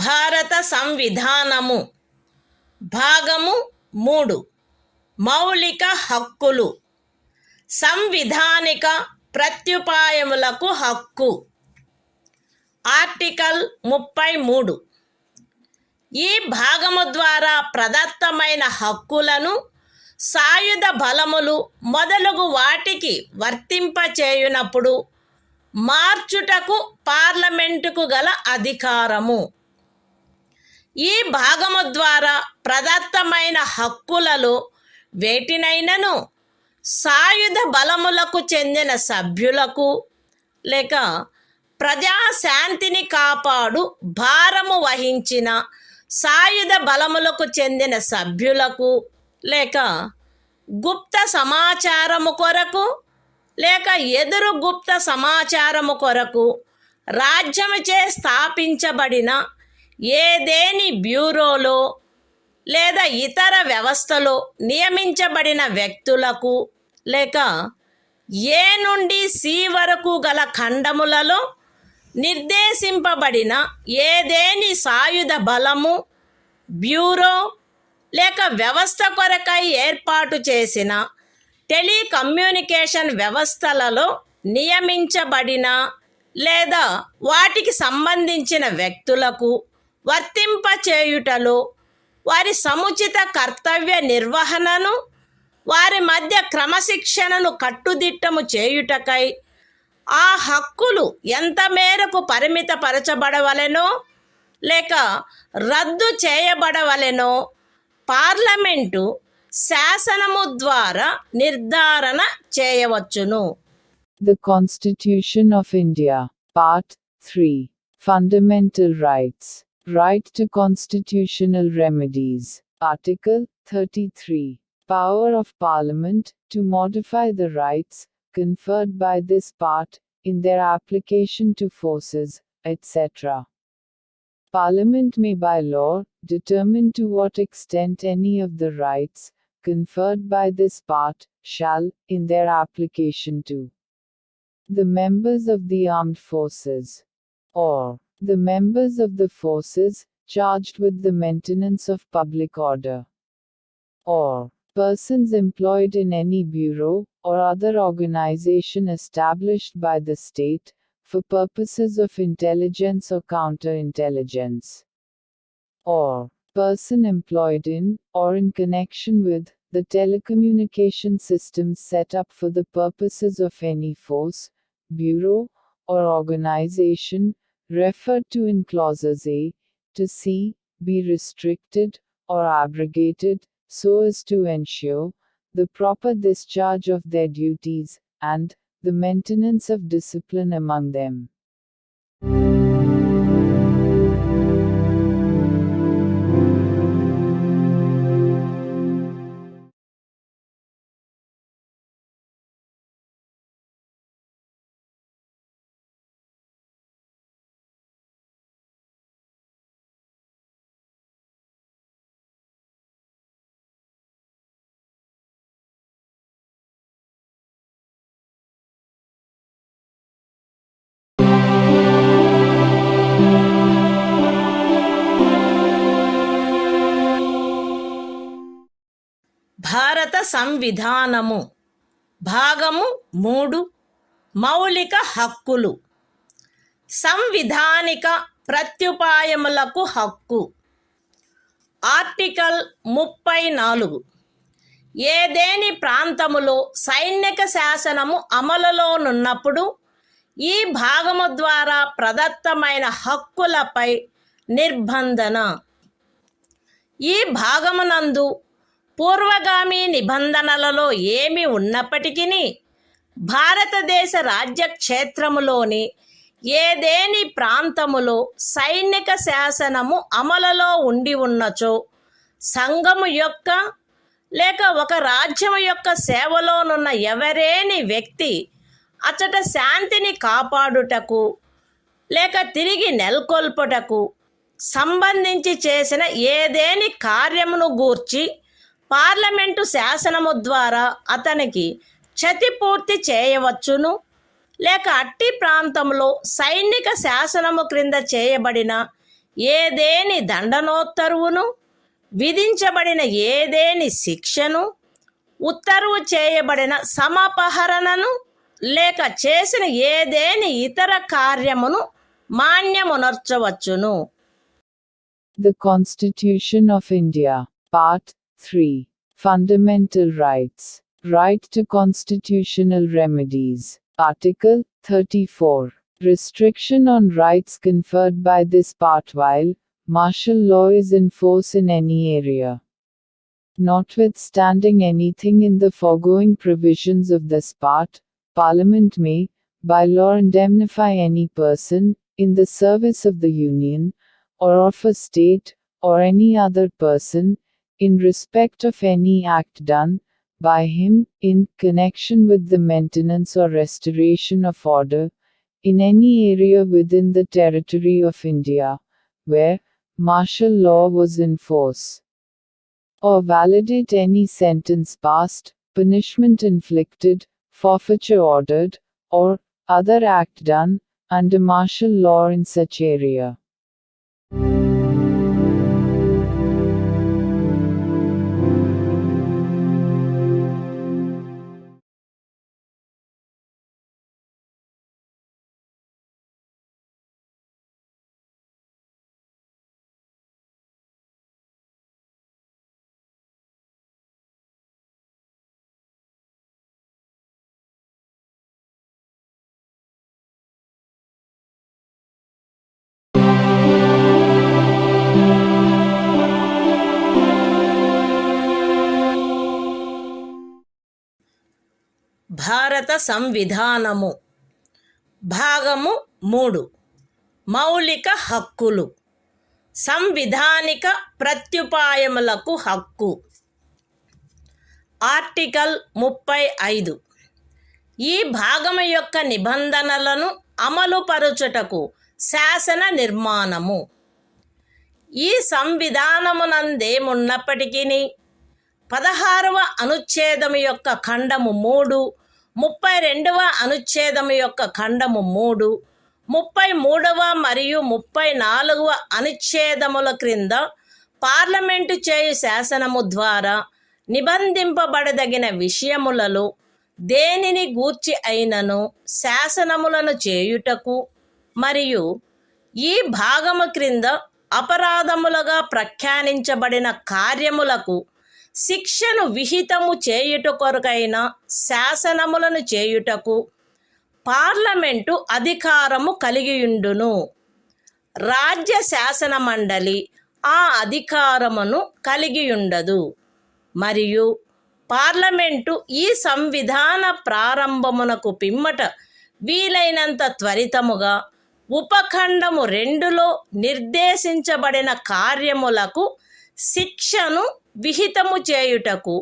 భారత సంవిధానము భాగము 3 మౌలిక హక్కులు సంవిధానిక ప్రత్యుపాయములకు హక్కు ఆర్టికల్ 33 ఈ భాగము ద్వారా ప్రదత్తమైన హక్కులను సాయుధ బలములు మొదలగు వాటికి వర్తింపచేయునప్పుడు మార్చుటకు పార్లమెంటుకు గల అధికారము. ఈ భాగము ద్వారా ప్రదత్తమైన హక్కులలో వేటినైనను సాయుధ బలములకు చెందిన సభ్యులకు లేక ప్రజాశాంతిని కాపాడు భారము వహించిన సాయుధ బలములకు చెందిన సభ్యులకు లేక గుప్త సమాచారము కొరకు లేక ఎదురు గుప్త సమాచారము కొరకు రాజ్యముచే స్థాపించబడిన ఏదేని బ్యూరోలో లేదా ఇతర వ్యవస్థలో నియమించబడిన వ్యక్తులకు లేక ఏ నుండి సి వరకు గల ఖండములలో నిర్దేశింపబడిన ఏదేని సాయుధ బలము బ్యూరో లేక వ్యవస్థ కొరకై ఏర్పాటు చేసిన టెలికమ్యూనికేషన్ వ్యవస్థలలో నియమించబడిన లేదా వాటికి సంబంధించిన వ్యక్తులకు వర్తింపచేయుటలో వారి సముచిత కర్తవ్య నిర్వహణను వారి మధ్య క్రమశిక్షణను కట్టుదిట్టము చేయుటకై ఆ హక్కులు ఎంత మేరకు పరిమితపరచబడవలెనో లేక రద్దు చేయబడవలెనో పార్లమెంటు శాసనము ద్వారా నిర్ధారణ చేయవచ్చును. The Constitution of India, Part 3, Fundamental Rights, Right to Constitutional Remedies, Article 33, Power of Parliament to modify the rights conferred by this part, in their application to forces, etc. Parliament may by law determine to what extent any of the rights conferred by this part shall, in their application to the members of the armed forces, or the members of the forces charged with the maintenance of public order, or persons employed in any bureau or other organization established by the state for purposes of intelligence or counterintelligence, or person employed in or in connection with the telecommunication systems set up for the purposes of any force, bureau, or organization referred to in clauses A to C be restricted or abrogated so as to ensure the proper discharge of their duties and the maintenance of discipline among them. భారత సంవిధానము భాగము 3 మౌలిక హక్కులు సంవిధానిక ప్రత్యుపాయములకు హక్కు article 34 ఏదేని ప్రాంతములో సైనిక శాసనము అమలులోనున్నప్పుడు ఈ భాగము ద్వారా ప్రదత్తమైన హక్కులపై నిర్బంధన. ఈ భాగమునందు పూర్వగామి నిబంధనలలో ఏమి ఉన్నప్పటికీ భారతదేశ రాజ్యక్షేత్రములోని ఏదేని ప్రాంతములో సైనిక శాసనము అమలులో ఉండి ఉన్నచో సంఘము యొక్క లేక ఒక రాజ్యము యొక్క సేవలోనున్న ఎవరేని వ్యక్తి అచట శాంతిని కాపాడుటకు లేక తిరిగి నెలకొల్పుటకు సంబంధించి చేసిన ఏదేని కార్యమును గూర్చి పార్లమెంటు శాసనము ద్వారా అతనికి క్షతిపూర్తి చేయవచ్చును లేక అట్టి ప్రాంతంలో సైనిక శాసనము క్రింద చేయబడిన ఏదేని దండనోత్తర్వును, విధించబడిన ఏదేని శిక్షను, ఉత్తర్వు చేయబడిన సమపహరణను, లేక చేసిన ఏదేని ఇతర కార్యమును మాన్యమునర్చవచ్చును. The Constitution of India, Part 3. Fundamental Rights. Right to constitutional remedies. Article 34. Restriction on rights conferred by this part while martial law is in force in any area. Notwithstanding anything in the foregoing provisions of this part, Parliament may, by law, indemnify any person, in the service of the Union, or of a state, or any other person, in respect of any act done by him, in connection with the maintenance or restoration of order, in any area within the territory of India, where martial law was in force, or validate any sentence passed, punishment inflicted, forfeiture ordered, or other act done under martial law in such area. భారత సంవిధానము. భాగము 3. మౌలిక హక్కులు. సంవిధానిక ప్రత్యుపాయములకు హక్కు. Article 35. ఈ భాగము యొక్క నిబంధనలను అమలుపరచుటకు శాసన నిర్మాణము. ఈ సంవిధానమునందేమున్నప్పటికీ 16వ అనుచ్ఛేదము యొక్క ఖండము 3, 32వ అనుచ్ఛేదము యొక్క ఖండము 3, 33వ మరియు 34వ అనుచ్ఛేదముల క్రింద పార్లమెంటు చేయు శాసనము ద్వారా నిబంధింపబడదగిన విషయములలో దేనిని గూర్చి అయినను శాసనములను చేయుటకు మరియు ఈ భాగము క్రింద అపరాధములుగా ప్రఖ్యానించబడిన కార్యములకు శిక్షను విహితము చేయుట కొరకైన శాసనములను చేయుటకు పార్లమెంటు అధికారము కలిగియుండును. రాజ్య శాసన మండలి ఆ అధికారమును కలిగియుండదు. మరియు పార్లమెంటు ఈ సంవిధాన ప్రారంభమునకు పిమ్మట వీలైనంత త్వరితముగా ఉపఖండము 2లో నిర్దేశించబడిన కార్యములకు శిక్షను విహితము చేయుటకు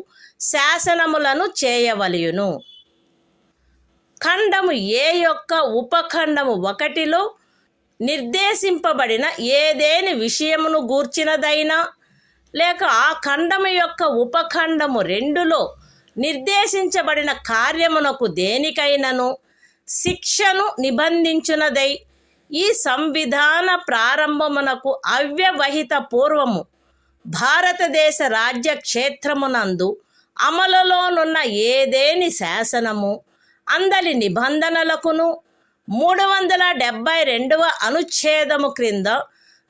శాసనములను చేయవలయును. ఖండము ఏ యొక్క ఉపఖండము 1లో నిర్దేశింపబడిన ఏదేని విషయమును గూర్చినదైనా లేక ఆ ఖండము యొక్క ఉపఖండము 2లో నిర్దేశించబడిన కార్యమునకు దేనికైనను శిక్షను నిబంధించునదై ఈ సంవిధాన ప్రారంభమునకు అవ్యవహిత పూర్వము భారతదేశ రాజ్య క్షేత్రమునందు అమలులోనున్న ఏదేని శాసనము అందలి నిబంధనలకును 372వ అనుచ్ఛేదము క్రింద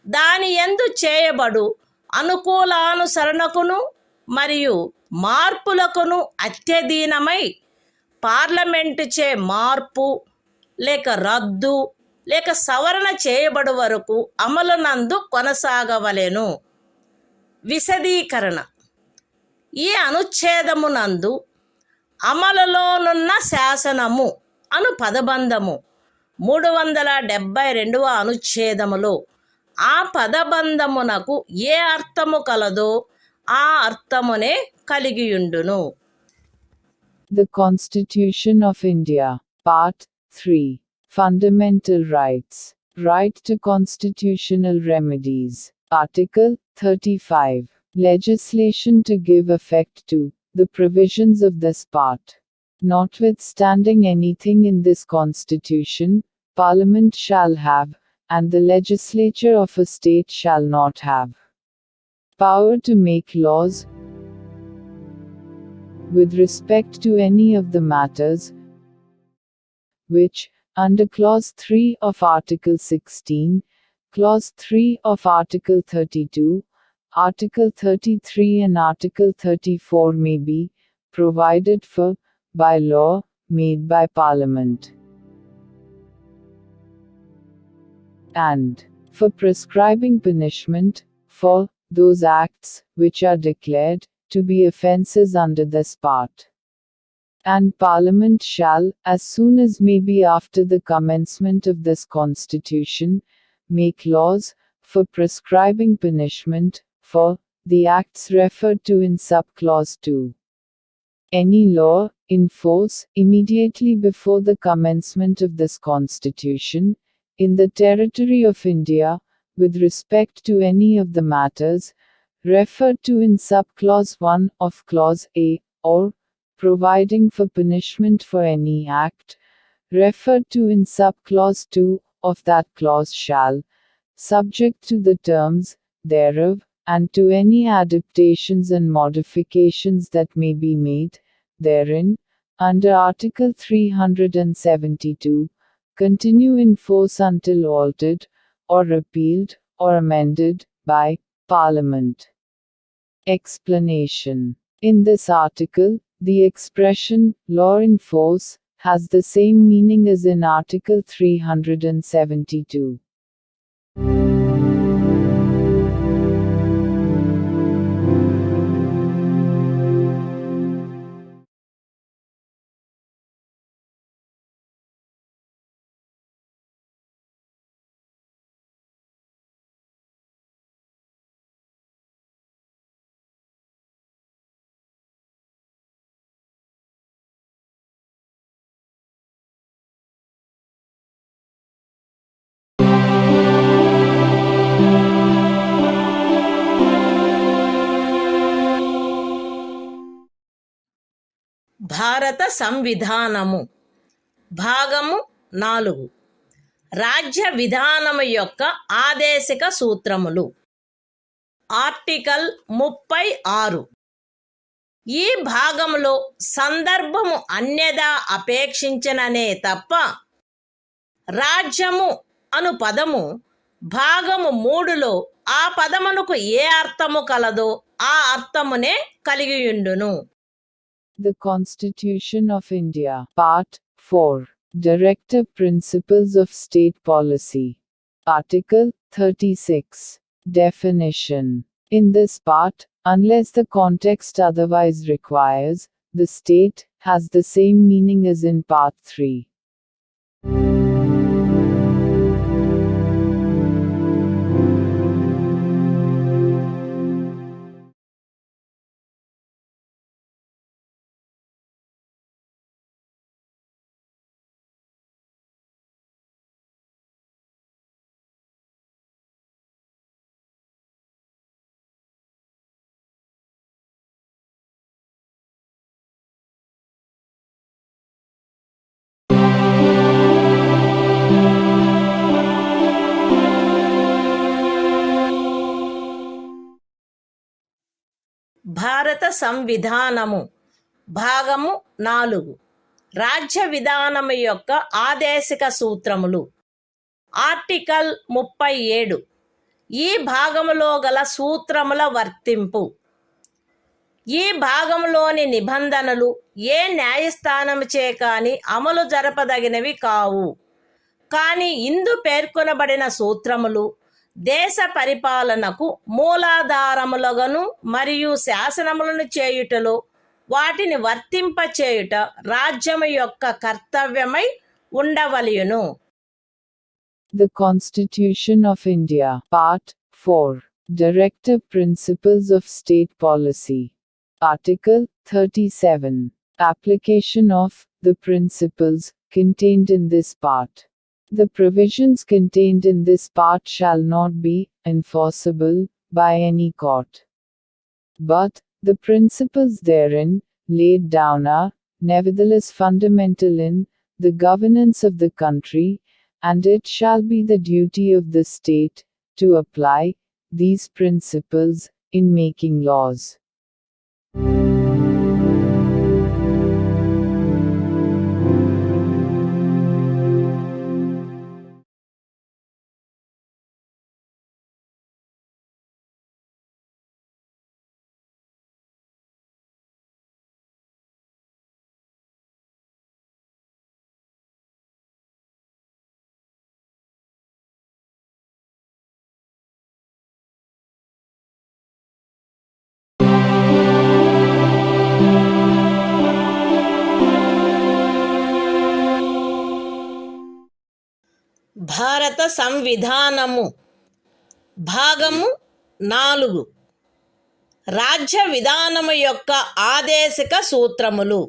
దాని యందు చేయబడు అనుకూలానుసరణకును మరియు మార్పులకును అత్యధీనమై పార్లమెంటుచే మార్పు లేక రద్దు లేక సవరణ చేయబడు వరకు అమలునందు కొనసాగవలెను. విశదీకరణ. ఈ అనుచ్ఛేదమునందు అమలులోనున్న శాసనము అను పదబంధము 372వ అనుచ్ఛేదములో ఆ పదబంధమునకు ఏ అర్థము కలదో ఆ అర్థమునే కలిగియుండును. The Constitution of India, Part 3. Fundamental Rights. Right to constitutional remedies. Article 35. Legislation to give effect to the provisions of this part. Notwithstanding anything in this Constitution, Parliament shall have, and the legislature of a state shall not have power to make laws with respect to any of the matters which, under Clause 3 of Article 16, Clause 3 of Article 32, Article 33 and Article 34 may be provided for by law made by Parliament, and for prescribing punishment for those acts which are declared to be offences under this part. And Parliament shall, as soon as may be after the commencement of this Constitution, make laws for prescribing punishment for the acts referred to in sub-clause 2. Any law in force immediately before the commencement of this Constitution, in the territory of India, with respect to any of the matters referred to in sub-clause 1 of clause A, or providing for punishment for any act referred to in sub-clause 2 of that clause shall, subject to the terms thereof, and to any adaptations and modifications that may be made therein, under Article 372, continue in force until altered, or repealed, or amended, by Parliament. Explanation. In this article, the expression, law in force, has the same meaning as in Article 372. భారత సంవిధానము భాగము 4 రాజ్య విధానము యొక్క ఆదేశిక సూత్రములు. Article 36. ఈ భాగములో సందర్భము అన్యదా అపేక్షించననే తప్ప రాజ్యము అను పదము భాగము 3లో ఆ పదమునకు ఏ అర్థము కలదో ఆ అర్థమునే కలిగియుండును. The Constitution of India, Part 4, Directive Principles of State Policy. Article 36. Definition. In this part, unless the context otherwise requires, the state has the same meaning as in Part 3. భారత సంవిధానము భాగము 4 రాజ్య విధానము యొక్క ఆదేశిక సూత్రములు. ఆర్టికల్ 37. ఈ భాగములో గల సూత్రముల వర్తింపు. ఈ భాగములోని నిబంధనలు ఏ న్యాయస్థానముచే కాని అమలు జరపదగినవి కావు. కానీ ఇందు పేర్కొనబడిన సూత్రములు దేశ పరిపాలనకు మూలాధారములుగాను మరియు శాసనములను చేయుటలో వాటిని వర్తింపచేయుట రాజ్యము యొక్క కర్తవ్యమై ఉండవలెను. The Constitution of India, Part 4, Directive Principles of State Policy. Article 37. Application of the principles contained in this part. The provisions contained in this part shall not be enforceable by any court. But the principles therein laid down are, nevertheless, fundamental in the governance of the country and it shall be the duty of the state to apply these principles in making laws. భారత సంవిధానము భాగము 4 రాజ్య విధానము యొక్క ఆదేశిక సూత్రములు.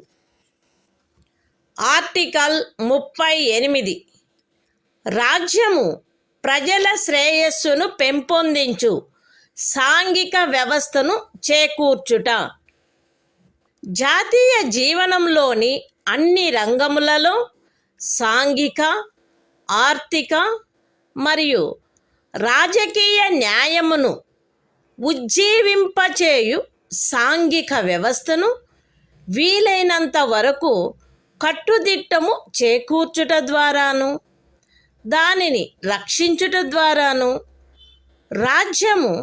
Article 38 రాజ్యము ప్రజల శ్రేయస్సును పెంపొందించు సాంఘిక వ్యవస్థను చేకూర్చుట. జాతీయ జీవనంలోని అన్ని రంగములలో సాంఘిక, ఆర్థిక మరియు రాజకీయ న్యాయమును ఉజ్జీవింపచేయు సాంఘిక వ్యవస్థను వీలైనంత వరకు కట్టుదిట్టము చేకూర్చుట ద్వారాను, దానిని రక్షించుట ద్వారాను రాజ్యము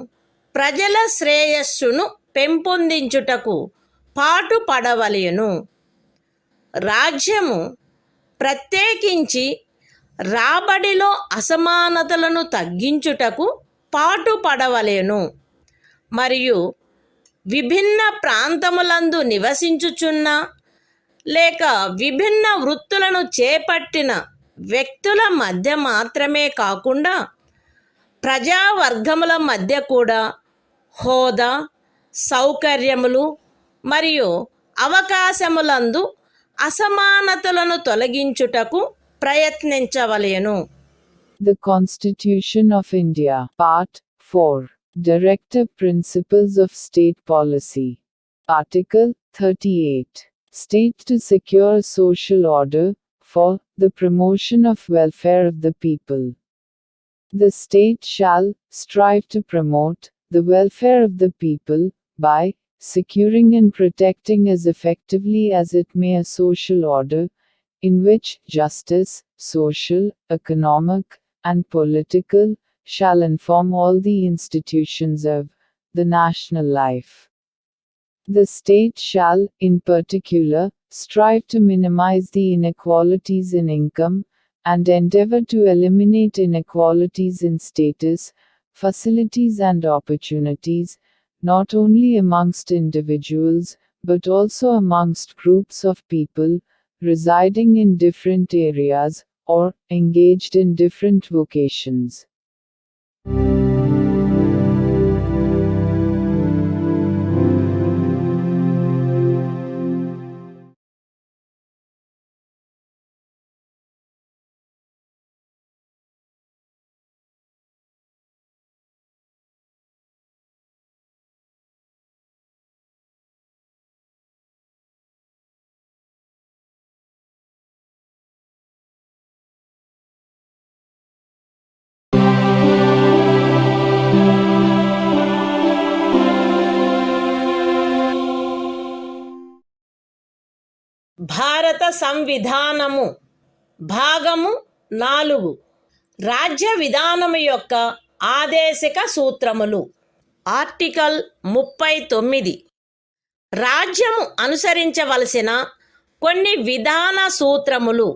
ప్రజల శ్రేయస్సును పెంపొందించుటకు పాటుపడవలెను. రాజ్యము ప్రత్యేకించి రాబడిలో అసమానతలను తగ్గించుటకు పాటుపడవలెను మరియు విభిన్న ప్రాంతములందు నివసించుచున్న లేక విభిన్న వృత్తులను చేపట్టిన వ్యక్తుల మధ్య మాత్రమే కాకుండా ప్రజావర్గముల మధ్య కూడా హోదా, సౌకర్యములు మరియు అవకాశములందు అసమానతలను తొలగించుటకు ప్రయత్నించవలెను. The Constitution of India, Part 4, Directive Principles of State Policy. Article 38. State to secure social order, for the promotion of welfare of the people. The state shall strive to promote the welfare of the people, by securing and protecting as effectively as it may a social order, in which justice, social, economic, and political, shall inform all the institutions of the national life. The state shall, in particular, strive to minimize the inequalities in income, and endeavor to eliminate inequalities in status, facilities and opportunities, not only amongst individuals, but also amongst groups of people, residing in different areas, or engaged in different vocations. భారత సంవిధానము భాగము 4 రాజ్య విధానము యొక్క ఆదేశిక సూత్రములు. Article 39 రాజ్యము అనుసరించవలసిన కొన్ని విధాన సూత్రములు.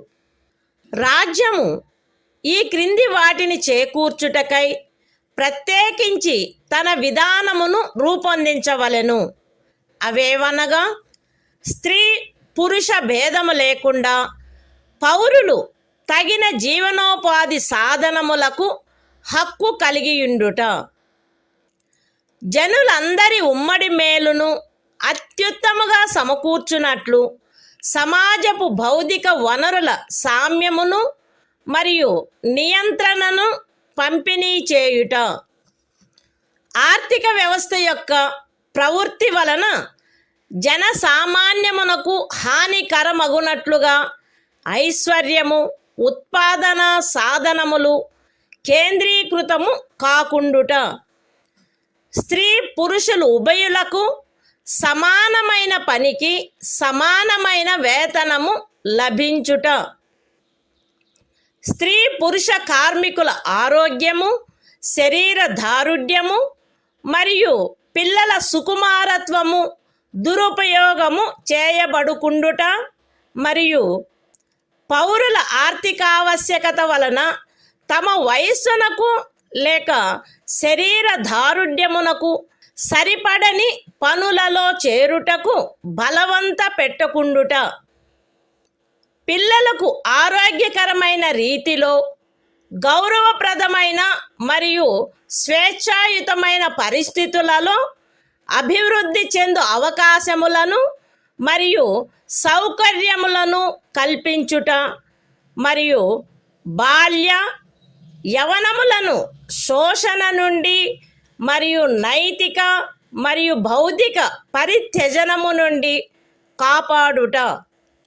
రాజ్యము ఈ క్రింది వాటిని చేకూర్చుటకై ప్రత్యేకించి తన విధానమును రూపొందించవలెను. అవేవనగా స్త్రీ పురుష భేదము లేకుండా పౌరులు తగిన జీవనోపాధి సాధనములకు హక్కు కలిగియుండుట, జనులందరి ఉమ్మడి మేలును అత్యుత్తముగా సమకూర్చునట్లు సమాజపు భౌతిక వనరుల సామ్యమును మరియు నియంత్రణను పంపిణీ చేయుట, ఆర్థిక వ్యవస్థ యొక్క ప్రవృత్తి వలన జనసామాన్యమునకు హానికరమగునట్లుగా ఐశ్వర్యము, ఉత్పాదన సాధనములు కేంద్రీకృతము కాకుండుట, స్త్రీ పురుషులు ఉభయులకు సమానమైన పనికి సమానమైన వేతనము లభించుట, స్త్రీ పురుష కార్మికుల ఆరోగ్యము, శరీర దారుఢ్యము మరియు పిల్లల సుకుమారత్వము దురుపయోగము చేయబడుకుండుట మరియు పౌరుల ఆర్థిక ఆవశ్యకత వలన తమ వయస్సునకు లేక శరీర దారుఢ్యమునకు సరిపడని పనులలో చేరుటకు బలవంత పెట్టకుండుట, పిల్లలకు ఆరోగ్యకరమైన రీతిలో గౌరవప్రదమైన మరియు స్వేచ్ఛాయుతమైన పరిస్థితులలో అభివృద్ధి చెందు అవకాశములను మరియు సౌకర్యములను కల్పించుట మరియు బాల్య యవనములను శోషణ నుండి మరియు నైతిక మరియు బౌద్ధిక పరిత్యజనము నుండి కాపాడుట.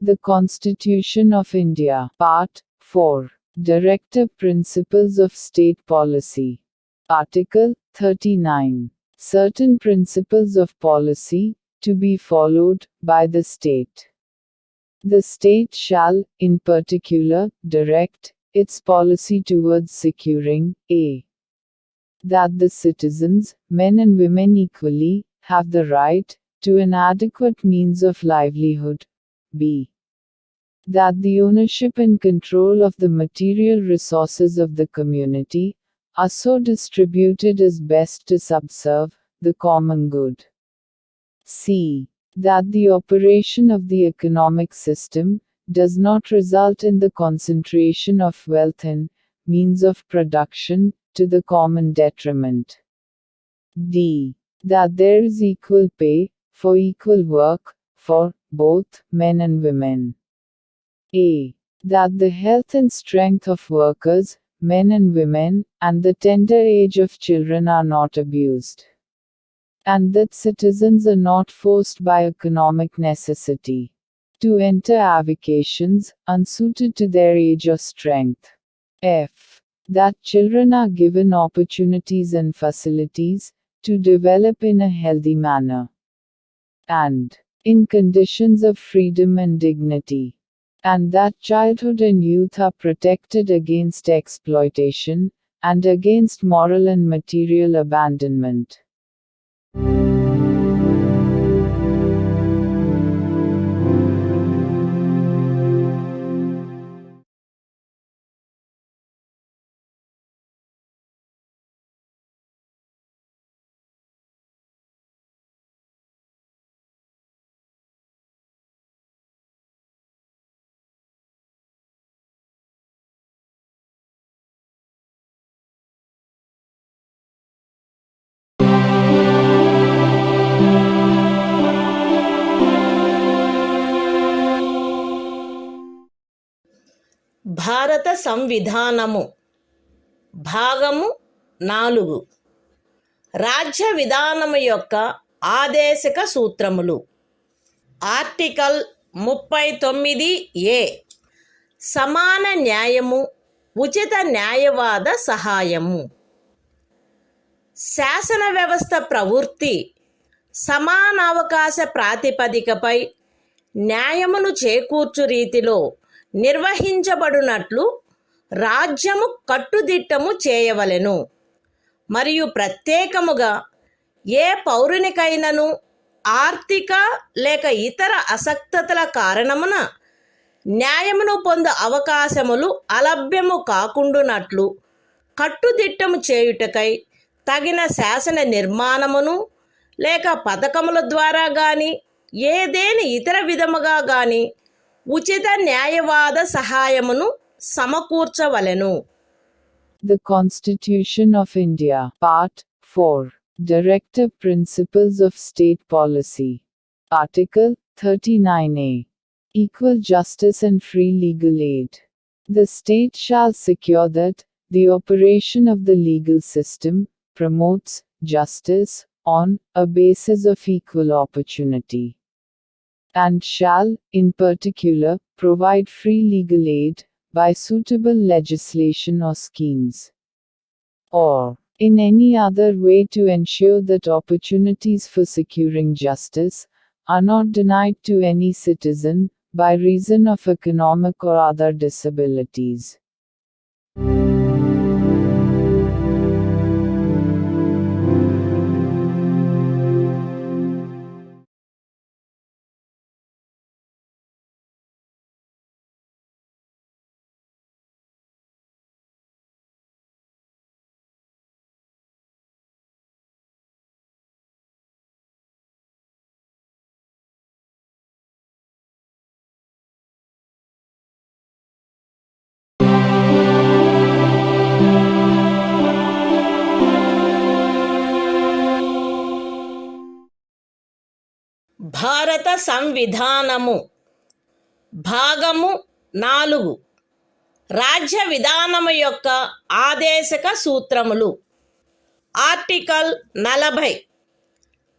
The Constitution of India, Part 4. Directive Principles of State Policy. Article 39. Certain principles of policy, to be followed by the state. The state shall, in particular, direct its policy towards securing a. That the citizens, men and women equally, have the right to an adequate means of livelihood. b. That the ownership and control of the material resources of the community are so distributed as best to subserve the common good. c. That the operation of the economic system does not result in the concentration of wealth and means of production to the common detriment. d. That there is equal pay for equal work for both men and women. a. That the health and strength of workers, men and women, and the tender age of children are not abused. And that citizens are not forced by economic necessity to enter avocations unsuited to their age or strength. f. That children are given opportunities and facilities to develop in a healthy manner and in conditions of freedom and dignity. And that childhood and youth are protected against exploitation and against moral and material abandonment. భారత సంవిధానము భాగము 4. రాజ్య విధానము యొక్క ఆదేశక సూత్రములు. Article 39A. సమాన న్యాయము, ఉచిత న్యాయవాద సహాయము. శాసన వ్యవస్థ ప్రవృత్తి సమానావకాశ ప్రాతిపదికపై న్యాయమును చేకూర్చు రీతిలో నిర్వహించబడునట్లు రాజ్యము కట్టుదిట్టము చేయవలెను. మరియు ప్రత్యేకముగా ఏ పౌరునికైనను ఆర్థిక లేక ఇతర అసక్తతల కారణమున న్యాయమును పొందు అవకాశములు అలభ్యము కాకుండునట్లు కట్టుదిట్టము చేయుటకై తగిన శాసన నిర్మాణమును లేక పథకముల ద్వారా గాని ఏదేని ఇతర విధముగా గాని ఉచిత న్యాయవాద సహాయమును సమకూర్చవలెను. The Constitution of India, Part 4. Directive Principles of State Policy. Article 39A. Equal justice and free legal aid. The state shall secure that the operation of the legal system promotes justice on a basis of equal opportunity, and shall, in particular, provide free legal aid by suitable legislation or schemes, or in any other way to ensure that opportunities for securing justice are not denied to any citizen by reason of economic or other disabilities. భారత సంవిధానము భాగము 4 రాజ్య విధానము యొక్క ఆదేశక సూత్రములు. Article 40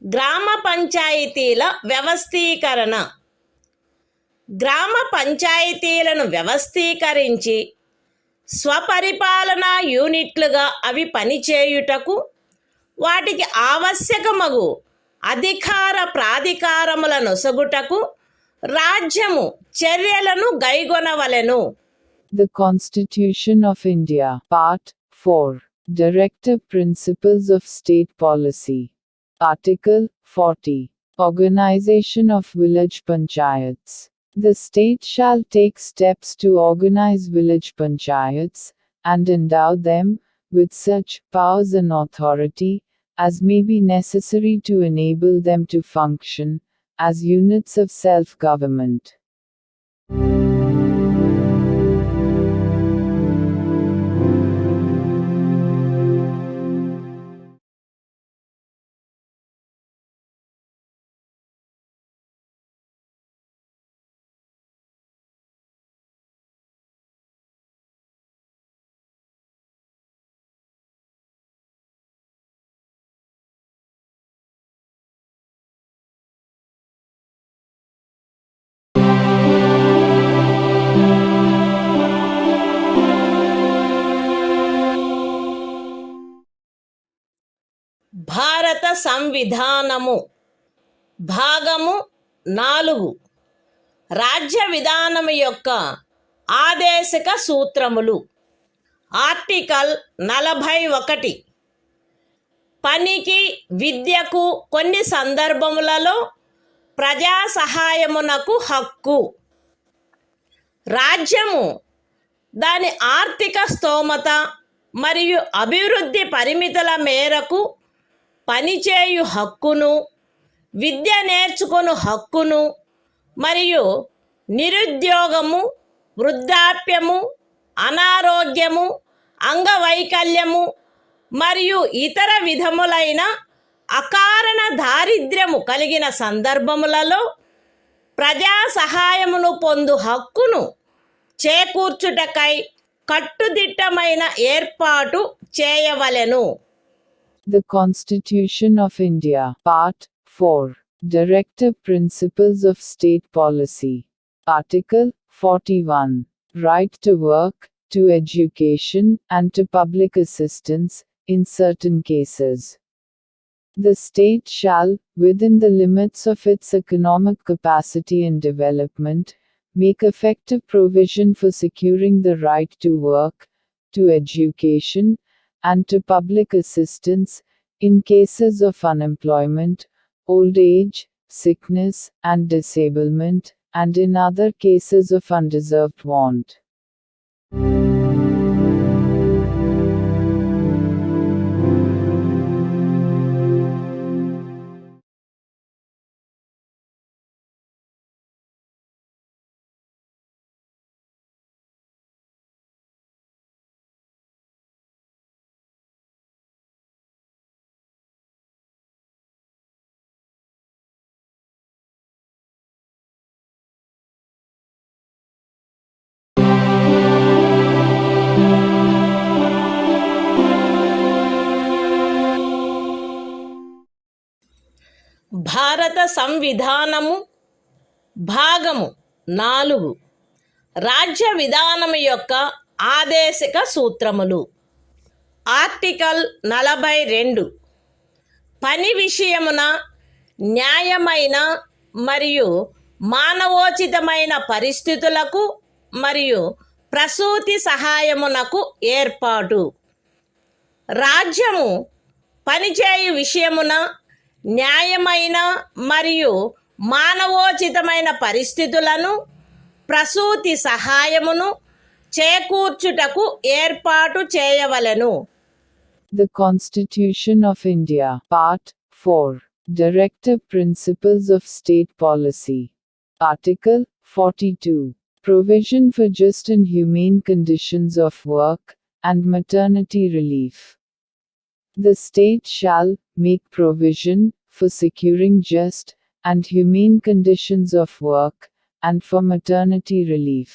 గ్రామ పంచాయతీల వ్యవస్థీకరణ. గ్రామ పంచాయతీలను వ్యవస్థీకరించి స్వపరిపాలనా యూనిట్లుగా అవి పనిచేయుటకు వాటికి ఆవశ్యకమగు అధికార ప్రాధికారముల నొసగుటకు రాజ్యము చర్యలను గైగొనవలెను. The Constitution of India, Part 4, Directive Principles of State Policy. Article 40, Organization of Village Panchayats. The state shall take steps to organize village panchayats, and endow them with such powers and authority as may be necessary to enable them to function as units of self-government. భారత సంవిధానము భాగము 4 రాజ్య విధానము యొక్క ఆదేశక సూత్రములు. Article 41 పనికి విద్యకు కొన్ని సందర్భములలో ప్రజా సహాయమునకు హక్కు. రాజ్యము దాని ఆర్థిక స్తోమత మరియు అభివృద్ధి పరిమితుల మేరకు పనిచేయు హక్కును, విద్య నేర్చుకొను హక్కును మరియు నిరుద్యోగము, వృద్ధాప్యము, అనారోగ్యము, అంగవైకల్యము మరియు ఇతర విధములైన అకారణ దారిద్ర్యము కలిగిన సందర్భములలో ప్రజా సహాయమును పొందు హక్కును చేకూర్చుటకై కట్టుదిట్టమైన ఏర్పాటు చేయవలెను. The Constitution of India, Part 4, Directive Principles of State Policy. Article 41, Right to work, to education, and to public assistance, in certain cases. The state shall, within the limits of its economic capacity and development, make effective provision for securing the right to work, to education, and to public assistance, in cases of unemployment, old age, sickness, and disablement, and in other cases of undeserved want. భారత సంవిధానము భాగము 4 రాజ్య విధానం యొక్క ఆదేశిక సూత్రములు. Article 42 పని విషయమున న్యాయమైన మరియు మానవోచితమైన పరిస్థితులకు మరియు ప్రసూతి సహాయమునకు ఏర్పాటు. రాజ్యము పనిచేయు విషయమున న్యాయమైన మరియు మానవోచితమైన పరిస్థితులను ప్రసూతి సహాయమును చేకూర్చుటకు ఏర్పాటు చేయవలెను. The Constitution of India, Part 4, Directive Principles of State Policy. Article 42, Provision for just and humane conditions of work, and maternity relief. The state shall make provision for securing just and humane conditions of work, and for maternity relief.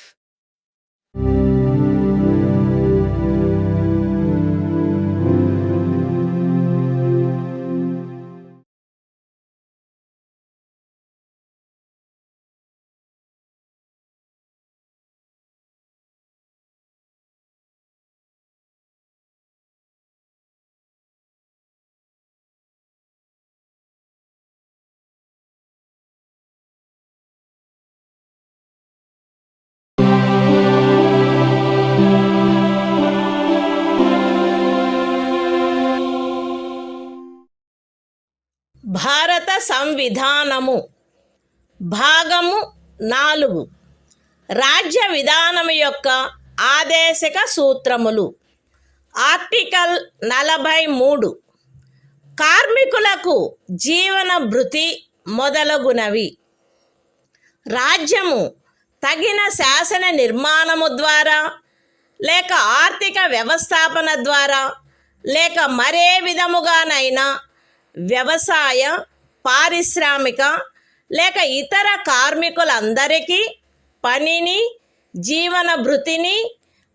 భారత సంవిధానము భాగము 4 రాజ్య విధానము యొక్క ఆదేశిక సూత్రములు. Article 43 కార్మికులకు జీవన భృతి మొదలగునవి. రాజ్యము తగిన శాసన నిర్మాణము ద్వారా లేక ఆర్థిక వ్యవస్థాపన ద్వారా లేక మరే విధముగానైనా వ్యవసాయ, పారిశ్రామిక లేక ఇతర కార్మికులందరికీ పనిని, జీవన భృతిని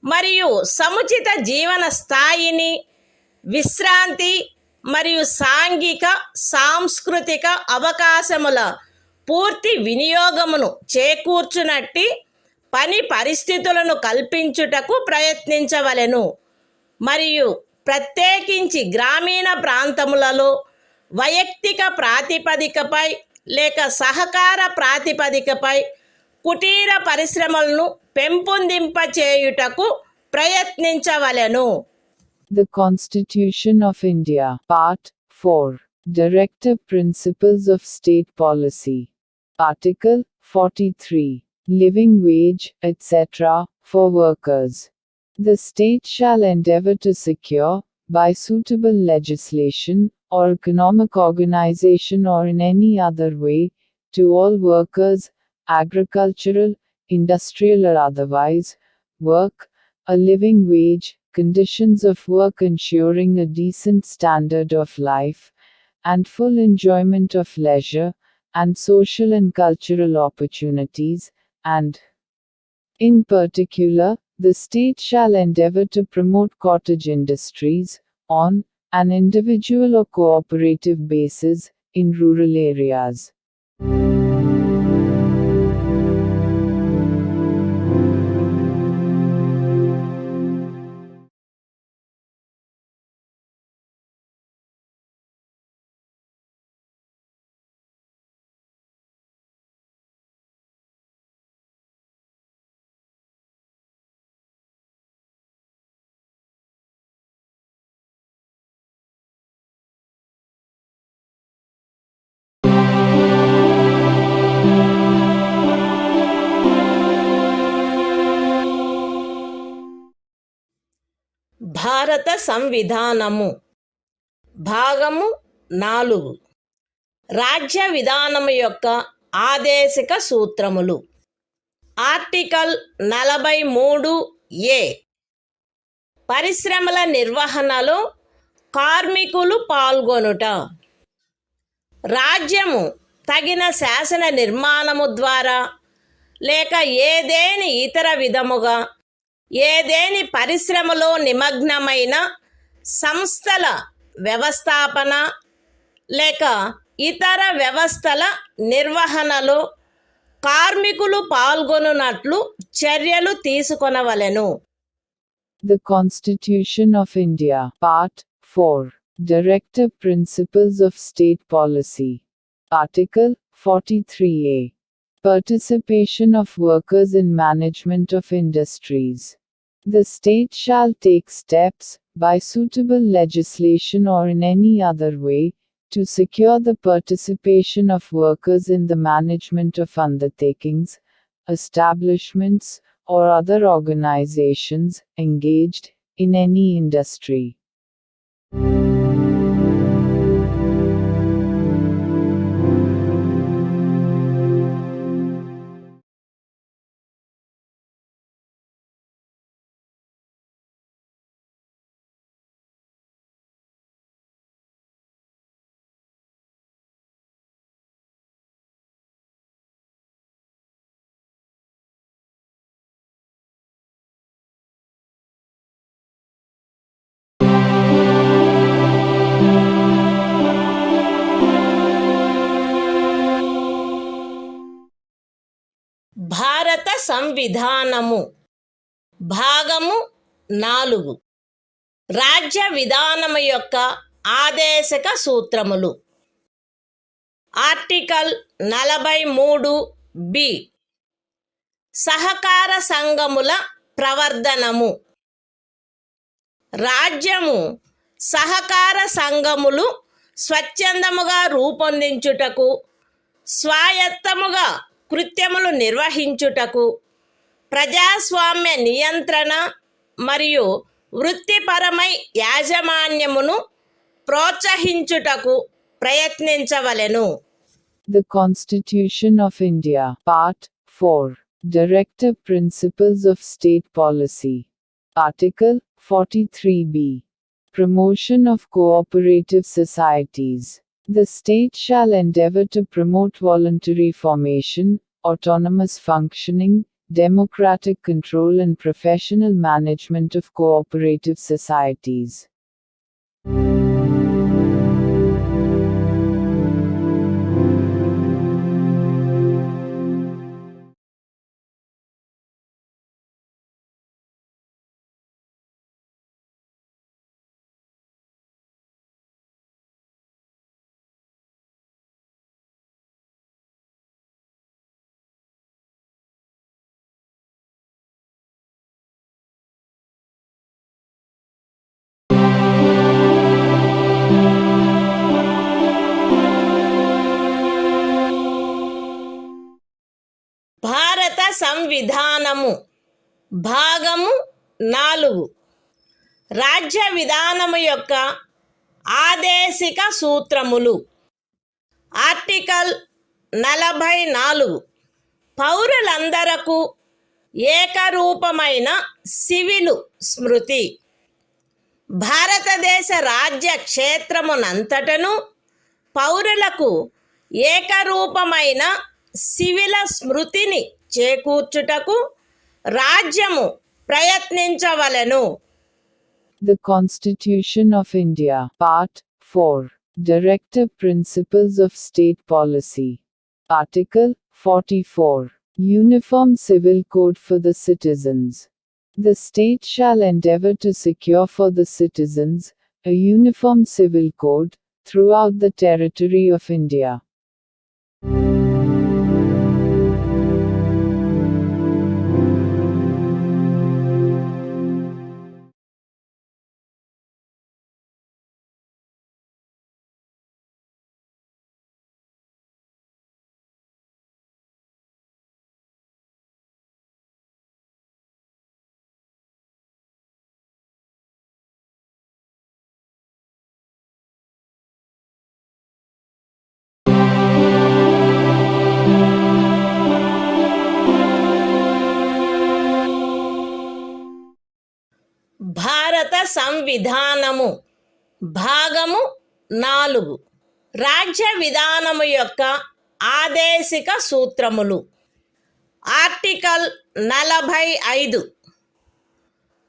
మరియు సముచిత జీవన స్థాయిని, విశ్రాంతి మరియు సాంఘిక సాంస్కృతిక అవకాశముల పూర్తి వినియోగమును చేకూర్చునట్టి పని పరిస్థితులను కల్పించుటకు ప్రయత్నించవలెను. మరియు ప్రత్యేకించి గ్రామీణ ప్రాంతములలో వైయక్తిక ప్రాతిపదికపై లేక సహకార ప్రాతిపదికపై కుటీర పరిశ్రమలను పెంపొందింపచేయుటకు ప్రయత్నించవలెను. The Constitution of India, Part 4, Directive Principles of State Policy. Article 43, Living wage, etc., for workers. The state shall endeavor to secure, by suitable legislation, or economic organization or in any other way, to all workers, agricultural, industrial or otherwise, work, a living wage, conditions of work ensuring a decent standard of life, and full enjoyment of leisure, and social and cultural opportunities, and, in particular, the state shall endeavor to promote cottage industries, on an individual or cooperative basis, in rural areas. భారత సంవిధానము భాగము 4 రాజ్య విధానము యొక్క ఆదేశిక సూత్రములు. Article 43A పరిశ్రమల నిర్వహణలో కార్మికులు పాల్గొనుట. రాజ్యము తగిన శాసన నిర్మాణము ద్వారా లేక ఏదేని ఇతర విధముగా ఏదేని పరిశ్రమలో నిమగ్నమైన సంస్థల వ్యవస్థాపన లేక ఇతర వ్యవస్థల నిర్వహణలో కార్మికులు పాల్గొనున్నట్లు చర్యలు తీసుకొనవలెను. The Constitution of India, Part 4. Directive Principles of State Policy. Article 43A. Participation of workers in management of industries. The state shall take steps, by suitable legislation or in any other way, to secure the participation of workers in the management of undertakings, establishments, or other organizations engaged in any industry. భారత సంవిధానము భాగము 4. రాజ్య విధానము యొక్క ఆదేశక సూత్రములు. Article 43B. సహకార సంఘముల ప్రవర్ధనము. రాజ్యము సహకార సంఘములు స్వచ్ఛందముగా రూపొందించుటకు, స్వాయత్తముగా కృత్యములు నిర్వహించుటకు, ప్రజాస్వామ్య నియంత్రణ మరియు వృత్తిపరమై యాజమాన్యమును ప్రోత్సహించుటకు ప్రయత్నించవలెను. The Constitution of India, Part 4. Directive Principles of State Policy. Article 43B. Promotion of cooperative societies. The state shall endeavor to promote voluntary formation, autonomous functioning, democratic control and professional management of cooperative societies. భారత సంవిధానము భాగము 4. రాజ్య విధానము యొక్క ఆదేశిక సూత్రములు. Article 44. పౌరులందరకు ఏకరూపమైన civil స్మృతి. భారతదేశ రాజ్య క్షేత్రమునంతటను పౌరులకు ఏకరూపమైన సివిల స్మృతిని చేకూర్చుటకు రాజ్యము ప్రయత్నించవలెను. The Constitution of India, Part 4. Directive Principles of State Policy. Article 44. Uniform Civil Code for the Citizens. The state shall endeavor to secure for the citizens a uniform civil code throughout the territory of India. భారత సంవిధానము భాగము 4. రాజ్య విధానము యొక్క ఆదేశిక సూత్రములు. Article 45.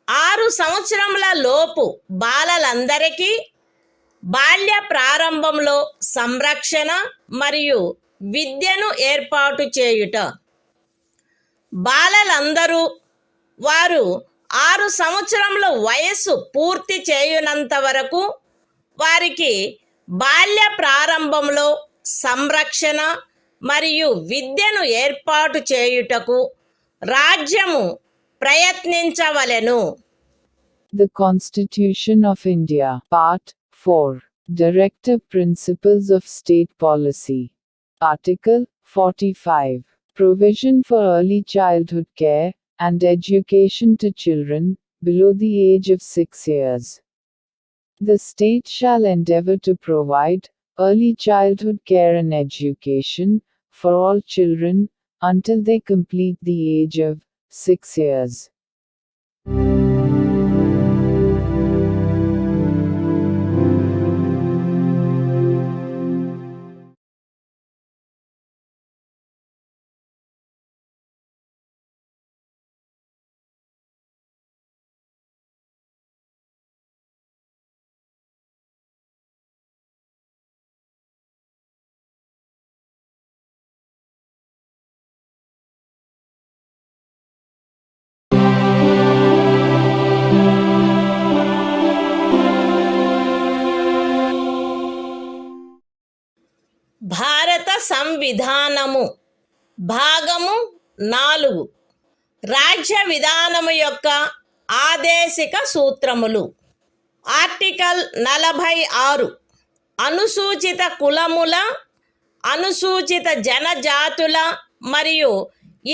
6 సంవత్సరముల లోపు బాలలందరికీ బాల్య ప్రారంభంలో సంరక్షణ మరియు విద్యను ఏర్పాటు చేయుట. బాలలందరూ వారు 6 సంవత్సరముల వయస్సు పూర్తి చేయునంత వరకు వారికి బాల్య ప్రారంభంలో సంరక్షణ మరియు విద్యను ఏర్పాటు చేయుటకు రాజ్యము ప్రయత్నించవలెను. The Constitution of India, Part 4. Directive Principles of State Policy. Article 45. Provision for early childhood care and education to children below the age of 6 years. The state shall endeavor to provide early childhood care and education for all children until they complete the age of 6 years. భారత సంవిధానము భాగము 4 రాజ్య విధానము యొక్క ఆదేశిక సూత్రములు. Article 46 అనుసూచిత కులముల, అనుసూచిత జనజాతుల మరియు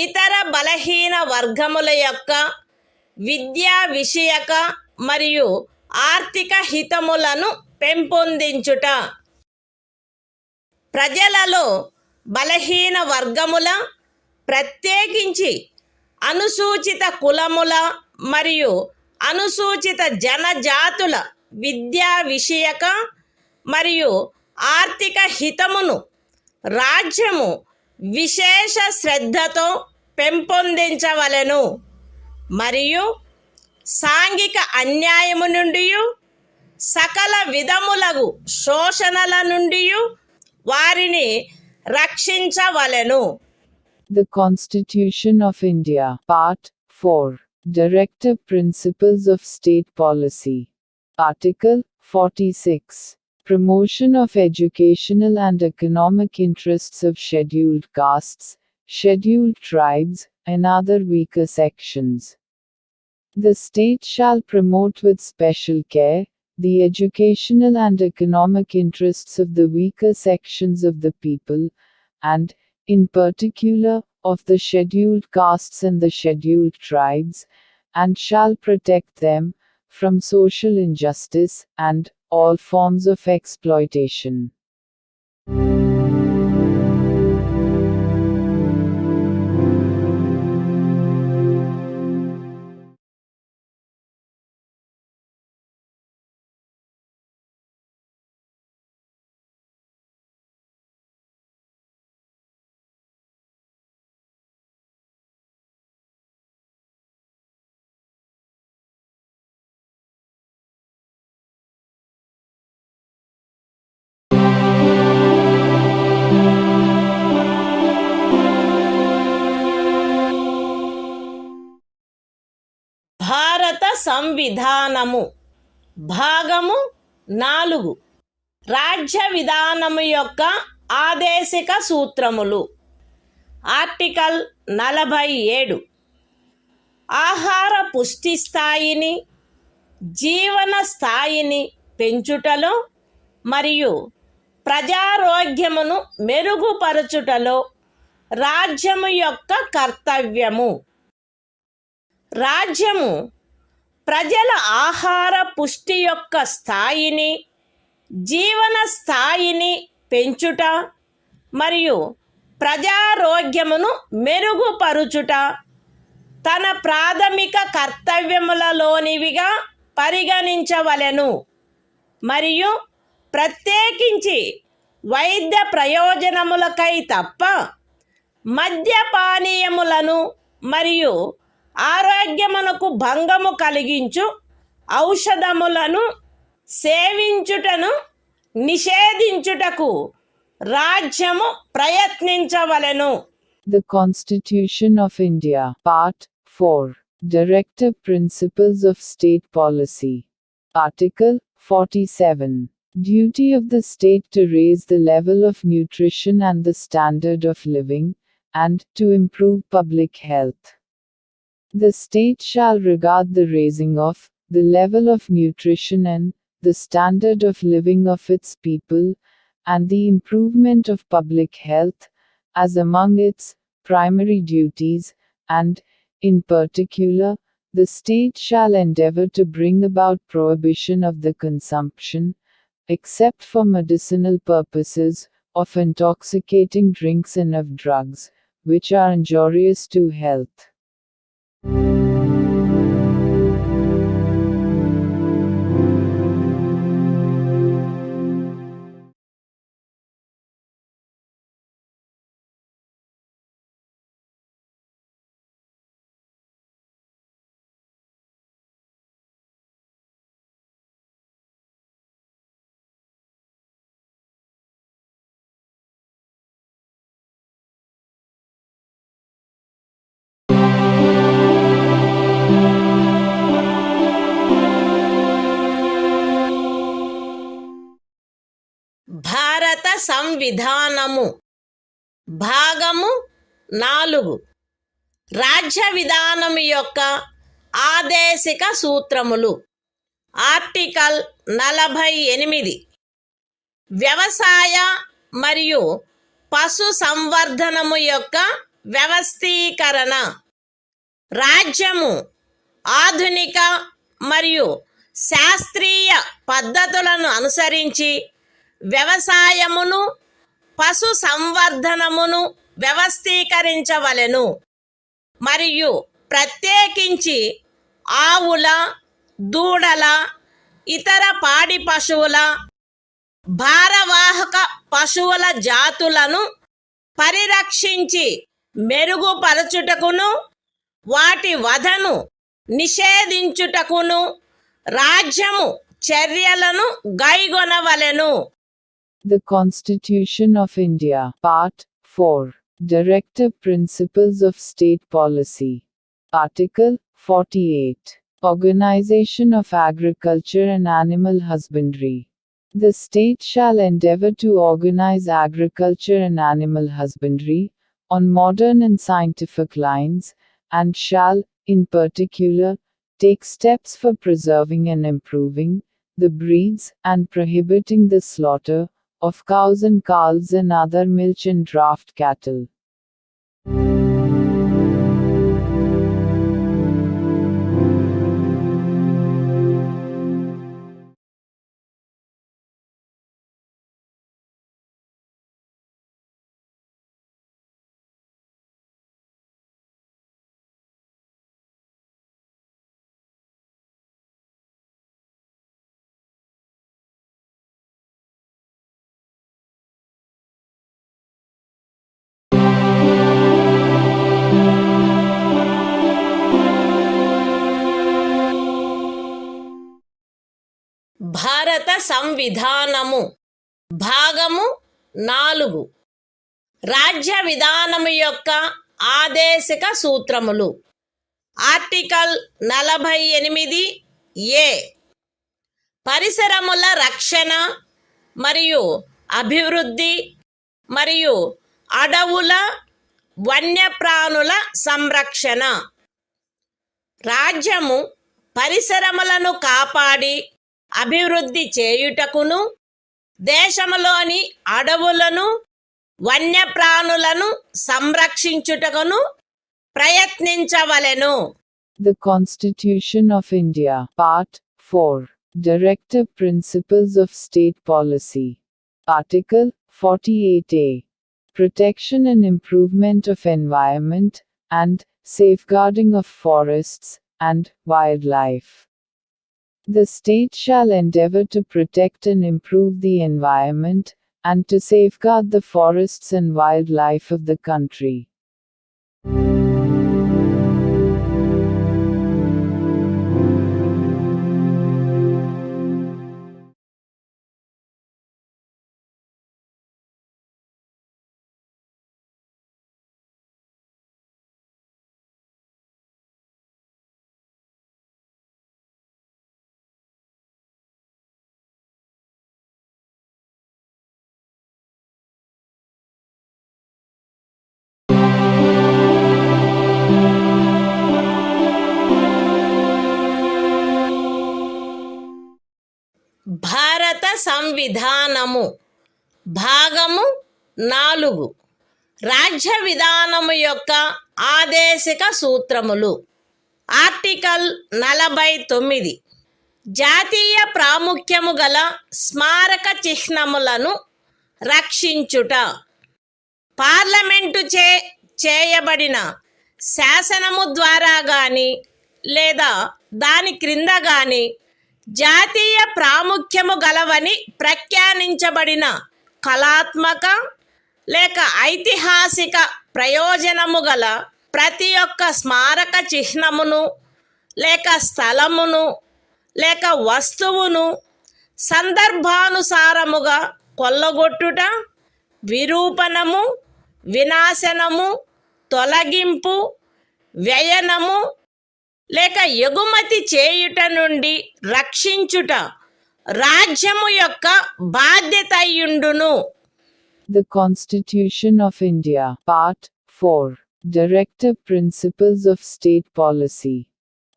ఇతర బలహీన వర్గముల యొక్క విద్యా విషయక మరియు ఆర్థిక హితములను పెంపొందించుట. ప్రజలలో బలహీన వర్గముల, ప్రత్యేకించి అనుసూచిత కులముల మరియు అనుసూచిత జనజాతుల విద్యా విషయక మరియు ఆర్థిక హితమును రాజ్యము విశేష శ్రద్ధతో పెంపొందించవలెను మరియు సాంఘిక అన్యాయము నుండి సకల విధములగు శోషణల నుండి వారిని రక్షించవలెను. The Constitution of India, Part 4. Directive Principles of State Policy. Article 46. Promotion of educational and economic interests of scheduled castes, scheduled tribes, and other weaker sections. The state shall promote with special care the educational and economic interests of the weaker sections of the people, and, in particular, of the scheduled castes and the scheduled tribes, and shall protect them from social injustice and all forms of exploitation. భారత సంవిధానము భాగము 4 రాజ్య విధానము యొక్క ఆదేశిక సూత్రములు. Article 47 ఆహార పుష్టి స్థాయిని, జీవన స్థాయిని పెంచుటలో మరియు ప్రజారోగ్యమును మెరుగుపరచుటలో రాజ్యము యొక్క కర్తవ్యము. రాజ్యము ప్రజల ఆహార పుష్టి యొక్క స్థాయిని, జీవన స్థాయిని పెంచుట మరియు ప్రజారోగ్యమును మెరుగుపరుచుట తన ప్రాథమిక కర్తవ్యములలోనివిగా పరిగణించవలెను మరియు ప్రత్యేకించి వైద్య ప్రయోజనములకై తప్ప మద్యపానీయములను మరియు ఆరోగ్యమునకు భంగము కలిగించు ఔషధములను సేవించుటను నిషేధించుటకు రాజ్యము ప్రయత్నించవలెను. The Constitution of India, Part 4. Directive Principles of State Policy. Article 47. Duty of the state to raise the level of nutrition and the standard of living, and to improve public health. The state shall regard the raising of the level of nutrition and the standard of living of its people, and the improvement of public health, as among its primary duties, and, in particular, the state shall endeavor to bring about prohibition of the consumption, except for medicinal purposes, of intoxicating drinks and of drugs, which are injurious to health. భారత సంవిధానము భాగము 4 రాజ్య విధానము యొక్క ఆదేశిక సూత్రములు. Article 48 వ్యవసాయ మరియు పశు సంవర్ధనము యొక్క వ్యవస్థీకరణ. రాజ్యము ఆధునిక మరియు శాస్త్రీయ పద్ధతులను అనుసరించి వ్యవసాయమును పశు సంవర్ధనమును వ్యవస్థీకరించవలెను మరియు ప్రత్యేకించి ఆవుల, దూడల, ఇతర పాడి పశువుల, భారవాహక పశువుల జాతులను పరిరక్షించి మెరుగుపరచుటకును వాటి వధను నిషేధించుటకును రాజ్యము చర్యలను గైగొనవలెను. The Constitution of India, Part 4. Directive Principles of State Policy. Article 48. Organization of Agriculture and Animal Husbandry. The state shall endeavor to organize agriculture and animal husbandry on modern and scientific lines, and shall, in particular, take steps for preserving and improving the breeds and prohibiting the slaughter of cows and calves and other milch and draft cattle. భారత సంవిధానము భాగము 4 రాజ్య విధానము యొక్క ఆదేశిక సూత్రములు. Article 48 ఏ పరిసరముల రక్షణ మరియు అభివృద్ధి మరియు అడవుల వన్యప్రాణుల సంరక్షణ. రాజ్యము పరిసరములను కాపాడి అభివృద్ధి చేయుటకును దేశములోని అడవులను వన్యప్రాణులను సంరక్షించుటకును ప్రయత్నించవలెను. The Constitution of India, Part 4. Directive Principles of State Policy. Article 48A. Protection and improvement of environment, and safeguarding of forests and wildlife. The state shall endeavor to protect and improve the environment, and to safeguard the forests and wildlife of the country. సంవిధానము భాగము 4 రాజ్య విధానము యొక్క ఆదేశిక సూత్రములు. Article 49 జాతీయ ప్రాముఖ్యము గల స్మారక చిహ్నములను రక్షించుట. Parliament చేయబడిన శాసనము ద్వారా గాని లేదా దాని క్రింద గాని జాతీయ ప్రాముఖ్యము గలవని ప్రఖ్యానించబడిన కళాత్మక లేక ఐతిహాసిక ప్రయోజనము గల ప్రతి ఒక్క స్మారక చిహ్నమును లేక స్థలమును లేక వస్తువును సందర్భానుసారముగా కొల్లగొట్టుట, విరూపణము, వినాశనము, తొలగింపు, వ్యయనము లేక ఎగుమతి చేయుట నుండి రక్షించుట రాజ్యము యొక్క బాధ్యత అయ్యుండును. The Constitution of India, Part 4, Directive Principles of State Policy.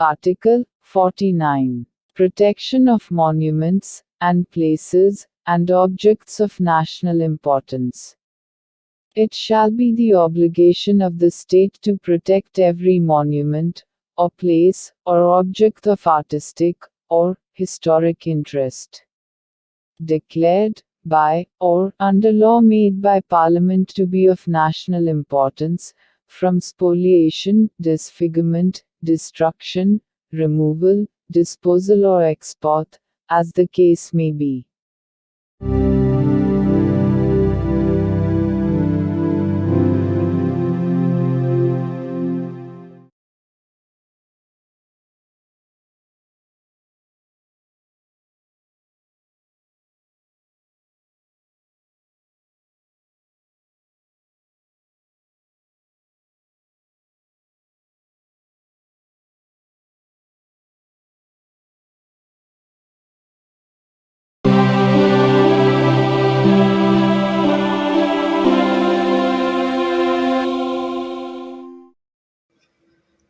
Article 49. Protection of monuments and places and objects of national importance. It shall be the obligation of the state to protect every monument, or place, or object of artistic, or historic interest, declared by, or under law made by Parliament to be of national importance, from spoliation, disfigurement, destruction, removal, disposal or export, as the case may be.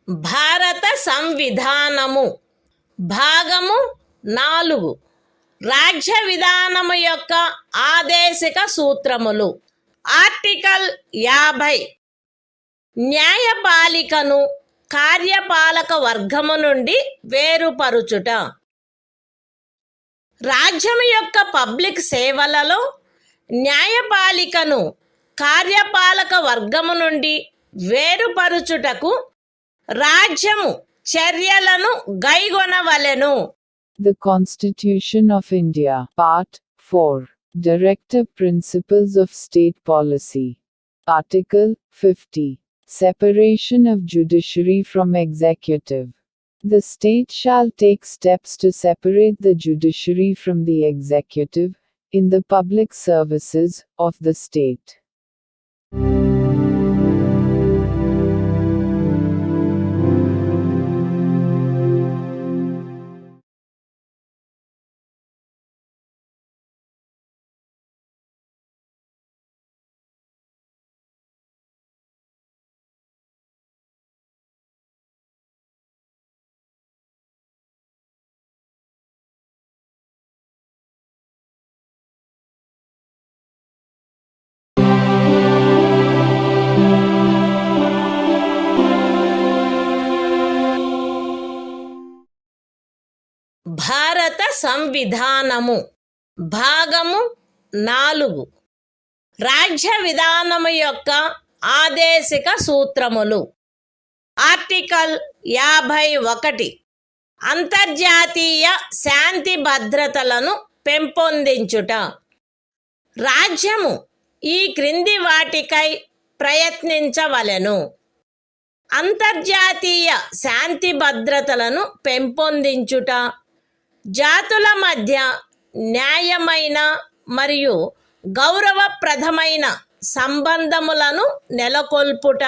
భారత సంవిధానము భాగము 4 రాజ్య విధానము యొక్క ఆదేశిక సూత్రములు. Article 50 న్యాయపాలికను కార్యపాలక వర్గము నుండి వేరుపరుచుట. రాజ్యము యొక్క public సేవలలో న్యాయపాలికను కార్యపాలక వర్గము నుండి వేరుపరుచుటకు రాజ్యము చర్యలను గైగొనవలెను. The Constitution of India, Part 4, Directive Principles of State Policy. Article 50. Separation of judiciary from executive. The state shall take steps to separate the judiciary from the executive, in the public services of the state. భారత సంవిధానము భాగము 4 రాజ్య విధానము యొక్క ఆదేశిక సూత్రములు. Article 51 అంతర్జాతీయ శాంతి భద్రతలను పెంపొందించుట. రాజ్యము ఈ క్రింది వాటికై ప్రయత్నించవలెను. అంతర్జాతీయ శాంతి భద్రతలను పెంపొందించుట, జాతుల మధ్య న్యాయమైన మరియు గౌరవప్రదమైన సంబంధములను నెలకొల్పుట,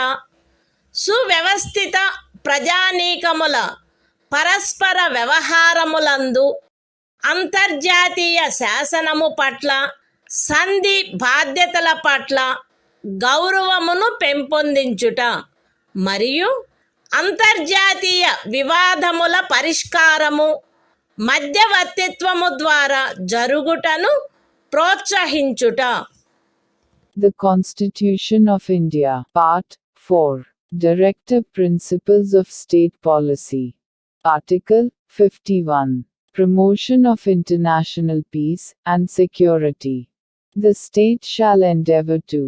సువ్యవస్థిత ప్రజానీకముల పరస్పర వ్యవహారములందు అంతర్జాతీయ శాసనము పట్ల, సంధి బాధ్యతల పట్ల గౌరవమును పెంపొందించుట మరియు అంతర్జాతీయ వివాదముల పరిష్కారము మధ్యవర్తిత్వము ద్వారా జరుగుటను ప్రోత్సహించుట. The Constitution of India, Part 4. Directive Principles of State Policy. Article 51. Promotion of international peace and security. The state shall endeavor to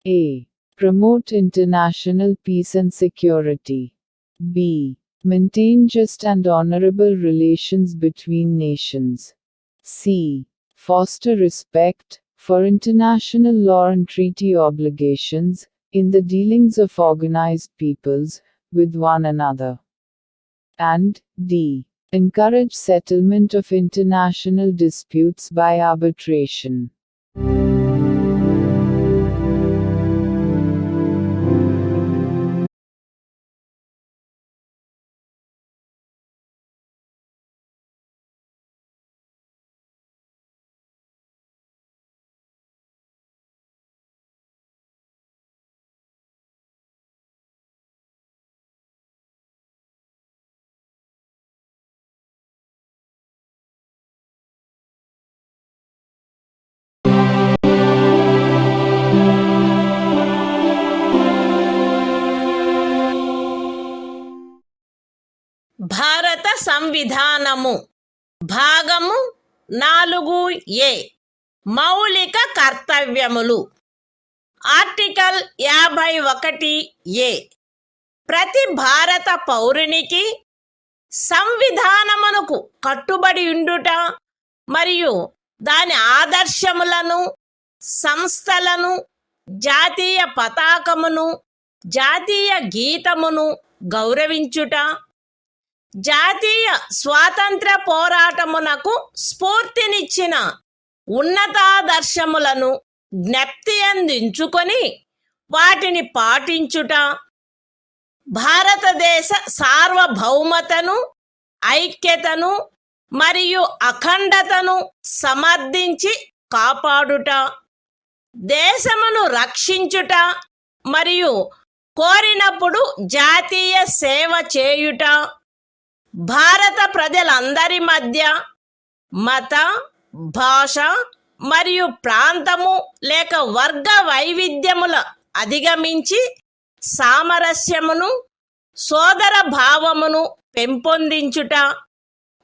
a. Promote international peace and security. b. Maintain just and honorable relations between nations. c. Foster respect for international law and treaty obligations in the dealings of organized peoples with one another. And d. Encourage settlement of international disputes by arbitration. భారత సంవిధానము భాగము 4A మౌలిక కర్తవ్యములు. Article 51A ప్రతి భారత పౌరునికి సంవిధానమునకు కట్టుబడి ఉండుట మరియు దాని ఆదర్శములను, సంస్థలను, జాతీయ పతాకమును, జాతీయ గీతమును గౌరవించుట, జాతీయ స్వాతంత్ర పోరాటమునకు స్ఫూర్తినిచ్చిన ఉన్నతాదర్శములను జ్ఞప్తి అందించుకొని వాటిని పాటించుట, భారతదేశ సార్వభౌమతను, ఐక్యతను మరియు అఖండతను సమర్థించి కాపాడుట, దేశమును రక్షించుట మరియు కోరినప్పుడు జాతీయ సేవ చేయుట, భారత ప్రజలందరి మధ్య మత, భాష మరియు ప్రాంతము లేక వర్గ వైవిధ్యముల అధిగమించి సామరస్యమును, సోదర భావమును పెంపొందించుట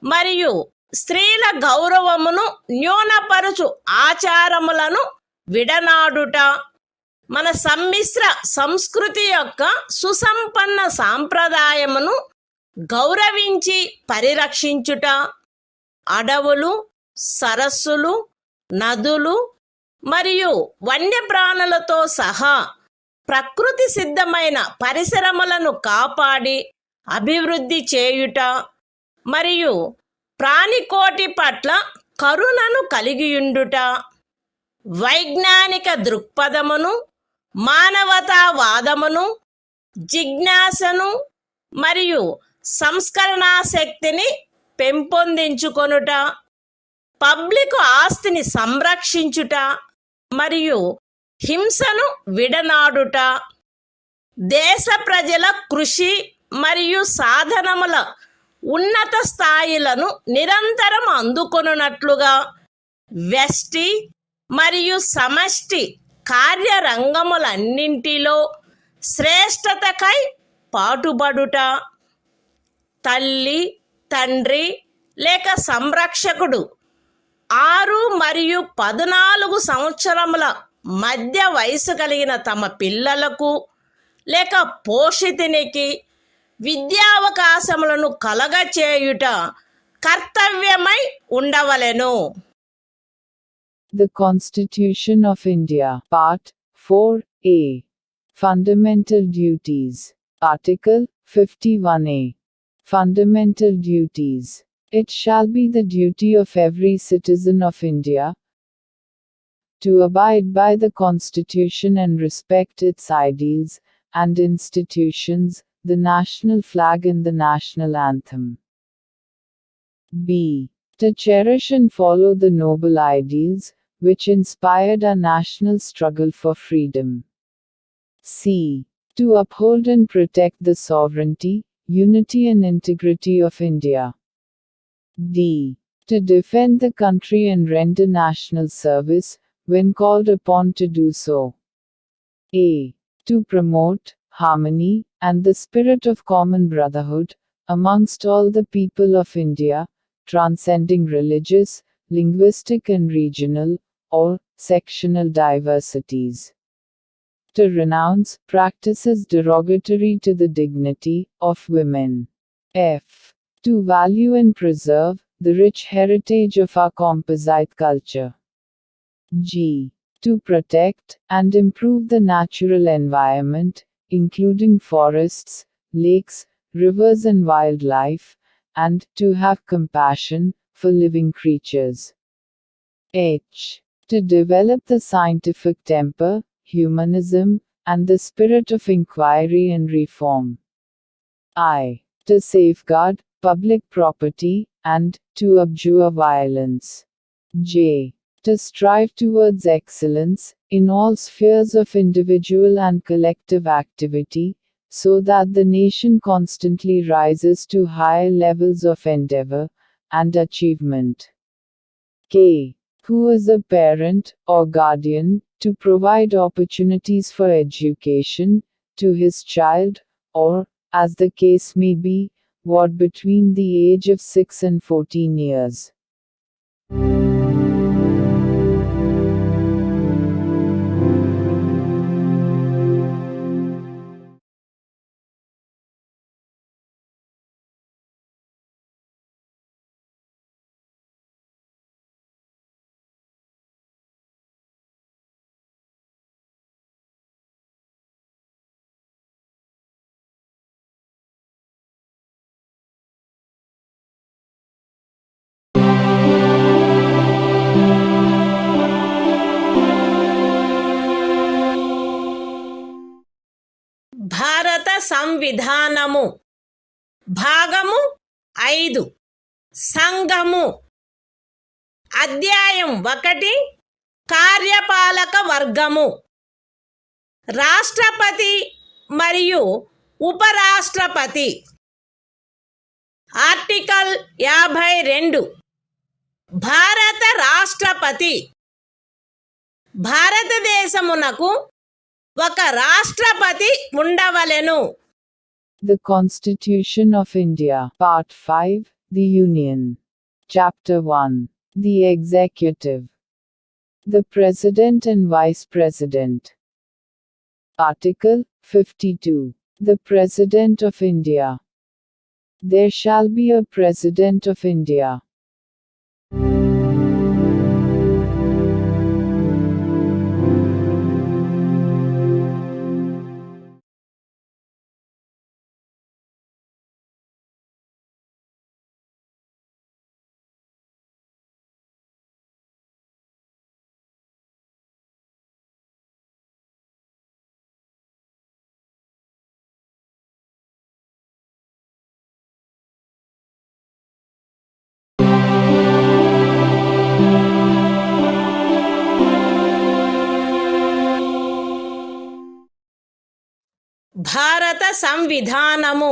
మరియు స్త్రీల గౌరవమును న్యూనపరుచు ఆచారములను విడనాడుట, మన సమ్మిశ్ర సంస్కృతి యొక్క సుసంపన్న సాంప్రదాయమును గౌరవించి పరిరక్షించుట, అడవులు, సరస్సులు, నదులు మరియు వన్యప్రాణులతో సహా ప్రకృతి సిద్ధమైన పరిసరములను కాపాడి అభివృద్ధి చేయుట మరియు ప్రాణికోటి పట్ల కరుణను కలిగియుండుట, వైజ్ఞానిక దృక్పథమును, మానవతావాదమును, జిజ్ఞాసను మరియు సంస్కరణా శక్తిని పెంపొందించుకొనుట, పబ్లిక్ ఆస్తిని సంరక్షించుట మరియు హింసను విడనాడుట, దేశ ప్రజల కృషి మరియు సాధనముల ఉన్నత స్థాయిలను నిరంతరం అందుకొనున్నట్లుగా వ్యష్టి మరియు సమష్టి కార్యరంగములన్నింటిలో శ్రేష్టతకై పాటుపడుట, తల్లి, తండ్రి లేక సంరక్షకుడు 6 మరియు 14 సంవత్సరముల మధ్య వయసు కలిగిన తమ పిల్లలకు లేక పోషితునికి విద్యావకాశములను కలగచేయుట కర్తవ్యమై ఉండవలెను. The Constitution of India, Part 4A. Fundamental Duties. Article 51A. Fundamental Duties. It shall be the duty of every citizen of India to abide by the Constitution and respect its ideals and institutions, the national flag and the national anthem. b. To cherish and follow the noble ideals which inspired our national struggle for freedom. c. To uphold and protect the sovereignty, unity and integrity of India. D. To defend the country and render national service, when called upon to do so. A. To promote harmony and the spirit of common brotherhood amongst all the people of India, transcending religious, linguistic, and regional or sectional diversities. To renounce practices derogatory to the dignity of women. F. To value and preserve the rich heritage of our composite culture. G. To protect and improve the natural environment, including forests, lakes, rivers, and wildlife, and to have compassion for living creatures. H. To develop the scientific temper, humanism, and the spirit of inquiry and reform. I. To safeguard public property and to abjure violence. J. To strive towards excellence in all spheres of individual and collective activity, so that the nation constantly rises to higher levels of endeavor and achievement. K. Who is a parent or guardian, to provide opportunities for education to his child, or, as the case may be, what between the age of 6 and 14 years. భారత సంవిధానము భాగము 5 సంఘము అధ్యాయం 1 కార్యపాలక వర్గము రాష్ట్రపతి మరియు ఉపరాష్ట్రపతి article 52 భారత రాష్ట్రపతి భారతదేశమునకు ఒక రాష్ట్రపతి ఉండవలెను. The Constitution of India, Part 5, The Union. Chapter 1. The Executive. The President and Vice President. Article 52. The President of India. There shall be a President of India. భారత సంవిధానము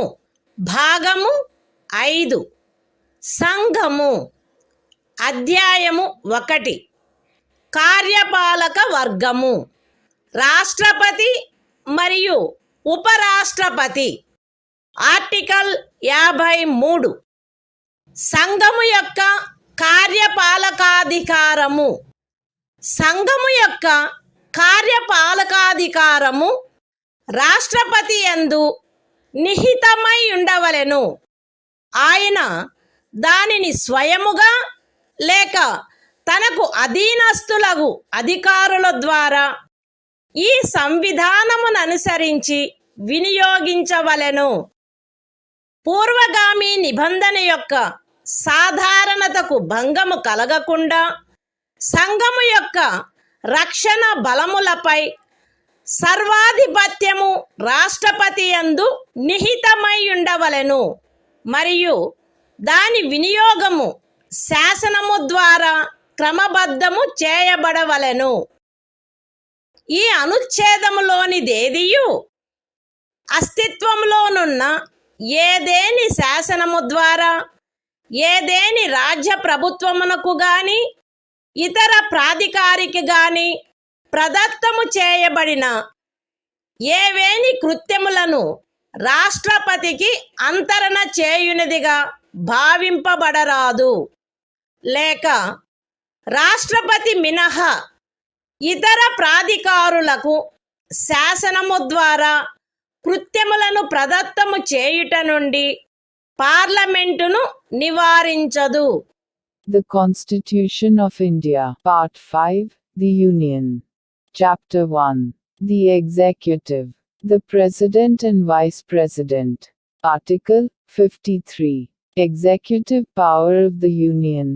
భాగము 5 సంఘము అధ్యాయము 1 కార్యపాలక వర్గము రాష్ట్రపతి మరియు ఉపరాష్ట్రపతి ఆర్టికల్ 53 సంఘము యొక్క కార్యపాలకాధికారము సంఘము యొక్క కార్యపాలకాధికారము రాష్ట్రపతి యందు నిహితమై ఉండవలెను. ఆయన దానిని స్వయముగా లేక తనకు అధీనస్థులగు అధికారుల ద్వారా ఈ సంవిధానమును అనుసరించి వినియోగించవలెను. పూర్వగామి నిబంధన యొక్క సాధారణతకు భంగము కలగకుండా సంఘము యొక్క రక్షణ బలములపై సర్వాధిపత్యము రాష్ట్రపతి యందు నిహితమై ఉండవలెను మరియు దాని వినియోగము శాసనము ద్వారా క్రమబద్ధము చేయబడవలెను. ఈ అనుచ్ఛేదములోనిదేదియు అస్తిత్వంలోనున్న ఏదేని శాసనము ద్వారా ఏదేని రాజ్య ప్రభుత్వమునకు గాని ఇతర ప్రాధికారికి గాని ప్రదత్తము చేయబడిన ఏవేని కృత్యములను రాష్ట్రపతికి అంతరణ చేయునిదిగా భావింపబడరాదు, లేక రాష్ట్రపతి మినహా ఇతర ప్రాధికారులకు శాసనము ద్వారా కృత్యములను ప్రదత్తము చేయుట నుండి పార్లమెంటును నివారించదు. The Constitution of India, Part 5, The Union. Chapter 1. The Executive. The President and Vice President. Article 53. Executive Power of the Union.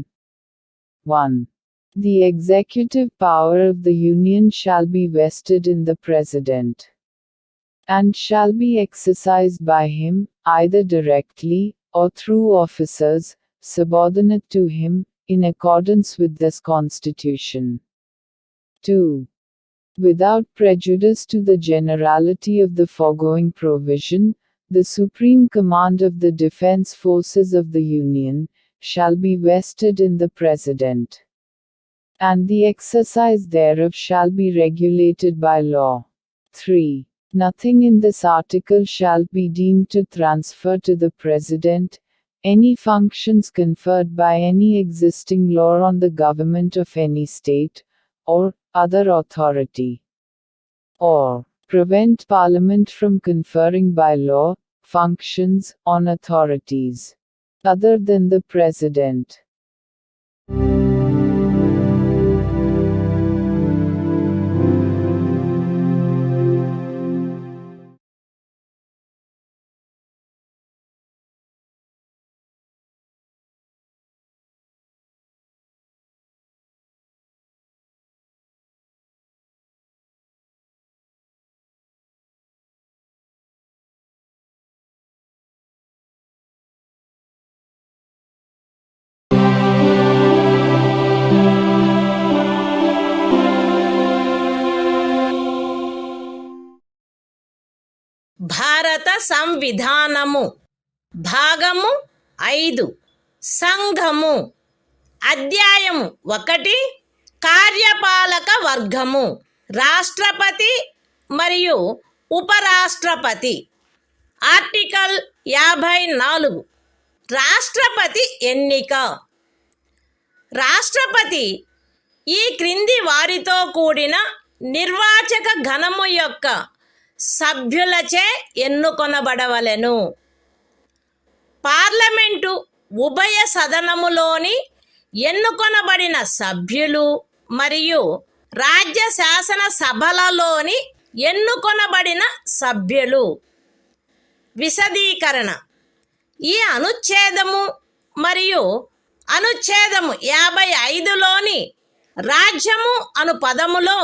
1. The executive power of the Union shall be vested in the President, and shall be exercised by him, either directly, or through officers, subordinate to him, in accordance with this Constitution. 2. Without prejudice to the generality of the foregoing provision, the supreme command of the defense forces of the Union shall be vested in the President, and the exercise thereof shall be regulated by law. 3. Nothing in this article shall be deemed to transfer to the President any functions conferred by any existing law on the government of any state, or other authority, or prevent Parliament from conferring by law functions on authorities other than the President. భారత సంవిధానము భాగము 5 సంఘము అధ్యాయము 1 కార్యపాలక వర్గము రాష్ట్రపతి మరియు ఉపరాష్ట్రపతి. Article 54 రాష్ట్రపతి ఎన్నిక. రాష్ట్రపతి ఈ క్రింది వారితో కూడిన నిర్వాచక గణము యొక్క సభ్యులచే ఎన్నుకొనబడవలెను. పార్లమెంటు ఉభయ సదనములోని ఎన్నుకొనబడిన సభ్యులు మరియు రాజ్య శాసన సభలలోని ఎన్నుకొనబడిన సభ్యులు. విశదీకరణ. ఈ అనుచ్ఛేదము మరియు అనుచ్ఛేదము 55లోని రాజ్యము అను పదములో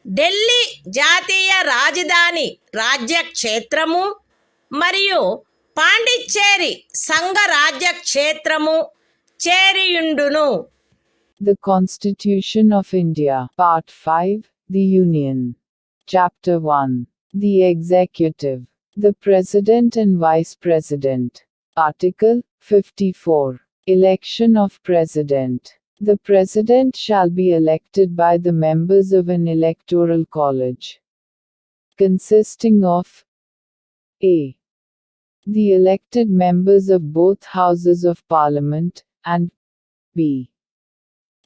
ఢిల్లీ జాతీయ రాజధాని రాజ్యక్షేత్రము మరియు పాండిచ్చేరి సంఘ రాజ్యక్షేత్రము చేరియుండును. The Constitution of India, Part 5, The Union. Chapter 1. The Executive. The President and Vice President. Article 54. Election of President. The President shall be elected by the members of an electoral college, consisting of a. the elected members of both houses of Parliament, and b.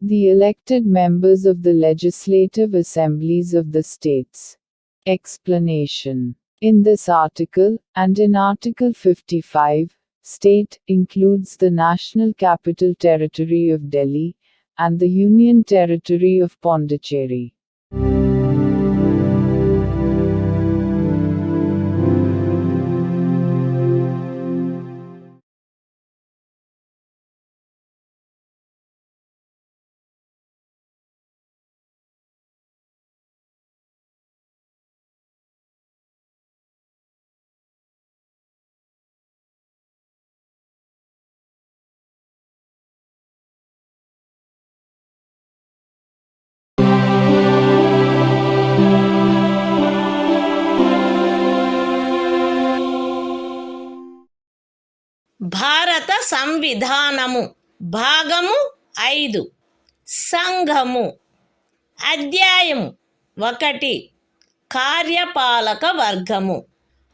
the elected members of the legislative assemblies of the states. Explanation. In this article, and in Article 55, state includes the National Capital Territory of Delhi and the Union Territory of Pondicherry. భారత సంవిధానము భాగము 5 సంఘము అధ్యాయము 1 కార్యపాలక వర్గము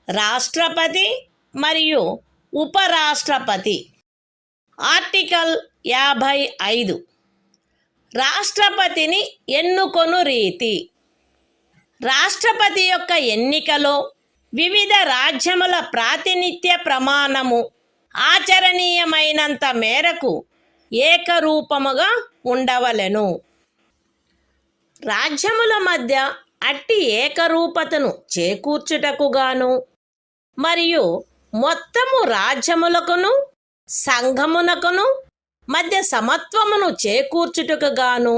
రాష్ట్రపతి మరియు ఉపరాష్ట్రపతి article 55 రాష్ట్రపతిని ఎన్నుకొను రీతి రాష్ట్రపతి యొక్క ఎన్నికలో వివిధ రాజ్యముల ప్రాతినిధ్య ప్రమాణము ఆచరణీయమైనంత మేరకు ఏకరూపముగా ఉండవలెను. రాజ్యముల మధ్య అట్టి ఏకరూపతను చేకూర్చుటకు గాను మరియు మొత్తము రాజ్యములకును సంఘమునకును మధ్య సమత్వమును చేకూర్చుటకు గాను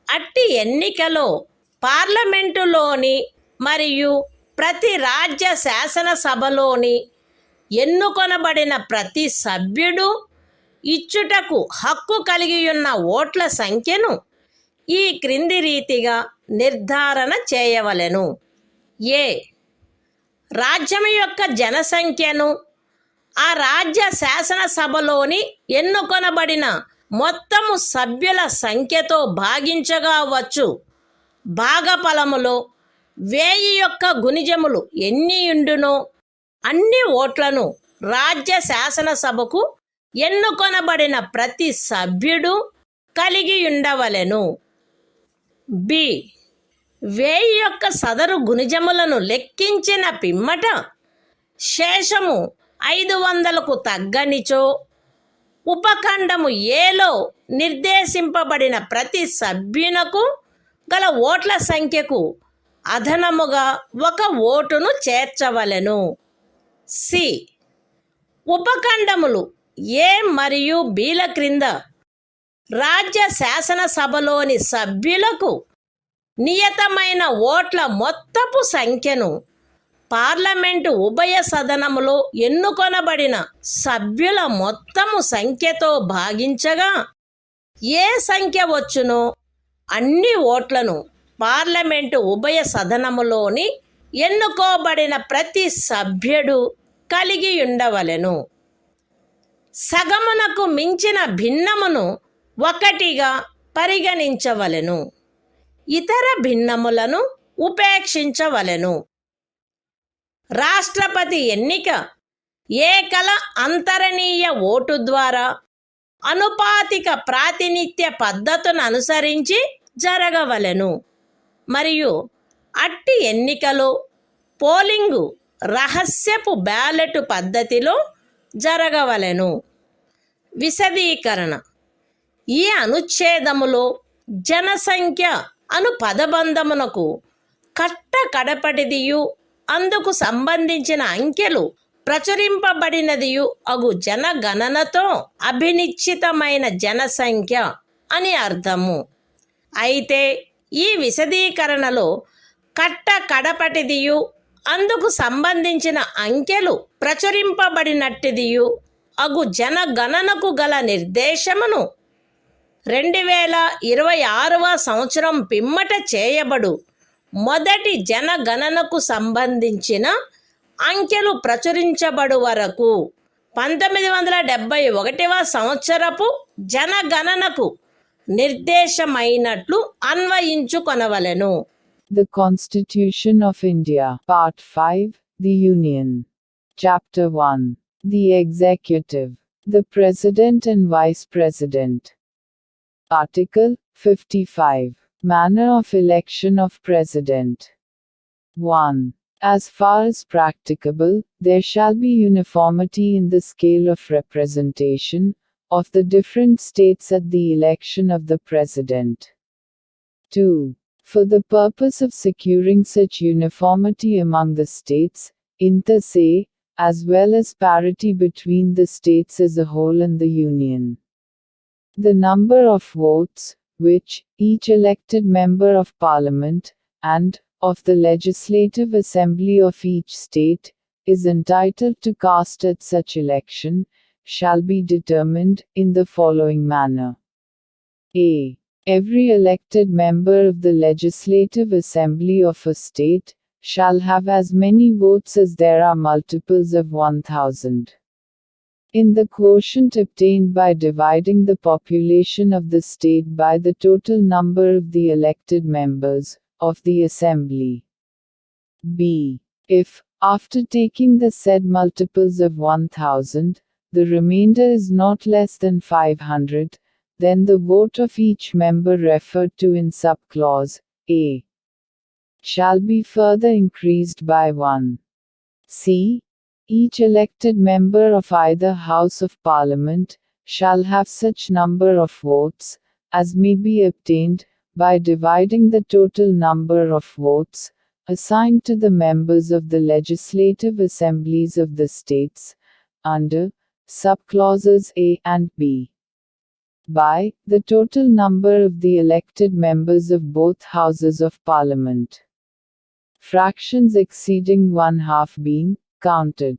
అట్టి ఎన్నికలో పార్లమెంటులోని మరియు ప్రతి రాజ్య శాసనసభలోని ఎన్నుకొనబడిన ప్రతి సభ్యుడు ఇచ్చుటకు హక్కు కలిగియున్న ఓట్ల సంఖ్యను ఈ క్రింది రీతిగా నిర్ధారణ చేయవలెను. ఏ రాజ్యం యొక్క జనసంఖ్యను ఆ రాజ్య శాసనసభలోని ఎన్నుకొనబడిన మొత్తము సభ్యుల సంఖ్యతో భాగించగా వచ్చు భాగఫలములో 1000 యొక్క గుణిజములు ఎన్నియుండునో అన్ని ఓట్లను రాజ్య శాసనసభకు ఎన్నుకొనబడిన ప్రతి సభ్యుడు కలిగి ఉండవలెను. బి 1000 యొక్క సదరు గుణిజములను లెక్కించిన పిమ్మట శేషము 500కు తగ్గనిచో ఉపఖండము ఏలో నిర్దేశింపబడిన ప్రతి సభ్యునకు గల ఓట్ల సంఖ్యకు అదనముగా 1 ఓటును చేర్చవలెను. సి ఉపఖండములు ఏ మరియు బిల క్రింద రాజ్య శాసనసభలోని సభ్యులకు నియతమైన ఓట్ల మొత్తపు సంఖ్యను పార్లమెంటు ఉభయ సదనములో ఎన్నుకొనబడిన సభ్యుల మొత్తము సంఖ్యతో భాగించగా ఏ సంఖ్య వచ్చునో అన్ని ఓట్లను పార్లమెంటు ఉభయ సదనములోని ఎన్నుకోబడిన ప్రతి సభ్యుడు కలిగి ఉండవలెను. సగమునకు మించిన భిన్నమును 1గా పరిగణించవలెను. ఇతర భిన్నములను ఉపేక్షించవలెను. రాష్ట్రపతి ఎన్నిక ఏకల అంతరణీయ ఓటు ద్వారా అనుపాతిక ప్రాతినిధ్య పద్ధతును అనుసరించి జరగవలెను మరియు అట్టి ఎన్నికలో పోలింగు రహస్యపు బ్యాలెట్ పద్ధతిలో జరగవలెను. విశదీకరణ ఈ అనుచ్ఛేదములో జనసంఖ్య అను పదబంధమునకు కడపటిదియు అందుకు సంబంధించిన అంకెలు ప్రచురింపబడినదియు అగు జనగణనతో అభినిశ్చితమైన జనసంఖ్య అని అర్థము. అయితే ఈ విశదీకరణలో కడపటిదియు అందుకు సంబంధించిన అంకెలు ప్రచురింపబడినట్టిదియు అగు జనగణనకు గల నిర్దేశమును 2026వ సంవత్సరం పిమ్మట చేయబడు మొదటి జనగణనకు సంబంధించిన అంకెలు ప్రచురించబడు వరకు 1971వ సంవత్సరపు జనగణనకు నిర్దేశమైనట్లు అన్వయించుకొనవలెను. The Constitution of India, Part 5, The Union. Chapter 1. The Executive, the President and Vice President. Article 55. Manner of election of President. 1. As far as practicable, there shall be uniformity in the scale of representation of the different states at the election of the President. 2. For the purpose of securing such uniformity among the states, inter se, as well as parity between the states as a whole and the Union, the number of votes, which each elected member of Parliament, and of the Legislative Assembly of each state, is entitled to cast at such election, shall be determined in the following manner. A. Every elected member of the Legislative Assembly of a state shall have as many votes as there are multiples of 1000. in the quotient obtained by dividing the population of the state by the total number of the elected members of the assembly. B. If, after taking the said multiples of 1000, the remainder is not less than 500, then the vote of each member referred to in subclause A shall be further increased by 1. C. Each elected member of either House of Parliament shall have such number of votes as may be obtained by dividing the total number of votes assigned to the members of the legislative assemblies of the states, under subclauses A and B, by the total number of the elected members of both Houses of Parliament. Fractions exceeding 1/2 being counted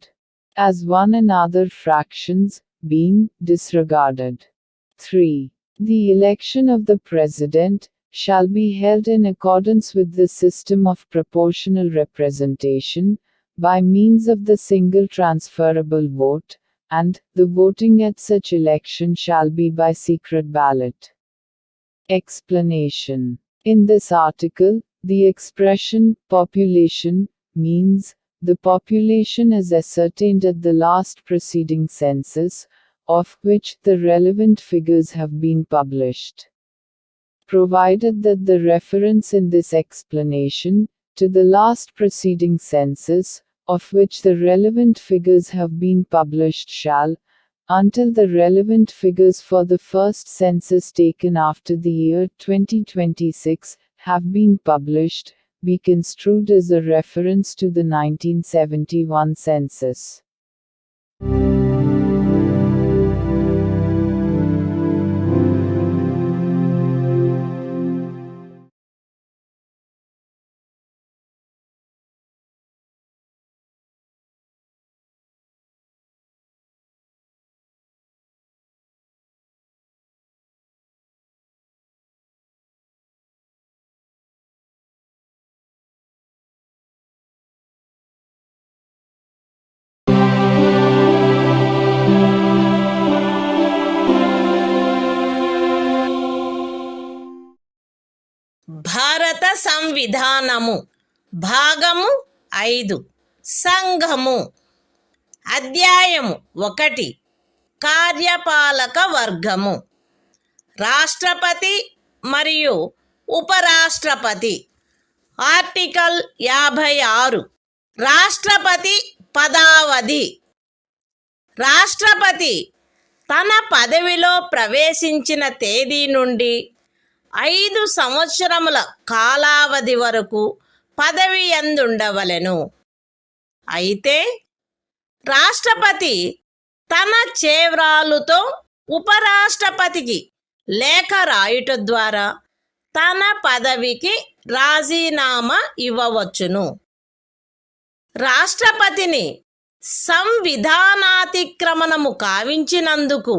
as one and other fractions being disregarded. 3. The election of the President shall be held in accordance with the system of proportional representation, by means of the single transferable vote, and the voting at such election shall be by secret ballot. Explanation. In this article, the expression population means the population as ascertained at the last preceding census, of which the relevant figures have been published. Provided that the reference in this explanation to the last preceding census, of which the relevant figures have been published shall, until the relevant figures for the first census taken after the year 2026 have been published, be construed as a reference to the 1971 census. భారత సంవిధానము భాగము 5 సంఘము అధ్యాయము 1 కార్యపాలక వర్గము రాష్ట్రపతి మరియు ఉపరాష్ట్రపతి article 56 రాష్ట్రపతి పదావధి రాష్ట్రపతి తన పదవిలో ప్రవేశించిన తేదీ నుండి 5 సంవత్సరముల కాలావధి వరకు పదవి యందుండవలెను. అయితే రాష్ట్రపతి తన చేవ్రాలుతో ఉపరాష్ట్రపతికి లేఖ రాయుట ద్వారా తన పదవికి రాజీనామా ఇవ్వవచ్చును. రాష్ట్రపతిని సంవిధానాతిక్రమణము కావించినందుకు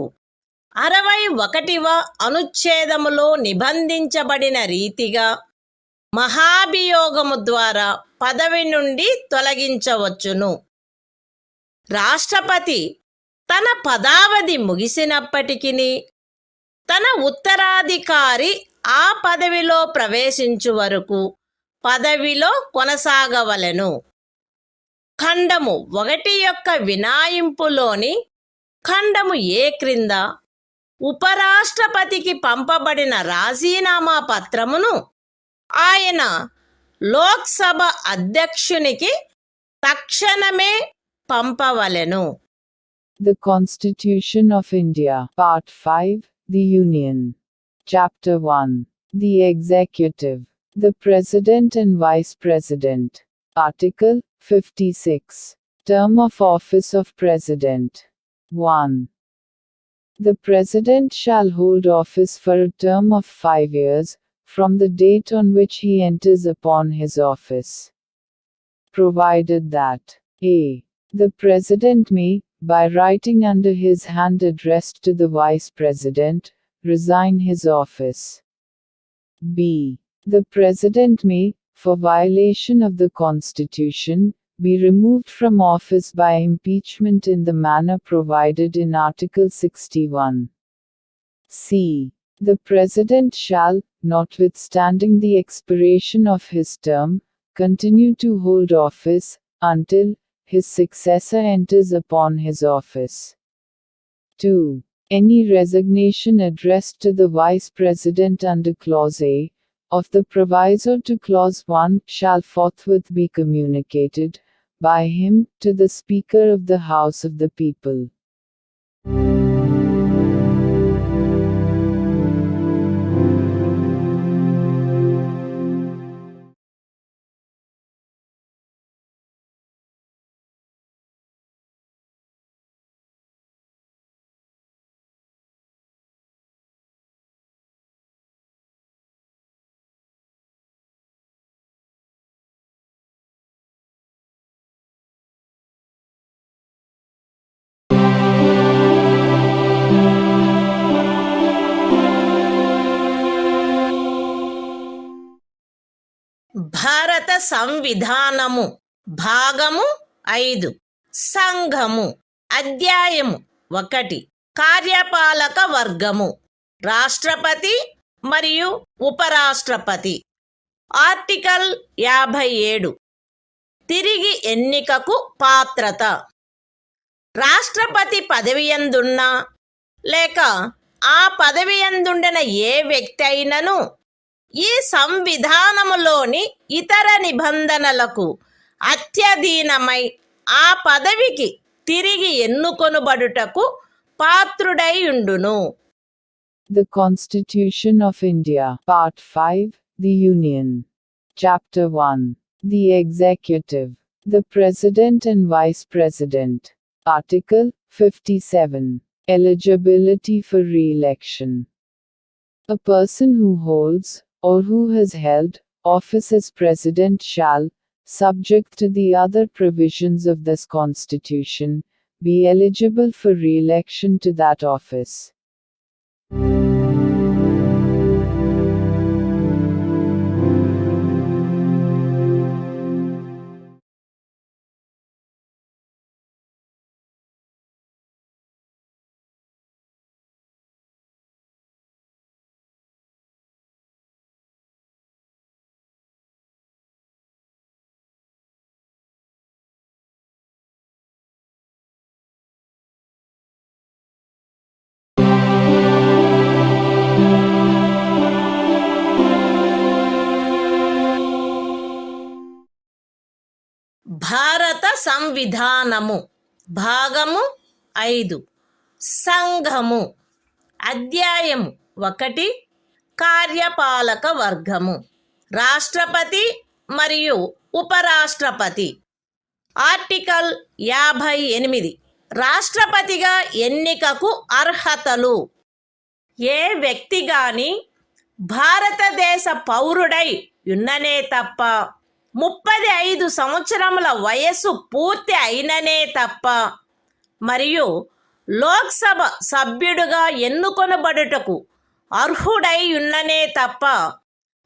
61వ అనుచ్ఛేదములో నిబంధించబడిన రీతిగా మహాభియోగము ద్వారా పదవి నుండి తొలగించవచ్చును. రాష్ట్రపతి తన పదావధి ముగిసినప్పటికీ తన ఉత్తరాధికారి ఆ పదవిలో ప్రవేశించు వరకు పదవిలో కొనసాగవలెను. ఖండము 1 యొక్క వినాయింపులోని ఖండము ఏ క్రింద ఉపరాష్ట్రపతికి పంపబడిన రాజీనామా పత్రమును ఆయన లోక్సభ అధ్యక్షునికి తక్షణమే పంపవలెను. The Constitution of India, Part 5, The Union. Chapter 1. The Executive. The President and Vice President. Article 56. Term of Office of President. 1. The President shall hold office for a term of 5 years, from the date on which he enters upon his office. Provided that a. The President may, by writing under his hand addressed to the Vice President, resign his office. b. The President may, for violation of the Constitution, be removed from office by impeachment in the manner provided in Article 61. C. The President shall, notwithstanding the expiration of his term, continue to hold office, until his successor enters upon his office. 2. Any resignation addressed to the Vice President under Clause A of the proviso to Clause 1 shall forthwith be communicated, by him, to the Speaker of the House of the People. భారత సంవిధానము భాగము 5 సంఘము అధ్యాయము 1 కార్యపాలక వర్గము రాష్ట్రపతి మరియు ఉపరాష్ట్రపతి article 57 తిరిగి ఎన్నికకు పాత్రత రాష్ట్రపతి పదవియందున్న లేక ఆ పదవియందుండిన ఏ వ్యక్తి అయినను ఈ సంవిధానములోని ఇతర నిబంధనలకు అత్యధీనమై ఆ పదవికి తిరిగి ఎన్నుకొనుబడుటకు పాత్రుడై ఉండును. The Constitution of India, Part 5, The Union. Chapter 1. The Executive. The President and Vice President. Article 57. Eligibility for re-election. A person who holds, or who has held, office as President shall, subject to the other provisions of this Constitution, be eligible for re-election to that office. భారత సంవిధానము భాగము 5 సంఘము అధ్యాయము 1 కార్యపాలక వర్గము రాష్ట్రపతి మరియు ఉపరాష్ట్రపతి article 58 రాష్ట్రపతిగా ఎన్నికకు అర్హతలు ఏ వ్యక్తి గాని భారతదేశ పౌరుడై ఉన్ననే తప్ప 35 సంవత్సరముల వయస్సు పూర్తి అయిననే తప్ప మరియు లోక్సభ సభ్యుడుగా ఎన్నుకొనబడుటకు అర్హుడై ఉన్ననే తప్ప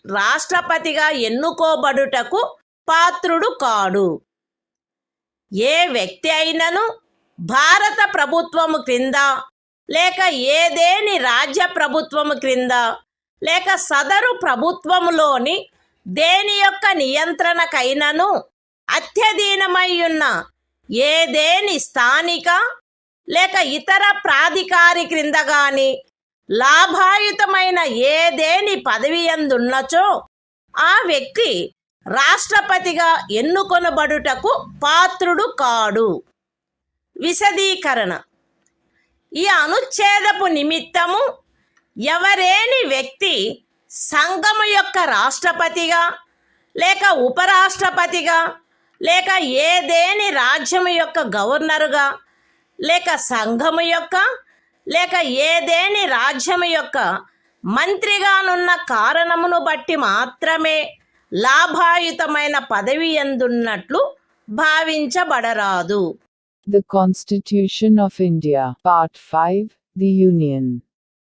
రాష్ట్రపతిగా ఎన్నుకోబడుటకు పాత్రుడు కాడు. ఏ వ్యక్తి అయినను భారత ప్రభుత్వము క్రింద లేక ఏదేని రాజ్య ప్రభుత్వము క్రింద లేక సదరు ప్రభుత్వములోని దేని యొక్క నియంత్రణకైనను అత్యధీనమై ఉన్న ఏదేని స్థానిక లేక ఇతర ప్రాధికారి క్రింద గాని లాభాయుతమైన ఏదేని పదవియందున్నచో ఆ వ్యక్తి రాష్ట్రపతిగా ఎన్నుకొనబడుటకు పాత్రుడు కాడు. విశదీకరణ ఈ అనుచ్ఛేదపు నిమిత్తము ఎవరేని వ్యక్తి సంఘము యొక్క రాష్ట్రపతిగా లేక ఉపరాష్ట్రపతిగా లేక ఏదేని రాజ్యము యొక్క గవర్నరుగా లేక సంఘము యొక్క లేక ఏదేని రాజ్యము యొక్క మంత్రిగానున్న కారణమును బట్టి మాత్రమే లాభాయుతమైన పదవి యందున్నట్లు భావించబడరాదు. The Constitution of India, Part 5, The Union.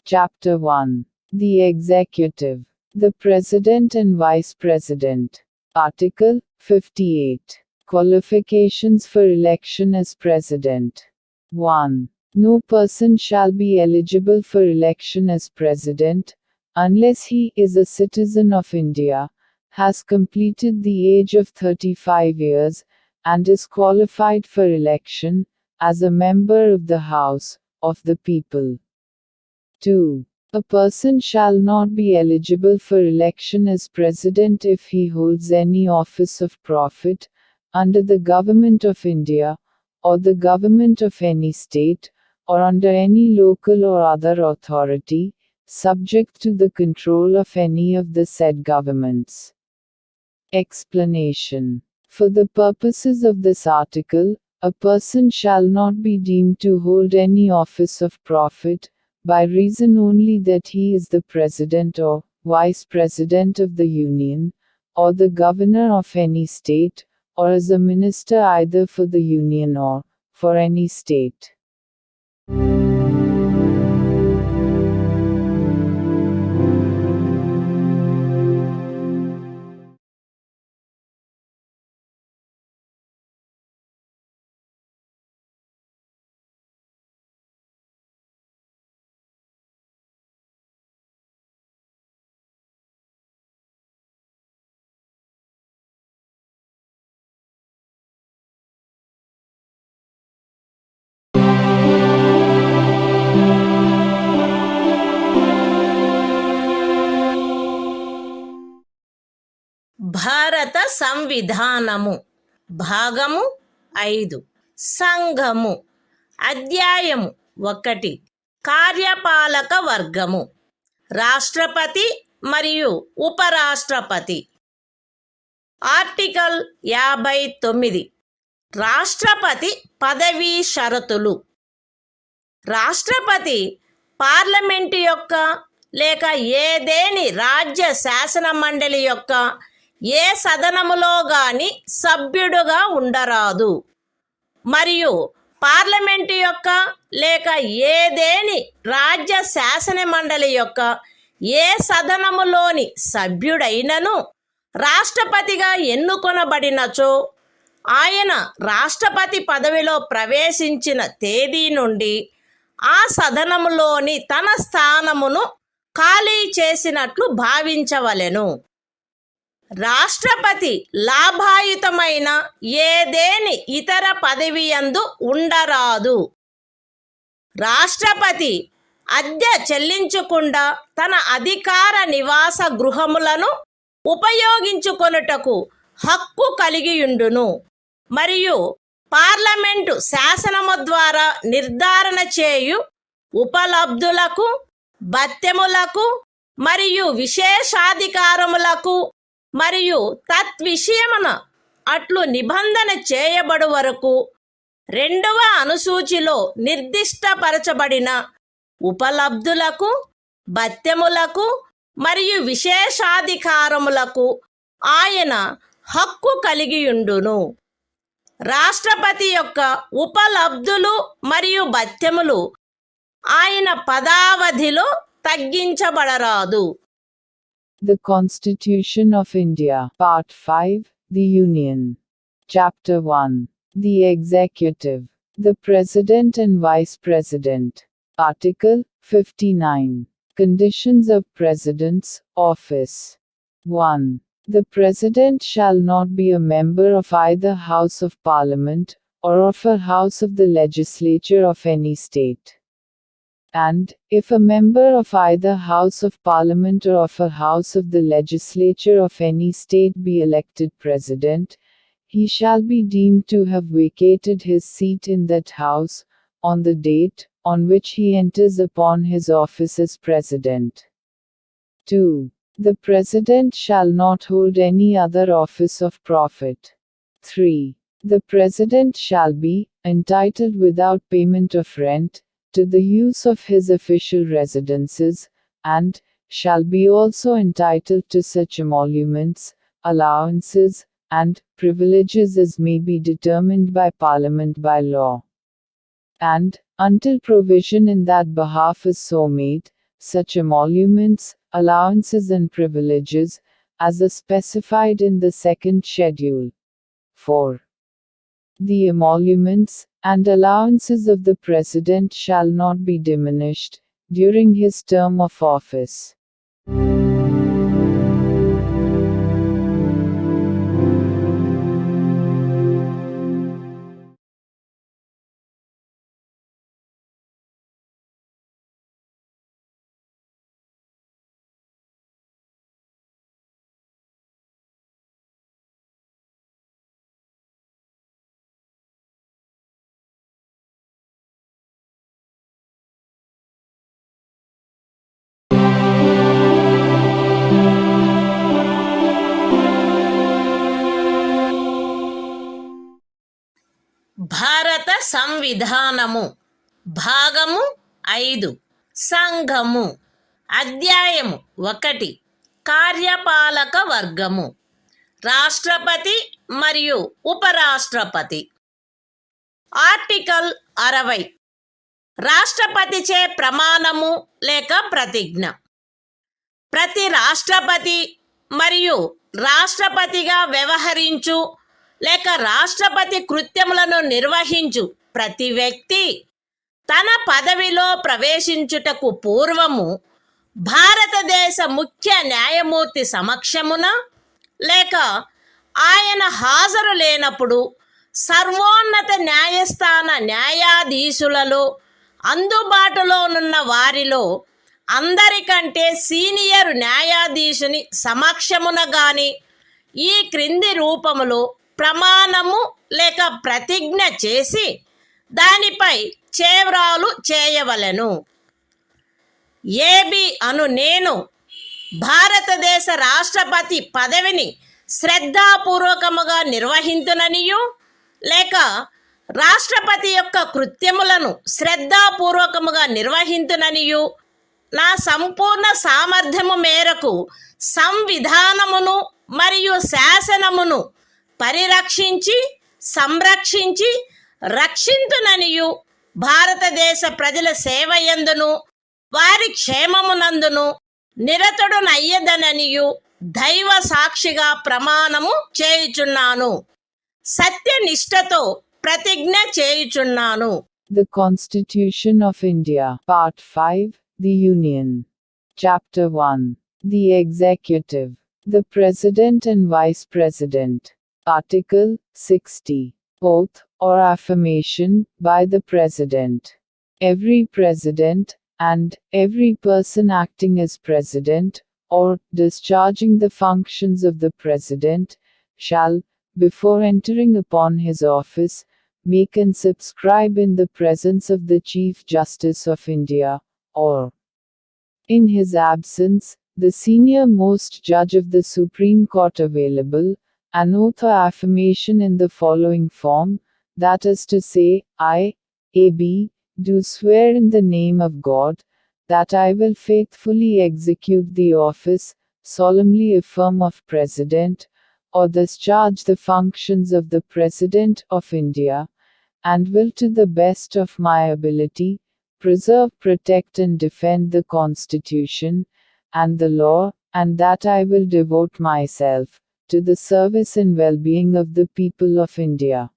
Chapter 1. The Executive. The President and Vice President. Article 58. Qualifications for election as President. 1. No person shall be eligible for election as President, unless he is a citizen of India, has completed the age of 35 years, and is qualified for election, as a member of the House of the People. 2. A person shall not be eligible for election as President if he holds any office of profit, under the Government of India, or the Government of any state, or under any local or other authority, subject to the control of any of the said governments. Explanation. For the purposes of this article, a person shall not be deemed to hold any office of profit, by reason only that he is the President or Vice President of the Union, or the Governor of any state, or as a minister either for the Union or for any state. భారత సంవిధానము భాగము 5 సంఘము అధ్యాయము 1 కార్యపాలక వర్గము రాష్ట్రపతి మరియు ఉపరాష్ట్రపతి article 59 రాష్ట్రపతి పదవీ షరతులు రాష్ట్రపతి పార్లమెంటు యొక్క లేక ఏదేని రాజ్య శాసన మండలి యొక్క ఏ సదనములో గాని సభ్యుడుగా ఉండరాదు మరియు పార్లమెంటు యొక్క లేక ఏదేని రాజ్య శాసన మండలి యొక్క ఏ సదనములోని సభ్యుడైనను రాష్ట్రపతిగా ఎన్నుకొనబడినచో ఆయన రాష్ట్రపతి పదవిలో ప్రవేశించిన తేదీ నుండి ఆ సదనములోని తన స్థానమును ఖాళీ చేసినట్లు భావించవలెను. రాష్ట్రపతి లాభాయుతమైన ఏదేని ఇతర పదవియందు ఉండరాదు. రాష్ట్రపతి అద్దె చెల్లించకుండా తన అధికార నివాస గృహములను ఉపయోగించుకొనుటకు హక్కు కలిగియుండును మరియు పార్లమెంటు శాసనము ద్వారా నిర్ధారణ చేయు ఉపలబ్ధులకు, భత్యములకు మరియు విశేషాధికారములకు మరియు తద్విషయమున అట్లు నిబంధన చేయబడు వరకు 2వ అనుసూచిలో నిర్దిష్టపరచబడిన ఉపలబ్ధులకు, భత్యములకు మరియు విశేషాధికారములకు ఆయన హక్కు కలిగియుండును. రాష్ట్రపతి యొక్క ఉపలబ్ధులు మరియు భత్యములు ఆయన పదావధిలో తగ్గించబడరాదు. The Constitution of India, Part 5, The Union. Chapter 1. The Executive. The President and Vice President. Article 59. Conditions of President's office. 1. The President shall not be a member of either House of Parliament, or of a House of the Legislature of any state. And, if a member of either House of Parliament or of a House of the Legislature of any state be elected President, he shall be deemed to have vacated his seat in that House, on the date on which he enters upon his office as President. 2. The President shall not hold any other office of profit. 3. The President shall be entitled without payment of rent to the use of his official residences, and shall be also entitled to such emoluments, allowances, and privileges as may be determined by Parliament by law. And, until provision in that behalf is so made, such emoluments, allowances and privileges, as are specified in the second schedule. 4. The emoluments and allowances of the President shall not be diminished during his term of office. భారత సంవిధానము భాగము 5 సంఘము అధ్యాయము 1 కార్యపాలక వర్గము రాష్ట్రపతి మరియు ఉపరాష్ట్రపతి article 60 రాష్ట్రపతిచే ప్రమాణము లేక ప్రతిజ్ఞ ప్రతి రాష్ట్రపతి మరియు రాష్ట్రపతిగా వ్యవహరించు లేక రాష్ట్రపతి కృత్యములను నిర్వహించు ప్రతి వ్యక్తి తన పదవిలో ప్రవేశించుటకు పూర్వము భారతదేశ ముఖ్య న్యాయమూర్తి సమక్షమున లేక ఆయన హాజరు లేనప్పుడు సర్వోన్నత న్యాయస్థాన న్యాయాధీశులలో అందుబాటులోనున్న వారిలో అందరికంటే సీనియర్ న్యాయాధీశుని సమక్షమున గాని ఈ క్రింది రూపములో ప్రమాణము లేక ప్రతిజ్ఞ చేసి దానిపై చేవ్రాలు చేయవలెను. ఏబి అను నేను భారతదేశ రాష్ట్రపతి పదవిని శ్రద్ధాపూర్వకముగా నిర్వహింతుననియు లేక రాష్ట్రపతి యొక్క కృత్యములను శ్రద్ధాపూర్వకముగా నిర్వహింతుననియు నా సంపూర్ణ సామర్థ్యము మేరకు సంవిధానమును మరియు శాసనమును పరిరక్షించి సంరక్షించి రక్షింతుననియు భారతదేశ ప్రజల సేవయందును వారి క్షేమమునందును నిరతుడునయ్యదననియు దైవ సాక్షిగా ప్రమాణము చేయుచున్నాను. సత్యనిష్టతో ప్రతిజ్ఞ చేయుచున్నాను. The Constitution of India, Part 5, The Union. Chapter 1. The Executive. The President and Vice President. Article 60. Oath or affirmation by the President. Every President, and every person acting as President, or discharging the functions of the President, shall, before entering upon his office, make and subscribe in the presence of the Chief Justice of India, or, in his absence, the senior most judge of the Supreme Court available, an oath or affirmation in the following form, that is to say, I, A.B., do swear in the name of God, that I will faithfully execute the office, solemnly affirm of President, or discharge the functions of the President of India, and will to the best of my ability, preserve, protect and defend the Constitution, and the law, and that I will devote myself to the service and well-being of the people of India.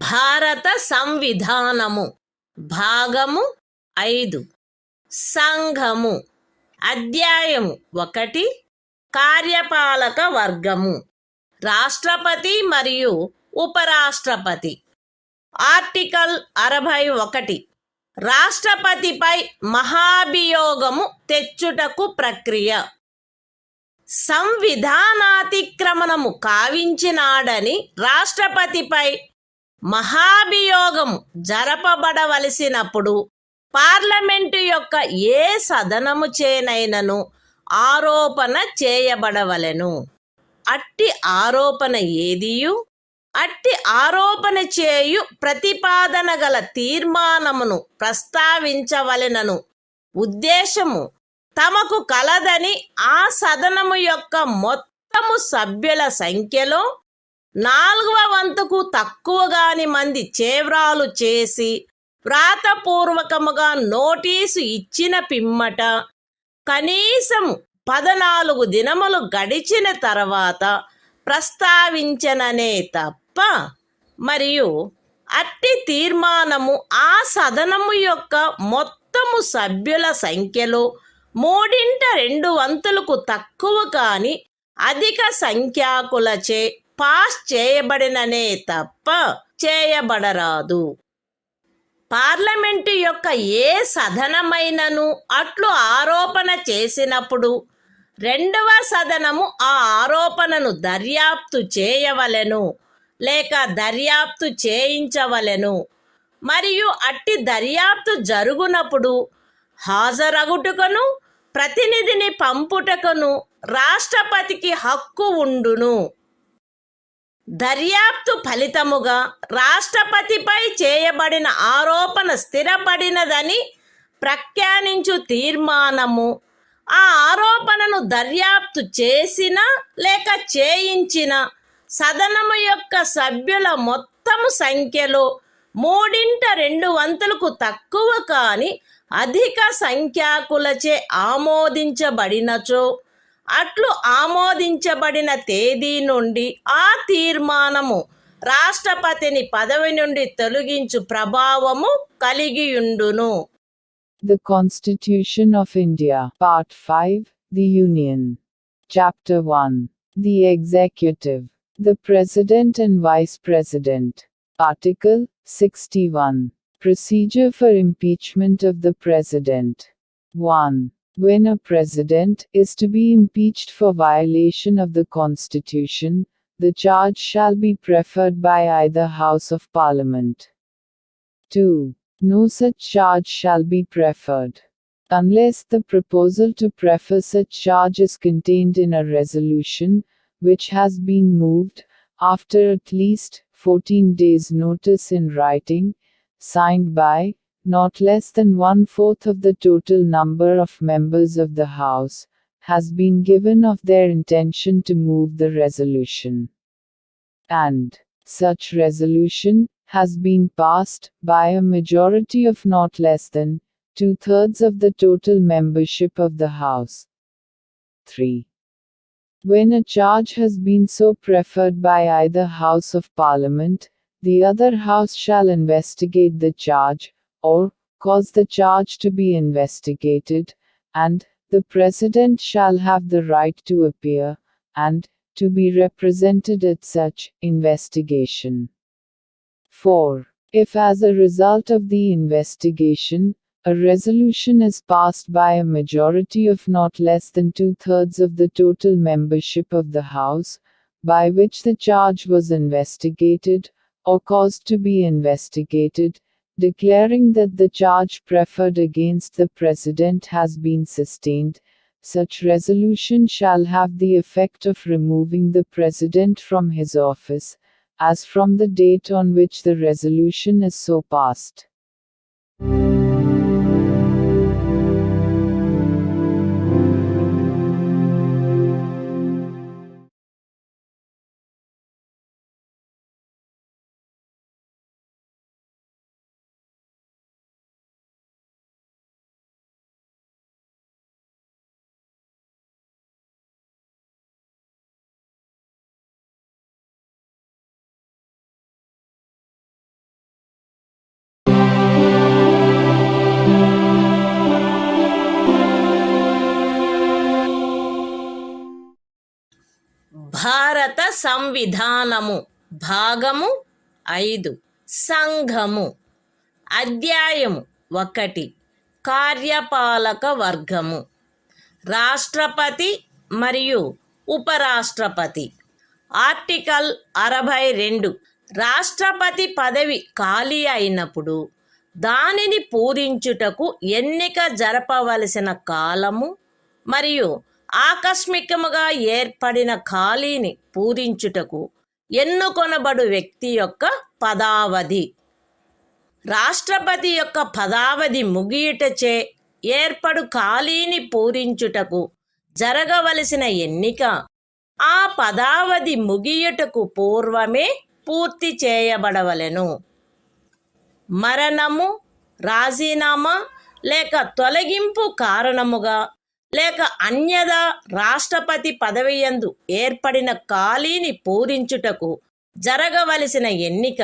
భారత సంవిధానము భాగము 5 సంఘము అధ్యాయము 1 కార్యపాలక వర్గము రాష్ట్రపతి మరియు ఉపరాష్ట్రపతి article 61 రాష్ట్రపతిపై మహాభియోగము తెచ్చుటకు ప్రక్రియ సంవిధానాతిక్రమణము కావించినాడని రాష్ట్రపతిపై మహాభియోగం జరపబడవలసినప్పుడు parliament యొక్క ఏ సదనము చేనైనను ఆరోపణ చేయబడవలెను. అట్టి ఆరోపణ ఏదియు అట్టి ఆరోపణ చేయు ప్రతిపాదన గల తీర్మానమును ప్రస్తావించవలెనను ఉద్దేశము తమకు కలదని ఆ సదనము యొక్క మొత్తము సభ్యుల సంఖ్యలో 4వ వంతుకు తక్కువగాని మంది చేవ్రాలు చేసి వ్రాతపూర్వకముగా నోటీసు ఇచ్చిన పిమ్మట కనీసం 14 దినములు గడిచిన తర్వాత ప్రస్తావించననే తప్ప మరియు అట్టి తీర్మానము ఆ సదనము యొక్క మొత్తము సభ్యుల సంఖ్యలో 3/2 తక్కువ కాని అధిక సంఖ్యాకులచే పాస్ చేయబడిననే తప్ప చేయబడరాదు. పార్లమెంటు యొక్క ఏ సదనమైనను అట్లు ఆరోపణ చేసినప్పుడు 2వ సదనము ఆ ఆరోపణను దర్యాప్తు చేయవలెను లేక దర్యాప్తు చేయించవలెను. మరియు అట్టి దర్యాప్తు జరుగునప్పుడు హాజరగుటకును ప్రతినిధిని పంపుటకును రాష్ట్రపతికి హక్కు ఉండును. దర్యాప్తు ఫలితముగా రాష్ట్రపతిపై చేయబడిన ఆరోపణ స్థిరపడినదని ప్రఖ్యానించు తీర్మానము ఆ ఆరోపణను దర్యాప్తు చేసిన లేక చేయించిన సదనము యొక్క సభ్యుల మొత్తము సంఖ్యలో 3/2 తక్కువ కాని అధిక సంఖ్యాకులచే ఆమోదించబడినచో అట్లు ఆమోదించబడిన తేదీ నుండి ఆ తీర్మానము రాష్ట్రపతిని పదవి నుండి తొలగించు ప్రభావము కలిగియుండును. The Constitution of India, Part 5, The Union. Chapter 1. The Executive. The President and Vice President. Article 61. Procedure for impeachment of the President. 1. When a President is to be impeached for violation of the Constitution, the charge shall be preferred by either House of Parliament. 2. No such charge shall be preferred, unless the proposal to prefer such charge is contained in a resolution, which has been moved, after at least 14 days' notice in writing, signed by not less than 1/4 of the total number of members of the House, has been given of their intention to move the resolution, and such resolution has been passed by a majority of not less than 2/3 of the total membership of the House. 3. When a charge has been so preferred by either House of Parliament, the other House shall investigate the charge, or cause the charge to be investigated, and the President shall have the right to appear, and to be represented at such investigation. 4. If as a result of the investigation, a resolution is passed by a majority of not less than 2/3 of the total membership of the House, by which the charge was investigated, or caused to be investigated, declaring that the charge preferred against the President has been sustained, such resolution shall have the effect of removing the President from his office, as from the date on which the resolution is so passed. భారత సంవిధానము భాగము 5 సంఘము అధ్యాయము 1 కార్యపాలక వర్గము రాష్ట్రపతి మరియు ఉపరాష్ట్రపతి. Article 62 రాష్ట్రపతి పదవి ఖాళీ అయినప్పుడు దానిని పూరించుటకు ఎన్నిక జరపవలసిన కాలము మరియు ఆకస్మికముగా ఏర్పడిన ఖాళీని పూరించుటకు ఎన్నుకొనబడు వ్యక్తి యొక్క పదావధి. రాష్ట్రపతి యొక్క పదావధి ముగియుటచే ఏర్పడు ఖాళీని పూరించుటకు జరగవలసిన ఎన్నిక ఆ పదావధి ముగియుటకు పూర్వమే పూర్తి చేయబడవలెను. మరణము, రాజీనామా లేక తొలగింపు కారణముగా లేక అన్యదా రాష్ట్రపతి పదవియందు ఏర్పడిన ఖాళీని పూరించుటకు జరగవలసిన ఎన్నిక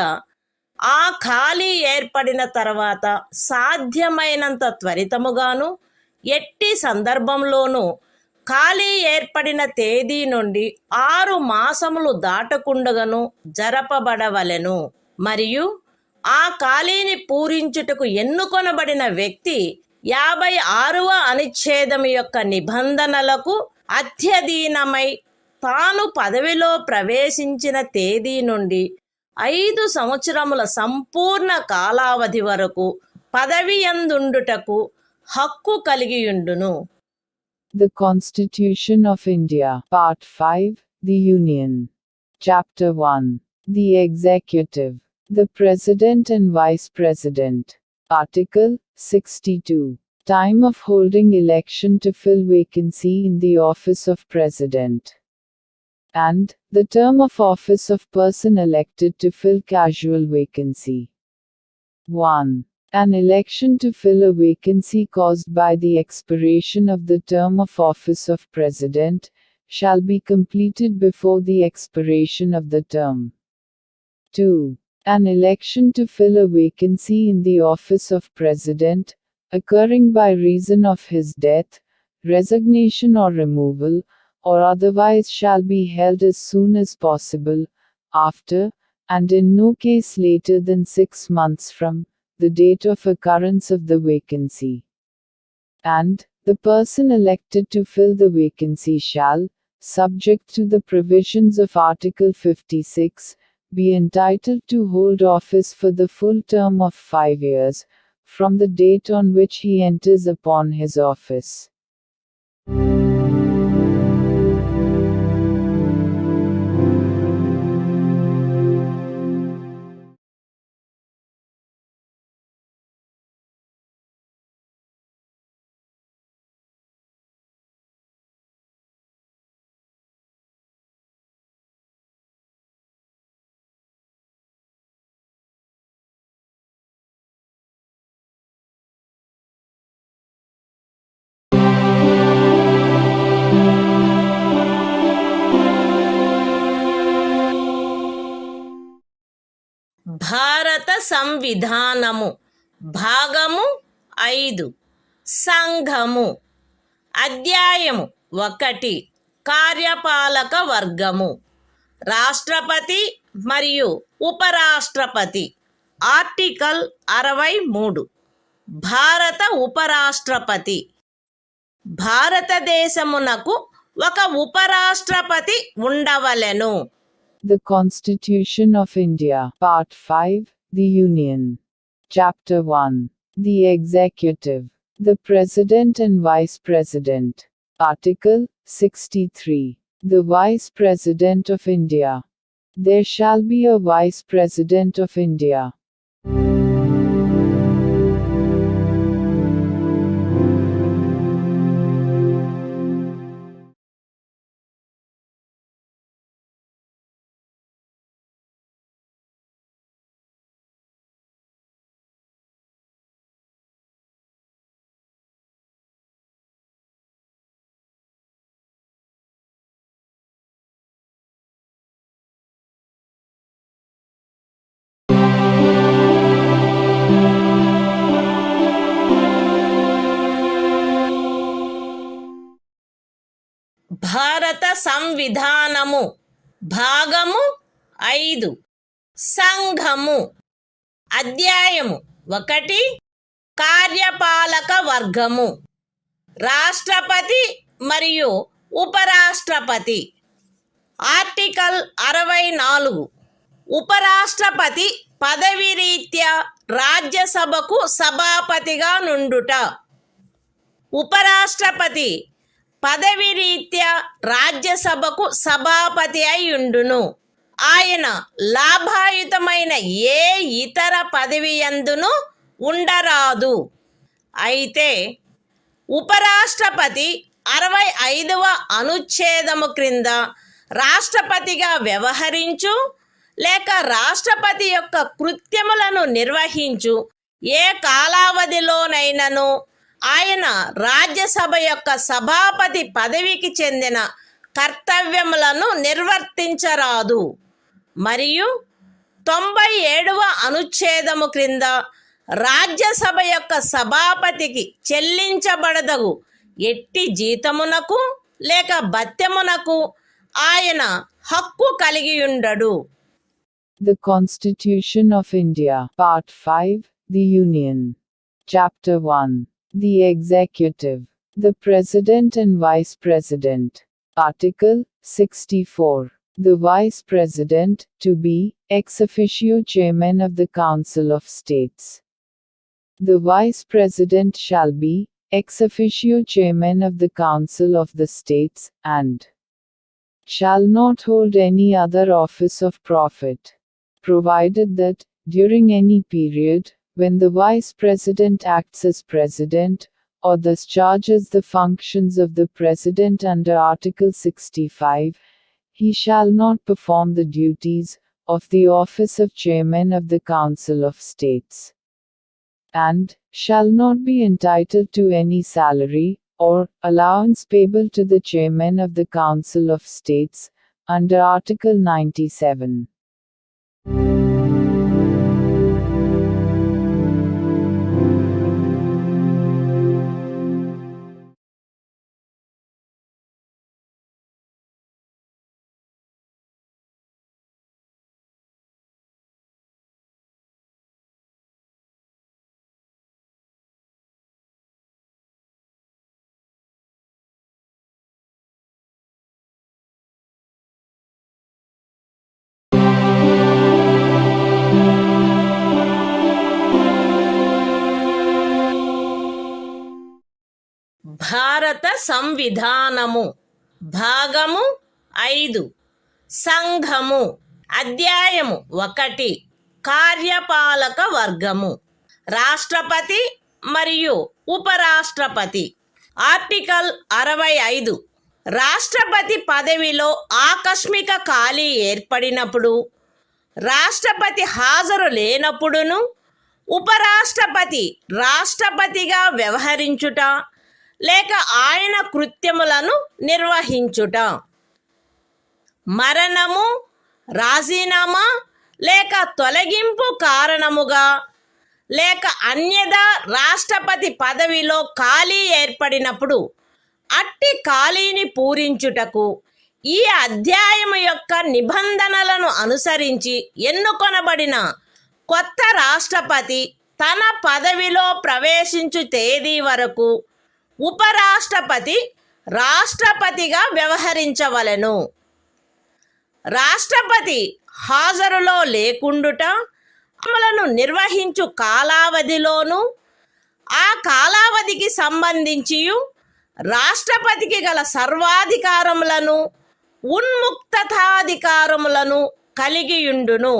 ఆ ఖాళీ ఏర్పడిన తర్వాత సాధ్యమైనంత త్వరితముగాను ఎట్టి సందర్భంలోనూ ఖాళీ ఏర్పడిన తేదీ నుండి 6 మాసములు దాటకుండగను జరపబడవలెను. మరియు ఆ ఖాళీని పూరించుటకు ఎన్నుకొనబడిన వ్యక్తి 56వ అనుచ్ఛేదము యొక్క నిబంధనలకు అత్యధీనమై తాను పదవిలో ప్రవేశించిన తేదీ నుండి 5 సంవత్సరముల సంపూర్ణ కాలావధి వరకు పదవియందుండుటకు హక్కు కలిగియుండును. The Constitution of India, Part 5, The Union. Chapter 1. The Executive. The President and Vice President. Article 62. Time of holding election to fill vacancy in the office of President. And the term of office of person elected to fill casual vacancy. 1. An election to fill a vacancy caused by the expiration of the term of office of President shall be completed before the expiration of the term. 2. An election to fill a vacancy in the office of President, occurring by reason of his death, resignation or removal, or otherwise shall be held as soon as possible, after, and in no case later than 6 months from, the date of occurrence of the vacancy. And, the person elected to fill the vacancy shall, subject to the provisions of Article 56, be entitled to hold office for the full term of 5 years, from the date on which he enters upon his office. భారత సంవిధానము భాగము 5 సంఘము. అధ్యాయము 1 కార్యపాలక వర్గము. రాష్ట్రపతి మరియు ఉపరాష్ట్రపతి. Article 63. భారత ఉపరాష్ట్రపతి. భారతదేశమునకు ఒక ఉపరాష్ట్రపతి ఉండవలెను. The Constitution of India, Part 5, The Union. Chapter 1. The Executive. The President and Vice President. Article 63. The Vice President of India. There shall be a Vice President of India. భారత సంవిధానము భాగము 5 సంఘము. అధ్యాయము 1 కార్యపాలక వర్గము. రాష్ట్రపతి మరియు ఉపరాష్ట్రపతి. ఆర్టికల్ 64. ఉపరాష్ట్రపతి పదవి రీత్యా రాజ్యసభకు సభాపతిగా నుండుట. ఉపరాష్ట్రపతి పదవి రీత్యా రాజ్యసభకు సభాపతి అయి ఉండును. ఆయన లాభాయుతమైన ఏ ఇతర పదవి యందును ఉండరాదు. అయితే ఉపరాష్ట్రపతి 65వ అనుచ్ఛేదము క్రింద రాష్ట్రపతిగా వ్యవహరించు లేక రాష్ట్రపతి యొక్క కృత్యములను నిర్వహించు ఏ కాలావధిలోనైనను ఆయన రాజ్యసభ యొక్క సభాపతి పదవికి చెందిన కర్తవ్యములను నిర్వర్తించరాదు. మరియు 97వ అనుచ్ఛేదము క్రింద రాజ్యసభ యొక్క సభాపతికి చెల్లించబడదగు ఎట్టి జీతమునకు లేక భత్యమునకు ఆయన హక్కు కలిగి ఉండడు. The Constitution of India, Part 5, The Union. Chapter 1. The Executive. The President and Vice President. Article 64. The Vice President, to be, ex officio Chairman of the Council of States. The Vice President shall be, ex officio Chairman of the Council of the States, and shall not hold any other office of profit, provided that, during any period, when the Vice President acts as President, or discharges the functions of the President under Article 65, he shall not perform the duties of the office of Chairman of the Council of States, and shall not be entitled to any salary or allowance payable to the Chairman of the Council of States, under Article 97. భారత సంవిధానము భాగము 5 సంఘము అధ్యాయము 1 కార్యపాలక వర్గము రాష్ట్రపతి మరియు ఉపరాష్ట్రపతి. Article 65 రాష్ట్రపతి పదవిలో ఆకస్మిక ఖాళీ ఏర్పడినప్పుడు, రాష్ట్రపతి హాజరు లేనప్పుడును, ఉపరాష్ట్రపతి రాష్ట్రపతిగా వ్యవహరించుట లేక ఆయన కృత్యములను నిర్వహించుట, మరణము, రాజీనామా లేక తొలగింపు కారణముగా లేక అన్యదా రాష్ట్రపతి పదవిలో ఖాళీ ఏర్పడినప్పుడు అట్టి ఖాళీని పూరించుటకు ఈ అధ్యాయము యొక్క నిబంధనలను అనుసరించి ఎన్నుకొనబడిన కొత్త రాష్ట్రపతి తన పదవిలో ప్రవేశించు తేదీ వరకు ఉపరాష్ట్రపతి రాష్ట్రపతిగా వ్యవహరించవలెను. రాష్ట్రపతి హాజరులో లేకుండుట అమలను నిర్వహించు కాలావధిలోను, ఆ కాలావధికి సంబంధించి రాష్ట్రపతికి గల సర్వాధికారములను ఉన్ముక్తతాధికారములను కలిగియుండును.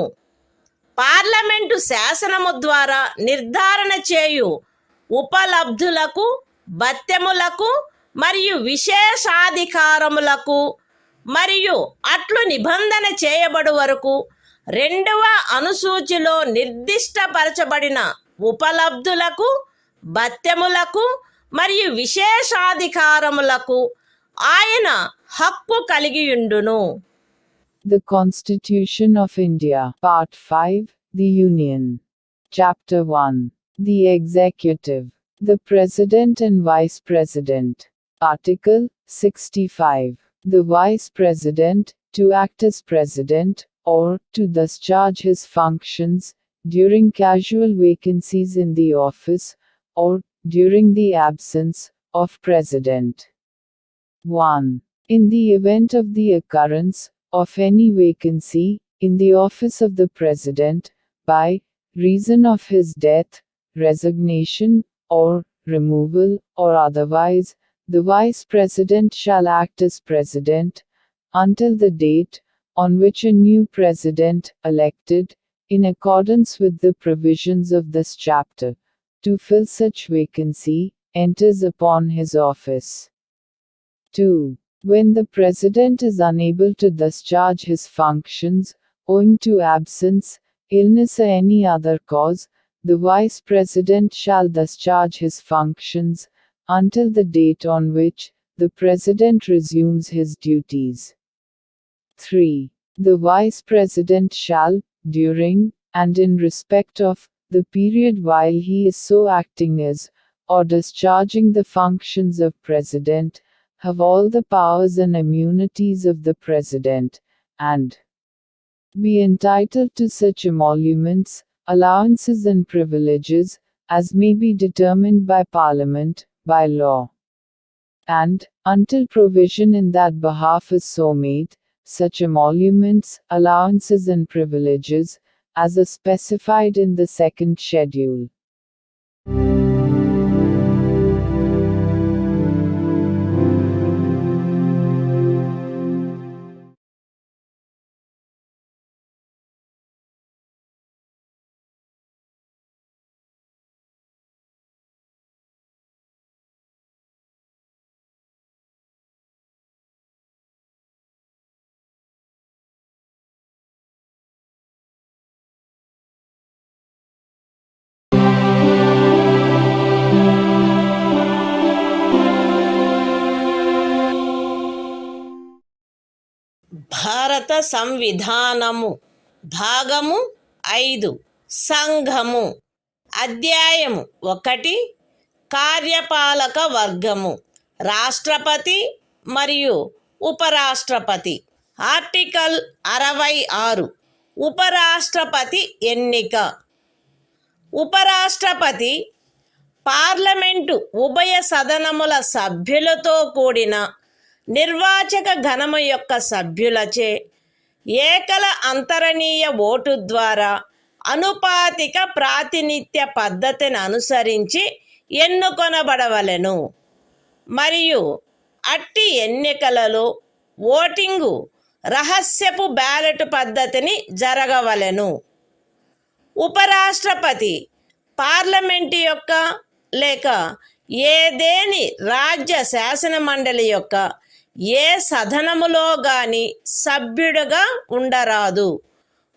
పార్లమెంటు శాసనము ద్వారా నిర్ధారణ చేయు ఉపలబ్ధులకు, భత్యములకు మరియు విశేషాధికారములకు మరియు అట్లు నిబంధన చేయబడు వరకు 2వ అనుసూచిలో నిర్దిష్టపరచబడిన ఉపలబ్ధులకు, భత్యములకు మరియు విశేషాధికారములకు ఆయన హక్కు కలిగియుండును. The Constitution of India, Part 5, The Union. Chapter 1. The Executive. The President and Vice President. Article 65. The Vice President, to act as President, or to discharge his functions, during casual vacancies in the office, or during the absence of President. 1. In the event of the occurrence of any vacancy in the office of the President, by reason of his death, resignation, or removal, or otherwise, the Vice President shall act as President until the date on which a new President, elected, in accordance with the provisions of this chapter, to fill such vacancy, enters upon his office. 2. When the President is unable to discharge his functions, owing to absence, illness or any other cause, the Vice President shall discharge his functions until the date on which the President resumes his duties. 3. The Vice President shall, during, and in respect of, the period while he is so acting as, or discharging the functions of President, have all the powers and immunities of the President, and be entitled to such emoluments, allowances and privileges, as may be determined by Parliament, by law. And, until provision in that behalf is so made, such emoluments, allowances and privileges, as are specified in the second schedule. భారత సంవిధానము భాగము 5 సంఘము అధ్యాయము 1 కార్యపాలక వర్గము రాష్ట్రపతి మరియు ఉపరాష్ట్రపతి article 66 ఉపరాష్ట్రపతి ఎన్నిక ఉపరాష్ట్రపతి పార్లమెంటు ఉభయ సదనముల సభ్యులతో కూడిన నిర్వాచక గణము యొక్క సభ్యులచే ఏకల అంతరణీయ ఓటు ద్వారా అనుపాతిక ప్రాతినిధ్య పద్ధతిని అనుసరించి ఎన్నుకొనబడవలెను మరియు అట్టి ఎన్నికలలో ఓటింగు రహస్యపు బ్యాలెట్ పద్ధతిని జరగవలెను. ఉపరాష్ట్రపతి పార్లమెంటు యొక్క లేక ఏదేని రాజ్య శాసన మండలి యొక్క ఏ సదనములో గాని సభ్యుడుగా ఉండరాదు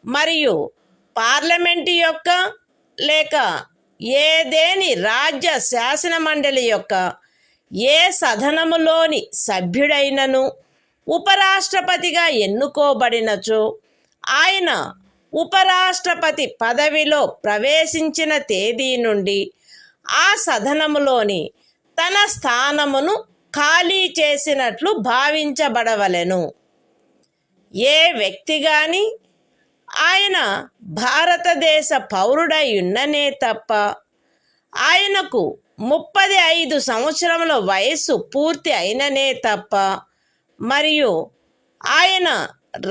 మరియు పార్లమెంటు యొక్క లేక ఏదేని రాజ్య శాసన మండలి యొక్క ఏ సదనములోని సభ్యుడైనను ఉపరాష్ట్రపతిగా ఎన్నుకోబడినచో ఆయన ఉపరాష్ట్రపతి పదవిలో ప్రవేశించిన తేదీ నుండి ఆ సదనములోని తన స్థానమును ఖాళీ చేసినట్లు భావించబడవలెను. ఏ వ్యక్తి గాని ఆయన భారతదేశ పౌరుడై ఉన్ననే తప్ప ఆయనకు 35 సంవత్సరముల వయస్సు పూర్తి అయిననే తప్ప మరియు ఆయన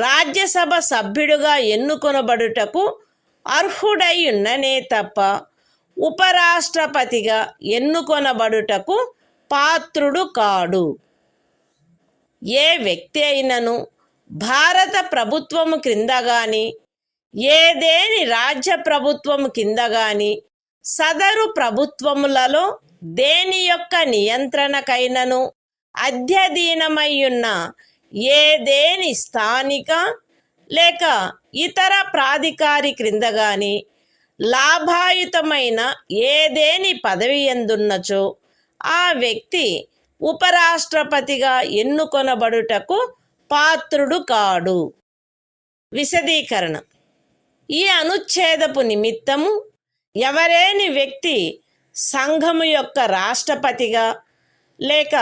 రాజ్యసభ సభ్యుడుగా ఎన్నుకొనబడుటకు అర్హుడై ఉన్ననే తప్ప ఉపరాష్ట్రపతిగా ఎన్నుకొనబడుటకు పాత్రుడు కాడు. ఏ వ్యక్తి అయినను భారత ప్రభుత్వము క్రింద గాని ఏదేని రాజ్య ప్రభుత్వము కింద గాని సదరు ప్రభుత్వములలో దేని యొక్క నియంత్రణకైనను అధ్యధీనమయ్యున్న ఏదేని స్థానిక లేక ఇతర ప్రాధికారి క్రింద గాని లాభాయుతమైన ఏదేని పదవి యందున్నచో ఆ వ్యక్తి ఉపరాష్ట్రపతిగా ఎన్నుకొనబడుటకు పాత్రుడు కాడు. విశదీకరణ. ఈ అనుచ్ఛేదపు నిమిత్తము ఎవరేని వ్యక్తి సంఘము యొక్క రాష్ట్రపతిగా లేక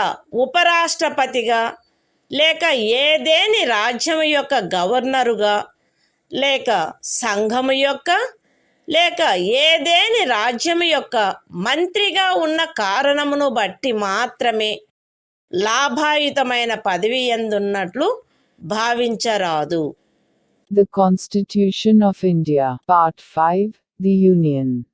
ఉపరాష్ట్రపతిగా లేక ఏదేని రాజ్యము యొక్క గవర్నరుగా లేక సంఘము యొక్క లేక ఏదేని రాజ్యము యొక్క మంత్రిగా ఉన్న కారణమును బట్టి మాత్రమే లాభాయుతమైన పదవి యందున్నట్లు భావించరాదు. The Constitution of India, Part 5, the Union.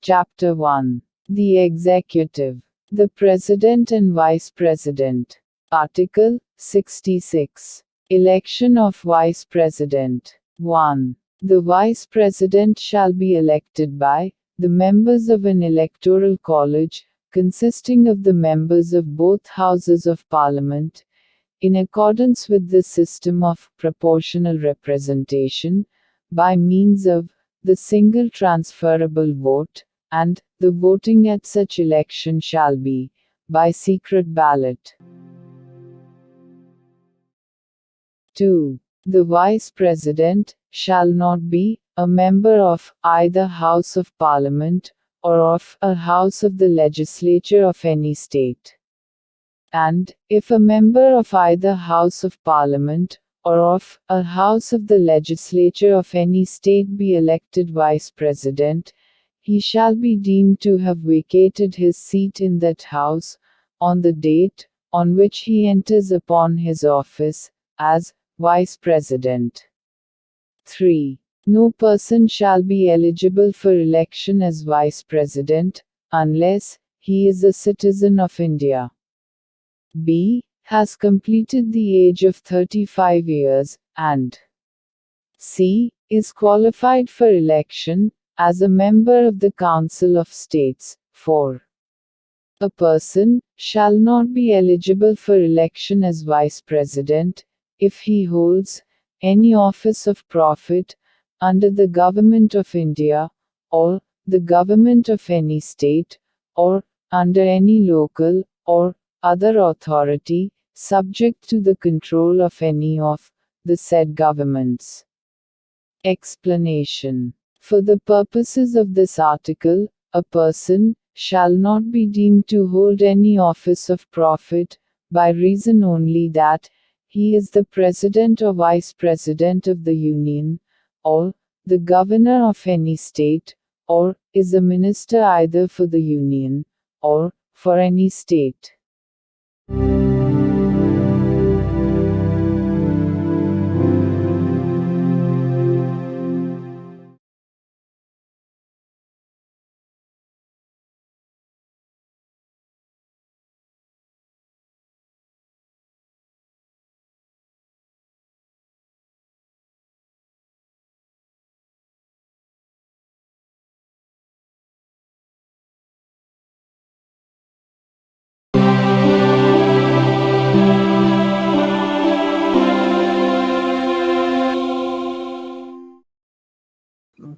Chapter 1. The Executive. The President and Vice President. Article 66. Election of Vice President. 1. The Vice President shall be elected by the members of an electoral college, consisting of the members of both Houses of Parliament, in accordance with the system of proportional representation, by means of the single transferable vote, and the voting at such election shall be by secret ballot. 2. The Vice President shall not be a member of either House of Parliament or of a House of the Legislature of any state. And, if a member of either House of Parliament or of a House of the Legislature of any state be elected Vice President, he shall be deemed to have vacated his seat in that House, on the date on which he enters upon his office, as Vice President. 3. No person shall be eligible for election as Vice President, unless he is a citizen of India. B. Has completed the age of 35 years, and C. Is qualified for election as a member of the Council of States. 4. A person shall not be eligible for election as Vice President if he holds any office of profit under the Government of India, or the Government of any state, or under any local or other authority, subject to the control of any of the said governments. Explanation. For the purposes of this article, a person shall not be deemed to hold any office of profit, by reason only that he is the President or Vice President of the Union, or the Governor of any state, or is a minister either for the Union, or for any state.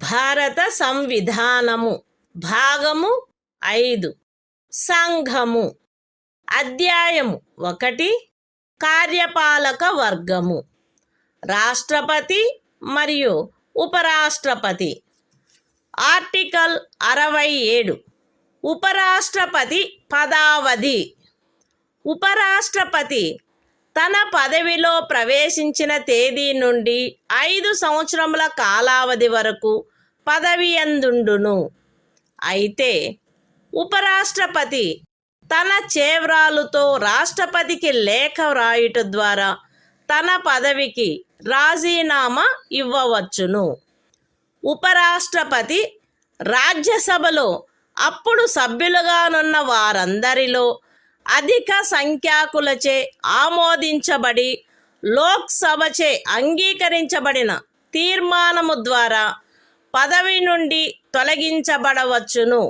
భారత సంవిధానము భాగము 5 సంఘము అధ్యాయము 1 కార్యపాలక వర్గము రాష్ట్రపతి మరియు ఉపరాష్ట్రపతి article 67 ఉపరాష్ట్రపతి పదావధి ఉపరాష్ట్రపతి తన పదవిలో ప్రవేశించిన తేదీ నుండి 5 సంవత్సరముల కాలావధి వరకు పదవియందుండును. అయితే ఉపరాష్ట్రపతి తన చేవ్రాలుతో రాష్ట్రపతికి లేఖ వ్రాయుట ద్వారా తన పదవికి రాజీనామా ఇవ్వవచ్చును. ఉపరాష్ట్రపతి రాజ్యసభలో అప్పుడు సభ్యులుగానున్న వారందరిలో అధిక సంఖ్యాకులచే ఆమోదించబడి లోక్సభచే అంగీకరించబడిన తీర్మానము ద్వారా పదవి నుండి తొలగించబడవచ్చును.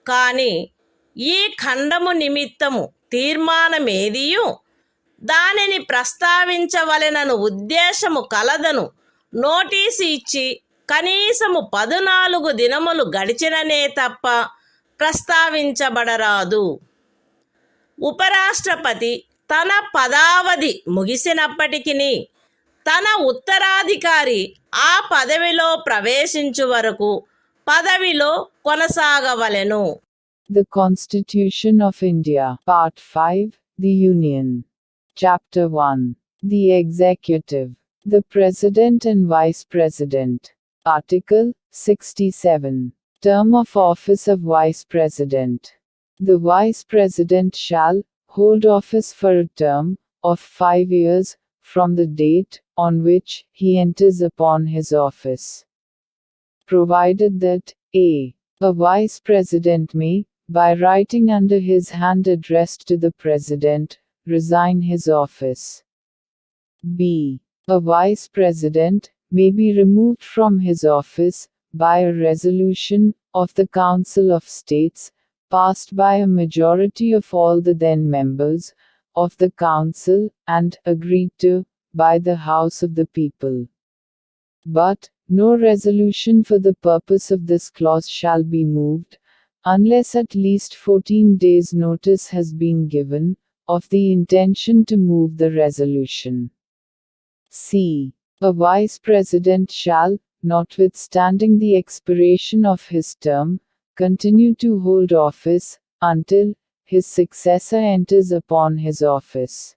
కానీ ఈ ఖండము నిమిత్తము తీర్మానమేదియు దానిని ప్రస్తావించవలెనను ఉద్దేశము కలదను నోటీసు ఇచ్చి కనీసము 14 దినములు గడిచిననే తప్ప ప్రస్తావించబడరాదు. ఉపరాష్ట్రపతి తన పదావధి ముగిసినప్పటికీ తన ఉత్తరాధికారి ఆ పదవిలో ప్రవేశించు వరకు పదవిలో కొనసాగవలెను. The Constitution of India, Part 5, The Union. Chapter 1. The Executive. The President and Vice President. Article 67. Term of office of Vice President. The Vice President shall hold office for a term of 5 years from the date on which he enters upon his office, provided that A. A vice president may, by writing under his hand addressed to the president, resign his office. B. A vice president may be removed from his office by a resolution of the Council of States, passed by a majority of all the then members of the Council, and agreed to by the House of the People. But no resolution for the purpose of this clause shall be moved, unless at least 14 days' notice has been given of the intention to move the resolution. C. A vice president shall, notwithstanding the expiration of his term, continue to hold office until his successor enters upon his office.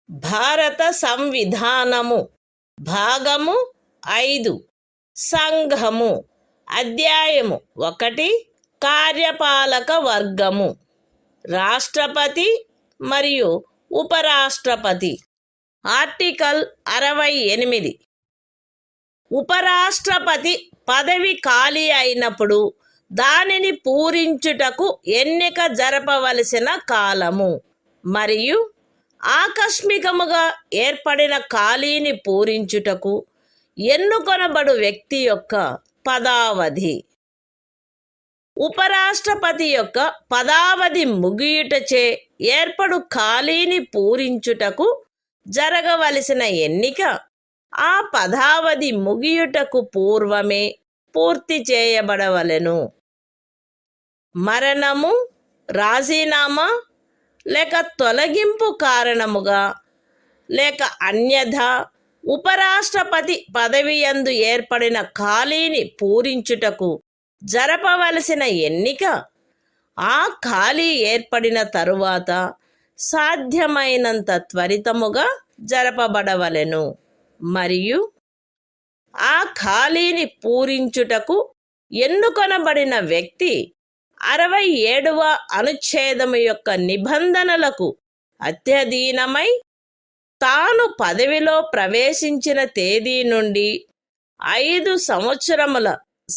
భారత సంవిధానము భాగము 5 సంఘము అధ్యాయము 1 కార్యపాలక వర్గము రాష్ట్రపతి మరియు ఉపరాష్ట్రపతి article 68 ఉపరాష్ట్రపతి పదవి ఖాళీ అయినప్పుడు దానిని పూరించుటకు ఎన్నిక జరపవలసిన కాలము మరియు ఆకస్మికముగా ఏర్పడిన ఖాళీని పూరించుటకు ఎన్నుకొనబడు వ్యక్తి యొక్క పదావధి. ఉపరాష్ట్రపతి యొక్క పదావధి ముగియుటచే ఏర్పడు ఖాళీని పూరించుటకు జరగవలసిన ఎన్నిక ఆ పదావధి ముగియుటకు పూర్వమే పూర్తి చేయబడవలెను. మరణము, రాజీనామా లేక తొలగింపు కారణముగా లేక అన్యథా ఉపరాష్ట్రపతి పదవియందు ఏర్పడిన ఖాళీని పూరించుటకు జరపవలసిన ఎన్నిక ఆ ఖాళీ ఏర్పడిన తరువాత సాధ్యమైనంత త్వరితముగా జరపబడవలెను మరియు ఆ ఖాళీని పూరించుటకు ఎన్నుకొనబడిన వ్యక్తి 67వ అనుచ్ఛేదము యొక్క నిబంధనలకు అత్యధీనమై తాను పదవిలో ప్రవేశించిన తేదీ నుండి 5 సంవత్సరముల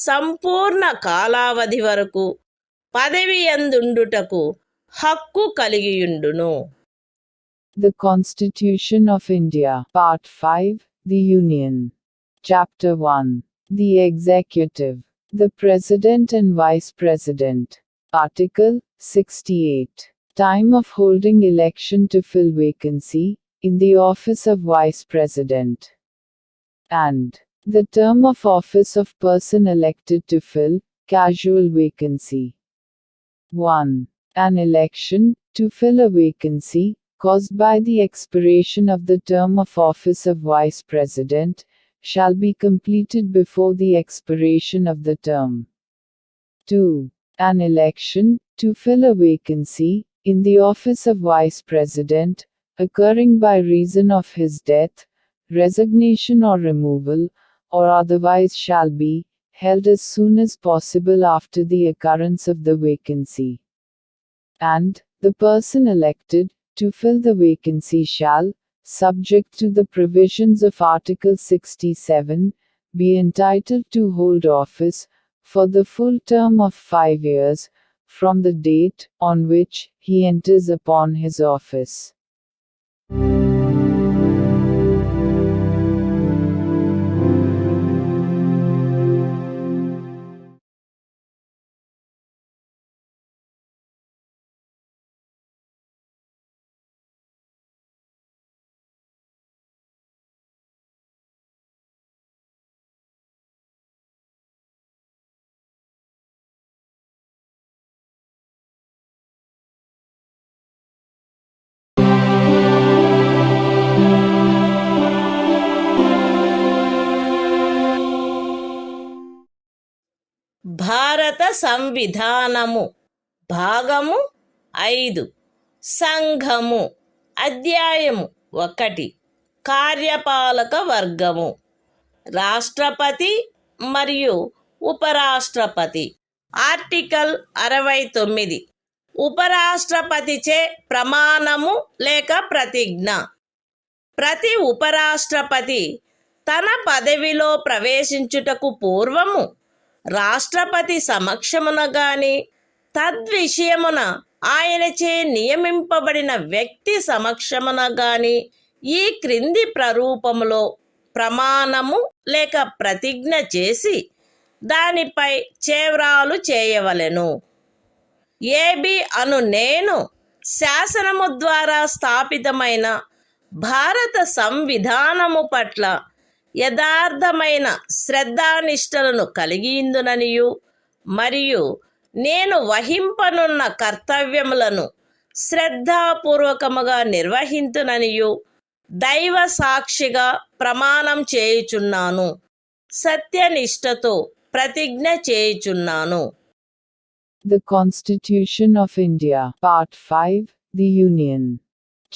సంపూర్ణ కాలావధి వరకు పదవి యందుండుటకు హక్కు కలిగియుండును. The Constitution of India, Part 5, The Union. Chapter 1. The Executive. The President and Vice President. Article 68. Time of holding election to fill vacancy in the office of Vice President. And the term of office of person elected to fill casual vacancy. 1. An election to fill a vacancy caused by the expiration of the term of office of Vice President shall be completed before the expiration of the term. 2. An election to fill a vacancy in the office of Vice President occurring by reason of his death, resignation or removal, or otherwise shall be held as soon as possible after the occurrence of the vacancy. And the person elected to fill the vacancy shall, subject to the provisions of Article 67, be entitled to hold office for the full term of 5 years from the date on which he enters upon his office. భారత సంవిధానము భాగము 5 సంఘము అధ్యాయము 1 కార్యపాలక వర్గము రాష్ట్రపతి మరియు ఉపరాష్ట్రపతి article 69 ఉపరాష్ట్రపతిచే ప్రమాణము లేక ప్రతిజ్ఞ ప్రతి ఉపరాష్ట్రపతి తన పదవిలో ప్రవేశించుటకు పూర్వము రాష్ట్రపతి సమక్షమున గాని తద్విషయమున ఆయనచే నియమింపబడిన వ్యక్తి సమక్షమున గాని ఈ క్రింది ప్రరూపములో ప్రమాణము లేక ప్రతిజ్ఞ చేసి దానిపై చేవ్రాలు చేయవలెను. ఏబి అను నేను శాసనము ద్వారా స్థాపితమైన భారత సంవిధానము పట్ల యథార్థమైన శ్రద్ధానిష్టలను కలిగియుందుననియు మరియు నేను వహింపనున్న కర్తవ్యములను శ్రద్ధాపూర్వకముగా నిర్వహింతుననియు దైవ సాక్షిగా ప్రమాణం చేయుచున్నాను. సత్యనిష్టతో ప్రతిజ్ఞ చేయుచున్నాను. The Constitution of India, Part 5, The Union.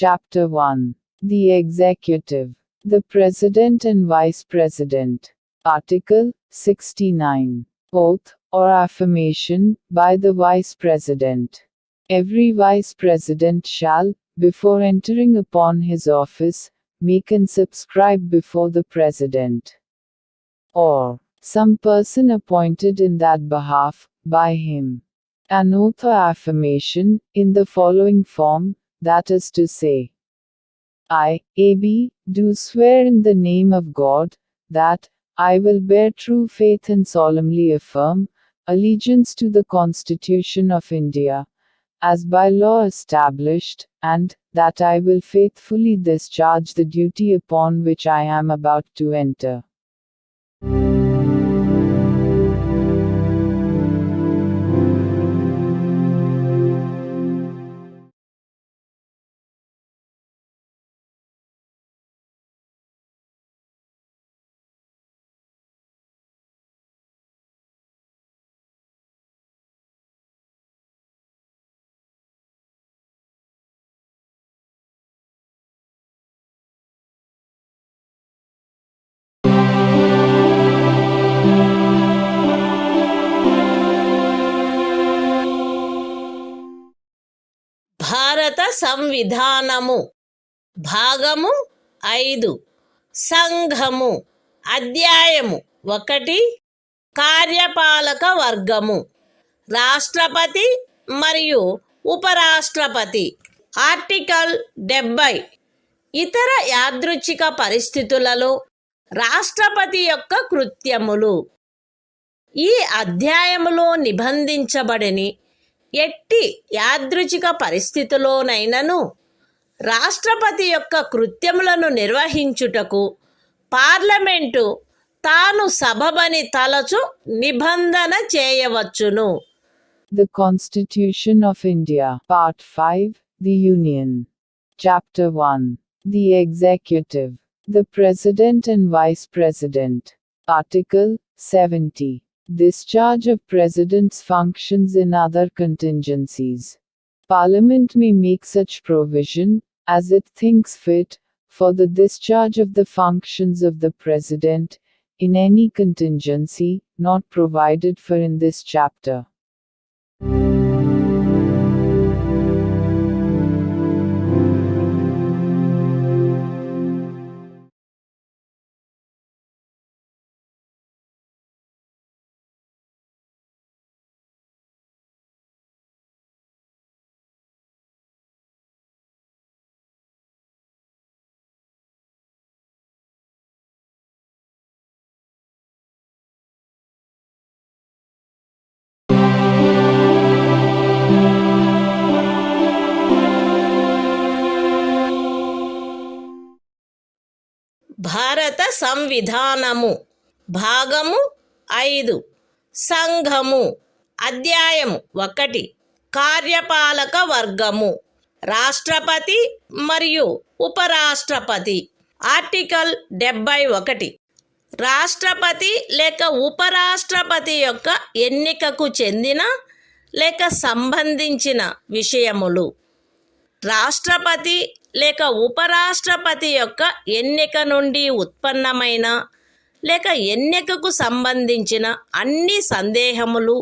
Chapter 1. The Executive. The President and Vice President. Article 69. Oath, or affirmation, by the Vice President. Every Vice President shall, before entering upon his office, make and subscribe before the President, or some person appointed in that behalf, by him, an oath or affirmation, in the following form, that is to say, I, A.B., do swear in the name of God, that I will bear true faith and solemnly affirm allegiance to the Constitution of India, as by law established, and that I will faithfully discharge the duty upon which I am about to enter. భారత సంవిధానము భాగము 5 సంఘము అధ్యాయము 1 కార్యపాలక వర్గము రాష్ట్రపతి మరియు ఉపరాష్ట్రపతి article 70 ఇతర యాదృచ్ఛిక పరిస్థితులలో రాష్ట్రపతి యొక్క కృత్యములు ఈ అధ్యాయములో నిబంధించబడని ఎట్టి యాదృచ్ఛిక పరిస్థితిలోనైనను రాష్ట్రపతి యొక్క కృత్యములను నిర్వహించుటకు పార్లమెంటు తాను సబబని తలచు నిబంధన చేయవచ్చును. The Constitution of India, Part 5, The Union. Chapter 1. The Executive. The President and Vice President. Article 70. Discharge of President's functions in other contingencies. Parliament may make such provision, as it thinks fit, for the discharge of the functions of the President, in any contingency, not provided for in this chapter. భారత సంవిధానము భాగము 5 సంఘము అధ్యాయము 1 కార్యపాలక వర్గము రాష్ట్రపతి మరియు ఉపరాష్ట్రపతి article 71 రాష్ట్రపతి లేక ఉపరాష్ట్రపతి యొక్క ఎన్నికకు చెందిన లేక సంబంధించిన విషయములు. రాష్ట్రపతి లేక ఉపరాష్ట్రపతి యొక్క ఎన్నిక నుండి ఉత్పన్నమైన లేక ఎన్నికకు సంబంధించిన అన్ని సందేహములు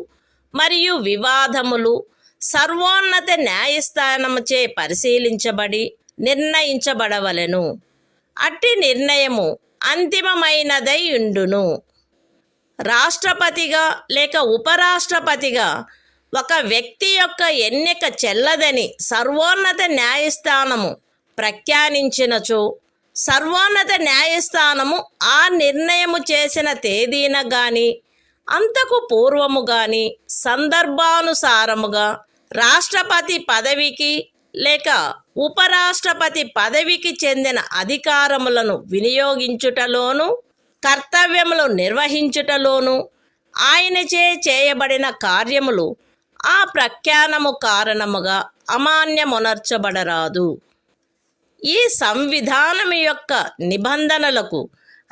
మరియు వివాదములు సర్వోన్నత న్యాయస్థానముచే పరిశీలించబడి నిర్ణయించబడవలెను. అట్టి నిర్ణయము అంతిమమైనదై ఉండును. రాష్ట్రపతిగా లేక ఉపరాష్ట్రపతిగా ఒక వ్యక్తి యొక్క ఎన్నిక చెల్లదని సర్వోన్నత న్యాయస్థానము ప్రఖ్యానించినచో సర్వోన్నత న్యాయస్థానము ఆ నిర్ణయము చేసిన తేదీన గాని అంతకు పూర్వము గాని సందర్భానుసారముగా రాష్ట్రపతి పదవికి లేక ఉపరాష్ట్రపతి పదవికి చెందిన అధికారములను వినియోగించుటలోను కర్తవ్యములు నిర్వహించుటలోను ఆయనచే చేయబడిన కార్యములు ఆ ప్రఖ్యానము కారణముగా అమాన్యమునర్చబడరాదు. ఈ సంవిధానము యొక్క నిబంధనలకు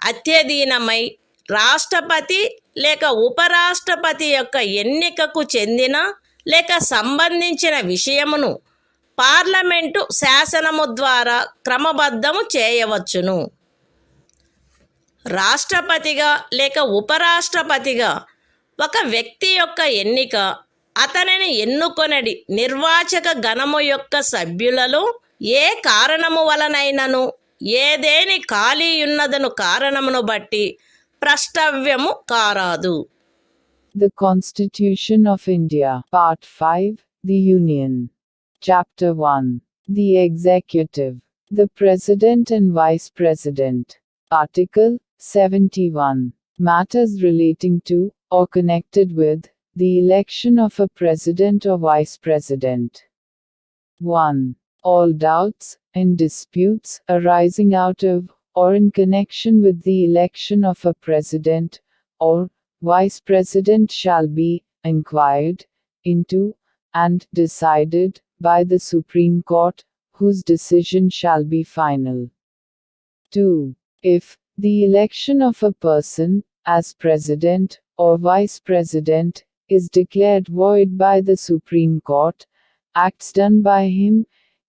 అత్యధీనమై రాష్ట్రపతి లేక ఉపరాష్ట్రపతి యొక్క ఎన్నికకు చెందిన లేక సంబంధించిన విషయమును పార్లమెంటు శాసనము ద్వారా క్రమబద్ధము చేయవచ్చును. రాష్ట్రపతిగా లేక ఉపరాష్ట్రపతిగా ఒక వ్యక్తి యొక్క ఎన్నిక అతనిని ఎన్నుకొనడి నిర్వాచక గణము యొక్క సభ్యులలో ఏ కారణము వలనైనను ఏదేని ఖాళీ ఉన్నదను కారణమును బట్టి ప్రష్టవ్యము కారాదు. The Constitution of India, Part 5, The Union. Chapter 1. The Executive. The President and Vice President. Article 71. Matters relating to, or connected with, the election of a President or Vice President. 1. All doubts and disputes arising out of, or in connection with the election of a President, or Vice President shall be inquired into, and decided, by the Supreme Court, whose decision shall be final. 2. If the election of a person, as President, or Vice President, is declared void by the Supreme Court, acts done by him,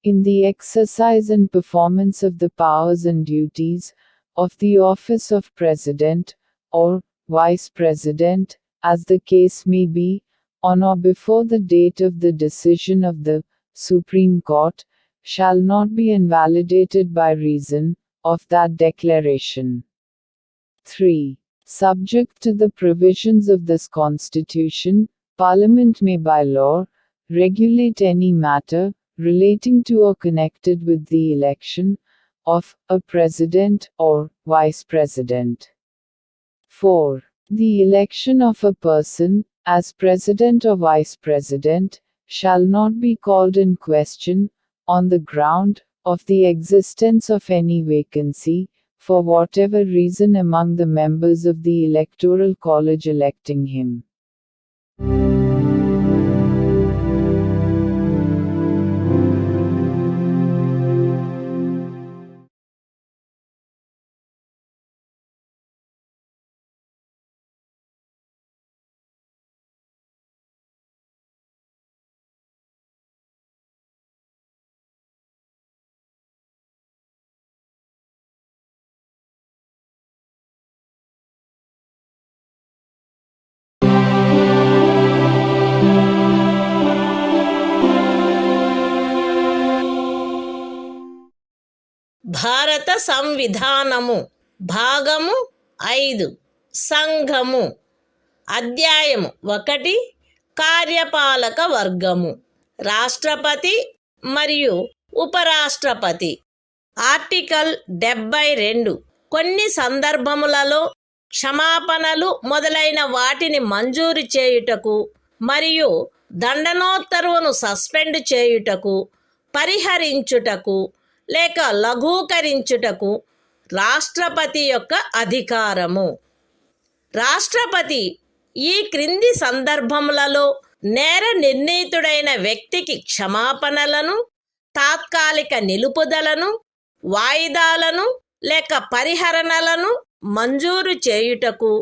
in the exercise and performance of the powers and duties, of the office of President, or Vice President, as the case may be, on or before the date of the decision of the Supreme Court, shall not be invalidated by reason of that declaration. 3. Subject to the provisions of this Constitution, Parliament may by law, regulate any matter, relating to or connected with the election, of, a President, or, Vice President. 4. The election of a person, as President or Vice President, shall not be called in question, on the ground, of the existence of any vacancy, for whatever reason among the members of the Electoral College electing him. భారత సంవిధానము భాగము 5 సంఘము అధ్యాయము 1 కార్యపాలక వర్గము రాష్ట్రపతి మరియు ఉపరాష్ట్రపతి. Article 72 కొన్ని సందర్భములలో క్షమాపణలు మొదలైన వాటిని మంజూరు చేయుటకు మరియు దండనోత్తర్వును సస్పెండ్ చేయుటకు, పరిహరించుటకు లేక లఘూకరించుటకు రాష్ట్రపతి యొక్క అధికారము. రాష్ట్రపతి ఈ క్రింది సందర్భములలో నేర నిర్ణీతుడైన వ్యక్తికి క్షమాపణలను, తాత్కాలిక నిలుపుదలను, వాయిదాలను లేక పరిహరణలను మంజూరు చేయుటకు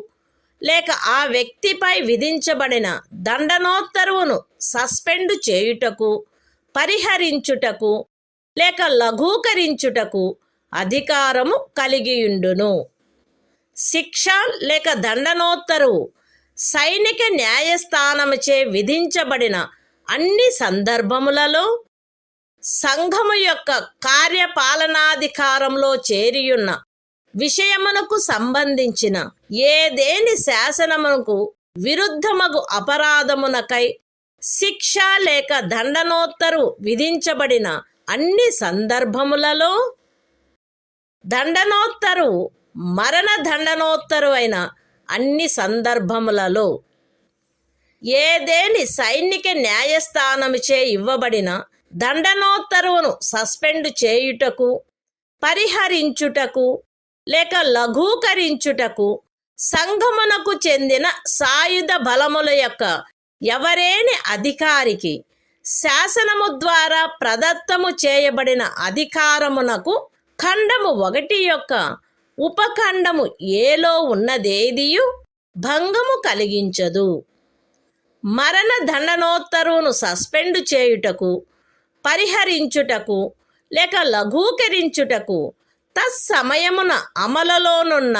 లేక ఆ వ్యక్తిపై విధించబడిన దండనోత్తర్వును సస్పెండ్ చేయుటకు, పరిహరించుటకు లేక లఘూకరించుటకు అధికారము కలిగియుండును. శిక్ష లేక దండనోత్తరువు సైనిక న్యాయస్థానముచే విధించబడిన అన్ని సందర్భములలో సంఘము యొక్క కార్యపాలనాధికారంలో చేరియున్న విషయమునకు సంబంధించిన ఏదేని శాసనమునకు విరుద్ధమగు అపరాధమునకై శిక్ష లేక దండనోత్తరు విధించబడిన అన్ని సందర్భములలో దండనోత్తరు మరణ దండనోత్తరు అయిన అన్ని సందర్భములలో ఏదేని సైనిక న్యాయస్థానముచే ఇవ్వబడిన దండనోత్తరువును సస్పెండ్ చేయుటకు, పరిహరించుటకు లేక లఘూకరించుటకు సంఘమునకు చెందిన సాయుధ బలముల యొక్క ఎవరేని అధికారికి శాసనము ద్వారా ప్రదత్తము చేయబడిన అధికారమునకు ఖండము 1 యొక్క ఉపఖండము ఏలో ఉన్నదేదియు భంగము కలిగించదు. మరణ దండనోత్తరువును సస్పెండ్ చేయుటకు, పరిహరించుటకు లేక లఘూకరించుటకు తత్సమయమున అమలులోనున్న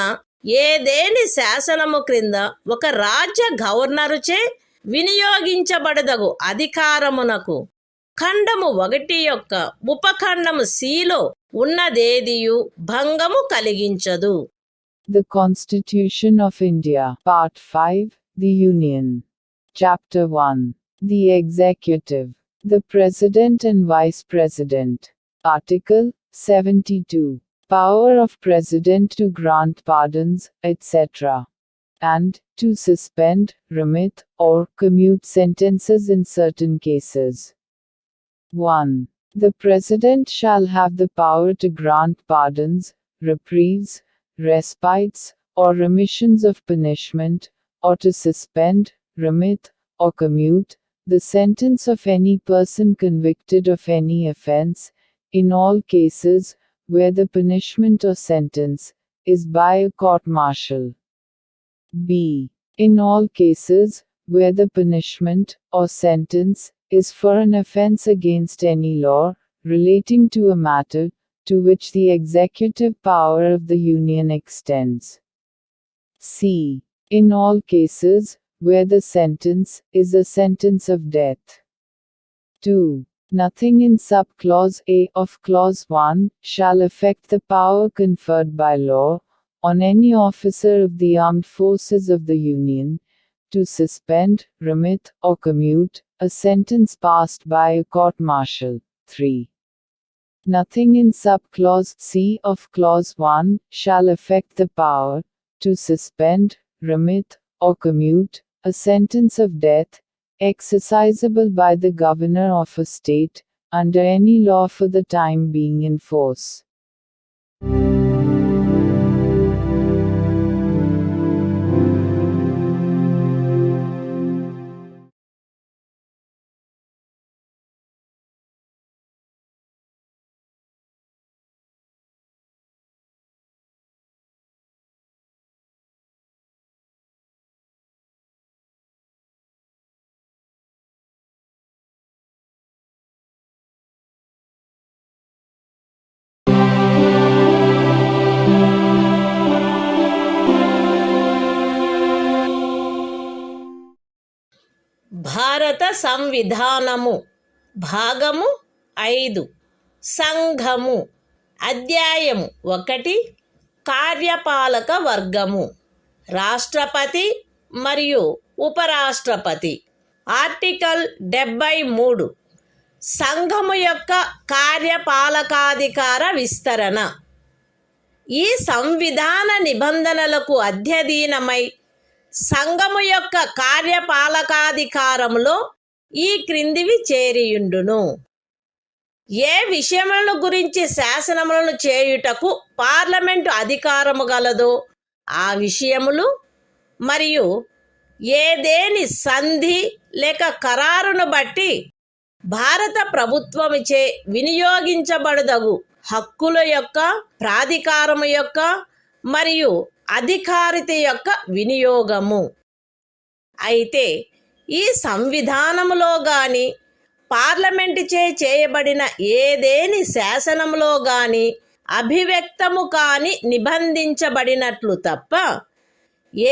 ఏదేని శాసనము క్రింద ఒక రాజ్య గవర్నరుచే వినియోగించబడదగు అధికారమునకు ఖండము 1 యొక్క ఉపఖండము సిలో ఉన్నదేదియు భంగము కలిగించదు. The Constitution of India, Part 5, The Union. Chapter 1. The Executive. The President and Vice President. Article 72. Power of President to grant pardons, etc. and to suspend, remit, or commute sentences in certain cases. 1. The President shall have the power to grant pardons, reprieves, respites, or remissions of punishment, or to suspend, remit, or commute the sentence of any person convicted of any offense, in all cases where the punishment or sentence is by a court-martial. B. In all cases where the punishment or sentence is for an offense against any law relating to a matter to which the executive power of the Union extends. C. In all cases where the sentence is a sentence of death. 2. Nothing in sub-clause A of clause 1 shall affect the power conferred by law on any officer of the armed forces of the Union to suspend, remit, or commute a sentence passed by a court-martial. 3. Nothing in sub-clause C of clause 1 shall affect the power to suspend, remit, or commute a sentence of death exercisable by the governor of a state under any law for the time being in force. భారత సంవిధానము భాగము 5 సంఘము అధ్యాయము 1 కార్యపాలక వర్గము రాష్ట్రపతి మరియు ఉపరాష్ట్రపతి. Article 73 సంఘము యొక్క కార్యపాలకాధికార విస్తరణ. ఈ సంవిధాన నిబంధనలకు అధ్యయనమై సంఘము యొక్క కార్యపాలకాధికారములో ఈ క్రిందివి చేరియుండును. ఏ విషయములను గురించి శాసనములను చేయుటకు పార్లమెంటు అధికారము గలదో ఆ విషయములు మరియు ఏదేని సంధి లేక ఖరారును బట్టి భారత ప్రభుత్వముచే వినియోగించబడదగు హక్కుల యొక్క ప్రాధికారము యొక్క మరియు అధికారిత యొక్క వినియోగము. అయితే ఈ సంవిధానములో గాని పార్లమెంటు చే చేయబడిన ఏదేని శాసనంలో గాని అభివ్యక్తము కాని నిబంధించబడినట్లు తప్ప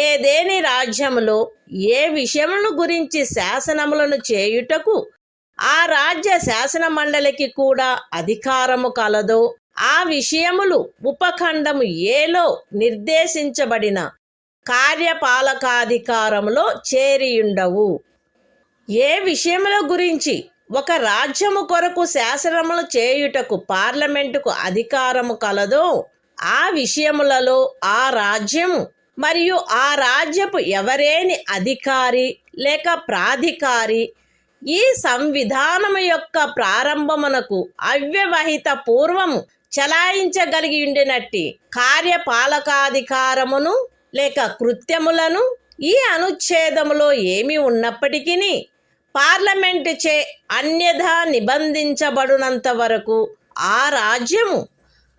ఏదేని రాజ్యములో ఏ విషయమును గురించి శాసనములను చేయుటకు ఆ రాజ్య శాసన మండలికి కూడా అధికారము కలదో ఆ విషయములు ఉపఖండము ఏలో నిర్దేశించబడిన కార్యపాలకాధికారములో చేరియుండవు. ఏ విషయముల గురించి ఒక రాజ్యము కొరకు శాసనములు చేయుటకు పార్లమెంటుకు అధికారము కలదో ఆ విషయములలో ఆ రాజ్యము మరియు ఆ రాజ్యపు ఎవరేని అధికారి లేక ప్రాధికారి ఈ సంవిధానము యొక్క ప్రారంభమునకు అవ్యవహిత పూర్వము చలాయించగలిగి ఉండినట్టి కార్యపాలకాధికారమును లేక కృత్యములను ఈ అనుచ్ఛేదములో ఏమి ఉన్నప్పటికీ పార్లమెంటు చే అన్యథా నిబంధించబడినంత వరకు ఆ రాజ్యము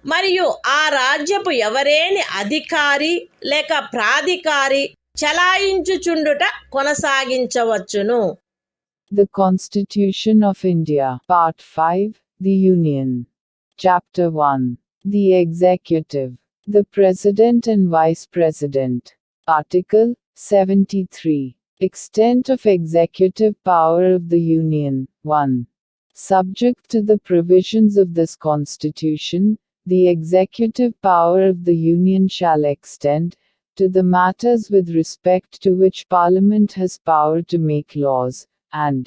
మరియు ఆ రాజ్యపు ఎవరేని అధికారి లేక ప్రాధికారి చలాయించుచుండుట కొనసాగించవచ్చును. The Constitution of India, Part 5, The Union. Chapter 1. The Executive. The President and Vice President. Article 73. Extent of executive power of the Union. 1. Subject to the provisions of this Constitution, the executive power of the Union shall extend to the matters with respect to which Parliament has power to make laws, and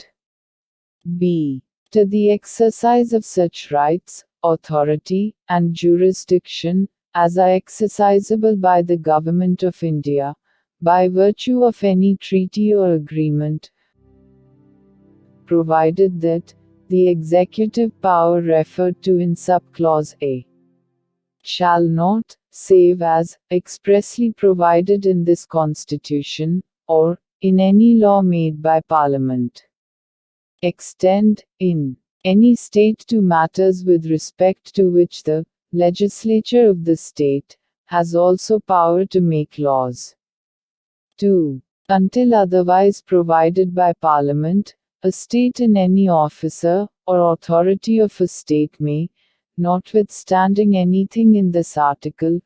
b. to the exercise of such rights, authority, and jurisdiction as are exercisable by the Government of India, by virtue of any treaty or agreement, provided that the executive power referred to in subclause A shall not, save as expressly provided in this Constitution, or in any law made by Parliament, extend, in any state to matters with respect to which the legislature of the state has also power to make laws. 2. Until otherwise provided by Parliament, a state and any officer or authority of a state may, notwithstanding anything in this article,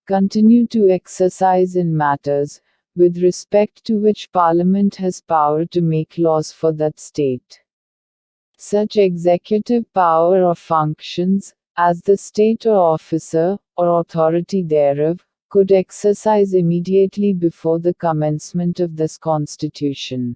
continue to exercise in matters with respect to which Parliament has power to make laws for that state. Such executive power or functions, as the state or officer, or authority thereof, could exercise immediately before the commencement of this Constitution.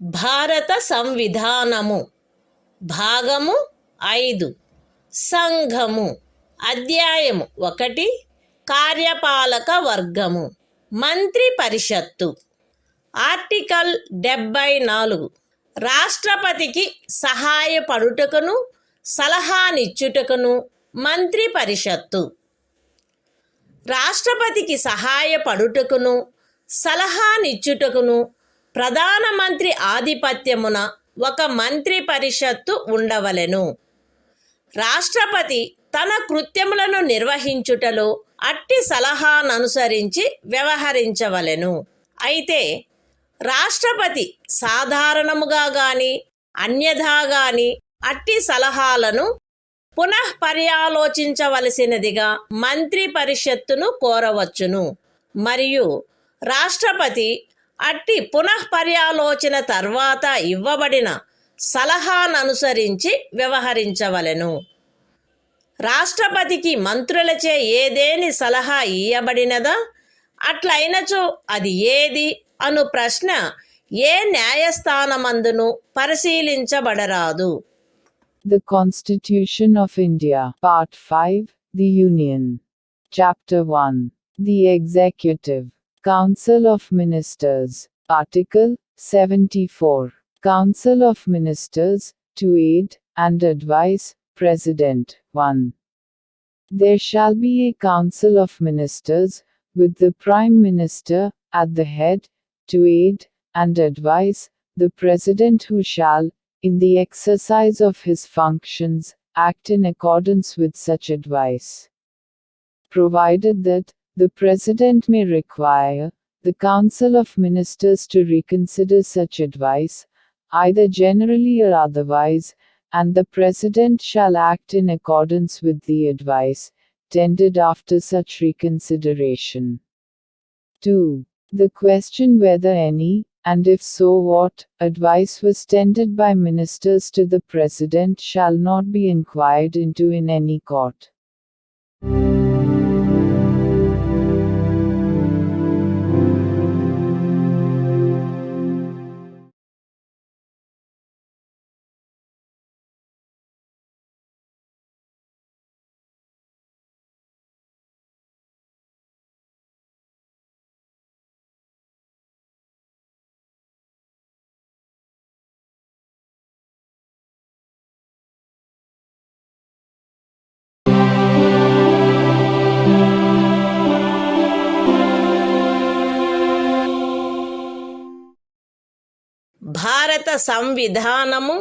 భారత సంవిధానము భాగము 5 సంఘము అధ్యాయము 1 కార్యపాలక వర్గము మంత్రి పరిషత్తు article 74 రాష్ట్రపతికి సహాయపడుటకును సలహానిచ్చుటకును మంత్రి పరిషత్తు రాష్ట్రపతికి సహాయపడుటకును సలహానిచ్చుటకును ప్రధానమంత్రి ఆధిపత్యమున ఒక మంత్రి పరిషత్తు ఉండవలెను. రాష్ట్రపతి తన కృత్యములను నిర్వహించుటలో అట్టి సలహాననుసరించి వ్యవహరించవలెను. అయితే రాష్ట్రపతి సాధారణముగా గాని అన్యథా గాని అట్టి సలహాలను పునఃపర్యాలోచించవలసినదిగా మంత్రి పరిషత్తును కోరవచ్చును. మరియు రాష్ట్రపతి అట్టి పునఃపర్యాలోచన తర్వాత ఇవ్వబడిన సలహాననుసరించి వ్యవహరించవలెను. రాష్ట్రపతికి మంత్రులచే ఏదేని సలహా ఇయ్యబడినదా అట్లయినచో అది ఏది అను ప్రశ్న ఏ న్యాయస్థానమందును పరిశీలించబడరాదు. The Constitution of India. Part 5. The Union. Chapter 1. The Executive. Council of Ministers. Article 74. Council of Ministers, to aid and advise President. 1. There shall be a Council of Ministers, with the Prime Minister at the head, to aid and advise the President, who shall, in the exercise of his functions, act in accordance with such advice. Provided that the President may require the Council of Ministers to reconsider such advice, either generally or otherwise, and the President shall act in accordance with the advice tendered after such reconsideration. 2. The question whether any, and if so what, advice was tendered by ministers to the President shall not be inquired into in any court. భారత సంవిధానము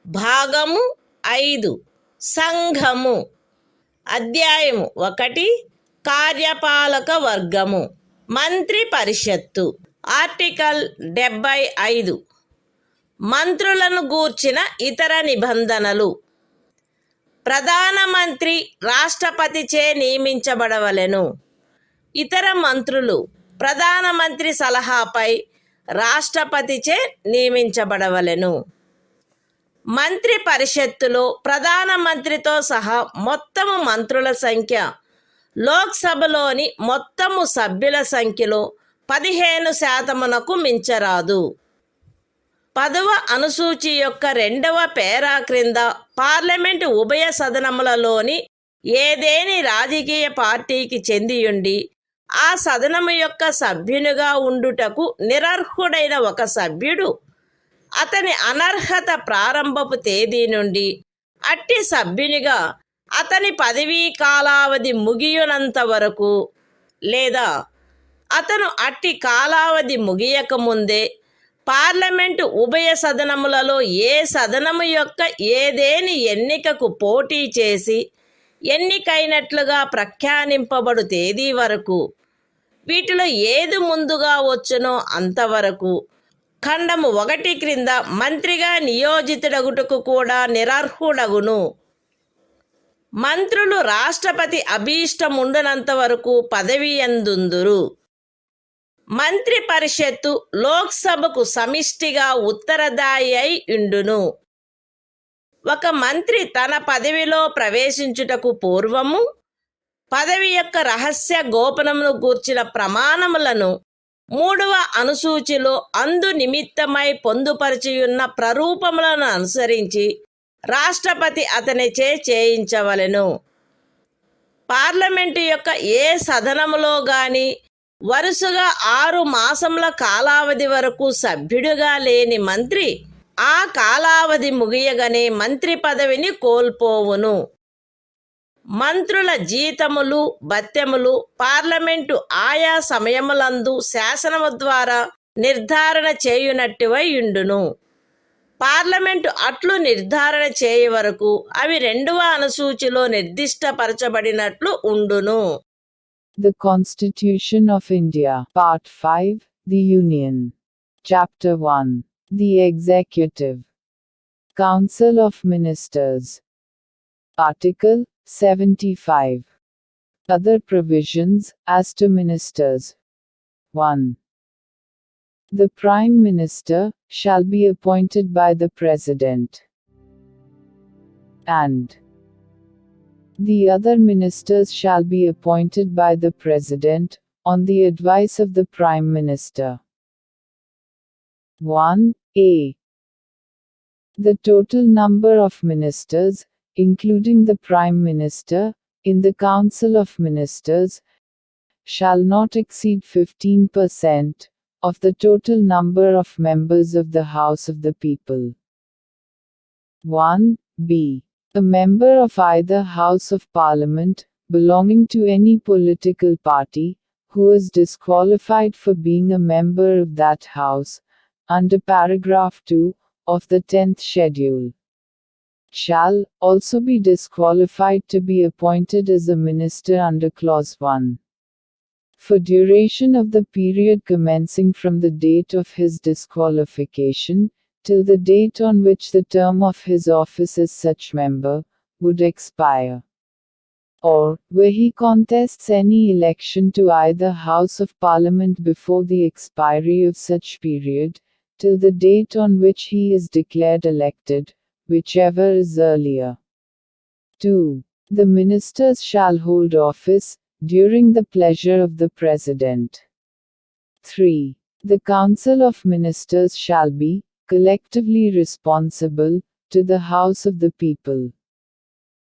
భాగము 5 సంఘము అధ్యాయము 1 కార్యపాలక వర్గము మంత్రి పరిషత్తు article 75 మంత్రులను గూర్చిన ఇతర నిబంధనలు ప్రధానమంత్రి రాష్ట్రపతిచే నియమించబడవలెను. ఇతర మంత్రులు ప్రధానమంత్రి సలహాపై రాష్ట్రపతిచే నియమించబడవలెను. మంత్రి పరిషత్తులో ప్రధానమంత్రితో సహా మొత్తము మంత్రుల సంఖ్య లోక్సభలోని మొత్తము సభ్యుల సంఖ్యలో 15% మించరాదు. 10వ అనుసూచి యొక్క 2వ పేరా క్రింద పార్లమెంటు ఉభయ సదనములలోని ఏదేని రాజకీయ పార్టీకి చెందియుండి ఆ సదనము యొక్క సభ్యునిగా ఉండుటకు నిరర్హుడైన ఒక సభ్యుడు అతని అనర్హత ప్రారంభపు తేదీ నుండి అట్టి సభ్యునిగా అతని పదవీ కాలావధి ముగియునంత వరకు లేదా అతను అట్టి కాలావధి ముగియకముందే పార్లమెంటు ఉభయ సదనములలో ఏ సదనము యొక్క ఏదేని ఎన్నికకు పోటీ చేసి ఎన్నికైనట్లుగా ప్రఖ్యానింపబడు తేదీ వరకు, వీటిలో ఏది ముందుగా వచ్చునో అంతవరకు ఖండము 1 క్రింద మంత్రిగా నియోజితుడగుటకు కూడా నిరర్హుడగును. మంత్రులు రాష్ట్రపతి అభీష్టముండునంత వరకు పదవి యందుందురు. మంత్రి పరిషత్తు లోక్సభకు సమిష్టిగా ఉత్తరదాయి అయి ఉండును. ఒక మంత్రి తన పదవిలో ప్రవేశించుటకు పూర్వము పదవి యొక్క రహస్య గోపనమును గూర్చిన ప్రమాణములను 3వ అనుసూచిలో అందు నిమిత్తమై పొందుపరిచియున్న ప్రరూపములను అనుసరించి రాష్ట్రపతి అతనిచే చేయించవలెను. పార్లమెంటు యొక్క ఏ సదనములో గాని వరుసగా 6 మాసముల కాలావధి వరకు సభ్యుడిగా లేని మంత్రి ఆ కాలావధి ముగియగానే మంత్రి పదవిని కోల్పోవును. మంత్రుల జీతములు భత్యములు పార్లమెంటు ఆయా సమయములందు శాసనము ద్వారా నిర్ధారణ చేయునట్టువై ఉండును. పార్లమెంటు అట్లు నిర్ధారణ చేయ వరకు అవి 2వ అనుసూచిలో నిర్దిష్టపరచబడినట్లు ఉండును. The Constitution of India. Part 5. The Union. Chapter 1. The Executive. Council of Ministers. Article 75. Other provisions as to ministers. 1. The Prime Minister shall be appointed by the President, and the other ministers shall be appointed by the President, on the advice of the Prime Minister. 1. A. The total number of ministers, including the Prime Minister, in the Council of Ministers, shall not exceed 15% of the total number of members of the House of the People. 1b. A member of either House of Parliament, belonging to any political party, who is disqualified for being a member of that House, under paragraph 2 of the 10th schedule, shall also be disqualified to be appointed as a minister under clause 1. For duration of the period commencing from the date of his disqualification, till the date on which the term of his office as such member would expire. Or, where he contests any election to either House of Parliament before the expiry of such period, till the date on which he is declared elected, whichever is earlier. 2. The ministers shall hold office, during the pleasure of the President. 3. The Council of Ministers shall be, collectively responsible, to the House of the People.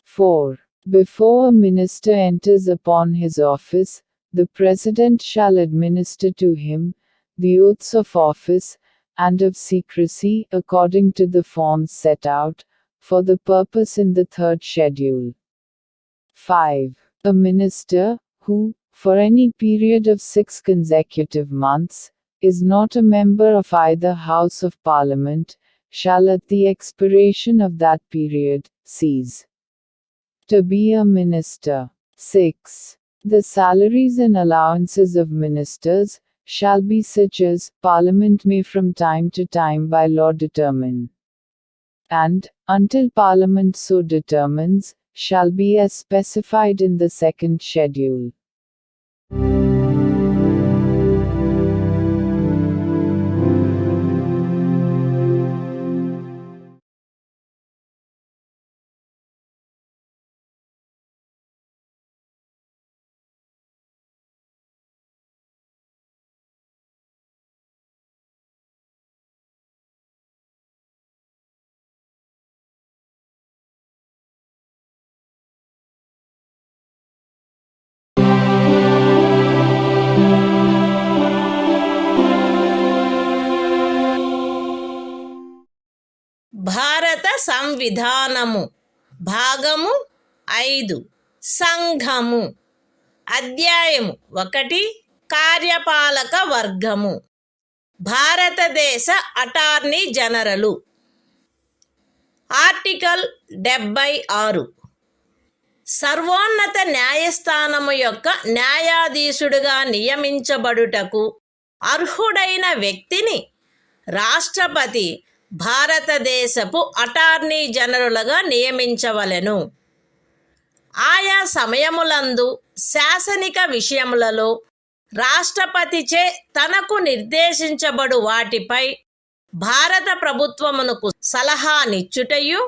4. Before a minister enters upon his office, the President shall administer to him the oaths of office and of secrecy according to the forms set out for the purpose in the 3rd schedule. 5. A minister, who, for any period of 6 consecutive months, is not a member of either House of Parliament, shall at the expiration of that period, cease to be a minister. 6. The salaries and allowances of ministers shall be such as Parliament may from time to time by law determine, and, until Parliament so determines, shall be as specified in the 2nd schedule. భారత సంవిధానము భాగము 5 సంఘము అధ్యాయము 1 కార్యపాలక వర్గము భారతదేశ attorney general article 76 సర్వోన్నత న్యాయస్థానము యొక్క న్యాయాధీశుడిగా నియమించబడుటకు అర్హుడైన వ్యక్తిని రాష్ట్రపతి భారతదేశపు అటార్నీ జనరలుగా నియమించవలెను. ఆయా సమయములందు శాసనిక విషయములలో రాష్ట్రపతిచే తనకు నిర్దేశించబడు వాటిపై భారత ప్రభుత్వమునకు సలహానిచ్చుటయు,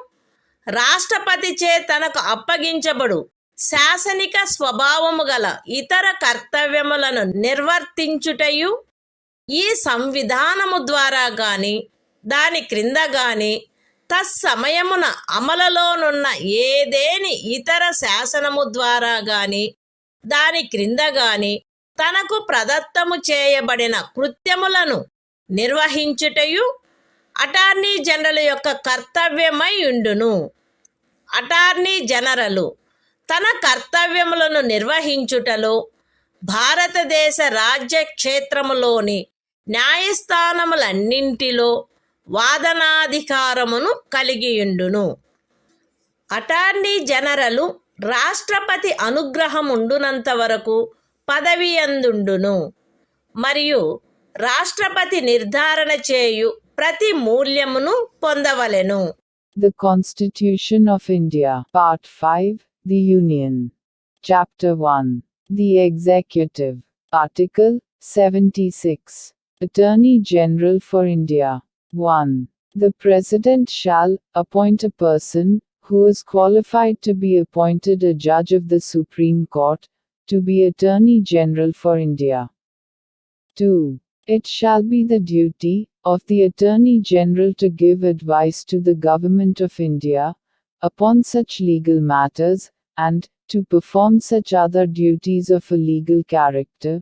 రాష్ట్రపతిచే తనకు అప్పగించబడు శాసనిక స్వభావము గల ఇతర కర్తవ్యములను నిర్వర్తించుటయు ఈ సంవిధానము ద్వారా గాని దాని క్రింద గాని తత్సమయమున అమలులోనున్న ఏదేని ఇతర శాసనము ద్వారా గాని దాని క్రింద గాని తనకు ప్రదత్తము చేయబడిన కృత్యములను నిర్వహించుటయు అటార్నీ జనరల్ యొక్క కర్తవ్యమై ఉండును. అటార్నీ జనరలు తన కర్తవ్యములను నిర్వహించుటలో భారతదేశ రాజ్య క్షేత్రములోని న్యాయస్థానములన్నింటిలో వాదనాధికారమును కలిగియుండును. అటార్నీ జనరలు రాష్ట్రపతి అనుగ్రహముండునంత వరకు పదవియందుండును మరియు రాష్ట్రపతి నిర్ధారణ చేయు ప్రతి మూల్యమును పొందవలెను. The Constitution of India, Part 5, The Union. Chapter 1. The Executive. Article 76. Attorney General for India. 1. The President shall appoint a person who is qualified to be appointed a judge of the Supreme Court to be Attorney General for India. 2. It shall be the duty of the Attorney General to give advice to the Government of India upon such legal matters, and to perform such other duties of a legal character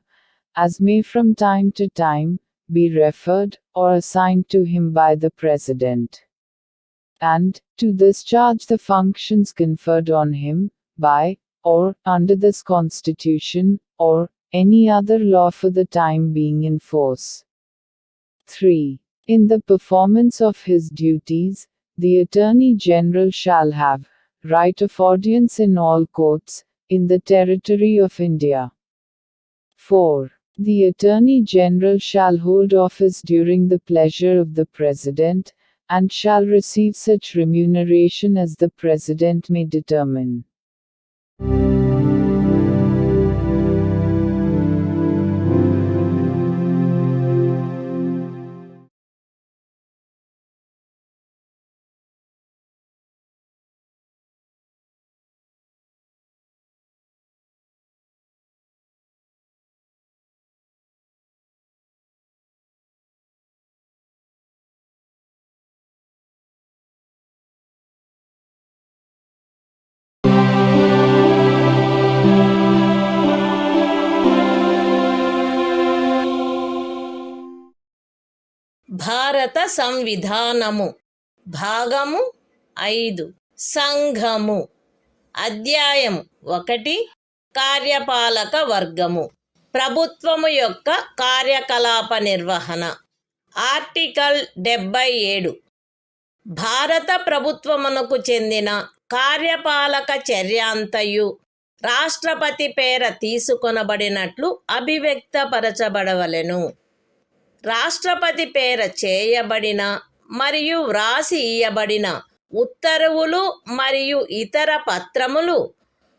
as may from time to time be referred or assigned to him by the President, and to discharge the functions conferred on him by or under this Constitution or any other law for the time being in force. 3. In the performance of his duties, the Attorney General shall have right of audience in all courts in the territory of India. 4. The Attorney General shall hold office during the pleasure of the President, and shall receive such remuneration as the President may determine. భారత సంవిధానము భాగము 5 సంఘము అధ్యాయము 1 కార్యపాలక వర్గము ప్రభుత్వము యొక్క కార్యకలాప నిర్వహణ article 77 భారత ప్రభుత్వమునకు చెందిన కార్యపాలక చర్యాంతయు రాష్ట్రపతి పేర తీసుకొనబడినట్లు అభివ్యక్తపరచబడవలెను. రాష్ట్రపతి పేర చేయబడిన మరియు వ్రాసి ఇయ్యబడిన ఉత్తర్వులు మరియు ఇతర పత్రములు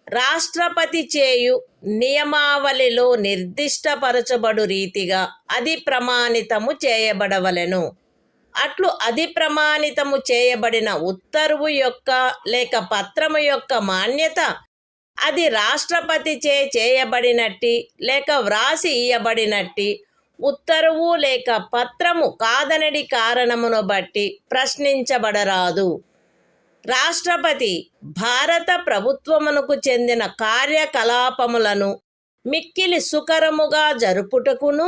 రాష్ట్రపతి చేయు నియమావళిలో నిర్దిష్టపరచబడు రీతిగా అది ప్రమాణితము చేయబడవలెను. అట్లు అది ప్రమాణితము చేయబడిన ఉత్తర్వు యొక్క లేక పత్రము యొక్క మాన్యత అది రాష్ట్రపతి చేయబడినట్టి లేక వ్రాసి ఇయ్యబడినట్టి ఉత్తర్వు లేక పత్రము కాదనడి కారణమును బట్టి ప్రశ్నించబడరాదు. రాష్ట్రపతి భారత ప్రభుత్వమునకు చెందిన కార్యకలాపములను మిక్కిలి సుకరముగా జరుపుటకును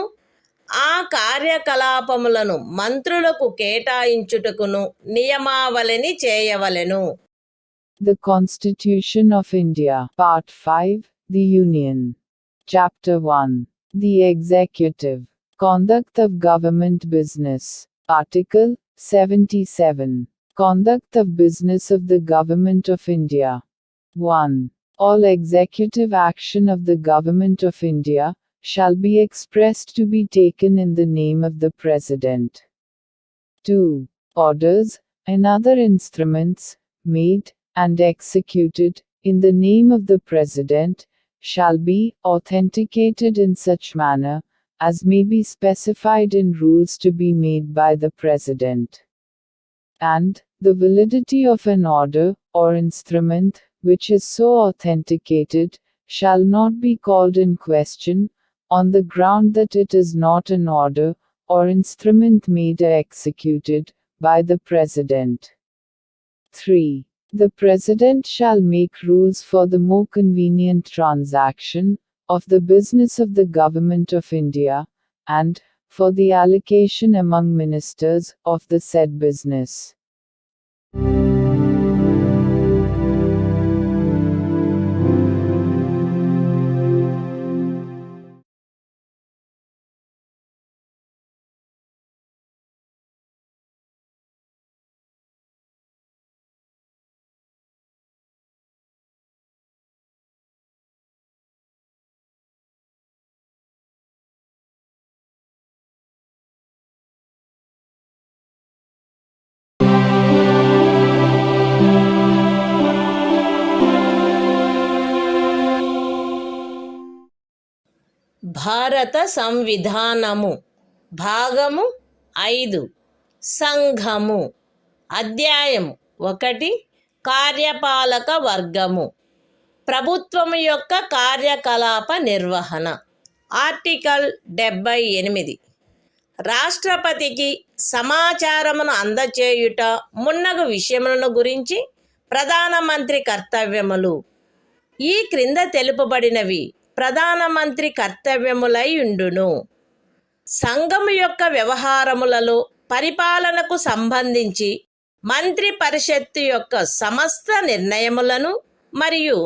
ఆ కార్యకలాపములను మంత్రులకు కేటాయించుటకును నియమావళిని చేయవలెను. The Constitution of India, Part 5, The Union. Chapter 1. The Executive. Conduct of Government Business. Article 77. Conduct of Business of the Government of India. 1. All executive action of the Government of India shall be expressed to be taken in the name of the President. 2. Orders and other instruments made and executed in the name of the President shall be authenticated in such manner as may be specified in rules to be made by the President. And the validity of an order or instrument which is so authenticated shall not be called in question on the ground that it is not an order or instrument made or executed by the President. 3. The President shall make rules for the more convenient transaction of the business of the Government of India, and for the allocation among ministers of the said business. భారత సంవిధానము భాగము 5 సంఘము అధ్యాయము 1 కార్యపాలక వర్గము ప్రభుత్వము యొక్క కార్యకలాప నిర్వహణ article 78 రాష్ట్రపతికి సమాచారమును అందచేయుట మున్నగు విషయములను గురించి ప్రధానమంత్రి కర్తవ్యములు. ఈ క్రింద తెలుపబడినవి ప్రధానమంత్రి కర్తవ్యములై ఉండును. సంఘము యొక్క వ్యవహారములలో పరిపాలనకు సంబంధించి మంత్రి పరిషత్తు యొక్క సమస్త నిర్ణయములను మరియు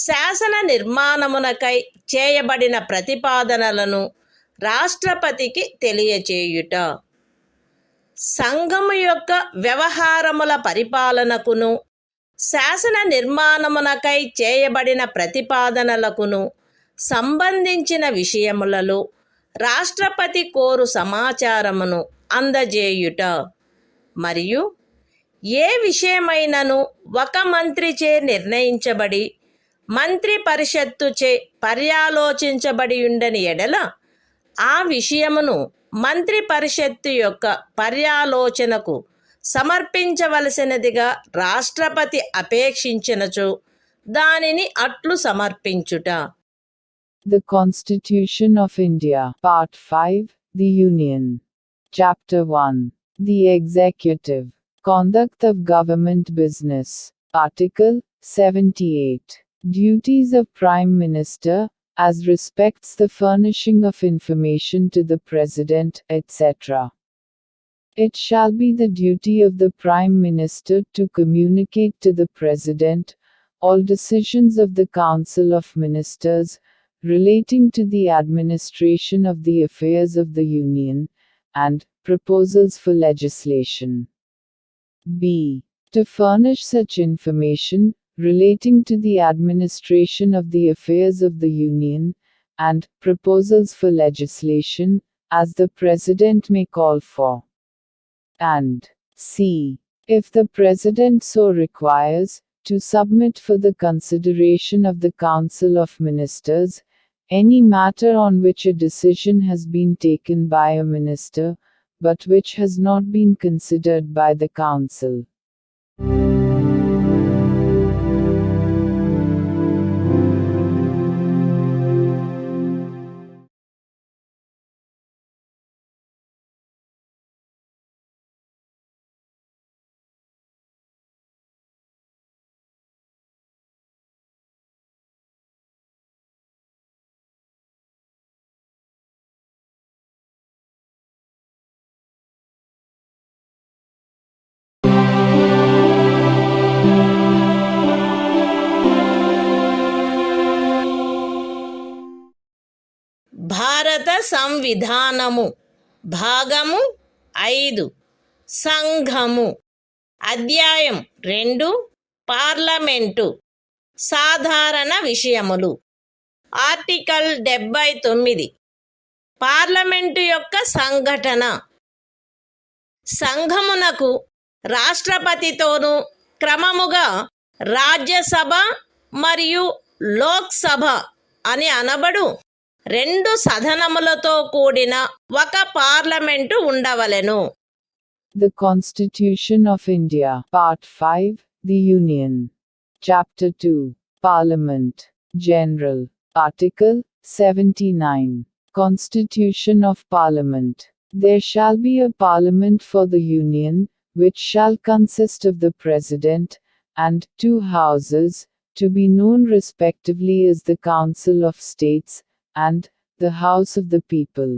శాసన నిర్మాణమునకై చేయబడిన ప్రతిపాదనలను రాష్ట్రపతికి తెలియచేయుట. సంఘము యొక్క వ్యవహారముల పరిపాలనకును శాసన నిర్మాణమునకై చేయబడిన ప్రతిపాదనలకును సంబంధించిన విషయములలో రాష్ట్రపతి కోరు సమాచారమును అందజేయుట మరియు ఏ విషయమైనను ఒక మంత్రిచే నిర్ణయించబడి మంత్రి పరిషత్తుచే పర్యాలోచించబడి ఉండని ఎడల ఆ విషయమును మంత్రి పరిషత్తు యొక్క పర్యాలోచనకు సమర్పించవలసినదిగా రాష్ట్రపతి అపేక్షించినచో దానిని అట్లు సమర్పించుట. The Constitution of India, Part 5, The Union. Chapter 1. The Executive. Conduct of Government Business. Article 78. Duties of Prime Minister, as respects the furnishing of information to the President, etc. It shall be the duty of the Prime Minister to communicate to the President all decisions of the Council of Ministers relating to the administration of the affairs of the Union, and proposals for legislation. B. To furnish such information relating to the administration of the affairs of the Union, and proposals for legislation, as the President may call for. And C. If the President so requires, to submit for the consideration of the Council of Ministers any matter on which a decision has been taken by a minister, but which has not been considered by the Council. భారత సంవిధానము భాగము 5 సంఘము అధ్యాయం 2 parliament సాధారణ విషయములు. Article 79 parliament యొక్క సంఘటన. సంఘమునకు రాష్ట్రపతితోనూ క్రమముగా రాజ్యసభ మరియు లోక్సభ అని అనబడు 2 సదనములతో కూడిన ఒక పార్లమెంటు ఉండవలెను. The Constitution of India, Part 5, The Union. Chapter 2. Parliament. General. Article 79. Constitution of Parliament. There shall be a Parliament for the Union, which shall consist of the President, and 2 houses, to be known respectively as the Council of States, and the House of the People.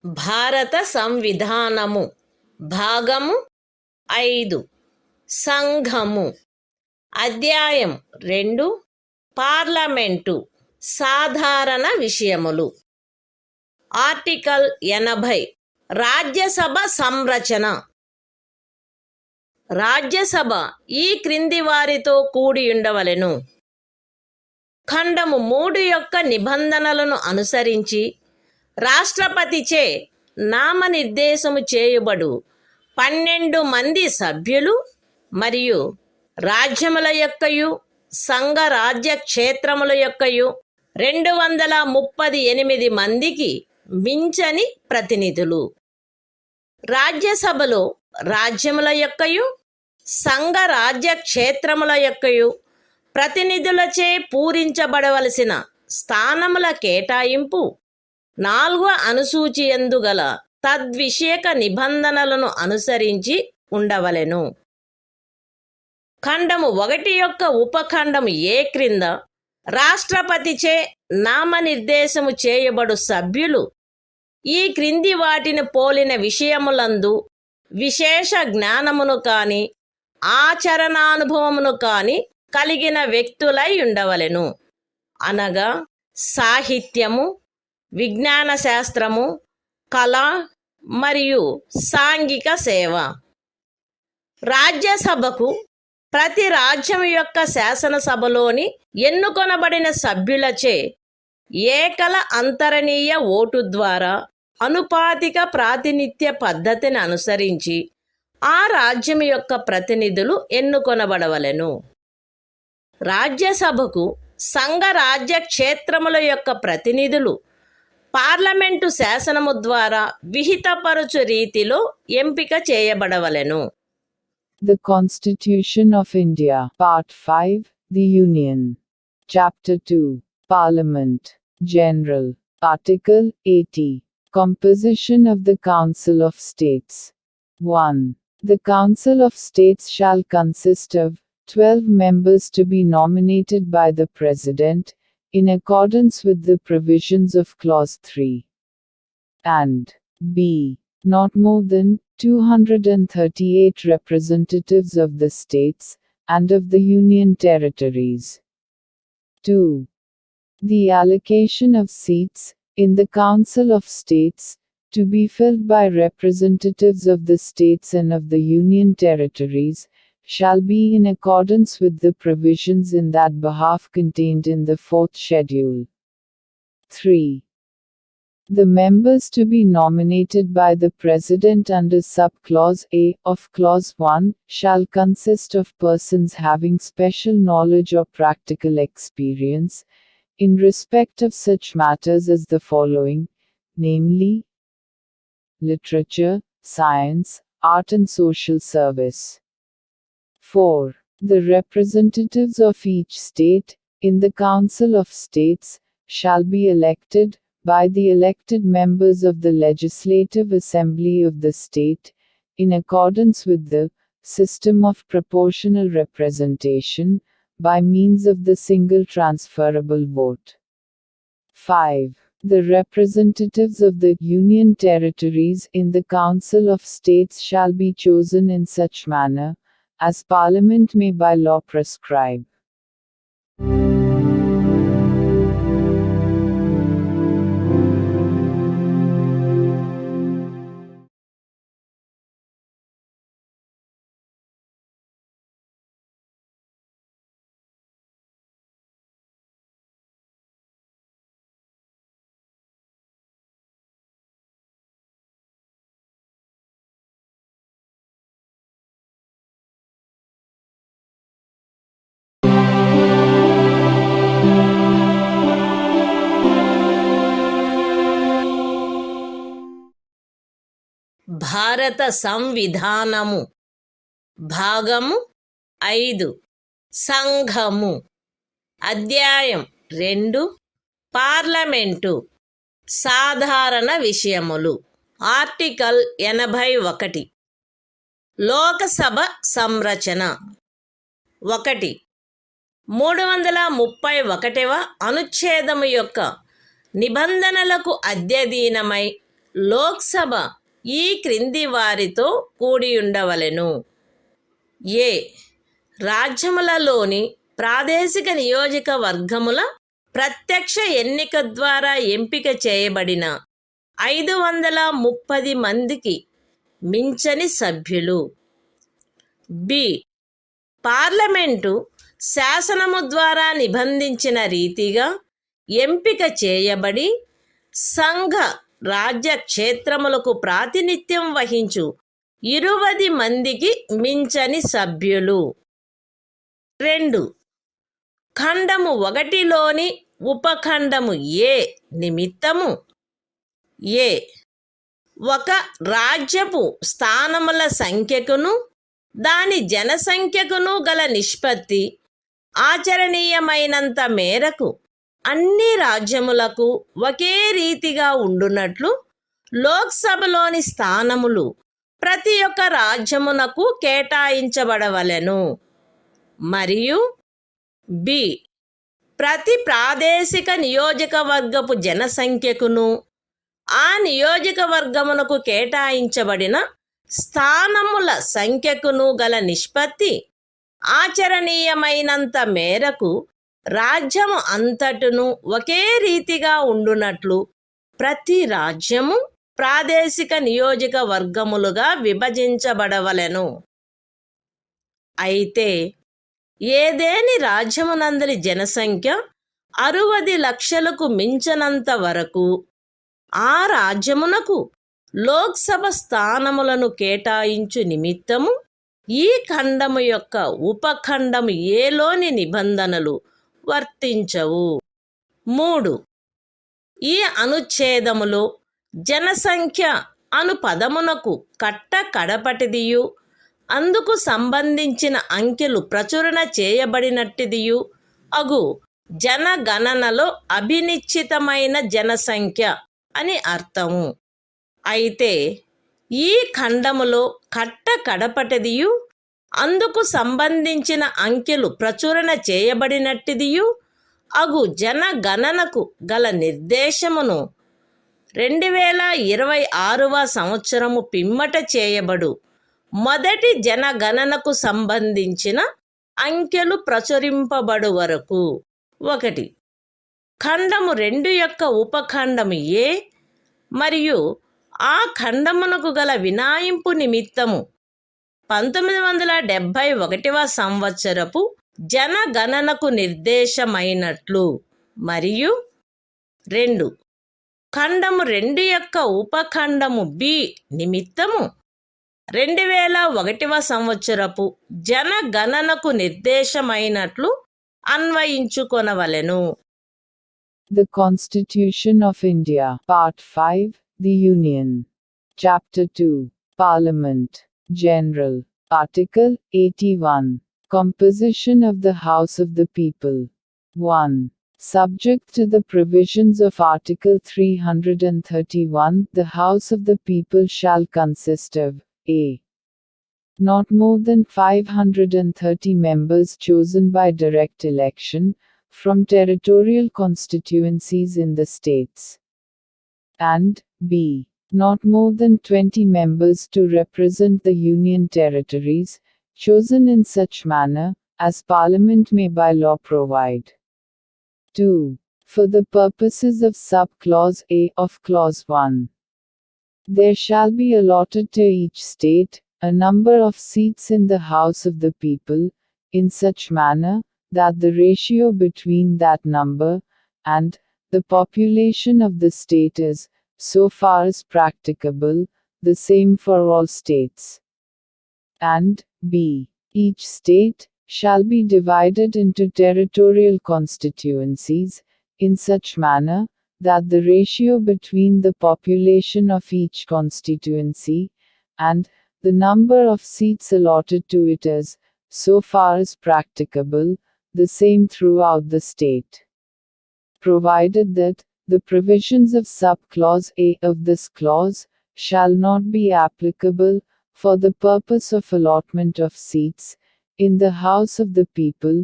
భారత సంవిధానము భాగము 5 సంఘము అధ్యాయం 2 parliament సాధారణ విషయములు. Article 80 Rajya Sabha సంరచన. Rajya Sabha ఈ క్రింది వారితో కూడి ఉండవలెను. ఖండము 3 యొక్క నిబంధనలను అనుసరించి రాష్ట్రపతిచే నామనిర్దేశము చేయబడు 12 మంది సభ్యులు మరియు రాజ్యముల యొక్కయు సంఘ రాజ్య క్షేత్రముల యొక్కయు 238 మందికి మించని ప్రతినిధులు. రాజ్యసభలో రాజ్యముల యొక్కయు సంఘ రాజ్య క్షేత్రముల యొక్కయు ప్రతినిధులచే పూరించబడవలసిన స్థానముల కేటాయింపు 4వ అనుసూచియందు గల తద్విషయక నిబంధనలను అనుసరించి ఉండవలెను. ఖండము 1 యొక్క ఉపఖండము ఏ క్రింద రాష్ట్రపతిచే నామనిర్దేశము చేయబడు సభ్యులు ఈ క్రింది వాటిని పోలిన విషయములందు విశేష జ్ఞానమును కాని ఆచరణానుభవమును కాని కలిగిన వ్యక్తులై ఉండవలెను. అనగా సాహిత్యము, విజ్ఞాన శాస్త్రము, కళ మరియు సాంఘిక సేవ. రాజ్యసభకు ప్రతి రాజ్యం యొక్క శాసనసభలోని ఎన్నుకొనబడిన సభ్యులచే ఏకల అంతరణీయ ఓటు ద్వారా అనుపాతిక ప్రాతినిధ్య పద్ధతిని అనుసరించి ఆ రాజ్యం యొక్క ప్రతినిధులు ఎన్నుకొనబడవలెను. రాజ్యసభకు సంఘ రాజ్య క్షేత్రముల యొక్క ప్రతినిధులు పార్లమెంటు శాసనము ద్వారా విహితపరచు రీతిలో ఎంపిక చేయబడవలెను. The Constitution of India, Part 5, The Union. Chapter 2, Parliament, General. Article 80. Composition of the Council of States. 1. The Council of States shall consist of 12 members to be nominated by the President, in accordance with the provisions of Clause 3. And b. Not more than 238 representatives of the states, and of the Union territories. 2. The allocation of seats, in the Council of States, to be filled by representatives of the states and of the Union territories, shall be in accordance with the provisions in that behalf contained in the 4th schedule. 3. The members to be nominated by the President under sub-clause A of Clause 1 shall consist of persons having special knowledge or practical experience in respect of such matters as the following, namely, literature, science, art and social service. 4. The representatives of each state, in the Council of States, shall be elected, by the elected members of the Legislative Assembly of the state, in accordance with the system of proportional representation, by means of the single transferable vote. 5. The representatives of the Union territories in the Council of States shall be chosen in such manner, as Parliament may by law prescribe. భారత సంవిధానము. భాగము 5. సంఘము. అధ్యాయం 2. Parliament. సాధారణ విషయములు. Article 81. Lok Sabha సంరచన. 1. 331వ అనుచ్ఛేదము యొక్క నిబంధనలకు అధ్యయనమై లోక్సభ ఈ క్రింది వారితో కూడి ఉండవలెను. ఏ. రాజ్యములలోని ప్రాదేశిక నియోజకవర్గముల ప్రత్యక్ష ఎన్నిక ద్వారా ఎంపిక చేయబడిన 530 మందికి మించని సభ్యులు. బి. పార్లమెంటు శాసనము ద్వారా నిబంధించిన రీతిగా ఎంపిక చేయబడి సంఘ రాజ్య క్షేత్రములకు ప్రాతినిధ్యం వహించు 20 మందికి మించని సభ్యులు. 2. ఖండము 1లోని ఉపఖండము ఏ నిమిత్తము ఏ. ఒక రాజ్యపు స్థానముల సంఖ్యకును దాని జనసంఖ్యకును గల నిష్పత్తి ఆచరణీయమైనంత మేరకు అన్ని రాజ్యములకు ఒకే రీతిగా ఉండునట్లు లోక్సభలోని స్థానములు ప్రతి ఒక్క రాజ్యమునకు కేటాయించబడవలెను. మరియు బి. ప్రతి ప్రాదేశిక నియోజకవర్గపు జనసంఖ్యకును ఆ నియోజకవర్గమునకు కేటాయించబడిన స్థానముల సంఖ్యకును గల నిష్పత్తి ఆచరణీయమైనంత మేరకు రాజ్యము అంతటును ఒకే రీతిగా ఉండునట్లు ప్రతి రాజ్యము ప్రాదేశిక నియోజకవర్గములుగా విభజించబడవలెను. అయితే ఏదేని రాజ్యమునందరి జనసంఖ్య 60 లక్షలకు మించనంత వరకు ఆ రాజ్యమునకు లోక్సభ స్థానములను కేటాయించు నిమిత్తము ఈ ఖండము యొక్క ఉపఖండము ఏలోని నిబంధనలు వర్తించవు. 3. ఈ అనుచ్ఛేదములో జనసంఖ్య అను పదమునకు కట్ట కడపటిదియు అందుకు సంబంధించిన అంకెలు ప్రచురణ చేయబడినట్టిదియు అగు జనగణనలో అభినిశ్చితమైన జనసంఖ్య అని అర్థము. అయితే ఈ ఖండములో కట్ట కడపటిదియు అందుకు సంబంధించిన అంకెలు ప్రచురణ చేయబడినట్టిదియు అగు జనగణనకు గల నిర్దేశమును 2026వ సంవత్సరము పిమ్మట చేయబడు మొదటి జనగణనకు సంబంధించిన అంకెలు ప్రచురింపబడు వరకు 1. ఖండము 2 యొక్క ఉపఖండము ఏ మరియు ఆ ఖండమునకు గల వినాయింపు నిమిత్తము 1971వ సంవత్సరపు జనగణనకు నిర్దేశమైనట్లు మరియు 2. ఖండము 2 యొక్క ఉపఖండము బి నిమిత్తము 2001వ సంవత్సరపు జనగణనకు నిర్దేశమైనట్లు అన్వయించుకొనవలెను. The Constitution of India, Part 5, The Union. Chapter 2, Parliament, General. Article 81. Composition of the House of the People. 1. Subject to the provisions of Article 331, the House of the People shall consist of a. Not more than 530 members chosen by direct election from territorial constituencies in the states, and b. Not more than 20 members to represent the Union territories, chosen in such manner as Parliament may by law provide. 2. For the purposes of sub-clause A of Clause 1, there shall be allotted to each state a number of seats in the House of the People, in such manner that the ratio between that number and the population of the state is, so far as practicable, the same for all states. And b. Each state shall be divided into territorial constituencies, in such manner that the ratio between the population of each constituency and the number of seats allotted to it is, so far as practicable, the same throughout the state. Provided that the provisions of sub-clause A of this clause shall not be applicable for the purpose of allotment of seats in the House of the People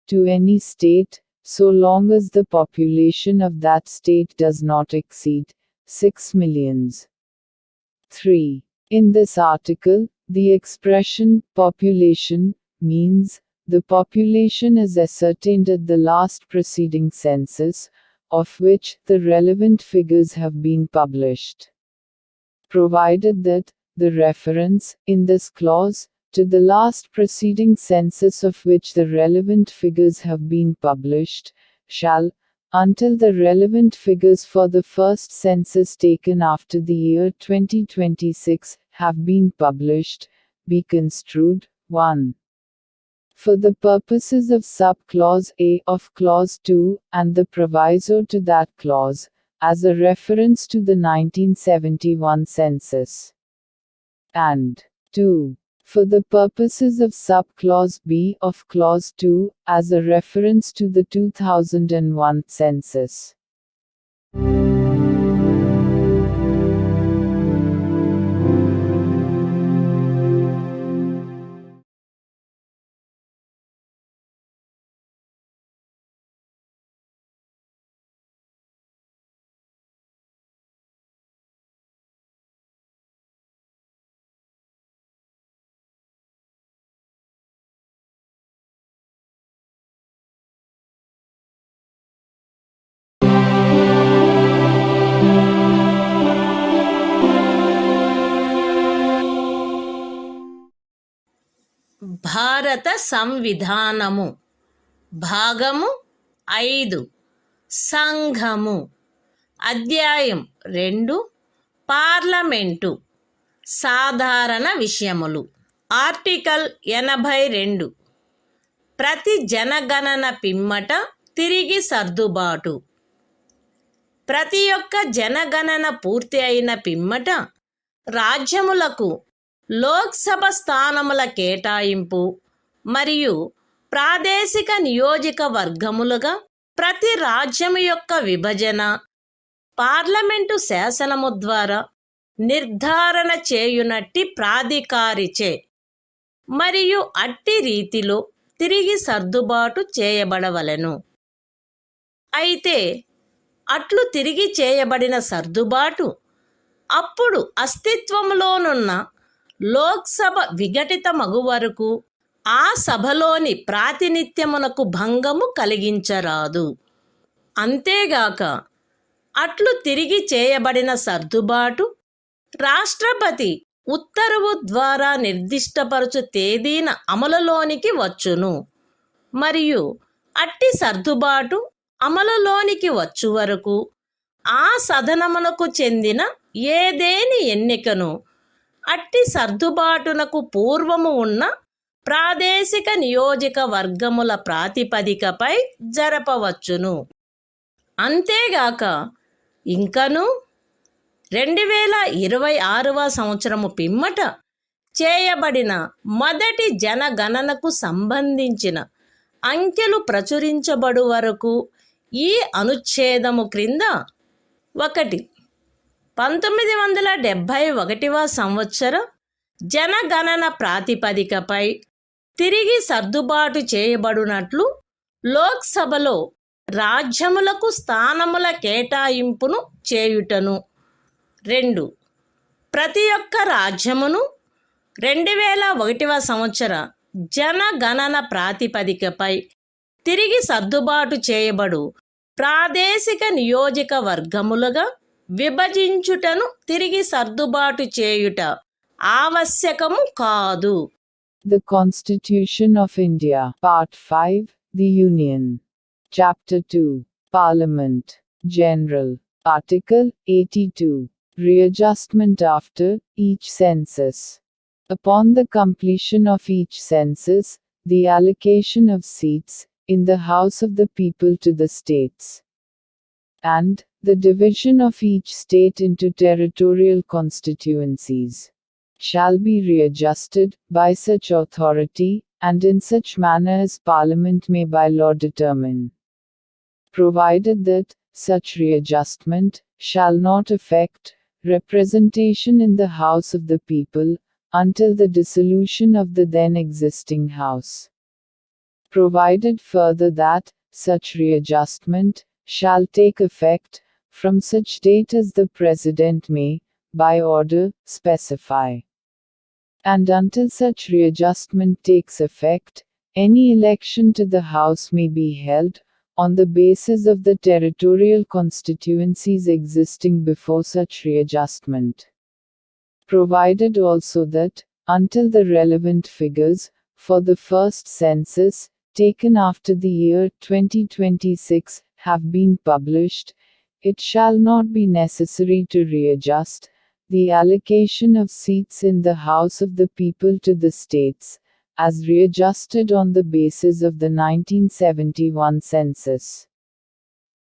to any state, so long as the population of that state does not exceed 6 millions. 3. In this article, the expression population means the population as ascertained at the last preceding census, of which the relevant figures have been published. Provided that the reference in this clause to the last preceding census of which the relevant figures have been published, shall, until the relevant figures for the first census taken after the year 2026 have been published, be construed, 1. For the purposes of sub-clause A of clause 2, and the proviso to that clause, as a reference to the 1971 census. And 2. For the purposes of sub-clause B of clause 2, as a reference to the 2001 census. భారత సంవిధానము భాగము 5 సంఘము అధ్యాయం 2 parliament సాధారణ విషయములు article 82 ప్రతి జనగణన పిమ్మట తిరిగి సర్దుబాటు ప్రతి ఒక్క జనగణన పూర్తి అయిన పిమ్మట రాజ్యములకు లోక్సభ స్థానముల కేటాయింపు మరియు ప్రాదేశిక నియోజకవర్గములుగా ప్రతి రాజ్యము యొక్క విభజన పార్లమెంటు శాసనము ద్వారా నిర్ధారణ చేయునట్టి ప్రాధికారిచే మరియు అట్టి రీతిలో తిరిగి సర్దుబాటు చేయబడవలెను. అయితే అట్లు తిరిగి చేయబడిన సర్దుబాటు అప్పుడు అస్తిత్వములోనున్న లోక్సభ విఘటితమగు వరకు ఆ సభలోని ప్రాతినిధ్యమునకు భంగము కలిగించరాదు. అంతేగాక అట్లు తిరిగి చేయబడిన సర్దుబాటు రాష్ట్రపతి ఉత్తర్వు ద్వారా నిర్దిష్టపరచు తేదీన అమలులోనికి వచ్చును మరియు అట్టి సర్దుబాటు అమలులోనికి వచ్చు వరకు ఆ సదనమునకు చెందిన ఏదేని ఎన్నికను అట్టి సర్దుబాటునకు పూర్వము ఉన్న ప్రాదేశిక నియోజకవర్గముల ప్రాతిపదికపై జరపవచ్చును. అంతేగాక ఇంకను 2026వ సంవత్సరము పిమ్మట చేయబడిన మొదటి జనగణనకు సంబంధించిన అంకెలు ప్రచురించబడు వరకు ఈ అనుచ్ఛేదము క్రింద 1. 1971వ సంవత్సర జనగణన ప్రాతిపదికపై తిరిగి సర్దుబాటు చేయబడినట్లు లోక్సభలో రాజ్యములకు స్థానముల కేటాయింపును చేయుటను. 2. ప్రతి ఒక్క రాజ్యమును 2001వ సంవత్సర జనగణన ప్రాతిపదికపై తిరిగి సర్దుబాటు చేయబడు ప్రాదేశిక నియోజకవర్గములుగా విభజించుటను తిరిగి సర్దుబాటు చేయుట ఆవశ్యకము కాదు. The Constitution of India, Part 5, The Union. Chapter 2, Parliament, General. Article 82. Readjustment after each census. Upon the completion of each census, the allocation of seats in the House of the People to the states, and the division of each state into territorial constituencies, shall be readjusted by such authority, and in such manner as Parliament may by law determine, provided that such readjustment shall not affect representation in the House of the People, until the dissolution of the then existing House. Provided further that such readjustment shall take effect from such date as the President may, by order, specify. And until such readjustment takes effect, any election to the House may be held, on the basis of the territorial constituencies existing before such readjustment. Provided also that, until the relevant figures, for the first census, taken after the year 2026, have been published, it shall not be necessary to readjust the allocation of seats in the House of the People to the states, as readjusted on the basis of the 1971 census.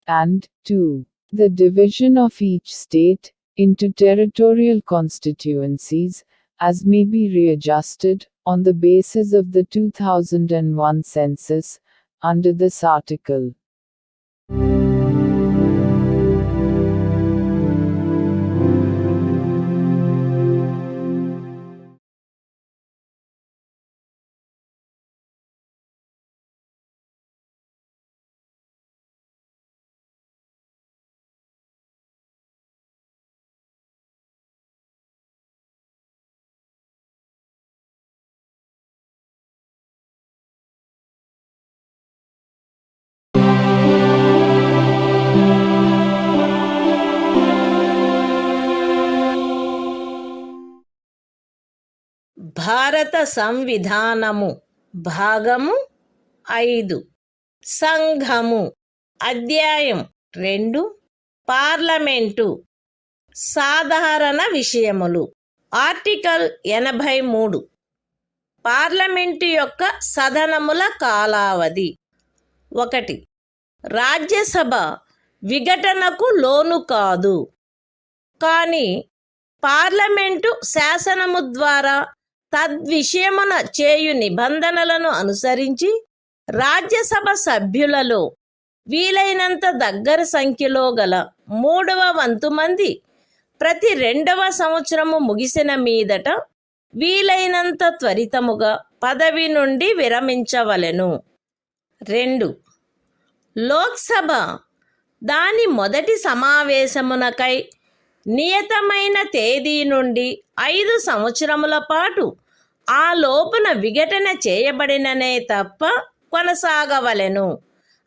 And 2. The division of each state into territorial constituencies, as may be readjusted, on the basis of the 2001 census, under this article. భారత సంవిధానము భాగము 5 సంఘము అధ్యాయం 2 parliament సాధారణ విషయములు article 83 parliament యొక్క సదనముల కాలావధి 1 రాజ్యసభ విఘటనకు లోను కాదు, కానీ parliament శాసనము ద్వారా తద్విషయమున చేయు నిబంధనలను అనుసరించి రాజ్యసభ సభ్యులలో వీలైనంత దగ్గర సంఖ్యలో గల 3వ వంతు మంది ప్రతి 2వ సంవత్సరము ముగిసిన మీదట వీలైనంత త్వరితముగా పదవి నుండి విరమించవలెను. 2. లోక్సభ దాని మొదటి సమావేశమునకై నియతమైన తేదీ నుండి 5 సంవత్సరముల పాటు ఆ లోపున విఘటన చేయబడిననే తప్ప కొనసాగవలెను,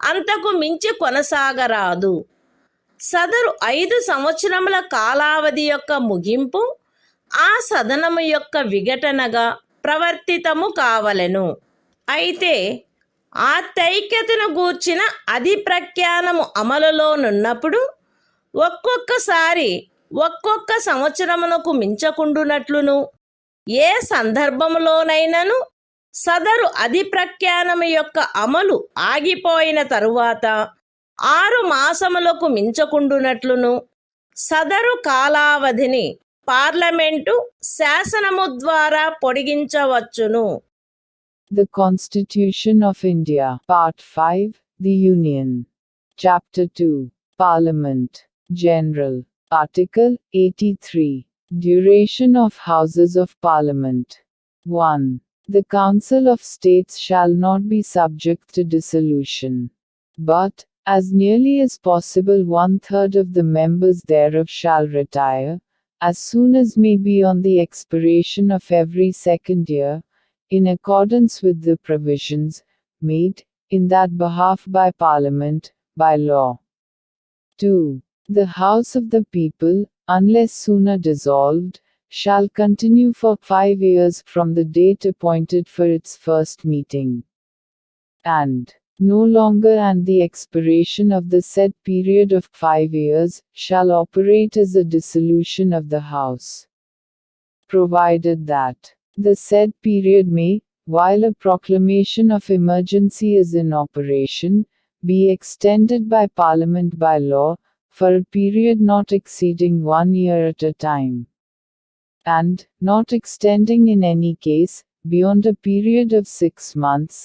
అంతకు మించి కొనసాగరాదు. సదరు 5 సంవత్సరముల కాలావధి యొక్క ముగింపు ఆ సదనము యొక్క విఘటనగా ప్రవర్తితము కావలెను. అయితే ఆ తైక్యతను గూర్చిన అధిప్రఖ్యానము అమలులోనున్నప్పుడు ఒక్కొక్కసారి ఒక్కొక్క సంవత్సరమునకు మించకుండునట్లును, ఏ సందర్భములోనైనను సదరు అధిప్రఖ్యానము యొక్క అమలు ఆగిపోయిన తరువాత 6 మాసములకు మించకుండునట్లును సదరు కాలావధిని పార్లమెంటు శాసనము ద్వారా పొడిగించవచ్చును. The Constitution of India, Part 5, The Union. Chapter 2, Parliament, General. Article 83. Duration of Houses of Parliament. 1. The Council of States shall not be subject to dissolution, but, as nearly as possible, 1/3 of the members thereof shall retire, as soon as may be on the expiration of every second year, in accordance with the provisions made in that behalf by Parliament, by law. 2. The House of the People, unless sooner dissolved, shall continue for 5 years from the date appointed for its first meeting, and no longer and the expiration of the said period of 5 years, shall operate as a dissolution of the House, provided that the said period may, while a proclamation of emergency is in operation, be extended by Parliament by law, for a period not exceeding 1 year at a time, and not extending in any case beyond a period of 6 months,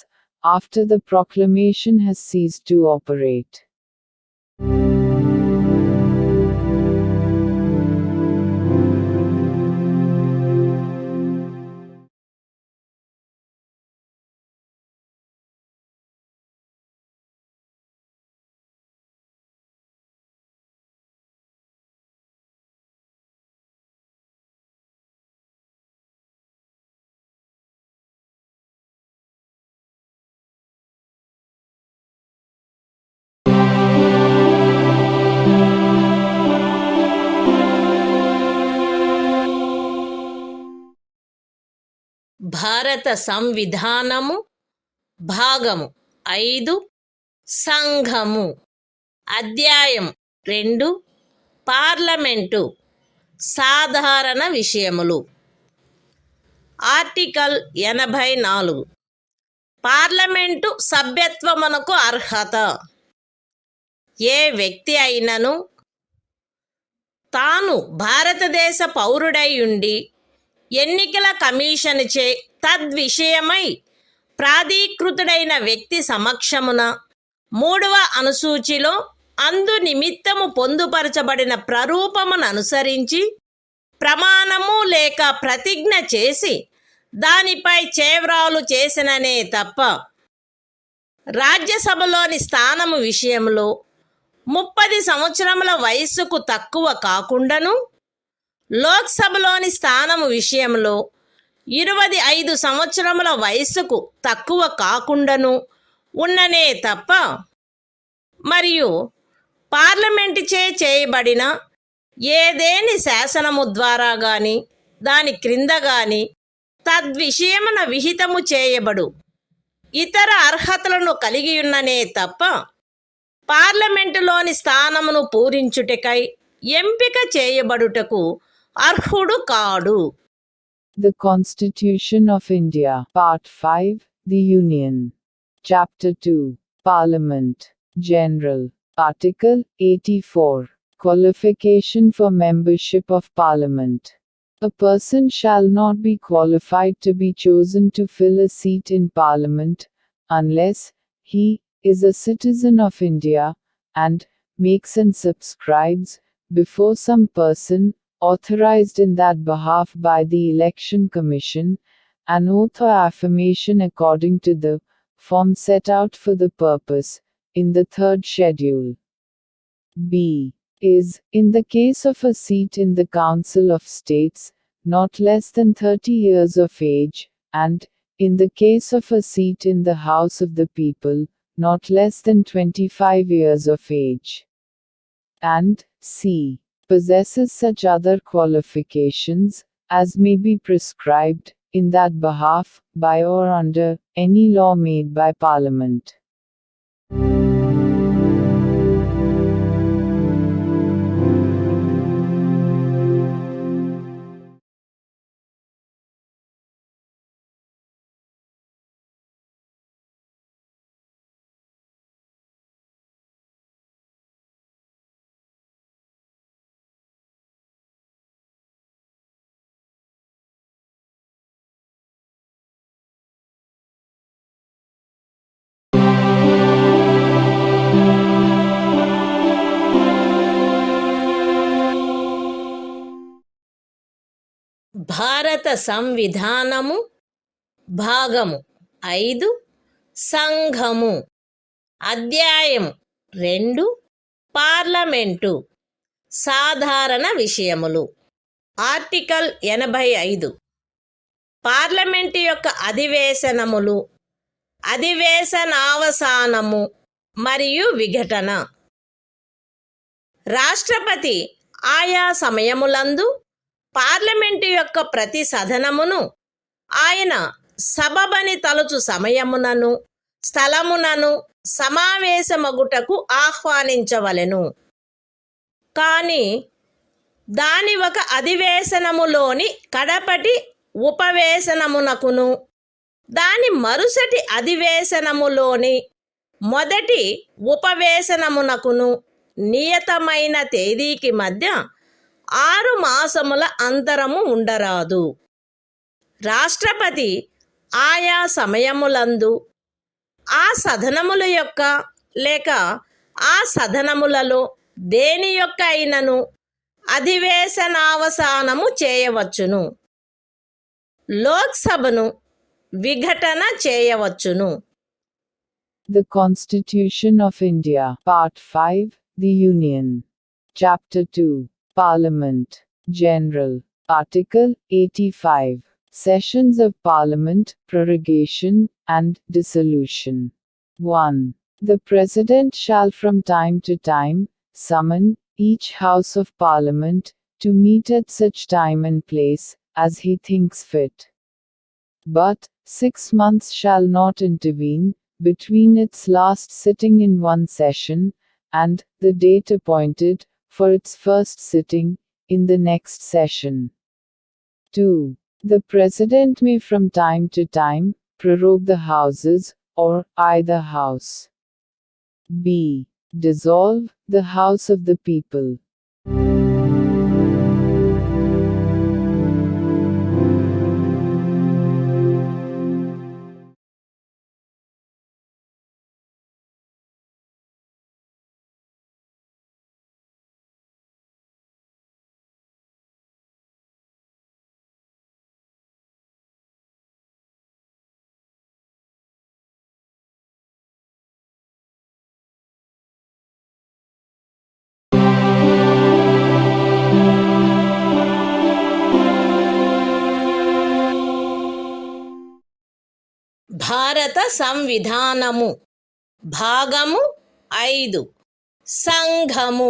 after the proclamation has ceased to operate. భారత సంవిధానము భాగము 5 సంఘము అధ్యాయం 2 parliament సాధారణ విషయములు article 84 parliament సభ్యత్వమునకు అర్హత ఏ వ్యక్తి అయినను తాను భారతదేశ పౌరుడై ఉండి ఎన్నికల కమిషనుచే తద్విషయమై ప్రాధీకృతుడైన వ్యక్తి సమక్షమున 3వ అనుసూచిలో అందు నిమిత్తము పొందుపరచబడిన ప్రరూపమును అనుసరించి ప్రమాణము లేక ప్రతిజ్ఞ చేసి దానిపై చేవ్రాలు చేసిననే తప్ప రాజ్యసభలోని స్థానము విషయంలో 30 సంవత్సరముల వయస్సుకు తక్కువ కాకుండాను లోక్సభలోని స్థానము విషయంలో 25 సంవత్సరముల వయస్సుకు తక్కువ కాకుండాను ఉన్ననే తప్ప మరియు పార్లమెంటుచే చేయబడిన ఏదేని శాసనము ద్వారా గాని దాని క్రింద గాని తద్విషయమున విహితము చేయబడు ఇతర అర్హతలను కలిగి ఉన్ననే తప్ప పార్లమెంటులోని స్థానమును పూరించుటకై ఎంపిక చేయబడుటకు అర్హుడు కాడు. The Constitution of India, Part 5, The Union. Chapter 2, Parliament, General. Article 84. Qualification for membership of Parliament. A person shall not be qualified to be chosen to fill a seat in Parliament, unless he is a citizen of India, and makes and subscribes, before some person, authorized in that behalf by the Election Commission, an oath or affirmation according to the form set out for the purpose, in the 3rd schedule. B. Is, in the case of a seat in the Council of States, not less than 30 years of age, and, in the case of a seat in the House of the People, not less than 25 years of age. And, C. Possesses such other qualifications, as may be prescribed, in that behalf, by or under, any law made by Parliament. భారత సంవిధానము భాగము 5 సంఘము అధ్యాయము 2 parliament సాధారణ విషయములు article 85 parliament యొక్క అధివేశనములు అధివేశనావసానము మరియు విఘటన రాష్ట్రపతి ఆయా సమయములందు పార్లమెంటు యొక్క ప్రతి సదనమును ఆయన సబబని తలుచు సమయమునను స్థలమునను సమావేశమగుటకు ఆహ్వానించవలెను. కానీ దాని ఒక అధివేశనములోని కడపటి ఉపవేశనమునకును దాని మరుసటి అధివేశనములోని మొదటి ఉపవేశనమునకును నియతమైన తేదీకి మధ్య 6 మాసముల అంతరము ఉండరాదు. రాష్ట్రపతి ఆయా సమయములందు ఆ సదనముల యొక్క లేక ఆ సదనములలో దేని యొక్క అయినను అధివేశనావసానము చేయవచ్చును. లోక్సభను విఘటన చేయవచ్చును. The Constitution of India, Part 5, The Union. Chapter 2, Parliament, General. Article 85. Sessions of Parliament, Prorogation, and Dissolution. 1. The President shall from time to time summon each House of Parliament to meet at such time and place as he thinks fit. But 6 months shall not intervene between its last sitting in one session and the date appointed for its first sitting in the next session. 2. The President may from time to time prorogue the Houses or either House. B. Dissolve the House of the People. భారత సంవిధానము భాగము 5 సంఘము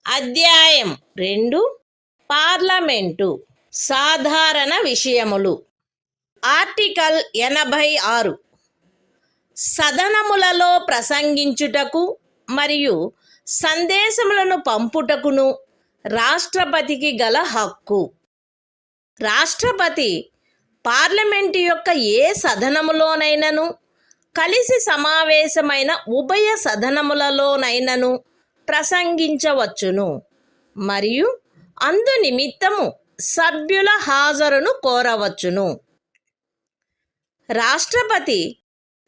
అధ్యాయం 2 parliament సాధారణ విషయములు article 86 సదనములలో ప్రసంగించుటకు మరియు సందేశములను పంపుటకును రాష్ట్రపతికి గల హక్కు. రాష్ట్రపతి పార్లమెంటు యొక్క ఏ సదనములోనైనను కలిసి సమావేశమైన ఉభయ సదనములలోనైనను ప్రసంగించవచ్చును మరియు అందు నిమిత్తము సభ్యుల హాజరును కోరవచ్చును. రాష్ట్రపతి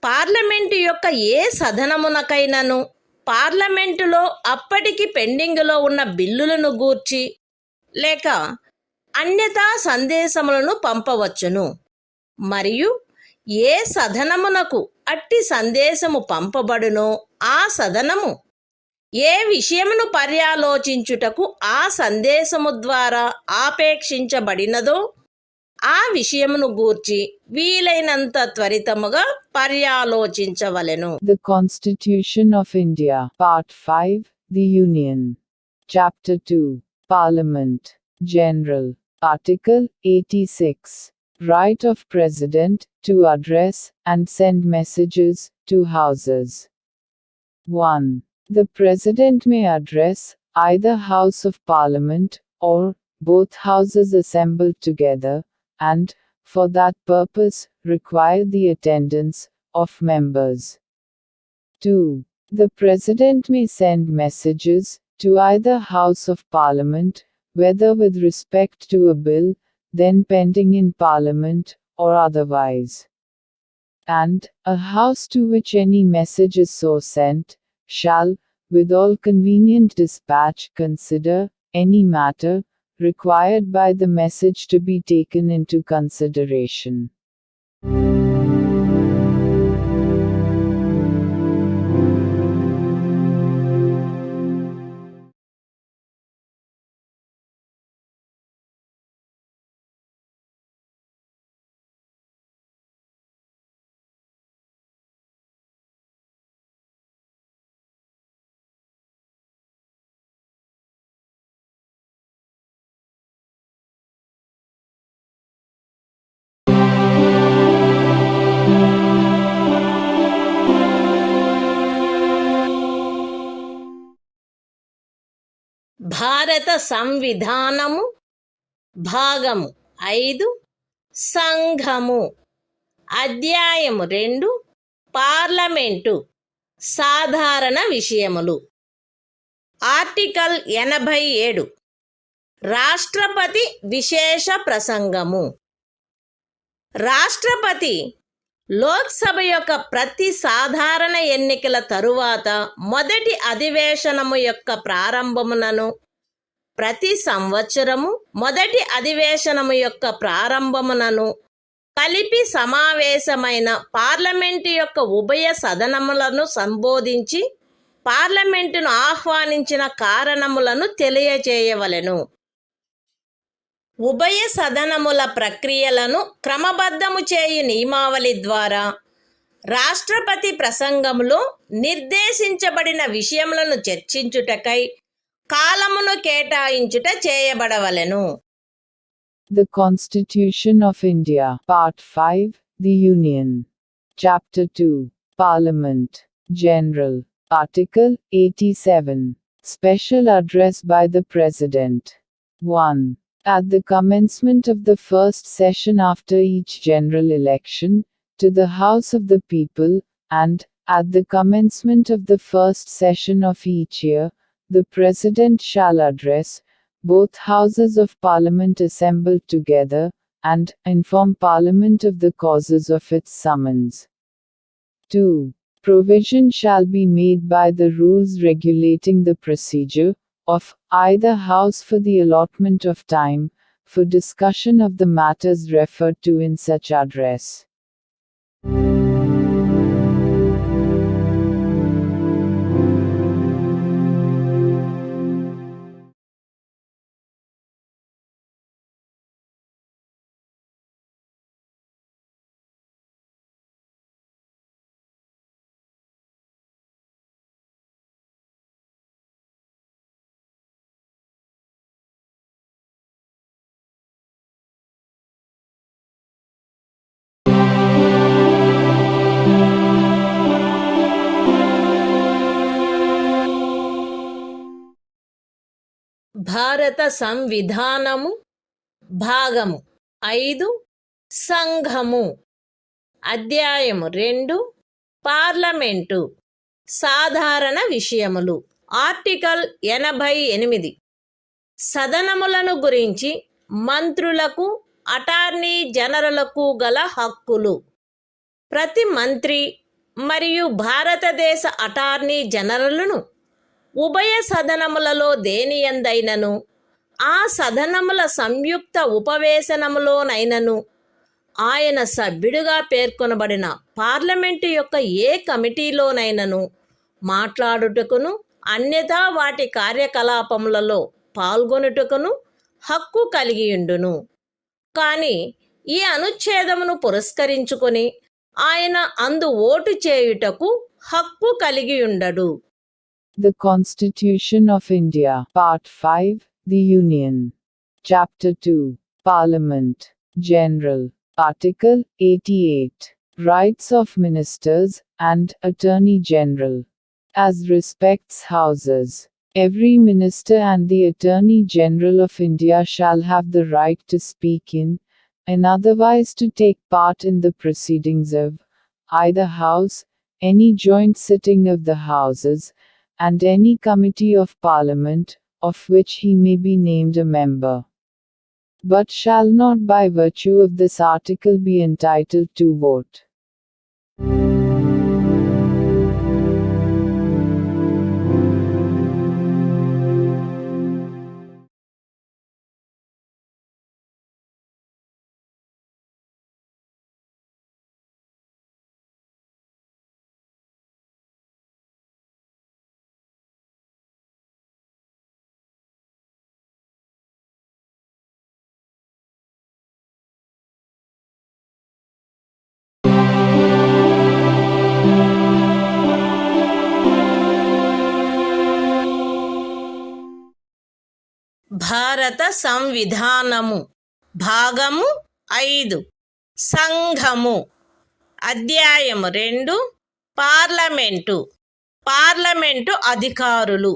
పార్లమెంటు యొక్క ఏ సదనమునకైనను పార్లమెంటులో అప్పటికి పెండింగులో ఉన్న బిల్లులను గూర్చి లేక అన్యతా సందేశములను పంపవచ్చును మరియు ఏ సదనమునకు అట్టి సందేశము పంపబడునో ఆ సదనము ఏ విషయమును పర్యాలోచించుటకు ఆ సందేశము ద్వారా ఆపేక్షించబడినదో ఆ విషయమును గూర్చి వీలైనంత త్వరితముగా పర్యాలోచించవలెను. The Constitution of India, Part 5, The Union. Chapter 2, Parliament, General. Article 86. Right of President to address and send messages to Houses. 1. The President may address either House of Parliament or both Houses assembled together, and, for that purpose, require the attendance of members. 2. The President may send messages to either House of Parliament, whether with respect to a bill then pending in Parliament or otherwise. And a House to which any message is so sent, shall, with all convenient dispatch, consider any matter required by the message to be taken into consideration. భారత సంవిధానము భాగము 5 సంఘము అధ్యాయము 2 parliament సాధారణ విషయములు article 87 రాష్ట్రపతి విశేష ప్రసంగము. రాష్ట్రపతి లోక్సభ యొక్క ప్రతి సాధారణ ఎన్నికల తరువాత మొదటి అధివేశనము యొక్క ప్రారంభమునను ప్రతి సంవత్సరము మొదటి అధివేశనము యొక్క ప్రారంభమునను కలిపి సమావేశమైన పార్లమెంటు యొక్క ఉభయ సదనములను సంబోధించి పార్లమెంటును ఆహ్వానించిన కారణములను తెలియజేయవలెను. ఉభయ సదనముల ప్రక్రియలను క్రమబద్ధము చేయు నియమావళి ద్వారా రాష్ట్రపతి ప్రసంగములో నిర్దేశించబడిన విషయములను చర్చించుటకై కాలమును కేటాయించుట చేయబడవలెను. The Constitution of India. Part 5. The Union. Chapter 2. Parliament. General. Article 87. Special Address by the President. 1. At the commencement of the first session after each general election, to the House of the People, and, at the commencement of the first session of each year, the President shall address both Houses of Parliament assembled together, and inform Parliament of the causes of its summons. 2. Provision shall be made by the rules regulating the procedure of either House for the allotment of time for discussion of the matters referred to in such address. భారత సంవిధానము భాగము 5 సంఘము అధ్యాయము 2 parliament సాధారణ విషయములు article 88 సదనములను గురించి మంత్రులకు attorney జనరలకు గల హక్కులు ప్రతి మంత్రి మరియు భారతదేశ అటార్నీ జనరలును ఉభయ సదనములలో దేనియందైనను ఆ సదనముల సంయుక్త ఉపవేశనములోనైనను ఆయన సభ్యుడిగా పేర్కొనబడిన పార్లమెంటు యొక్క ఏ కమిటీలోనైనను మాట్లాడుటకును అన్యథా వాటి కార్యకలాపములలో పాల్గొనుటకును హక్కు కలిగియుండును. కానీ ఈ అనుచ్ఛేదమును పురస్కరించుకొని ఆయన అందు ఓటు చేయుటకు హక్కు కలిగియుండడు. The Constitution of India. Part 5. The Union. Chapter 2. Parliament. General. Article 88. Rights of Ministers and Attorney General. As respects Houses, every Minister and the Attorney General of India shall have the right to speak in, and otherwise to take part in the proceedings of either House, any joint sitting of the Houses, and any committee of Parliament, of which he may be named a member, but shall not by virtue of this article be entitled to vote. భారత సంవిధానము భాగము 5 సంఘము అధ్యాయము 2 parliament అధికారులు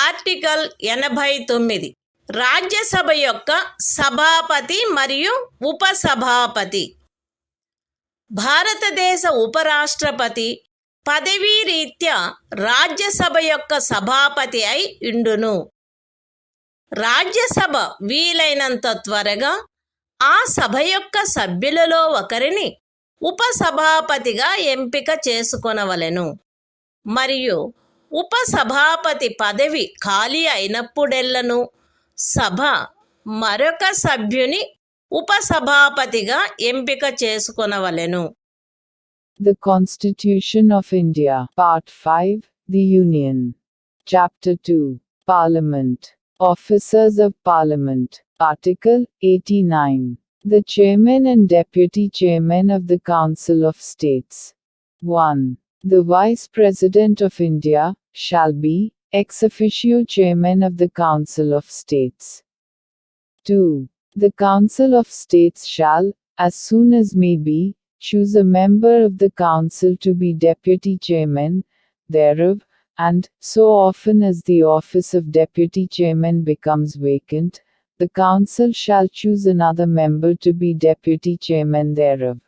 article 89 Rajya Sabha యొక్క సభాపతి మరియు ఉపసభాపతి భారతదేశ ఉపరాష్ట్రపతి పదవీ రీత్యా రాజ్యసభ యొక్క సభాపతి అయి ఉండును. రాజ్యసభ వీలైనంత త్వరగా ఆ సభ యొక్క సభ్యులలో ఒకరిని ఉపసభాపతిగా ఎంపిక చేసుకొనవలెను మరియు ఉపసభాపతి పదవి ఖాళీ అయినప్పుడెల్లను సభ మరొక సభ్యుని ఉపసభాపతిగా ఎంపిక చేసుకొనవలెను. The Constitution of India. Part 5. The Union. Chapter 2. Parliament. Officers of Parliament. Article 89. The Chairman and Deputy Chairman of the Council of States. 1. The Vice President of India shall be ex officio Chairman of the Council of States. 2. The Council of States shall, as soon as may be, choose a member of the Council to be Deputy Chairman thereof, and, so often as the office of Deputy Chairman becomes vacant, the Council shall choose another member to be Deputy Chairman thereof.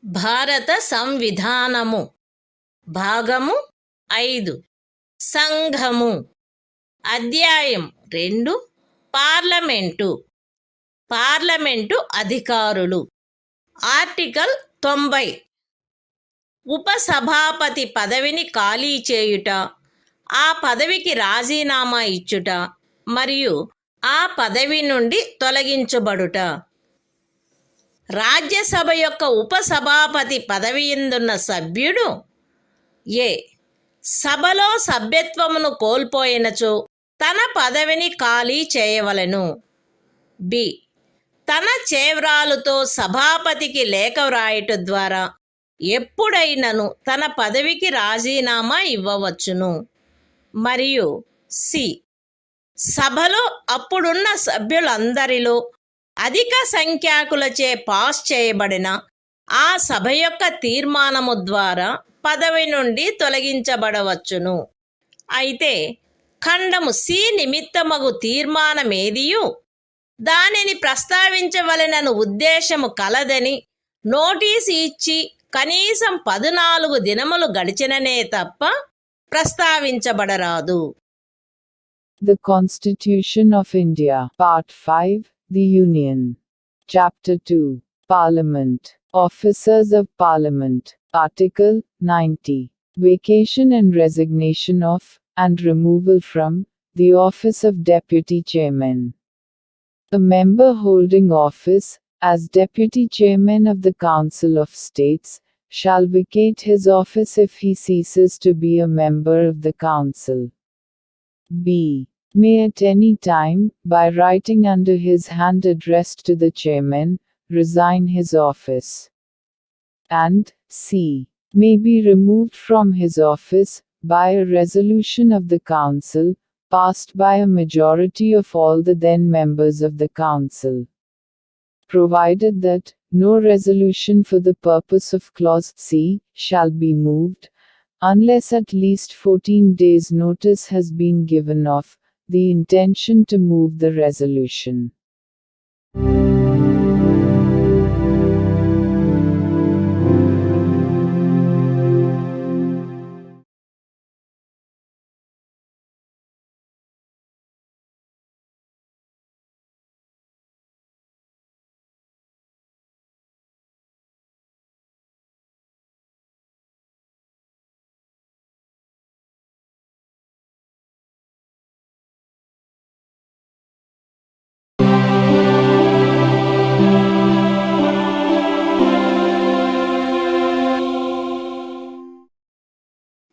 భారత సంవిధానము భాగము 5 సంఘము అధ్యాయం 2 parliament అధికారులు article 90 ఉపసభాపతి పదవిని ఖాళీ చేయుట, ఆ పదవికి రాజీనామా ఇచ్చుట మరియు ఆ పదవి నుండి తొలగించబడుట. రాజ్యసభ యొక్క ఉపసభాపతి పదవి యందున్న సభ్యుడు ఏ సభలో సభ్యత్వమును కోల్పోయినచో తన పదవిని ఖాళీ చేయవలెను. బి తన చేవ్రాలుతో సభాపతికి లేఖ వ్రాయట ద్వారా ఎప్పుడైనను తన పదవికి రాజీనామా ఇవ్వవచ్చును. మరియు సి సభలో అప్పుడున్న సభ్యులందరిలో అధిక సంఖ్యాకులచే పాస్ చేయబడిన ఆ సభ యొక్క తీర్మానము ద్వారా పదవి నుండి తొలగించబడవచ్చును. అయితే ఖండము సి నిమిత్తమగు తీర్మానమేదియు దానిని ప్రస్తావించవలెనను ఉద్దేశము కలదని నోటీసు ఇచ్చి కనీసం 14 దినములు గడిచిననే తప్ప ప్రస్తావించబడరాదు. The Constitution of India, Part 5, The Union. Chapter 2, Parliament. Officers of Parliament. Article 90. Vacation and resignation of, and removal from, the office of Deputy Chairman. A member holding office, as Deputy Chairman of the Council of States, shall vacate his office if he ceases to be a member of the Council. B. May at any time, by writing under his hand addressed to the Chairman, resign his office. And C. May be removed from his office, by a resolution of the Council, passed by a majority of all the then members of the Council. Provided that, no resolution for the purpose of Clause C, shall be moved, unless at least 14 days' notice has been given of the intention to move the resolution.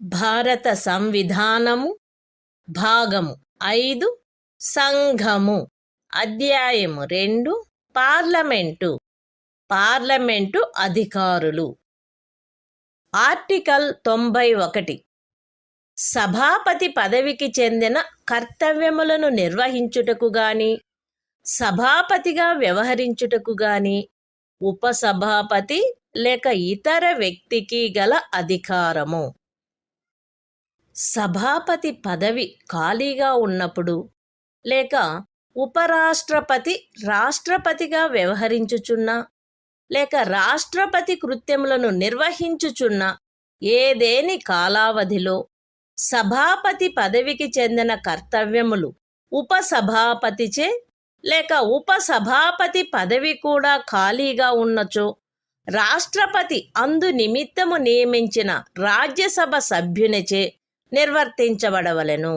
భారత సంవిధానము భాగము 5 సంఘము అధ్యాయము 2 parliament అధికారులు article 91 సభాపతి పదవికి చెందిన కర్తవ్యములను నిర్వహించుటకు గాని సభాపతిగా వ్యవహరించుటకు గాని ఉపసభాపతి లేక ఇతర వ్యక్తికి గల అధికారము. సభాపతి పదవి ఖాళీగా ఉన్నప్పుడు లేక ఉపరాష్ట్రపతి రాష్ట్రపతిగా వ్యవహరించుచున్న లేక రాష్ట్రపతి కృత్యములను నిర్వహించుచున్న ఏదేని కాలావధిలో సభాపతి పదవికి చెందిన కర్తవ్యములు ఉపసభాపతిచే లేక ఉపసభాపతి పదవి కూడా ఖాళీగా ఉన్నచో రాష్ట్రపతి అందు నిమిత్తము నియమించిన రాజ్యసభ సభ్యునిచే నిర్వర్తించబడవలెను.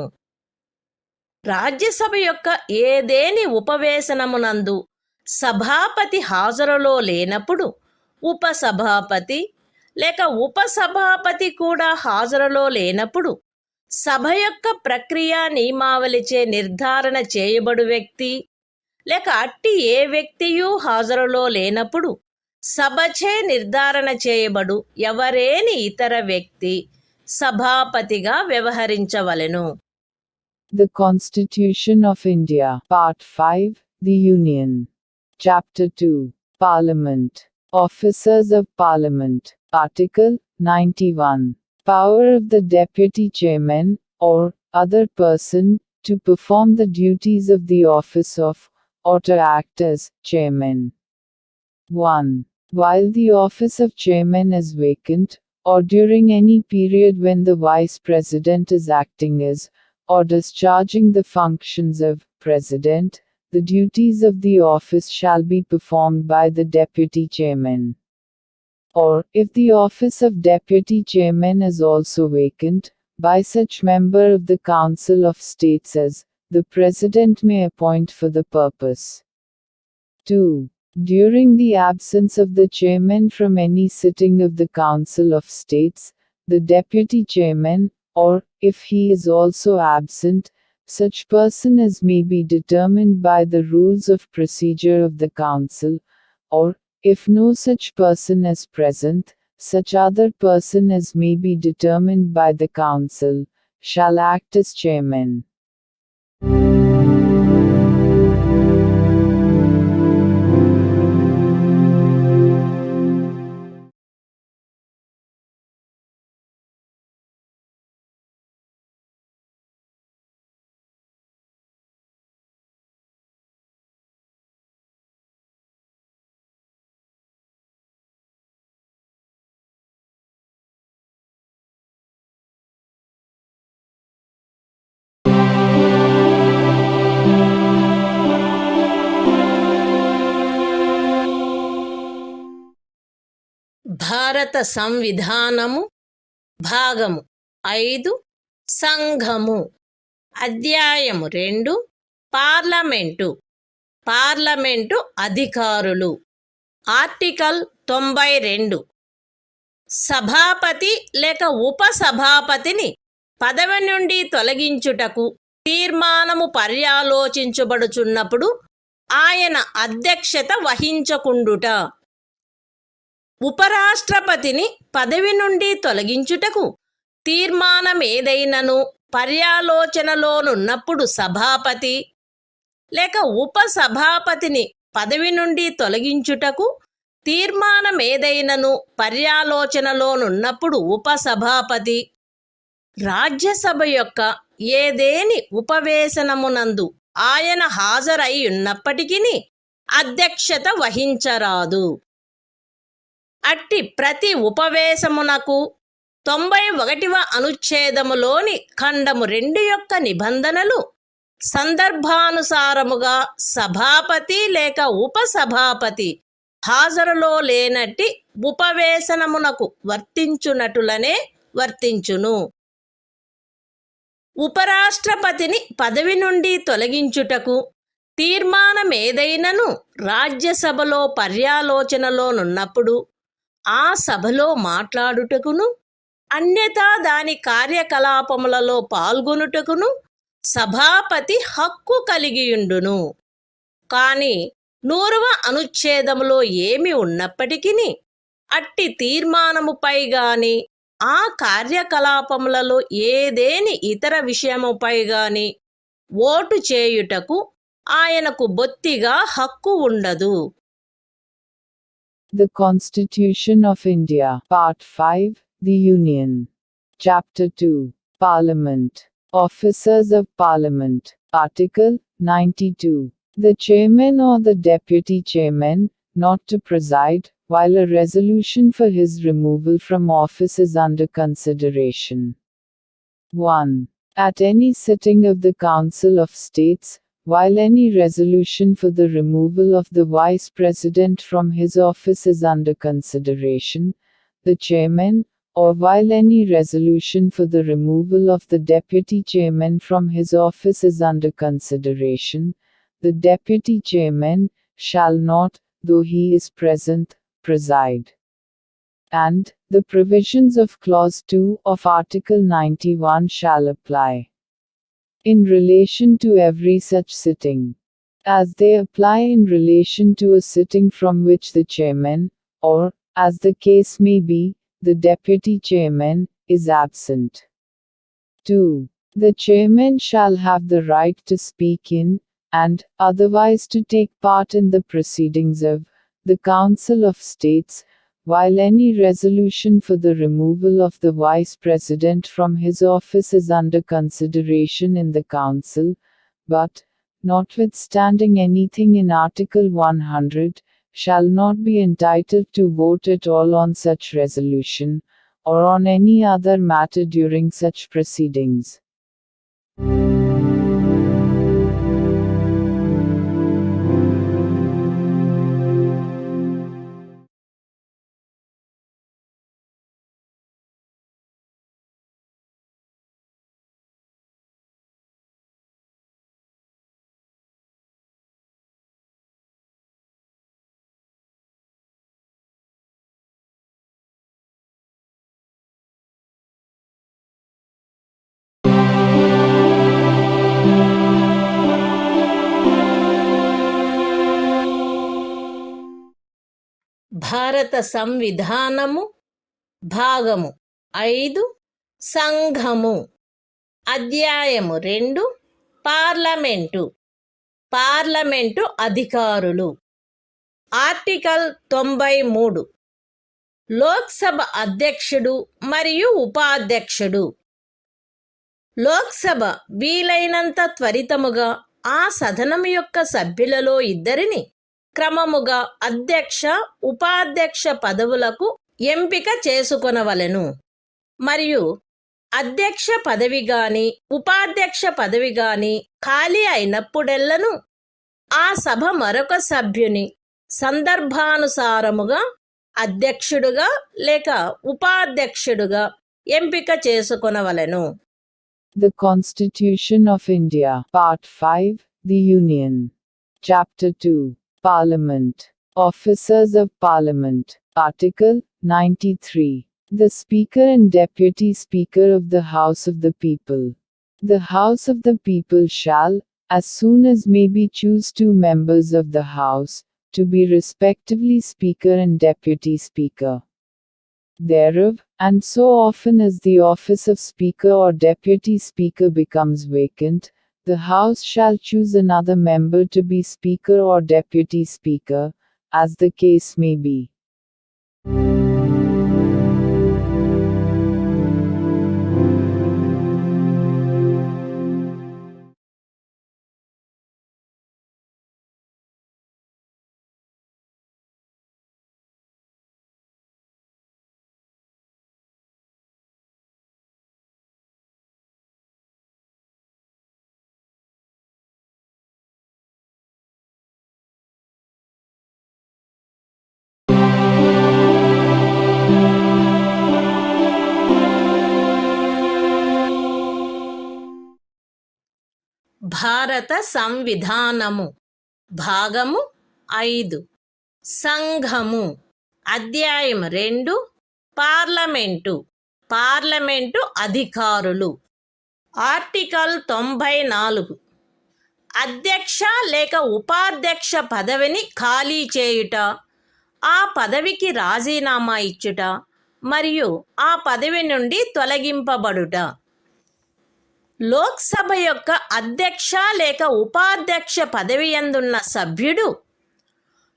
రాజ్యసభ యొక్క ఏదేని ఉపవేశనమునందు సభాపతి హాజరులో లేనప్పుడు ఉపసభాపతి లేక ఉపసభాపతి కూడా హాజరులో లేనప్పుడు సభ యొక్క ప్రక్రియ నియమావళిచే నిర్ధారణ చేయబడు వ్యక్తి లేక అట్టి ఏ వ్యక్తియూ హాజరులో లేనప్పుడు సభచే నిర్ధారణ చేయబడు ఎవరేని ఇతర వ్యక్తి సభాపతిగా వ్యవహరించవలెను. The Constitution of India, Part 5, The Union. Chapter 2, Parliament. Officers of Parliament. Article 91. Power of the Deputy Chairman, or other person, to perform the duties of the office of, or to act as, Chairman. 1. While the office of Chairman is vacant, or during any period when the Vice President is acting as, or discharging the functions of, President, the duties of the office shall be performed by the Deputy Chairman. Or, if the office of Deputy Chairman is also vacant, by such member of the Council of States as, the President may appoint for the purpose. 2. During the absence of the Chairman from any sitting of the Council of States, the Deputy Chairman, or, if he is also absent, such person as may be determined by the rules of procedure of the Council, or, if no such person is present, such other person as may be determined by the Council, shall act as Chairman. భారత సంవిధానము భాగము 5 సంఘము అధ్యాయము 2 parliament అధికారులు article 92 సభాపతి లేక ఉపసభాపతిని పదవి నుండి తొలగించుటకు తీర్మానము పర్యాలోచించబడుచున్నప్పుడు ఆయన అధ్యక్షత వహించకుండుట. ఉపరాష్ట్రపతిని పదవి నుండి తొలగించుటకు తీర్మానమేదైనను పర్యాలోచనలోనున్నప్పుడు సభాపతి లేక ఉపసభాపతిని పదవి నుండి తొలగించుటకు తీర్మానమేదైనను పర్యాలోచనలోనున్నప్పుడు ఉపసభాపతి రాజ్యసభ యొక్క ఏదేని ఉపవేశనమునందు ఆయన హాజరై ఉన్నప్పటికీ అధ్యక్షత వహించరాదు. అట్టి ప్రతి ఉపవేశమునకు 91వ అనుచ్ఛేదములోని ఖండము 2 యొక్క నిబంధనలు సందర్భానుసారముగా సభాపతి లేక ఉపసభాపతి హాజరులో లేనట్టి ఉపవేశనమునకు వర్తించునటులనే వర్తించును. ఉపరాష్ట్రపతిని పదవి నుండి తొలగించుటకు తీర్మానమేదైనను రాజ్యసభలో పర్యాలోచనలోనున్నప్పుడు ఆ సభలో మాట్లాడుటకును అన్యథా దాని కార్యకలాపములలో పాల్గొనుటకును సభాపతి హక్కు కలిగియుండును. కాని 100వ అనుచ్ఛేదములో ఏమి ఉన్నప్పటికీ అట్టి తీర్మానముపై గాని ఆ కార్యకలాపములలో ఏదేని ఇతర విషయముపై గాని ఓటు చేయుటకు ఆయనకు బొత్తిగా హక్కు ఉండదు. The Constitution of India, Part 5, The Union. Chapter 2, Parliament. Officers of Parliament. Article 92. The Chairman or the Deputy Chairman, not to preside, while a resolution for his removal from office is under consideration. 1. At any sitting of the Council of States, while any resolution for the removal of the Vice President from his office is under consideration, the Chairman, or while any resolution for the removal of the Deputy Chairman from his office is under consideration, the Deputy Chairman shall not, though he is present, preside. And, the provisions of Clause 2 of Article 91 shall apply in relation to every such sitting, as they apply in relation to a sitting from which the Chairman, or, as the case may be, the Deputy Chairman, is absent. 2. The Chairman shall have the right to speak in, and, otherwise to take part in the proceedings of, the Council of States, while any resolution for the removal of the Vice President from his office is under consideration in the Council, but, notwithstanding anything in Article 100, shall not be entitled to vote at all on such resolution, or on any other matter during such proceedings. భారత సంవిధానము భాగము 5 సంఘము అధ్యాయము 2 parliament అధికారులు article 93 Lok Sabha అధ్యక్షుడు మరియు ఉపాధ్యక్షుడు లోక్సభ వీలైనంత త్వరితముగా ఆ సదనం యొక్క సభ్యులలో ఇద్దరిని క్రమముగా అధ్యక్ష ఉపాధ్యక్ష పదవులకు ఎంపిక చేసుకొనవలెను మరియు అధ్యక్ష పదవి గాని ఉపాధ్యక్ష పదవి గాని ఖాళీ అయినప్పుడెల్లను ఆ సభ మరొక సభ్యుని సందర్భానుసారముగా అధ్యక్షుడుగా లేక ఉపాధ్యక్షుడుగా ఎంపిక చేసుకొనవలెను. The Constitution of India, Part 5, The Union. Chapter 2, Parliament. Officers of Parliament. Article 93. The Speaker and Deputy Speaker of the House of the People. The House of the People shall, as soon as may be, choose 2 members of the House, to be respectively Speaker and Deputy Speaker thereof, and so often as the office of Speaker or Deputy Speaker becomes vacant, the House shall choose another member to be Speaker or Deputy Speaker, as the case may be. భారత సంవిధానము భాగము 5 సంఘము అధ్యాయం 2 parliament అధికారులు article 94 అధ్యక్ష లేక ఉపాధ్యక్ష పదవిని ఖాళీ చేయుట, ఆ పదవికి రాజీనామా ఇచ్చుట మరియు ఆ పదవి నుండి తొలగింపబడుట. లోక్సభ యొక్క అధ్యక్ష లేక ఉపాధ్యక్ష పదవి యందున్న సభ్యుడు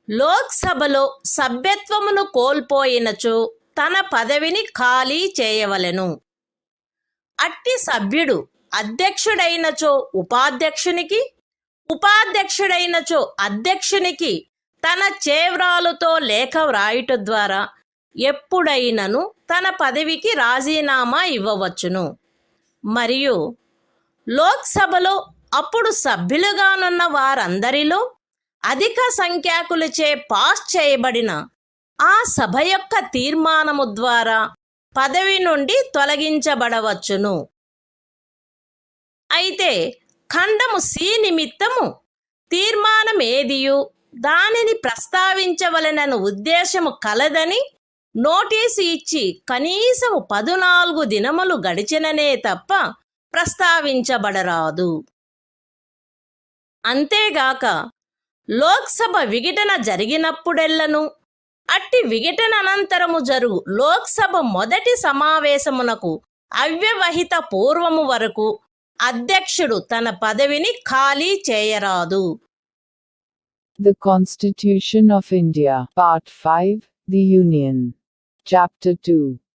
లోక్సభలో సభ్యత్వమును కోల్పోయినచో తన పదవిని ఖాళీ చేయవలెను. అట్టి సభ్యుడు అధ్యక్షుడైనచో ఉపాధ్యక్షునికి, ఉపాధ్యక్షుడైనచో అధ్యక్షునికి తన చేవ్రాలుతో లేఖ వ్రాయుట ద్వారా ఎప్పుడైనను తన పదవికి రాజీనామా ఇవ్వవచ్చును. మరియు లోక్సభలో అప్పుడు సభ్యులుగానున్న వారందరిలో అధిక సంఖ్యాకులచే పాస్ చేయబడిన ఆ సభ యొక్క తీర్మానము ద్వారా పదవి నుండి తొలగించబడవచ్చును. అయితే ఖండము సి నిమిత్తము తీర్మానమేదియు దానిని ప్రస్తావించవలెనను ఉద్దేశము కలదని నోటీసు ఇచ్చి కనీసము 14 దినములు గడిచిననే తప్ప ప్రస్తావించబడరాదు. అంతేగాక లోక్సభ విఘటన జరిగినప్పుడెల్లను అట్టి విఘటన అనంతరము జరుగు లోక్సభ మొదటి సమావేశమునకు అవ్యవహిత పూర్వము వరకు అధ్యక్షుడు తన పదవిని ఖాళీ చేయరాదు. The Constitution of India, Part 5, The Union. Chapter 2,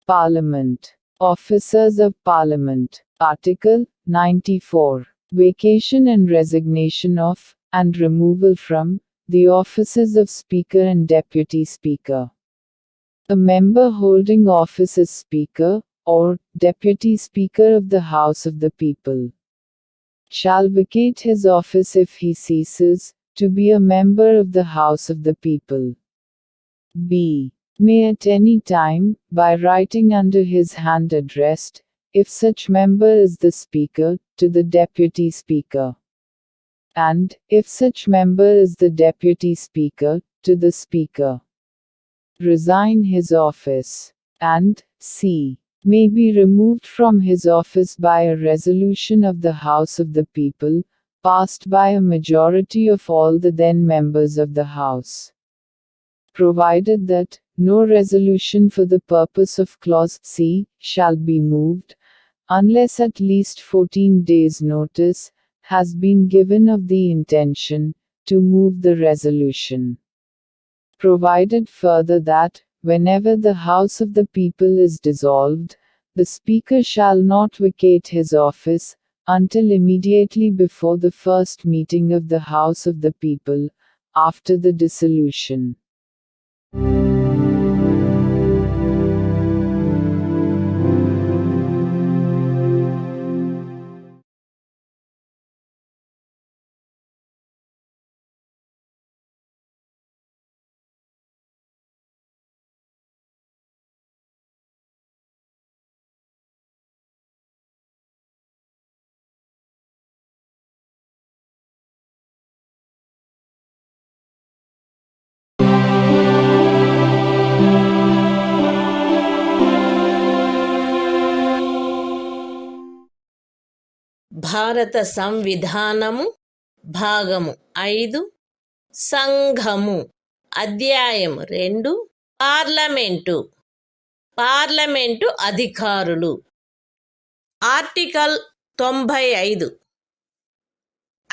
Parliament. Officers of Parliament. Article 94. Vacation and resignation of, and removal from, the offices of Speaker and Deputy Speaker. A member holding office as Speaker, or Deputy Speaker of the House of the People, shall vacate his office if he ceases to be a member of the House of the People. B. May at any time, by writing under his hand addressed, if such member is the Speaker, to the Deputy Speaker, and, if such member is the Deputy Speaker, to the Speaker, resign his office, and, C. May be removed from his office by a resolution of the House of the People, passed by a majority of all the then members of the House, provided that no resolution for the purpose of clause C shall be moved, unless at least 14 days' notice has been given of the intention to move the resolution. Provided further that, whenever the House of the People is dissolved, the Speaker shall not vacate his office until immediately before the first meeting of the House of the People, after the dissolution. భారత సంవిధానము భాగము 5 సంఘము అధ్యాయము 2 parliament అధికారులు article 95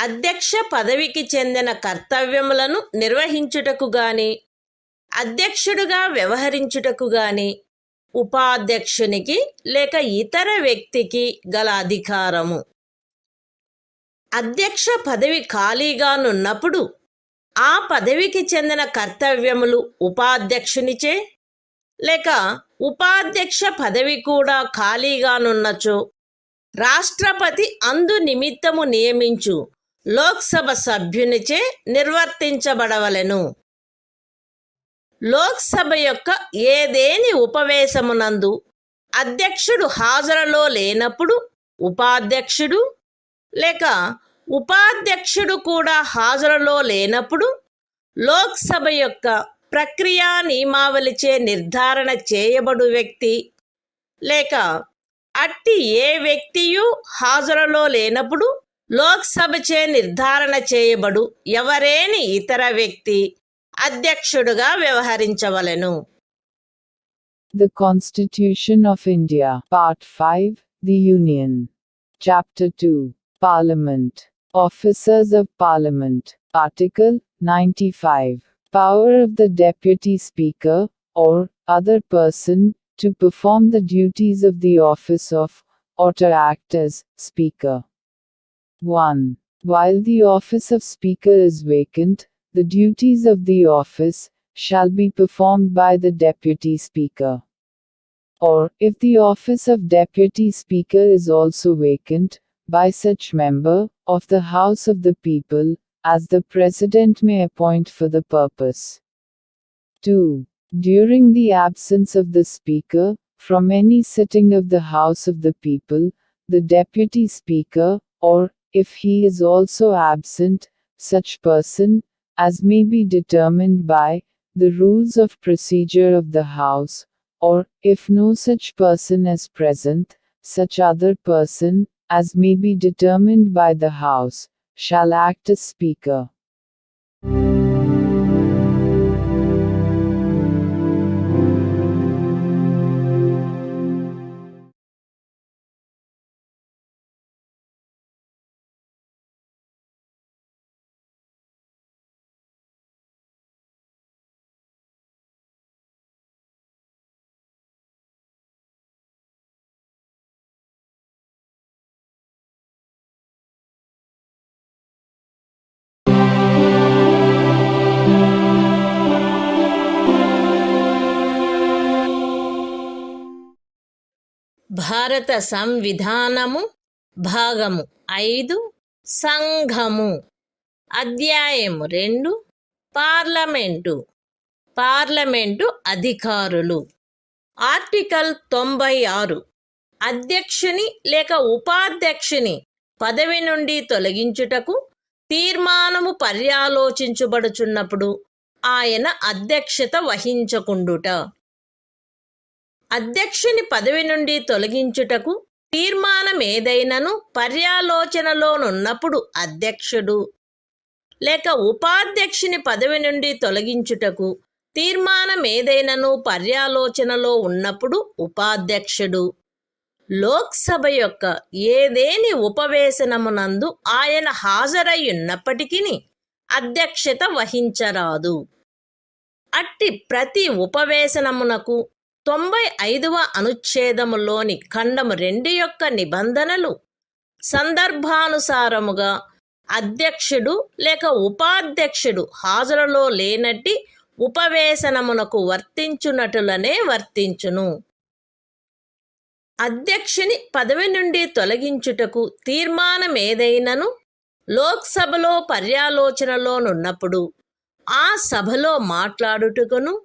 అధ్యక్ష పదవికి చెందిన కర్తవ్యములను నిర్వహించుటకు గాని అధ్యక్షుడుగా వ్యవహరించుటకు గాని ఉపాధ్యక్షునికి లేక ఇతర వ్యక్తికి గల అధికారము. అధ్యక్ష పదవి ఖాళీగానున్నప్పుడు ఆ పదవికి చెందిన కర్తవ్యములు ఉపాధ్యక్షునిచే లేక ఉపాధ్యక్ష పదవి కూడా ఖాళీగానున్నచో రాష్ట్రపతి అందు నిమిత్తము నియమించు లోక్సభ సభ్యునిచే నిర్వర్తించబడవలెను. లోక్సభ యొక్క ఏదేని ఉపవేశమునందు అధ్యక్షుడు హాజరులో లేనప్పుడు ఉపాధ్యక్షుడు లేక ఉపాధ్యక్షుడు కూడా హాజరులో లేనప్పుడు లోక్సభ యొక్క ప్రక్రియా నియమావళిచే నిర్ధారణ చేయబడు వ్యక్తి లేక అట్టి ఏ వ్యక్తియు హాజరులో లేనప్పుడు లోక్సభచే నిర్ధారణ చేయబడు ఎవరేని ఇతర వ్యక్తి అధ్యక్షుడుగా వ్యవహరించవలెను. The Constitution of India, Part 5, The Union. Chapter 2, Parliament. Officers of Parliament. Article 95. Power of the Deputy Speaker, or other person, to perform the duties of the office of, or to act as, Speaker. 1. While the office of Speaker is vacant, the duties of the office shall be performed by the Deputy Speaker. Or, if the office of Deputy Speaker is also vacant, by such member of the House of the People, as the President may appoint for the purpose. 2. During the absence of the Speaker, from any sitting of the House of the People, the Deputy Speaker, or, if he is also absent, such person, as may be determined by the rules of procedure of the House, or, if no such person is present, such other person, as may be determined by the House, shall act as Speaker. భారత సంవిధానము భాగము 5 సంఘము అధ్యాయము 2 parliament అధికారులు article 96 అధ్యక్షుని లేక ఉపాధ్యక్షుని పదవి నుండి తొలగించుటకు తీర్మానము పర్యాలోచించబడుచున్నప్పుడు ఆయన అధ్యక్షత వహించకుండుట. అధ్యక్షుని పదవి నుండి తొలగించుటకు తీర్మానమేదైనను పర్యాలోచనలోనున్నప్పుడు అధ్యక్షుడు, లేక ఉపాధ్యక్షుని పదవి నుండి తొలగించుటకు తీర్మానమేదైనను పర్యాలోచనలో ఉన్నప్పుడు ఉపాధ్యక్షుడు, లోక్సభ యొక్క ఏదేని ఉపవేశనమునందు ఆయన హాజరయ్యున్నప్పటికీ అధ్యక్షత వహించరాదు. అట్టి ప్రతి ఉపవేశనమునకు 95వ అనుచ్ఛేదములోని ఖండము 2 యొక్క నిబంధనలు సందర్భానుసారముగా అధ్యక్షుడు లేక ఉపాధ్యక్షుడు హాజరులో లేనట్టి ఉపవేశనమునకు వర్తించునటులనే వర్తించును. అధ్యక్షుని పదవి నుండి తొలగించుటకు తీర్మానమేదైనను లోక్సభలో పర్యాలోచనలోనున్నప్పుడు ఆ సభలో మాట్లాడుటకును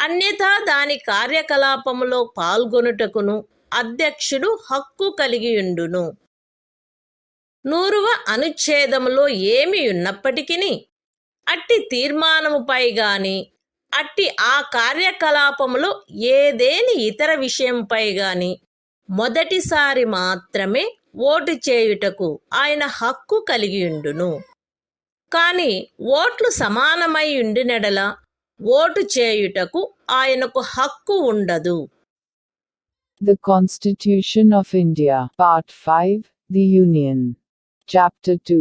అన్యథా దాని కార్యకలాపములో పాల్గొనుటకును అధ్యక్షుడు హక్కు కలిగియుండును. 100వ అనుచ్ఛేదములో ఏమి ఉన్నప్పటికీ అట్టి తీర్మానముపై గాని అట్టి ఆ కార్యకలాపములో ఏదేని ఇతర విషయంపై గాని మొదటిసారి మాత్రమే ఓటు చేయుటకు ఆయన హక్కు కలిగియుండును. కాని ఓట్లు సమానమై ఉండినెడల ఓటు చేయుటకు ఆయనకు హక్కు ఉండదు. The Constitution of India, Part 5, The Union. Chapter 2,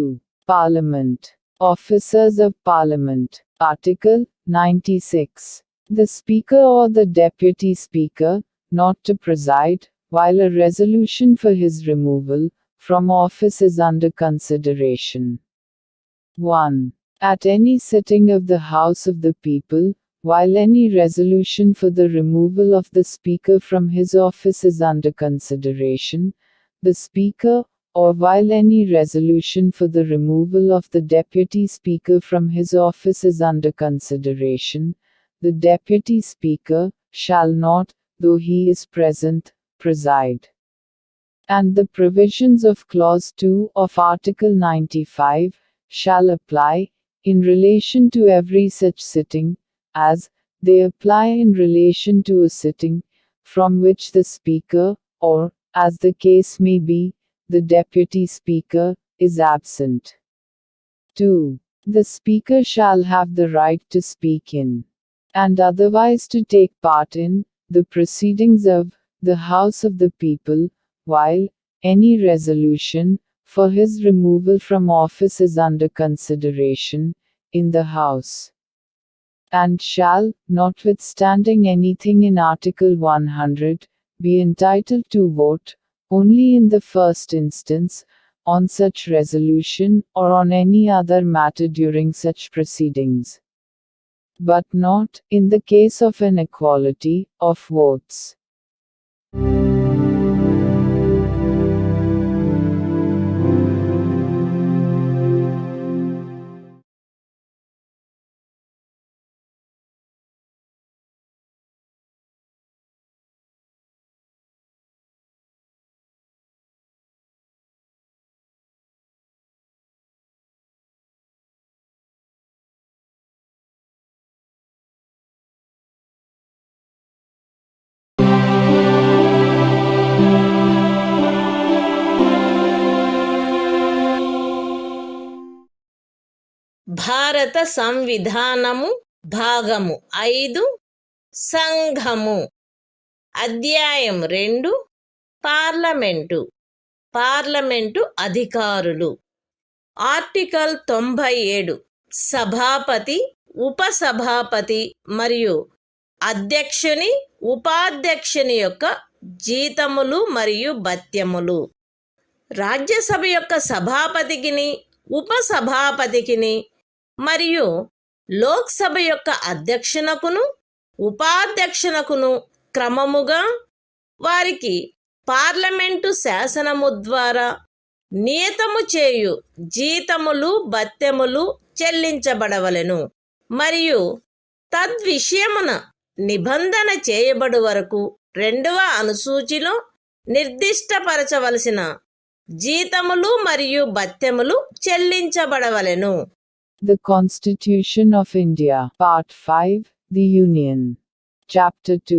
Parliament. Officers of Parliament. Article 96. The Speaker or the Deputy Speaker, not to preside, while a resolution for his removal from office is under consideration. 1. At any sitting of the House of the People, while any resolution for the removal of the Speaker from his office is under consideration, the Speaker, or while any resolution for the removal of the Deputy Speaker from his office is under consideration, the Deputy Speaker shall not, though he is present, preside. And the provisions of Clause 2 of Article 95 shall apply, in relation to every such sitting, as they apply in relation to a sitting, from which the Speaker, or, as the case may be, the Deputy Speaker, is absent. 2. The Speaker shall have the right to speak in, and otherwise to take part in, the proceedings of the House of the People, while any resolution for his removal from office is under consideration in the House, and shall, notwithstanding anything in Article 100, be entitled to vote, only in the first instance, on such resolution or on any other matter during such proceedings, but not, in the case of an equality of votes. భారత సంవిధానము భాగము 5 సంఘము. అధ్యాయం 2 parliament. Parliament అధికారులు. Article 97 సభాపతి, ఉపసభాపతి మరియు అధ్యక్షుని, ఉపాధ్యక్షుని యొక్క జీతములు మరియు భత్యములు. రాజ్యసభ యొక్క సభాపతికిని, ఉపసభాపతికిని మరియు లోక్సభ యొక్క అధ్యక్షునకును, ఉపాధ్యక్షునకును క్రమముగా వారికి పార్లమెంటు శాసనము ద్వారా నియతము చేయు జీతములు భత్యములు చెల్లించబడవలెను మరియు తద్విషయమున నిబంధన చేయబడు వరకు 2వ అనుసూచిలో నిర్దిష్టపరచవలసిన జీతములు మరియు భత్యములు చెల్లించబడవలెను. The Constitution of India, Part 5, The Union. Chapter 2,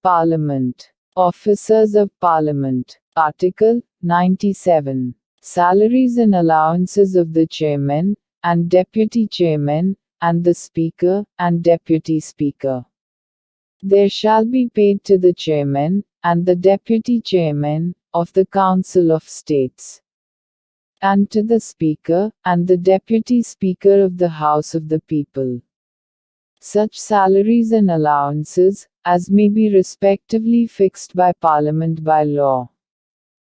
Parliament. Officers of Parliament. Article 97. Salaries and allowances of the chairman and deputy chairman and the speaker and deputy speaker. There shall be paid to the chairman and the deputy chairman of the Council of States, and to the speaker and the deputy speaker of the House of the People, such salaries and allowances as may be respectively fixed by Parliament by law,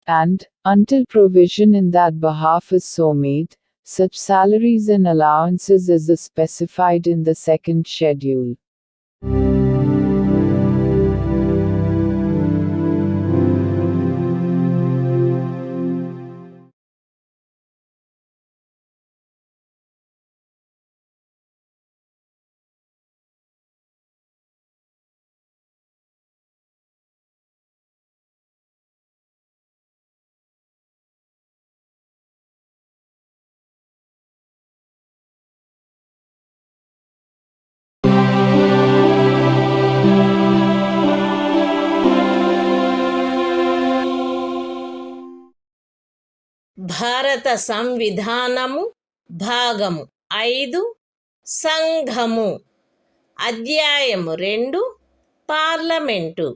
and, until provision in that behalf is so made, such salaries and allowances as is specified in the second schedule. భారత సంవిధానము భాగము 5 సంఘము. అధ్యాయము 2 parliament.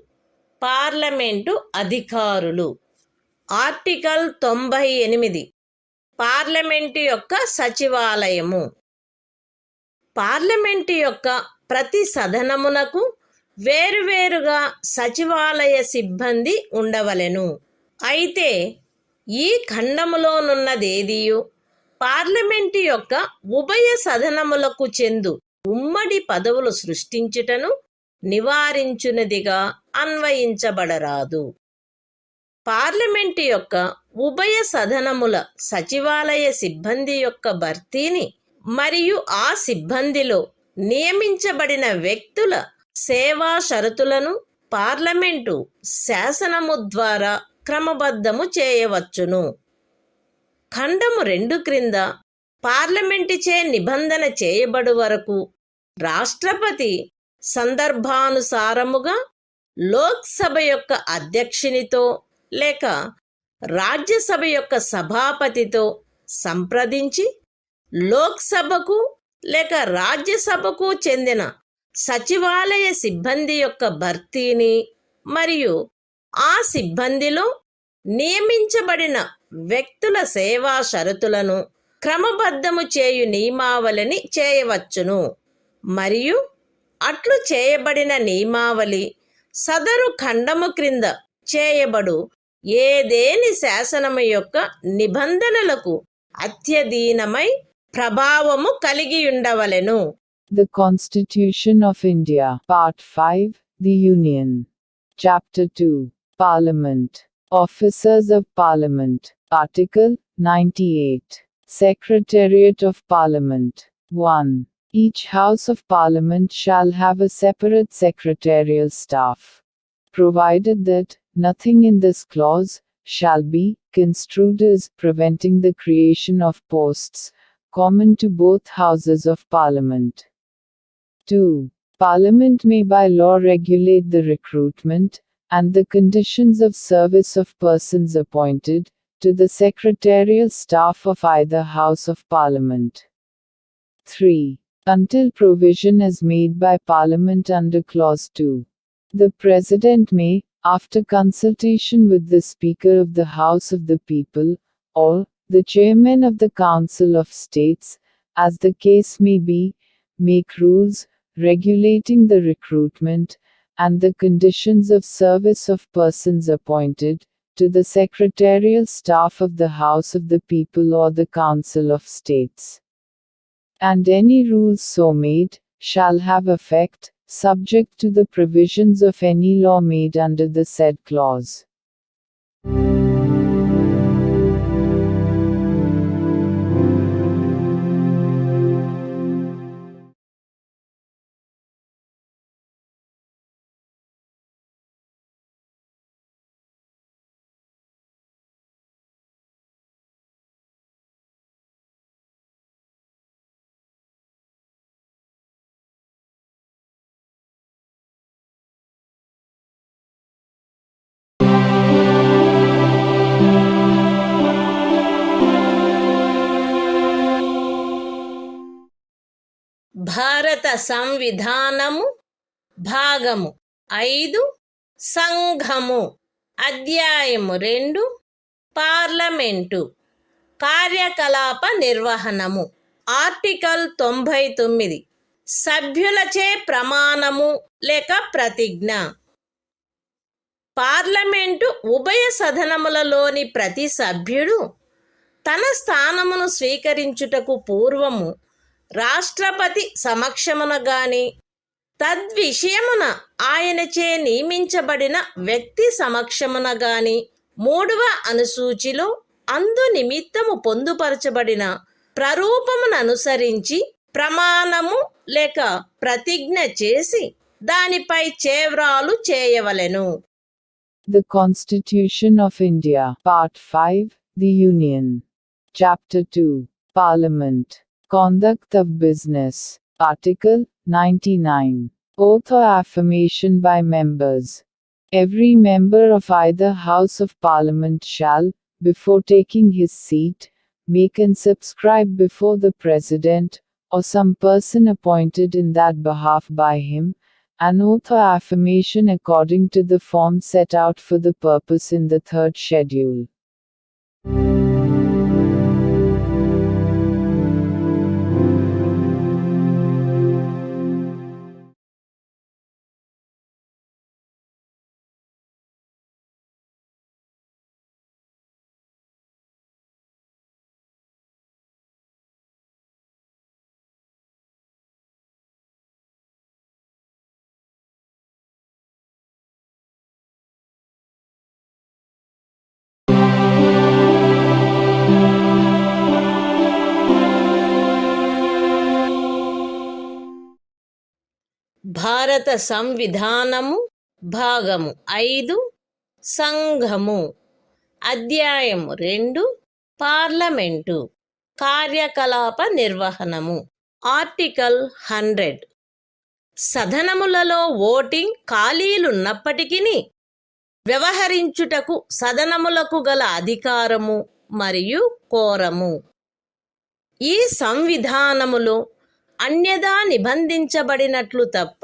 Parliament అధికారులు. Article 98 parliament యొక్క సచివాలయము. Parliament యొక్క ప్రతి సదనమునకు వేరువేరుగా సచివాలయ సిబ్బంది ఉండవలెను. అయితే ఈ ఖండములోనున్నదేదియు పార్లమెంటు యొక్క ఉభయ సదనములకు చెందు ఉమ్మడి పదవులు సృష్టించుటను నివారించునదిగా అన్వయించబడరాదు. పార్లమెంటు యొక్క ఉభయ సదనముల సచివాలయ సిబ్బంది యొక్క భర్తీని మరియు ఆ సిబ్బందిలో నియమించబడిన వ్యక్తుల సేవా షరతులను పార్లమెంటు శాసనము ద్వారా క్రమబద్ధము చేయవచ్చును. ఖండము 2 క్రింద పార్లమెంటుచే నిబంధన చేయబడు వరకు రాష్ట్రపతి సందర్భానుసారముగా లోక్సభ యొక్క అధ్యక్షునితో లేక రాజ్యసభ యొక్క సభాపతితో సంప్రదించి లోక్సభకు లేక రాజ్యసభకు చెందిన సచివాలయ సిబ్బంది యొక్క భర్తీని మరియు ఆ సిబ్బందిలో నియమించబడిన వ్యక్తుల సేవా షరతులను క్రమబద్ధము చేయు నియమావళిని చేయవచ్చును. మరియు అట్లు చేయబడిన నియమావళి సదరు ఖండము క్రింద చేయబడు ఏదేని శాసనము యొక్క నిబంధనలకు అత్యధీనమై ప్రభావము కలిగి ఉండవలెను. The Constitution of India, Part 5, The Union. Chapter 2, Parliament. Officers of Parliament. Article 98. Secretariat of Parliament. 1. Each House of Parliament shall have a separate secretarial staff, provided that nothing in this clause shall be construed as preventing the creation of posts common to both Houses of Parliament. 2. Parliament may by law regulate the recruitment and the conditions of service of persons appointed to the secretarial staff of either House of Parliament. 3. Until provision is made by Parliament under Clause 2. The President may, after consultation with the Speaker of the House of the People, or the Chairman of the Council of States, as the case may be, make rules regulating the recruitment and the conditions of service of persons appointed to the secretarial staff of the House of the People or the Council of States. And any rules so made shall have effect, subject to the provisions of any law made under the said clause. భారత సంవిధానము భాగము 5 సంఘము అధ్యాయము 2 parliament కార్యకలాప నిర్వహణము article 99 సభ్యులచే ప్రమాణము లేక ప్రతిజ్ఞ. Parliament ఉభయ సదనములలోని ప్రతి సభ్యుడు తన స్థానమును స్వీకరించుటకు పూర్వము రాష్ట్రపతి సమక్షమున గాని తద్విషయమున ఆయనచే నియమించబడిన వ్యక్తి సమక్షమున గాని 3వ అనుసూచిలో అందు నిమిత్తము పొందుపరచబడిన ప్రరూపమును అనుసరించి ప్రమాణము లేక ప్రతిజ్ఞ చేసి దానిపై చేవ్రాలు చేయవలెను. The Constitution of India, Part 5, The Union. Chapter 2, Parliament. Conduct of Business. Article 99. Oath or affirmation by members. Every member of either House of Parliament shall, before taking his seat, make and subscribe before the President, or some person appointed in that behalf by him, an oath or affirmation according to the form set out for the purpose in the 3rd schedule. భారత సంవిధానము భాగము 5 సంఘము అధ్యాయము 2 parliament కార్యకలాప నిర్వహణము article 100 సదనములలో voting ఖాళీలున్నప్పటికీ వ్యవహరించుటకు సదనములకు గల అధికారము మరియు కోరము. ఈ సంవిధానములో అన్యదా నిబంధించబడినట్లు తప్ప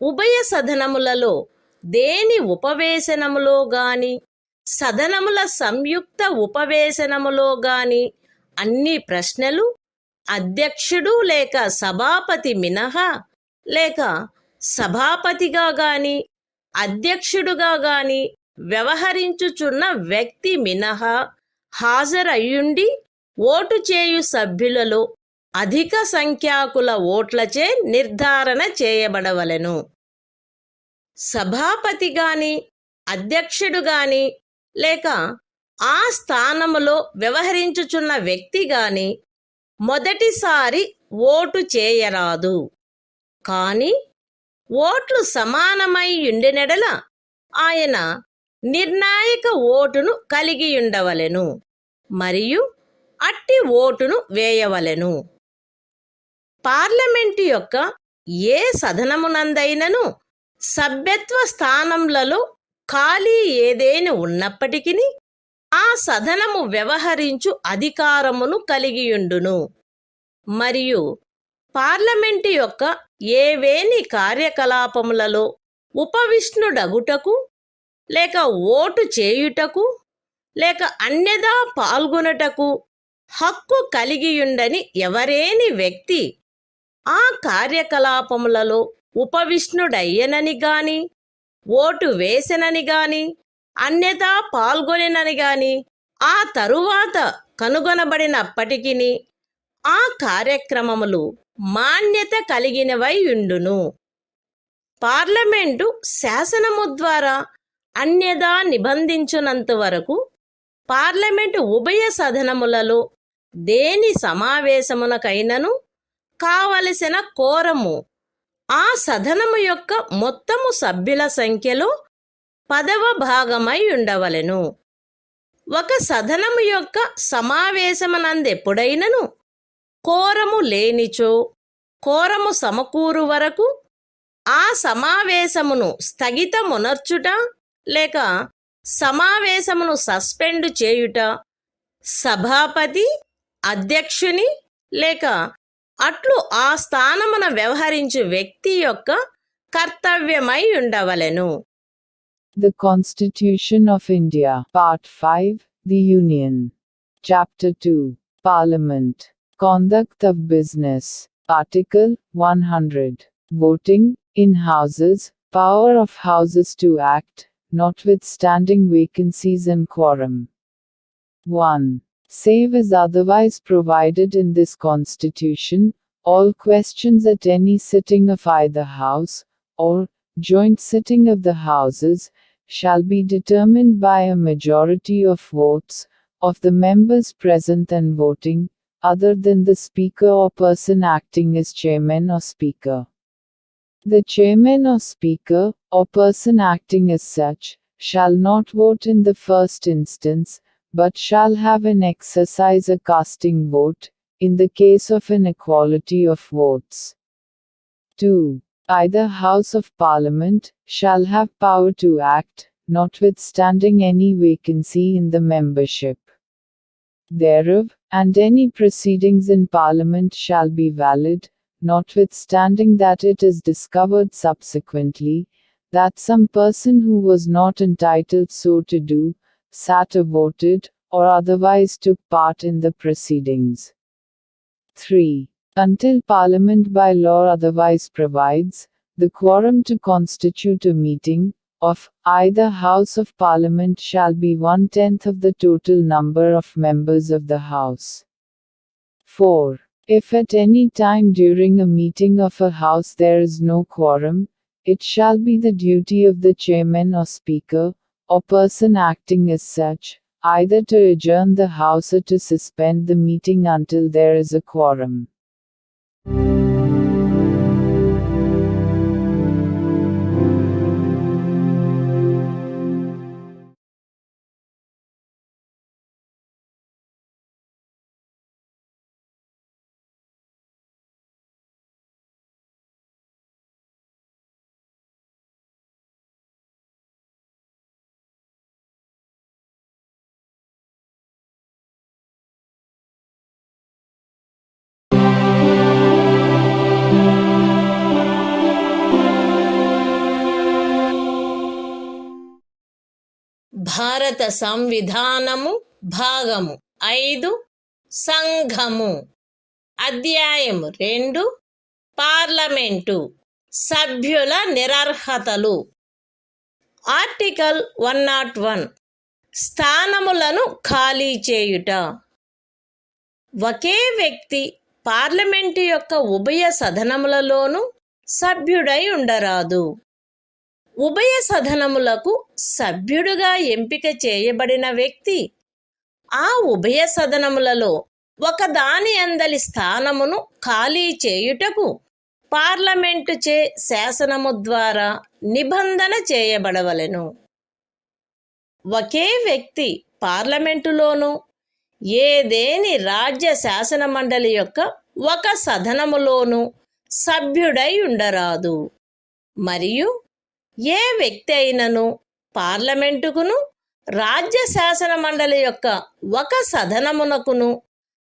ఉభయ సదనములలో దేని ఉపవేశనములో గాని సదనముల సంయుక్త ఉపవేశనములో గాని అన్ని ప్రశ్నలు అధ్యక్షుడు లేక సభాపతి మినహా లేక సభాపతిగా గాని అధ్యక్షుడుగా గాని వ్యవహరించుచున్న వ్యక్తి మినహా హాజరయ్యుండి ఓటు చేయు సభ్యులలో అధిక సంఖ్యాకుల ఓట్లచే నిర్ధారణ చేయబడవలెను. సభాపతి గాని అధ్యక్షుడు గాని లేక ఆ స్థానములో వ్యవహరించుచున్న వ్యక్తి గాని మొదటిసారి ఓటు చేయరాదు. కాని ఓట్లు సమానమై యుండెనెడల ఆయన నిర్ణాయక ఓటును కలిగియుండవలెను మరియు అట్టి ఓటును వేయవలెను. పార్లమెంటు యొక్క ఏ సదనమునందైనను సభ్యత్వ స్థానములలో ఖాళీ ఏదేని ఉన్నప్పటికీ ఆ సదనము వ్యవహరించు అధికారమును కలిగియుండును మరియు పార్లమెంటు యొక్క ఏవేని కార్యకలాపములలో ఉపవిష్ణుడగుటకు లేక ఓటు చేయుటకు లేక అన్యదా పాల్గొనుటకు హక్కు కలిగియుండని ఎవరేని వ్యక్తి ఆ కార్యకలాపములలో ఉపవిష్ణుడయ్యనని గాని ఓటు వేసెనని గాని అన్యదా పాల్గొనెనని గాని ఆ తరువాత కనుగొనబడినప్పటికీ ఆ కార్యక్రమములు మాన్యత కలిగినవై ఉండును. పార్లమెంటు శాసనము ద్వారా అన్యదా నిబంధించునంత వరకు పార్లమెంటు ఉభయ సదనములలో దేని సమావేశమునకైనను కావలసిన కోరము ఆ సదనము యొక్క మొత్తము సభ్యుల సంఖ్యలో 10వ భాగమై ఉండవలెను. ఒక సదనము యొక్క సమావేశమునందెప్పుడైనను కోరము లేనిచో కోరము సమకూరు వరకు ఆ సమావేశమును స్థగితమునర్చుట లేక సమావేశమును సస్పెండు చేయుట సభాపతి అధ్యక్షుని లేక అట్లు ఆ స్థానమున వ్యవహరించు వ్యక్తి యొక్క కర్తవ్యమై ఉండవలెను. The Constitution of India, Part 5, The Union. Chapter 2, Parliament. Conduct of Business. Article 100. Voting, in Houses, power of Houses to act, notwithstanding vacancies and quorum. 1. Save as otherwise provided in this Constitution, all questions at any sitting of either House, or joint sitting of the Houses, shall be determined by a majority of votes, of the members present and voting, other than the Speaker or person acting as Chairman or Speaker. The Chairman or Speaker, or person acting as such, shall not vote in the first instance, but shall have an exercise a casting vote, in the case of an equality of votes. 2. Either House of Parliament shall have power to act, notwithstanding any vacancy in the membership thereof, and any proceedings in Parliament shall be valid, notwithstanding that it is discovered subsequently, that some person who was not entitled so to do, sat or voted, or otherwise took part in the proceedings. 3. Until Parliament by law otherwise provides, the quorum to constitute a meeting, of either House of Parliament shall be 1/10 of the total number of members of the House. 4. If at any time during a meeting of a House there is no quorum, it shall be the duty of the Chairman or Speaker, or person acting as such, either to adjourn the House or to suspend the meeting until there is a quorum. భారత సంవిధానము భాగము 5 సంఘము అధ్యాయము 2 parliament సభ్యుల నిరర్హతలు article 101 స్థానములను ఖాళీ చేయుట. ఒకే వ్యక్తి parliament యొక్క ఉభయ సదనములలోనూ సభ్యుడై ఉండరాదు. ఉభయ సదనములకు సభ్యుడుగా ఎంపిక చేయబడిన వ్యక్తి ఆ ఉభయ సదనములలో ఒకదాని అందలి స్థానమును ఖాళీ చేయుటకు పార్లమెంటు చే శాసనము ద్వారా నిబంధన చేయబడవలెను. ఒకే వ్యక్తి పార్లమెంటులోనూ ఏదేని రాజ్య శాసన మండలి యొక్క ఒక సదనములోనూ సభ్యుడై ఉండరాదు. మరియు ఏ వ్యక్తి అయినను పార్లమెంటుకును రాజ్య శాసన మండలి యొక్క ఒక సదనమునకును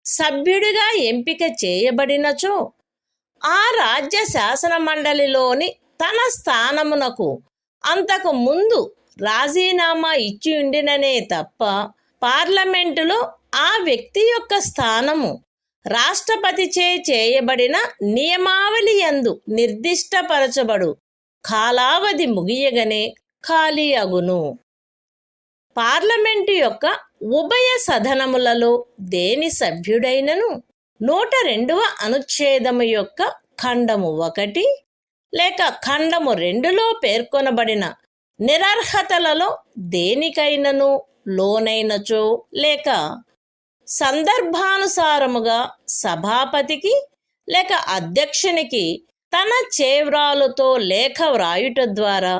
సభ్యుడిగా ఎంపిక చేయబడినచో ఆ రాజ్య శాసన మండలిలోని తన స్థానమునకు అంతకు ముందు రాజీనామా ఇచ్చి ఉండిననే తప్ప పార్లమెంటులో ఆ వ్యక్తి యొక్క స్థానము రాష్ట్రపతిచే చేయబడిన నియమావళి యందు నిర్దిష్టపరచబడు కాలావధి ముగియగనే ఖాళీ అగును. పార్లమెంటు యొక్క ఉభయ సదనములలో దేని సభ్యుడైనను 102వ అనుచ్ఛేదము యొక్క ఖండము 1 లేక ఖండము 2లో పేర్కొనబడిన నిరర్హతలలో దేనికైనను లోనైనచో లేక సందర్భానుసారముగా సభాపతికి లేక అధ్యక్షునికి తన చేవ్రాలుతో లేఖ వ్రాయుట ద్వారా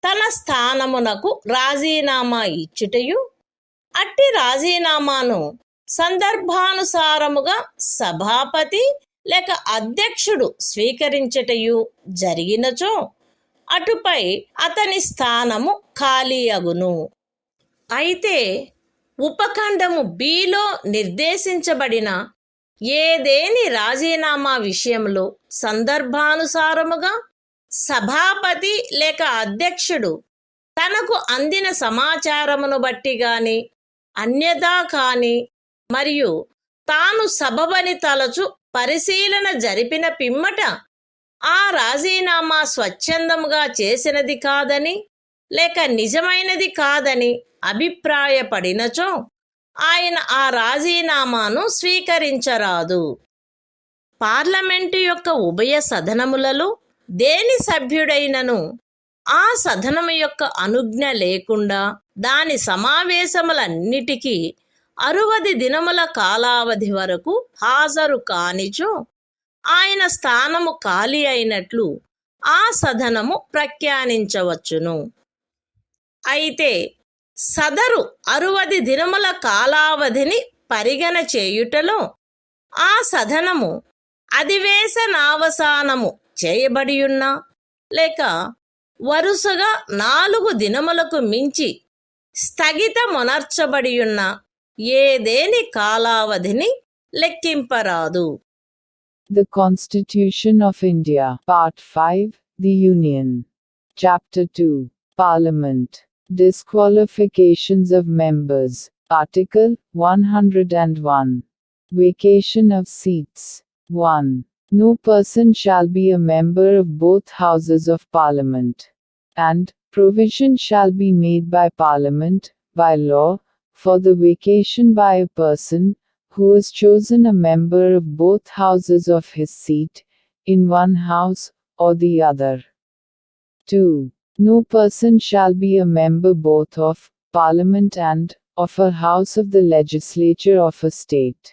తన స్థానమునకు రాజీనామా ఇచ్చుటయు, అట్టి రాజీనామాను సందర్భానుసారముగా సభాపతి లేక అధ్యక్షుడు స్వీకరించుటయు జరిగినచో అటుపై అతని స్థానము ఖాళీ అగును. అయితే ఉపఖండము బిలో నిర్దేశించబడిన ఏదేని రాజీనామా విషయంలో సందర్భానుసారముగా సభాపతి లేక అధ్యక్షుడు తనకు అందిన సమాచారమును బట్టి గాని అన్యథా కాని మరియు తాను సబబని తలచు పరిశీలన జరిపిన పిమ్మట ఆ రాజీనామా స్వచ్ఛందముగా చేసినది కాదని లేక నిజమైనది కాదని అభిప్రాయపడినచో ఆయన ఆ రాజీనామాను స్వీకరించరాదు. పార్లమెంటు యొక్క ఉభయ సదనములలో దేని సభ్యుడైనను ఆ సదనము యొక్క అనుజ్ఞ లేకుండా దాని సమావేశములన్నిటికీ 60 దినముల కాలావధి వరకు హాజరు కానిచో ఆయన స్థానము ఖాళీ అయినట్లు ఆ సదనము ప్రఖ్యానించవచ్చును. అయితే సదరు 60 దినముల కాలావధిని పరిగణ చేయుటలో ఆ సదనము అధివేశనావసానము చేయబడియున్నా లేక వరుసగా 4 దినములకు మించి స్థగితమునర్చబడియున్న ఏదేని కాలావధిని లెక్కింపరాదు. The Constitution of India, Part 5, The Union. Chapter 2, Parliament. Disqualifications of members. Article 101. Vacation of seats. 1. No person shall be a member of both houses of Parliament. And provision shall be made by Parliament, by law, for the vacation by a person who is chosen a member of both houses of his seat, in one house or the other. 2. No person shall be a member both of Parliament and of a house of the legislature of a state.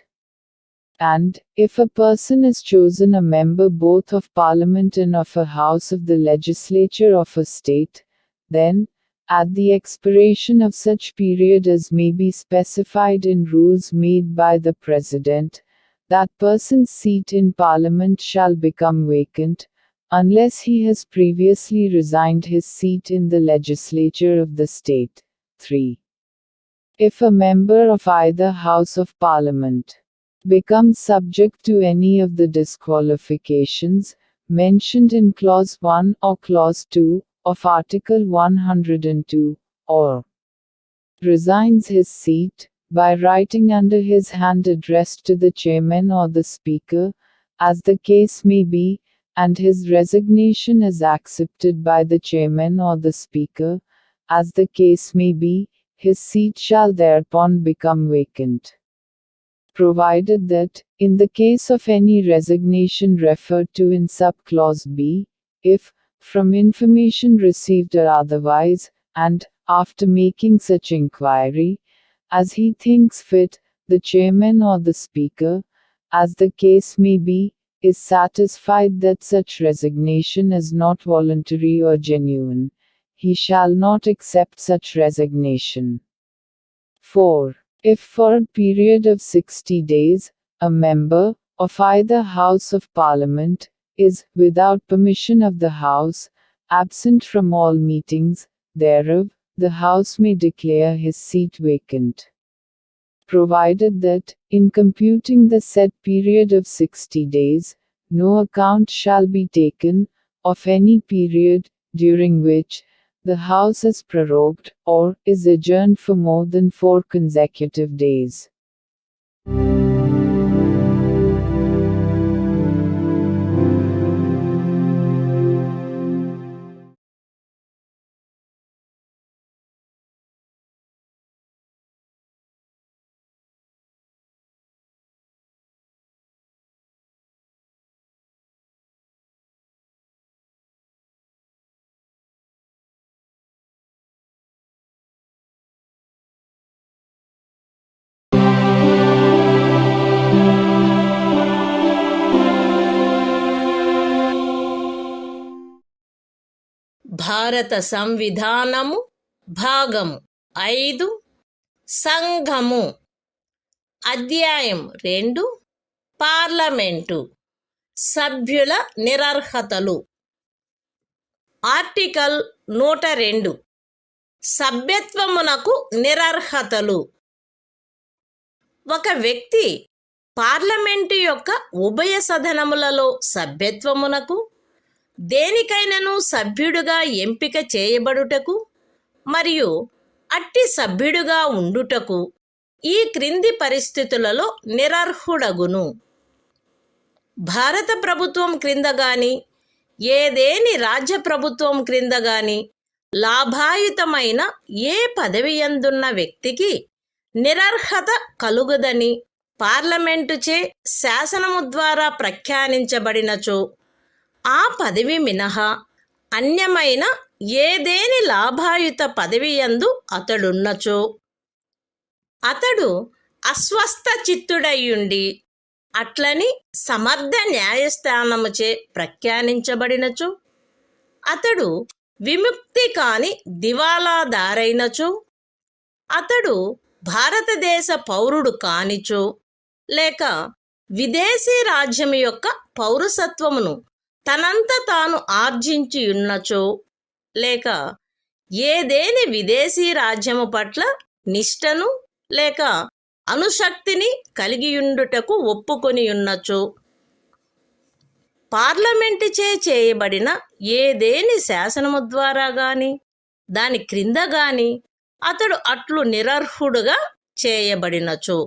And, if a person is chosen a member both of Parliament and of a house of the legislature of a state, then, at the expiration of such period as may be specified in rules made by the President, that person's seat in Parliament shall become vacant, unless he has previously resigned his seat in the legislature of the state. 3. If a member of either House of Parliament becomes subject to any of the disqualifications mentioned in Clause 1 or Clause 2 of Article 102, or resigns his seat, by writing under his hand addressed to the chairman or the speaker, as the case may be, and his resignation is accepted by the chairman or the speaker, as the case may be, his seat shall thereupon become vacant. Provided that, in the case of any resignation referred to in sub-clause B, if, from information received or otherwise, and, after making such inquiry, as he thinks fit, the chairman or the speaker, as the case may be, is satisfied that such resignation is not voluntary or genuine, he shall not accept such resignation. 4. If for a period of 60 days, a member, of either House of Parliament, is, without permission of the House, absent from all meetings thereof, the House may declare his seat vacant. Provided that, in computing the said period of 60 days, no account shall be taken of any period during which the House is prorogued or is adjourned for more than 4 consecutive days. భారత సంవిధానము భాగము 5 సంఘము అధ్యాయం 2 parliament సభ్యుల నిరర్హతలు article 102 సభ్యత్వమునకు నిరర్హతలు ఒక వ్యక్తి parliament యొక్క ఉభయ సదనములలో సభ్యత్వమునకు దేనికైనను సభ్యుడుగా ఎంపిక చేయబడుటకు మరియు అట్టి సభ్యుడుగా ఉండుటకు ఈ క్రింది పరిస్థితులలో నిరర్హుడగును. భారత ప్రభుత్వం క్రింద గాని ఏదేని రాజ్య ప్రభుత్వం క్రింద గాని లాభాయుతమైన ఏ పదవియందున్న వ్యక్తికి నిరర్హత కలుగదని పార్లమెంటుచే శాసనము ద్వారా ప్రఖ్యానించబడినచో ఆ పదవి మినహా అన్యమైన ఏదేని లాభాయుత పదవియందు అతడున్నచో అతడు అస్వస్థ చిత్తుడయ్యుండి అట్లని సమర్థ న్యాయస్థానముచే ప్రఖ్యానించబడినచో అతడు విముక్తి కాని దివాలాదారైనచో అతడు భారతదేశ పౌరుడు కానిచో లేక విదేశీ రాజ్యం యొక్క పౌరసత్వమును తనంత తాను ఆర్జించి ఉన్నచో లేక ఏదేని విదేశీ రాజ్యము పట్ల నిష్టను లేక అనుశక్తిని కలిగియుండుటకు ఒప్పుకొని ఉన్నచో పార్లమెంటుచే చేయబడిన ఏదేని శాసనము ద్వారా గాని దాని క్రింద గాని అతడు అట్లు నిరర్హుడుగా చేయబడినచో.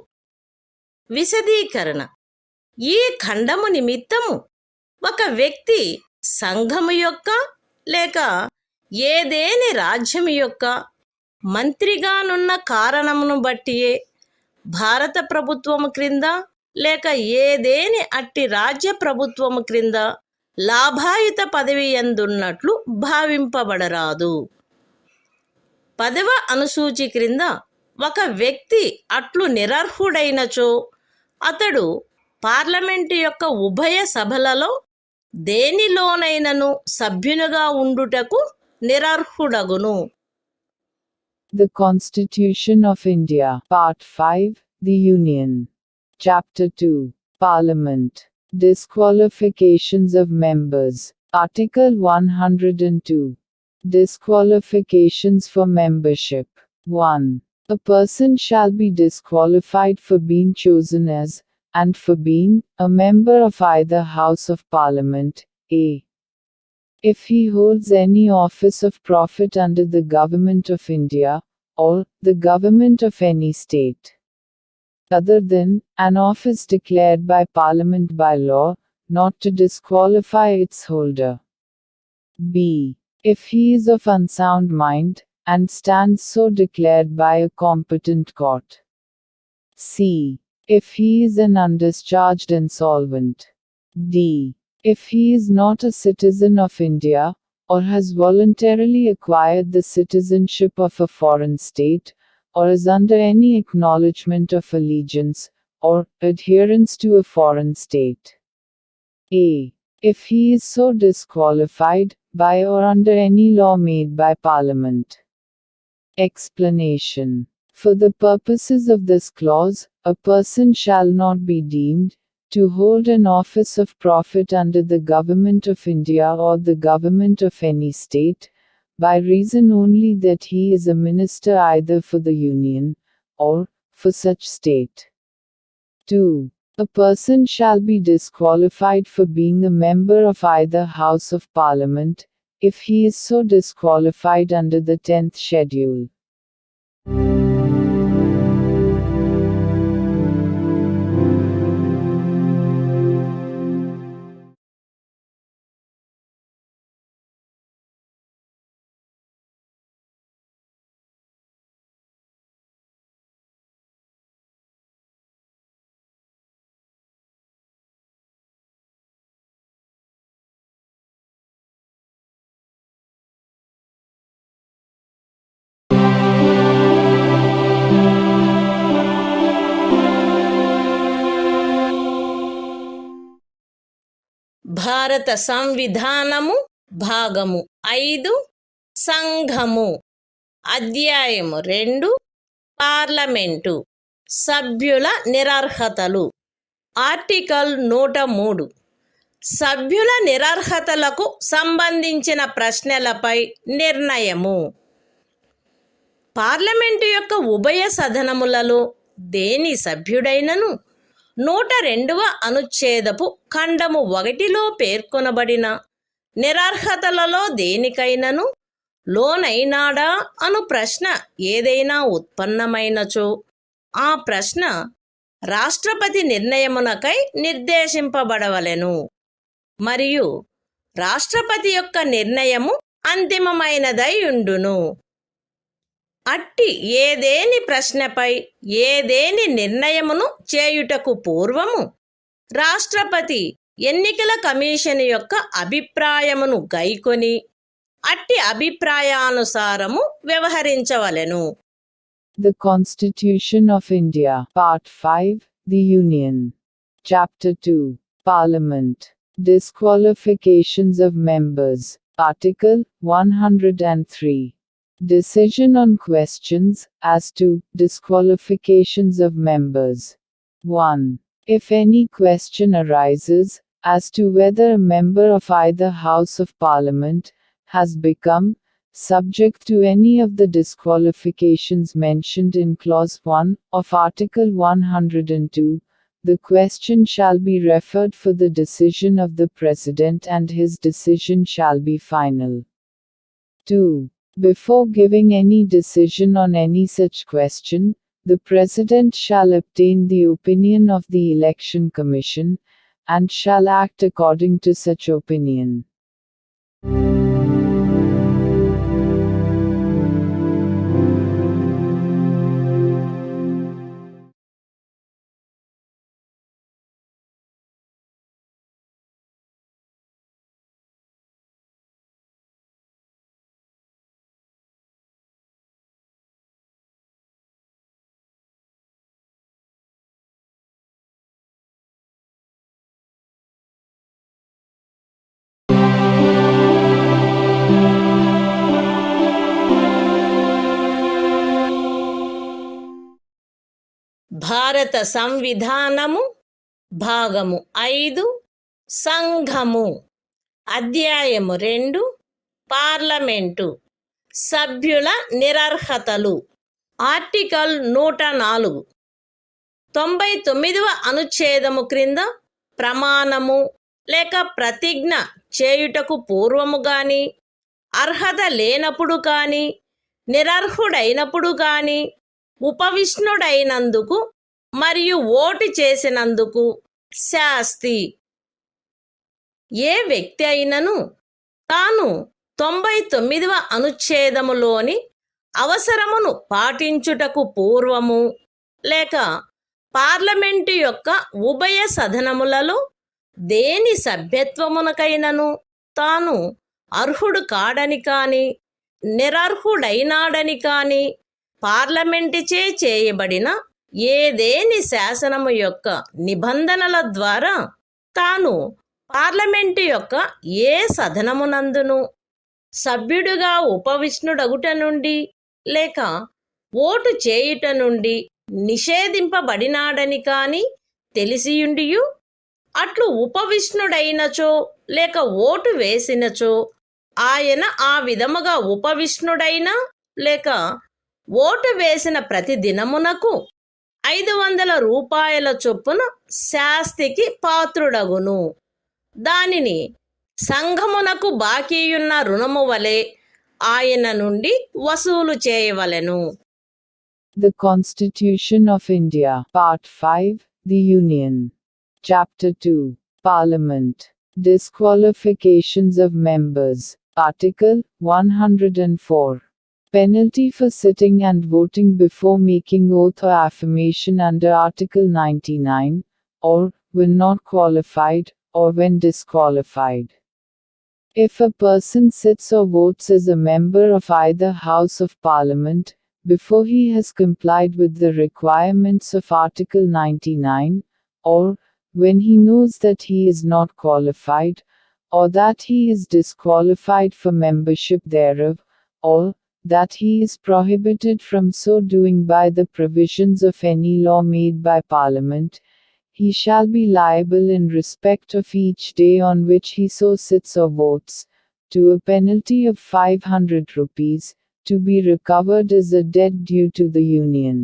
విశదీకరణ: ఈ ఖండము నిమిత్తము ఒక వ్యక్తి సంఘము యొక్క లేక ఏదేని రాజ్యము యొక్క మంత్రిగానున్న కారణమును బట్టియే భారత ప్రభుత్వము క్రింద లేక ఏదేని అట్టి రాజ్య ప్రభుత్వము క్రింద లాభాయుత పదవి యందున్నట్లు భావింపబడరాదు. 10వ అనుసూచి క్రింద ఒక వ్యక్తి అట్లు నిరర్హుడైనచో అతడు పార్లమెంటు యొక్క ఉభయ సభలలో దేనిలోనైనను సభ్యునిగా ఉండుటకు నిరర్హుడగును. The Constitution of India, Part 5, The Union. Chapter 2, Parliament. Disqualifications of members. Article 102. Disqualifications for membership. 1. A person shall be disqualified for being chosen as, and for being, a member of either House of Parliament, a. If he holds any office of profit under the Government of India, or the Government of any state, other than an office declared by Parliament by law, not to disqualify its holder. b. If he is of unsound mind, and stands so declared by a competent court. c. If he is an undischarged insolvent. d. If he is not a citizen of India, or has voluntarily acquired the citizenship of a foreign state, or is under any acknowledgement of allegiance, or adherence to a foreign state. a. If he is so disqualified, by or under any law made by Parliament. Explanation. For the purposes of this clause, a person shall not be deemed to hold an office of profit under the Government of India or the Government of any state, by reason only that he is a minister either for the Union, or for such state. 2. A person shall be disqualified for being a member of either House of Parliament, if he is so disqualified under the 10th schedule. భారత సంవిధానము భాగము 5 సంఘము అధ్యాయము 2 parliament సభ్యుల నిరర్హతలు article 103 సభ్యుల నిరర్హతలకు సంబంధించిన ప్రశ్నలపై నిర్ణయము. Parliament యొక్క ఉభయ సదనములలో దేని సభ్యుడైనను 102వ అనుచ్ఛేదపు ఖండము 1లో పేర్కొనబడిన నిరర్హతలలో దేనికైనను లోనైనాడా అను ప్రశ్న ఏదైనా ఉత్పన్నమైనచో ఆ ప్రశ్న రాష్ట్రపతి నిర్ణయమునకై నిర్దేశింపబడవలెను మరియు రాష్ట్రపతి యొక్క నిర్ణయము అంతిమమైనదై ఉండును. అట్టి ఏదేని ప్రశ్నపై ఏదేని నిర్ణయమును చేయుటకు పూర్వము రాష్ట్రపతి ఎన్నికల కమిషన్ యొక్క అభిప్రాయమును గైకొని అట్టి అభిప్రాయానుసారము వ్యవహరించవలెను. The Constitution of India, Part 5, The Union. Chapter 2, Parliament. Disqualifications of members. Article 103. Decision on questions as to disqualifications of members. 1. If any question arises as to whether a member of either House of Parliament has become subject to any of the disqualifications mentioned in Clause 1 of Article 102, the question shall be referred for the decision of the President and his decision shall be final. 2. Before giving any decision on any such question, the President shall obtain the opinion of the Election Commission, and shall act according to such opinion. భారత సంవిధానము భాగము 5 సంఘము అధ్యాయము 2 parliament సభ్యుల నిరర్హతలు article 104 99వ అనుచ్ఛేదము క్రింద ప్రమాణము లేక ప్రతిజ్ఞ చేయుటకు పూర్వము గాని అర్హత లేనప్పుడు కానీ నిరర్హుడైనప్పుడు కానీ ఉపవిష్ణుడైనందుకు మరియు ఓటు చేసినందుకు శాస్తి. ఏ వ్యక్తి అయినను తాను 99వ అనుచ్ఛేదములోని అవసరమును పాటించుటకు పూర్వము లేక పార్లమెంటు యొక్క ఉభయ సదనములలో దేని సభ్యత్వమునకైనను తాను అర్హుడు కాడని కాని నిరర్హుడైనాడని కాని పార్లమెంటుచే చేయబడిన ఏదేని శాసనము యొక్క నిబంధనల ద్వారా తాను పార్లమెంటు యొక్క ఏ సదనమునందును సభ్యుడుగా ఉపవిష్ణుడగుట నుండి లేక ఓటు చేయుట నుండి నిషేధింపబడినాడని కాని తెలిసియుండియు అట్లు ఉపవిష్ణుడైనచో లేక ఓటు వేసినచో ఆయన ఆ విధముగా ఉపవిష్ణుడైనా లేక ఓటు వేసిన ప్రతి దినమునకు 500 రూపాయల చొప్పున శాస్తికి పాత్రుడగును. దానిని సంఘమునకు బాకీయున్న రుణము వలె ఆయన నుండి వసూలు చేయవలెను. The Constitution of India, Part 5, The Union. Chapter 2, Parliament. Disqualifications of members. Article 104. Penalty for sitting and voting before making oath or affirmation under Article 99, or, when not qualified, or when disqualified. If a person sits or votes as a member of either House of Parliament, before he has complied with the requirements of Article 99, or, when he knows that he is not qualified, or that he is disqualified for membership thereof, or, that he is prohibited from so doing by the provisions of any law made by Parliament, he shall be liable in respect of each day on which he so sits or votes, to a penalty of 500 rupees, to be recovered as a debt due to the Union.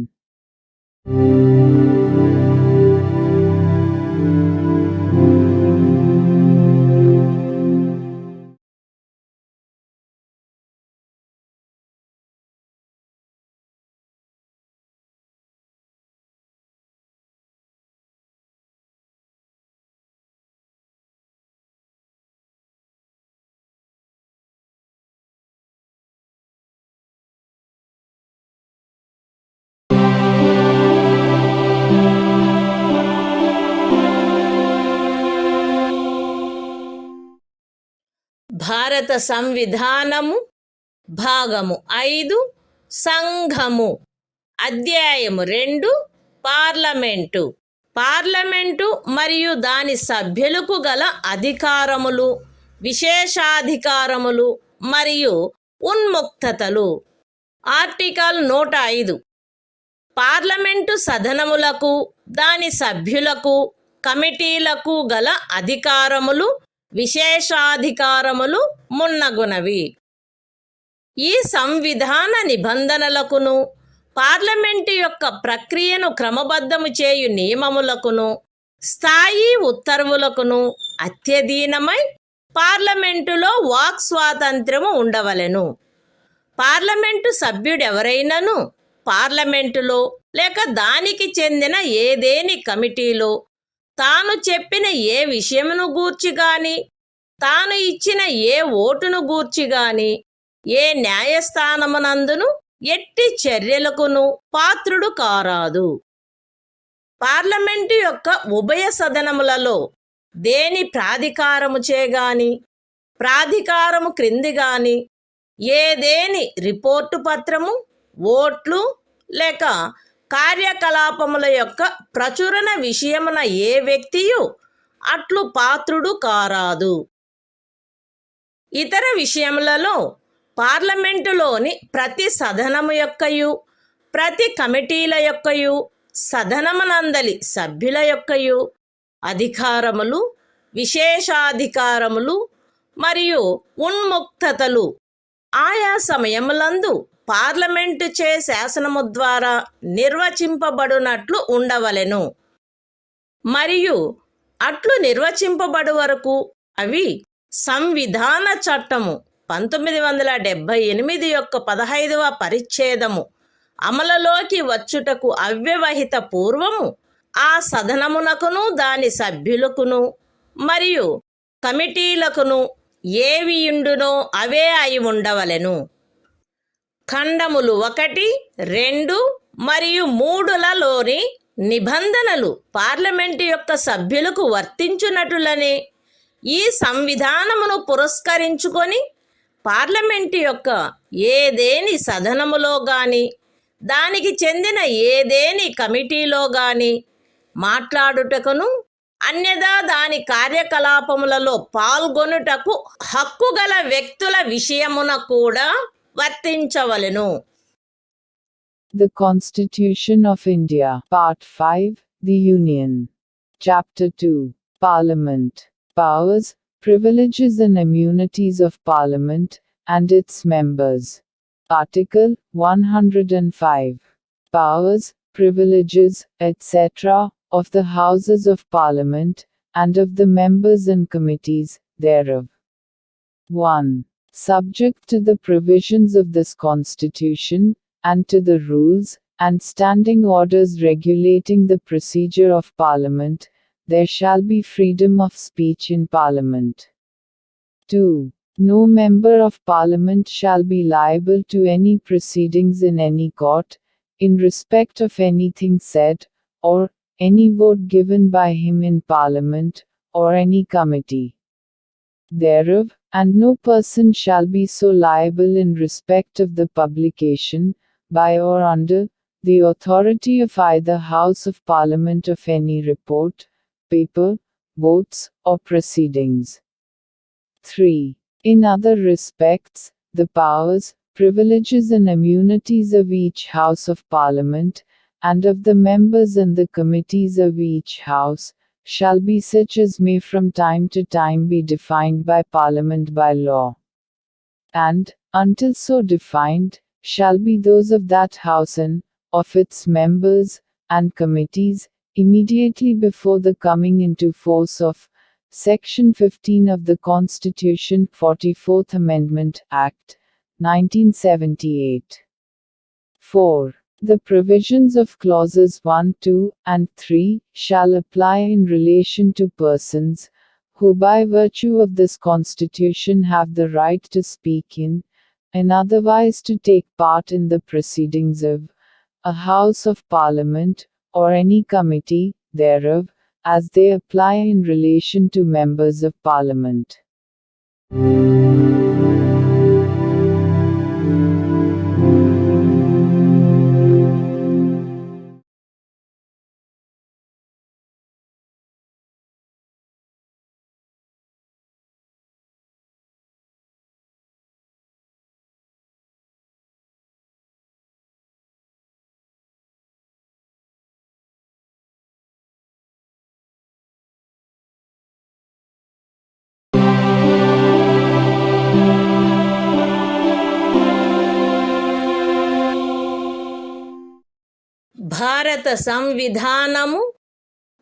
భారత సంవిధానము భాగము 5 సంఘము అధ్యాయము 2 parliament. Parliament మరియు దాని సభ్యులకు గల అధికారములు, విశేషాధికారములు మరియు ఉన్ముక్తతలు. Article 105. Parliament సదనములకు, దాని సభ్యులకు, కమిటీలకు గల అధికారములు, విశేషాధికారములు మున్నగునవి. ఈ సంవిధాన నిబంధనలకును, పార్లమెంటు యొక్క ప్రక్రియను క్రమబద్ధము చేయు నియమములకును, స్థాయి ఉత్తర్వులకును అత్యధీనమై పార్లమెంటులో వాక్ స్వాతంత్ర్యము ఉండవలెను. పార్లమెంటు సభ్యుడెవరైనను పార్లమెంటులో లేక దానికి చెందిన ఏదేని కమిటీలో తాను చెప్పిన ఏ విషయమును గూర్చి గాని, తాను ఇచ్చిన ఏ ఓటును గూర్చి గాని, ఏ న్యాయస్థానమునందును ఎట్టి చర్యలకును పాత్రుడు కారాదు. పార్లమెంటు యొక్క ఉభయ సదనములలో దేని ప్రాధికారము చేగాని, ప్రాధికారము క్రింది గాని ఏదేని రిపోర్టు పత్రము, ఓట్లు లేక కార్యకలాపముల యొక్క ప్రచురణ విషయమున ఏ వ్యక్తియు అట్లు పాత్రుడు కారాదు. ఇతర విషయములలో పార్లమెంటులోని ప్రతి సదనము యొక్కయు, ప్రతి కమిటీల యొక్కయు, సదనమునందలి సభ్యుల యొక్కయు అధికారములు, విశేషాధికారములు మరియు ఉన్ముక్తతలు ఆయా సమయములందు పార్లమెంటు చే శాసనము ద్వారా నిర్వచింపబడునట్లు ఉండవలెను. మరియు అట్లు నిర్వచింపబడు వరకు అవి సంవిధాన చట్టము 1978 యొక్క 15వ పరిచ్ఛేదము అమలులోకి వచ్చుటకు అవ్యవహిత పూర్వము ఆ సదనమునకును, దాని సభ్యులకును మరియు కమిటీలకును ఏవియుండునో అవే అయి ఉండవలెను. ఖండములు 1, 2 మరియు 3లలోని నిబంధనలు పార్లమెంటు యొక్క సభ్యులకు వర్తించునటులనే ఈ సంవిధానమును పురస్కరించుకొని పార్లమెంటు యొక్క ఏదేని సదనములో గాని, దానికి చెందిన ఏదేని కమిటీలో గాని మాట్లాడుటకును, అన్యదా దాని కార్యకలాపములలో పాల్గొనుటకు హక్కుగల వ్యక్తుల విషయమున కూడా వర్తించవలెను. The Constitution of India, Part 5, The Union. Chapter 2, Parliament. Powers, Privileges and Immunities of Parliament, and its Members. Article 105. Powers, privileges, etc., of the Houses of Parliament, and of the members and committees thereof. 1. Subject to the provisions of this Constitution, and to the rules and standing orders regulating the procedure of Parliament, there shall be freedom of speech in Parliament. 2. No member of Parliament shall be liable to any proceedings in any court, in respect of anything said, or any vote given by him in Parliament, or any committee thereof, and no person shall be so liable in respect of the publication, by or under, the authority of either House of Parliament of any report, paper, votes, or proceedings. 3. In other respects, the powers, privileges and immunities of each House of Parliament, and of the members and the committees of each House, shall be such as may from time to time be defined by Parliament by law. And, until so defined, shall be those of that House and, of its members, and committees, immediately before the coming into force of Section 15 of the Constitution, 44th Amendment, Act, 1978. 4. The provisions of clauses 1, 2, and 3 shall apply in relation to persons who by virtue of this Constitution have the right to speak in, and otherwise to take part in the proceedings of, a House of Parliament, or any committee thereof, as they apply in relation to members of Parliament. భారత సంవిధానము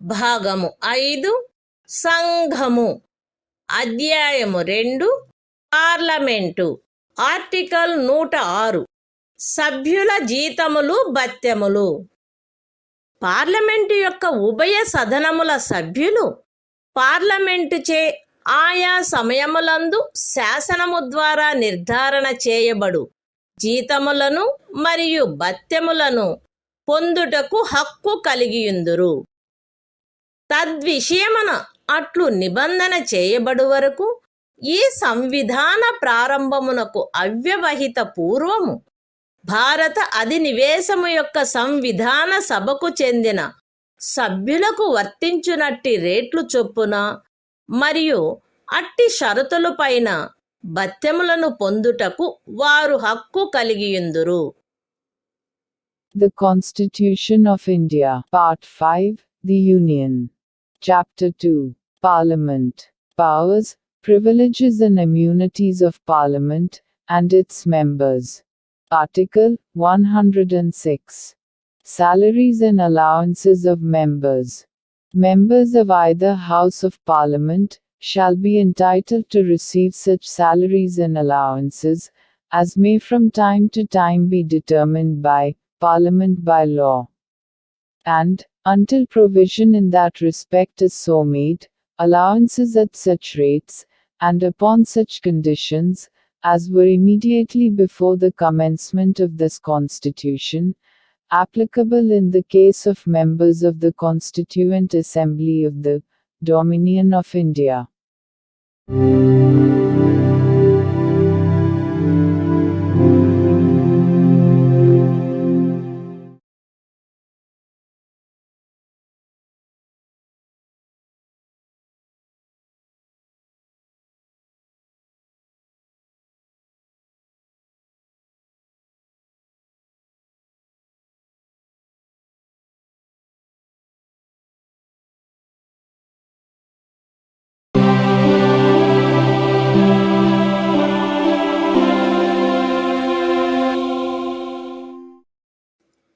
భాగము 5 సంఘము అధ్యాయము 2 parliament article 106 సభ్యుల జీతములు భత్యములు. Parliament యొక్క ఉభయ సదనముల సభ్యులు పార్లమెంటుచే ఆయా సమయములందు శాసనము ద్వారా నిర్ధారణ చేయబడు జీతములను మరియు భత్యములను పొందుటకు హక్కు కలిగియుందురు. తద్విషయమున అట్లు నిబంధన చేయబడు వరకు ఈ సంవిధాన ప్రారంభమునకు అవ్యవహిత పూర్వము భారత అధినివేశము యొక్క సంవిధాన సభకు చెందిన సభ్యులకు వర్తించునట్టి రేట్లు చొప్పున మరియు అట్టి షరతులపైన భత్యములను పొందుటకు వారు హక్కు కలిగియుందురు. The Constitution of India, Part 5, The Union. Chapter 2, Parliament. Powers, Privileges and Immunities of Parliament, and its Members. Article 106. Salaries and Allowances of Members. Members of either House of Parliament shall be entitled to receive such salaries and allowances as may from time to time be determined by Parliament by law. And, until provision in that respect is so made, allowances at such rates, and upon such conditions, as were immediately before the commencement of this Constitution, applicable in the case of members of the Constituent Assembly of the Dominion of India.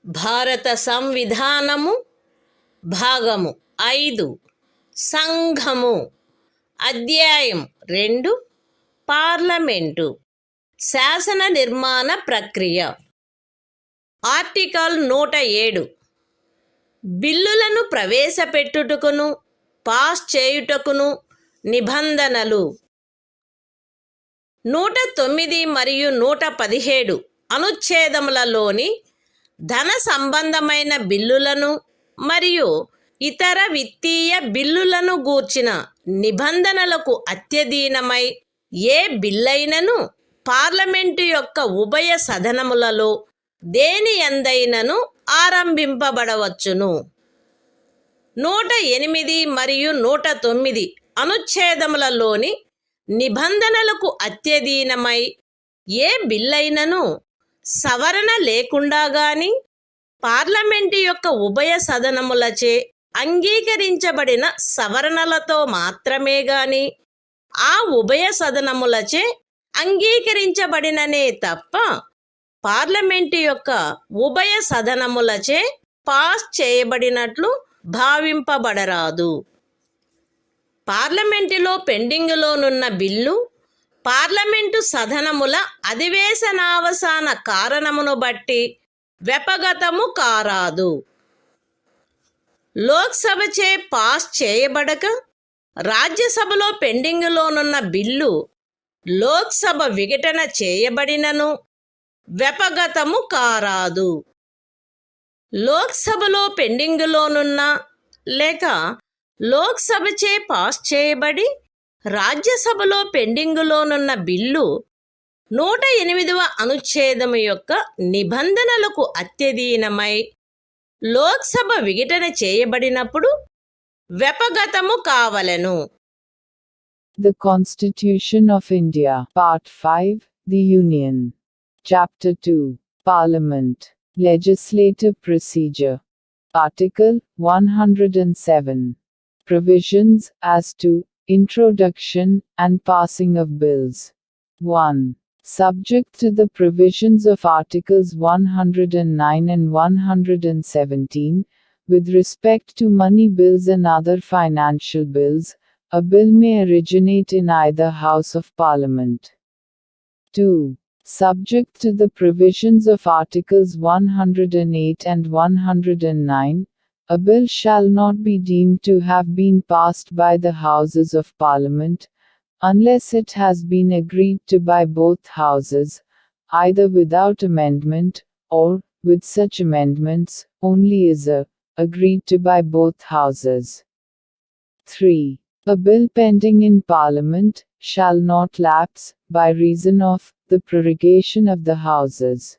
భారత సంవిధానము భాగము 5 సంఘము అధ్యాయం 2 parliament శాసన నిర్మాణ ప్రక్రియ article 107 బిల్లులను ప్రవేశపెట్టుటకును pass చేయుటకును నిబంధనలు 109 మరియు 117 అనుచ్ఛేదములలోని ధన సంబంధమైన బిల్లులను మరియు ఇతర విత్తీయ బిల్లులను గూర్చిన నిబంధనలకు అత్యధీనమై ఏ బిల్లైనను పార్లమెంటు యొక్క ఉభయ సదనములలో దేని యందైనను ఆరంభింపబడవచ్చును. 108 మరియు 109 అనుచ్ఛేదములలోని నిబంధనలకు అత్యధీనమై ఏ బిల్లైనను సవరణ లేకుండా గాని పార్లమెంటు యొక్క ఉభయ సదనములచే అంగీకరించబడిన సవరణలతో మాత్రమే గాని ఆ ఉభయ సదనములచే అంగీకరించబడిననే తప్ప పార్లమెంటు యొక్క ఉభయ సదనములచే పాస్ చేయబడినట్లు భావింపబడరాదు. పార్లమెంటులో పెండింగులోనున్న బిల్లు పార్లమెంటు సదనముల అధివేశనావసాన కారణమును బట్టి వ్యపగతము కారాదు. లోక్సభచే పాస్ చేయబడక రాజ్యసభలో పెండింగులోనున్న బిల్లు లోక్సభ విఘటన చేయబడినను వ్యపగతము కారాదు. లోక్సభలో పెండింగులోనున్న లేక లోక్సభచే పాస్ చేయబడి రాజ్యసభలో పెండింగులోనున్న బిల్లు 108వ అనుచ్ఛేదము యొక్క నిబంధనలకు అత్యధీనమై లోక్సభ విఘటన చేయబడినప్పుడు వ్యపగతము కావలెను. The Constitution of India, Part 5, The Union. Chapter 2, Parliament, Legislative Procedure. Article 107. Provisions as to introduction and passing of bills. 1. Subject to the provisions of Articles 109 and 117, with respect to money bills and other financial bills, a bill may originate in either House of Parliament. 2. Subject to the provisions of Articles 108 and 109, a bill shall not be deemed to have been passed by the Houses of Parliament, unless it has been agreed to by both Houses, either without amendment, or, with such amendments, only as agreed to by both Houses. 3. A bill pending in Parliament shall not lapse, by reason of the prorogation of the Houses.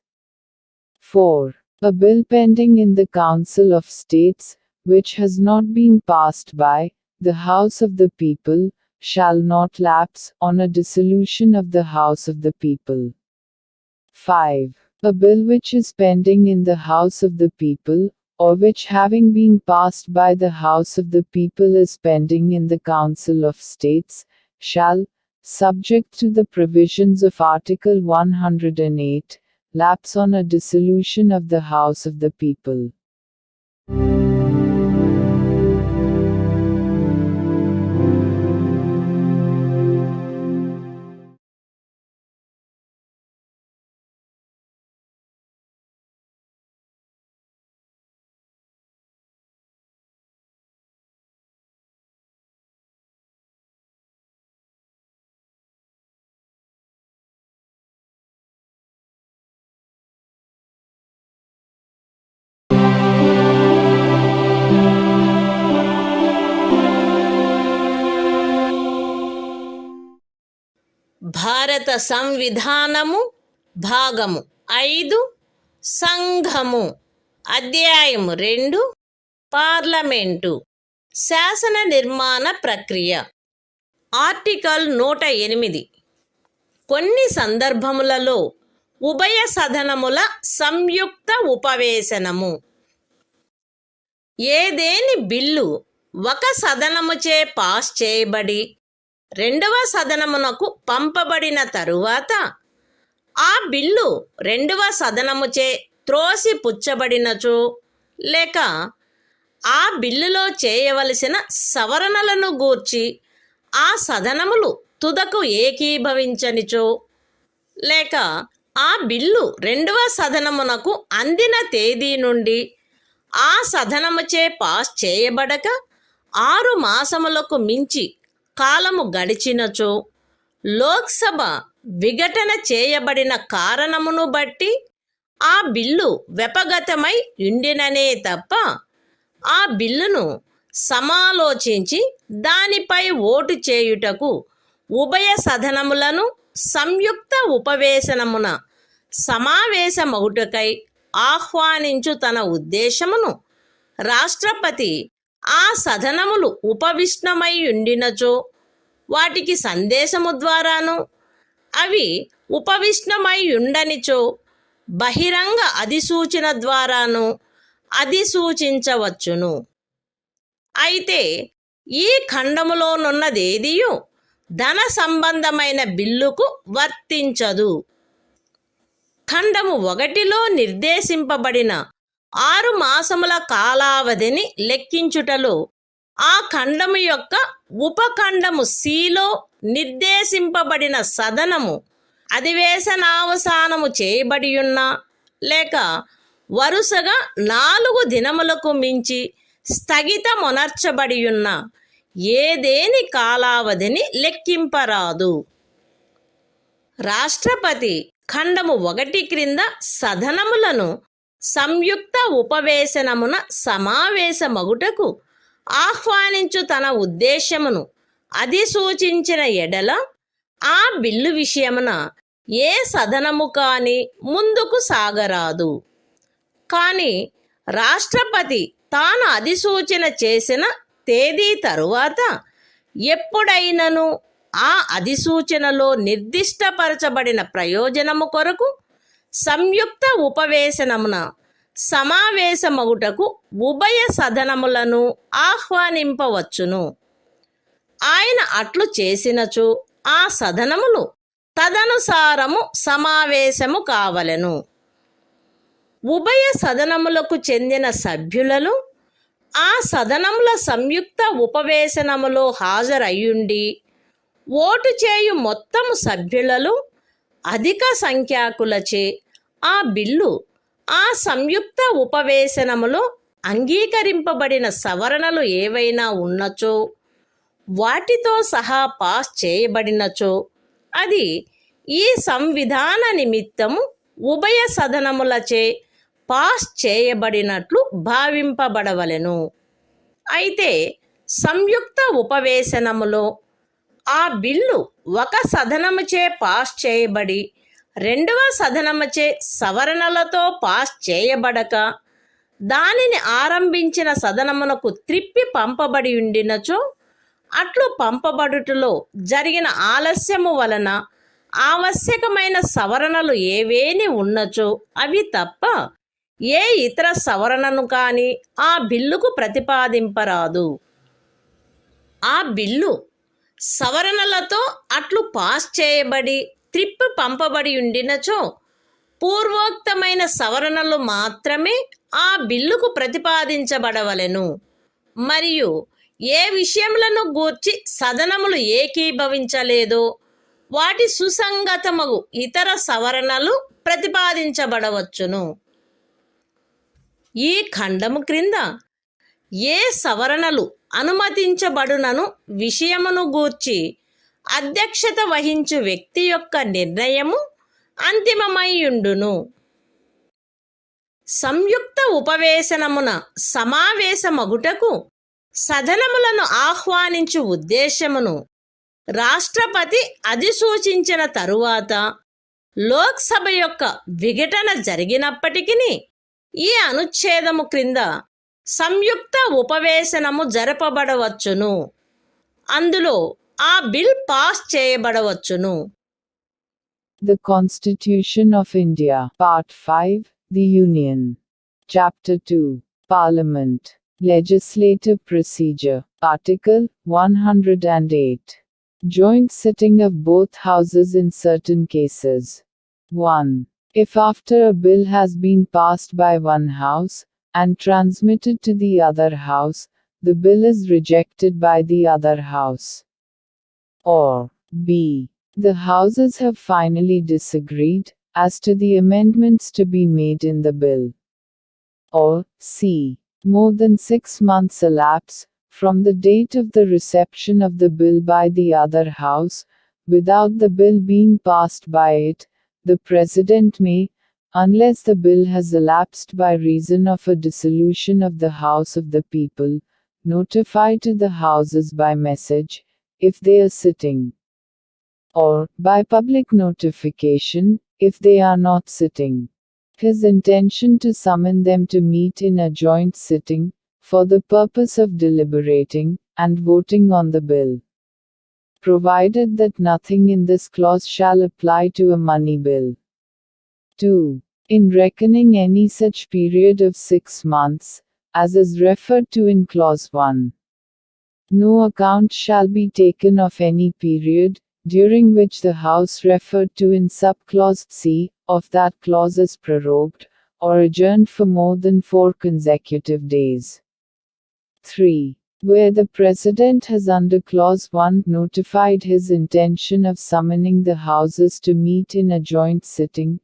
4. A bill pending in the Council of States, which has not been passed by the House of the People, shall not lapse on a dissolution of the House of the People. 5. A bill which is pending in the House of the People, or which having been passed by the House of the People is pending in the Council of States, shall, subject to the provisions of Article 108, lapse on a dissolution of the House of the People. భారత సంవిధానము భాగము 5 సంఘము అధ్యాయము 2 parliament శాసన నిర్మాణ ప్రక్రియ article 108 కొన్ని సందర్భములలో ఉభయ సదనముల సంయుక్త ఉపవేశనము ఏదేని బిల్లు ఒక సదనముచే పాస్ చేయబడి రెండవ సదనమునకు పంపబడిన తరువాత ఆ బిల్లు రెండవ సదనముచే త్రోసి పుచ్చబడినచో లేక ఆ బిల్లులో చేయవలసిన సవరణలను గూర్చి ఆ సదనములు తుదకు ఏకీభవించనిచో లేక ఆ బిల్లు రెండవ సదనమునకు అందిన తేదీ నుండి ఆ సదనముచే పాస్ చేయబడక 6 మాసములకు మించి కాలము గడిచినచో లోక్సభ విఘటన చేయబడిన కారణమును బట్టి ఆ బిల్లు వ్యపగతమై ఉండిననే తప్ప ఆ బిల్లును సమాలోచించి దానిపై ఓటు చేయుటకు ఉభయ సదనములను సంయుక్త ఉపవేశనమున సమావేశమగుటకై ఆహ్వానించు తన ఉద్దేశమును రాష్ట్రపతి ఆ సదనములు ఉపవిష్ణమై ఉండినచో వాటికి సందేశము ద్వారాను అవి ఉపవిష్ణమై ఉండనిచో బహిరంగ అధిసూచన ద్వారాను అధిసూచించవచ్చును. అయితే ఈ ఖండములోనున్నదేదియు ధన సంబంధమైన బిల్లుకు వర్తించదు. ఖండము 1లో నిర్దేశింపబడిన 6 మాసముల కాలావధిని లెక్కించుటలో ఆ ఖండము యొక్క ఉపఖండము సిలో నిర్దేశింపబడిన సదనము అధివేశనావసానము చేయబడియున్న లేక వరుసగా 4 దినములకు మించి స్థగితమునర్చబడియున్న ఏదేని కాలావధిని లెక్కింపరాదు. రాష్ట్రపతి ఖండము 1 క్రింద సదనములను సంయుక్త ఉపవేశనమున సమావేశమగుటకు ఆహ్వానించు తన ఉద్దేశమును అధిసూచించిన ఎడల ఆ బిల్లు విషయమున ఏ సదనము కాని ముందుకు సాగరాదు. కానీ రాష్ట్రపతి తాను అధిసూచన చేసిన తేదీ తరువాత ఎప్పుడైనను ఆ అధిసూచనలో నిర్దిష్టపరచబడిన ప్రయోజనము కొరకు సంయుక్త ఉపవేశనమున సమావేశమగుటకు ఉభయ సదనములను ఆహ్వానింపవచ్చును. ఆయన అట్లు చేసినచో ఆ సదనములు తదనుసారము సమావేశము కావలెను. ఉభయ సదనములకు చెందిన సభ్యులను ఆ సదనముల సంయుక్త ఉపవేశనములో హాజరయ్యుండి ఓటు చేయు మొత్తము సభ్యులలో అధిక సంఖ్యాకులచే ఆ బిల్లు ఆ సంయుక్త ఉపవేశనములో అంగీకరింపబడిన సవరణలు ఏవైనా ఉన్నచో వాటితో సహా పాస్ చేయబడినచో అది ఈ సంవిధాన నిమిత్తము ఉభయ సదనములచే పాస్ చేయబడినట్లు భావింపబడవలెను. అయితే సంయుక్త ఉపవేశనములో ఆ బిల్లు ఒక సదనముచే పాస్ చేయబడి రెండవ సదనముచే సవరణలతో పాస్ చేయబడక దానిని ఆరంభించిన సదనమునకు త్రిప్పి పంపబడి ఉండినచో అట్లు పంపబడుటలో జరిగిన ఆలస్యము వలన ఆవశ్యకమైన సవరణలు ఏవేని ఉన్నచో అవి తప్ప ఏ ఇతర సవరణను కానీ ఆ బిల్లుకు ప్రతిపాదింపరాదు. ఆ బిల్లు సవరణలతో అట్లు పాస్ చేయబడి త్రిప్పి పంపబడి ఉండినచో పూర్వోక్తమైన సవరణలు మాత్రమే ఆ బిల్లుకు ప్రతిపాదించబడవలెను. మరియు ఏ విషయములను గూర్చి సదనములు ఏకీభవించలేదో వాటి సుసంగతమగు ఇతర సవరణలు ప్రతిపాదించబడవచ్చును. ఈ ఖండము క్రింద ఏ సవరణలు అనుమతించబడునను విషయమును గూర్చి అధ్యక్షత వహించు వ్యక్తి యొక్క నిర్ణయము అంతిమమైయుండును. సంయుక్త ఉపవేశనమున సమావేశమగుటకు సదనములను ఆహ్వానించు ఉద్దేశమును రాష్ట్రపతి అధిసూచించిన తరువాత లోక్సభ యొక్క విఘటన జరిగినప్పటికీ ఈ అనుచ్ఛేదము క్రింద సంయుక్త ఉపవేశనము జరపబడవచ్చును. అందులో ఆ బిల్ పాస్ చేయబడవచ్చును. The Constitution of India, Part 5, The Union. Chapter 2, Parliament. Legislative Procedure. Article 108. Joint sitting of both houses in certain cases. 1. If after a bill has been passed by one house, and transmitted to the other house, the bill is rejected by the other house. Or B. The houses have finally disagreed as to the amendments to be made in the bill. Or C. More than 6 months elapse from the date of the reception of the bill by the other house, without the bill being passed by it, the President may, unless the bill has elapsed by reason of a dissolution of the House of the People, notify to the Houses by message, if they are sitting, or by public notification, if they are not sitting, his intention to summon them to meet in a joint sitting, for the purpose of deliberating and voting on the bill, provided that nothing in this clause shall apply to a money bill. 2. In reckoning any such period of 6 months, as is referred to in clause 1, no account shall be taken of any period, during which the House referred to in subclause C of that clause is prorogued, or adjourned for more than 4 consecutive days. 3. Where the President has under clause 1 notified his intention of summoning the Houses to meet in a joint sitting,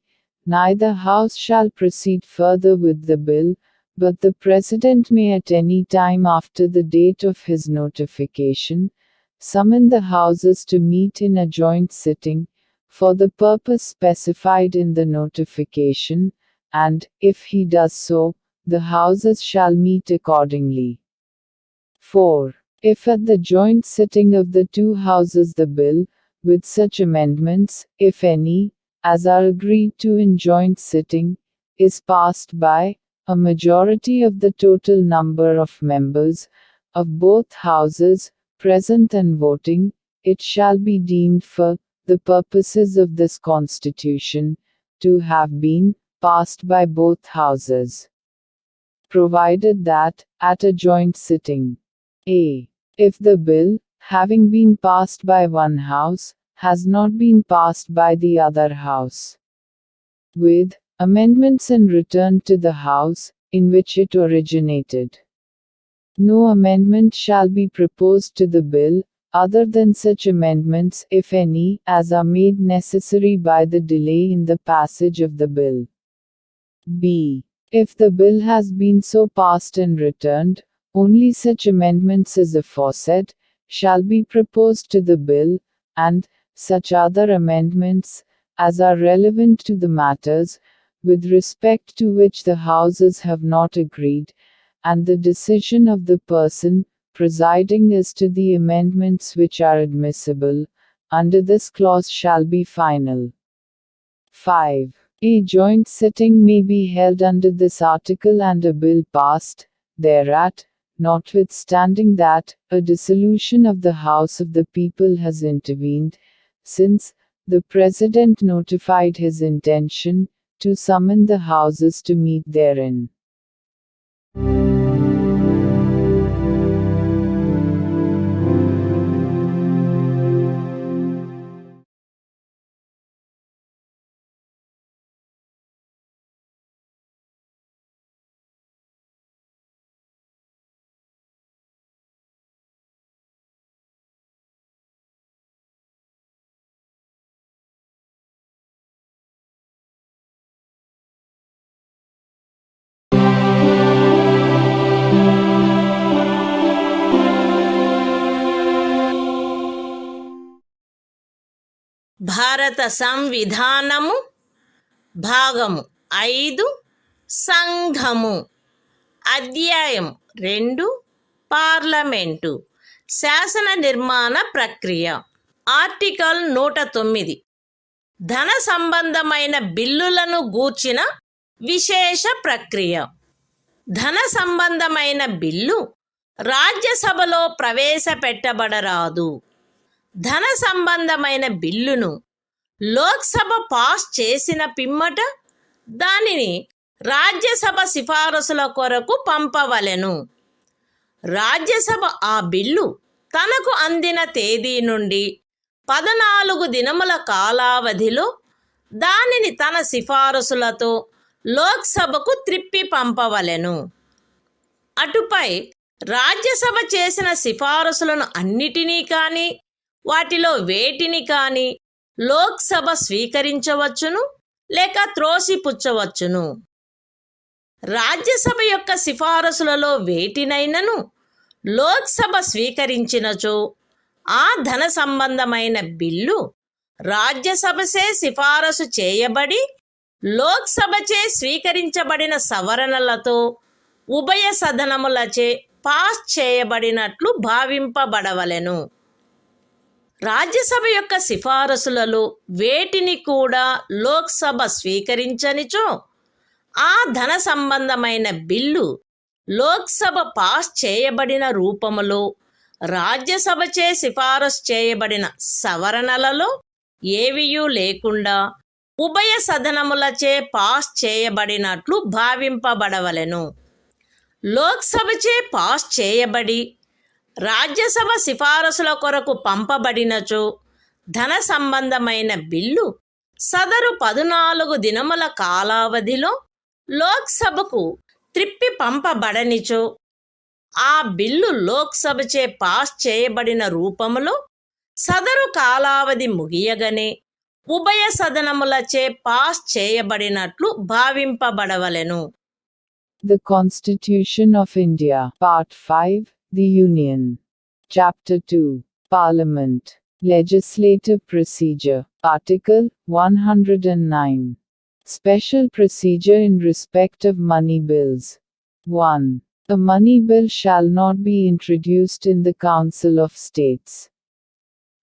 neither House shall proceed further with the bill, but the President may at any time after the date of his notification, summon the Houses to meet in a joint sitting, for the purpose specified in the notification, and, if he does so, the Houses shall meet accordingly. 4. If at the joint sitting of the 2 Houses the bill, with such amendments, if any, as are agreed to in joint sitting, is passed by a majority of the total number of members of both Houses, present and voting, it shall be deemed for the purposes of this Constitution to have been passed by both Houses, provided that, at a joint sitting, A. If the bill, having been passed by one House, has not been passed by the other House, with amendments and returned to the House in which it originated, no amendment shall be proposed to the bill, other than such amendments, if any, as are made necessary by the delay in the passage of the bill. B. If the bill has been so passed and returned, only such amendments as aforesaid shall be proposed to the bill, and such other amendments as are relevant to the matters with respect to which the Houses have not agreed, and the decision of the person presiding as to the amendments which are admissible under this clause shall be final. 5. A joint sitting may be held under this article and a bill passed thereat, notwithstanding that a dissolution of the House of the People has intervened, since the President notified his intention to summon the Houses to meet therein. భారత సంవిధానము భాగము 5 సంఘము అధ్యాయం 2 parliament శాసన నిర్మాణ ప్రక్రియ article 109 ధన సంబంధమైన బిల్లులను గూర్చిన విశేష ప్రక్రియ. ధన సంబంధమైన బిల్లు రాజ్యసభలో ప్రవేశపెట్టబడరాదు. ధన సంబంధమైన బిల్లును లోక్సభ పాస్ చేసిన పిమ్మట దానిని రాజ్యసభ సిఫారసుల కొరకు పంపవలెను. రాజ్యసభ ఆ బిల్లు తనకు అందిన తేదీ నుండి 14 దినముల కాలావధిలో దానిని తన సిఫారసులతో లోక్సభకు త్రిప్పి పంపవలెను. అటుపై రాజ్యసభ చేసిన సిఫారసులను అన్నిటినీ కానీ వాటిలో వేటిని కానీ లోక్సభ స్వీకరించవచ్చును లేక త్రోసిపుచ్చవచ్చును. రాజ్యసభ యొక్క సిఫారసులలో వేటినైనను లోక్సభ స్వీకరించినచో ఆ ధన సంబంధమైన బిల్లు రాజ్యసభచే సిఫారసు చేయబడి లోక్సభచే స్వీకరించబడిన సవరణలతో ఉభయ సదనములచే పాస్ చేయబడినట్లు భావింపబడవలెను. రాజ్యసభ యొక్క సిఫారసులలో వేటిని కూడా లోక్సభ స్వీకరించనిచో ఆ ధన సంబంధమైన బిల్లు లోక్సభ పాస్ చేయబడిన రూపములో రాజ్యసభచే సిఫారసు చేయబడిన సవరణలలో ఏవియూ లేకుండా ఉభయ సదనములచే పాస్ చేయబడినట్లు భావింపబడవలెను. లోక్సభచే పాస్ చేయబడి రాజ్యసభ సిఫారసుల కొరకు పంపబడినచో ధన సంబంధమైన బిల్లు సదరు 14 దినముల కాలావధిలో లోక్సభకు త్రిప్పి పంపబడనిచో ఆ బిల్లు లోక్సభచే పాస్ చేయబడిన రూపములో సదరు కాలావధి ముగియగనే ఉభయ సదనములచే pass చేయబడినట్లు భావింపబడవలెను. The Constitution of India, Part 5, The Union. Chapter 2, Parliament. Legislative Procedure. Article 109. Special Procedure in respect of money bills. 1. A money bill shall not be introduced in the Council of States.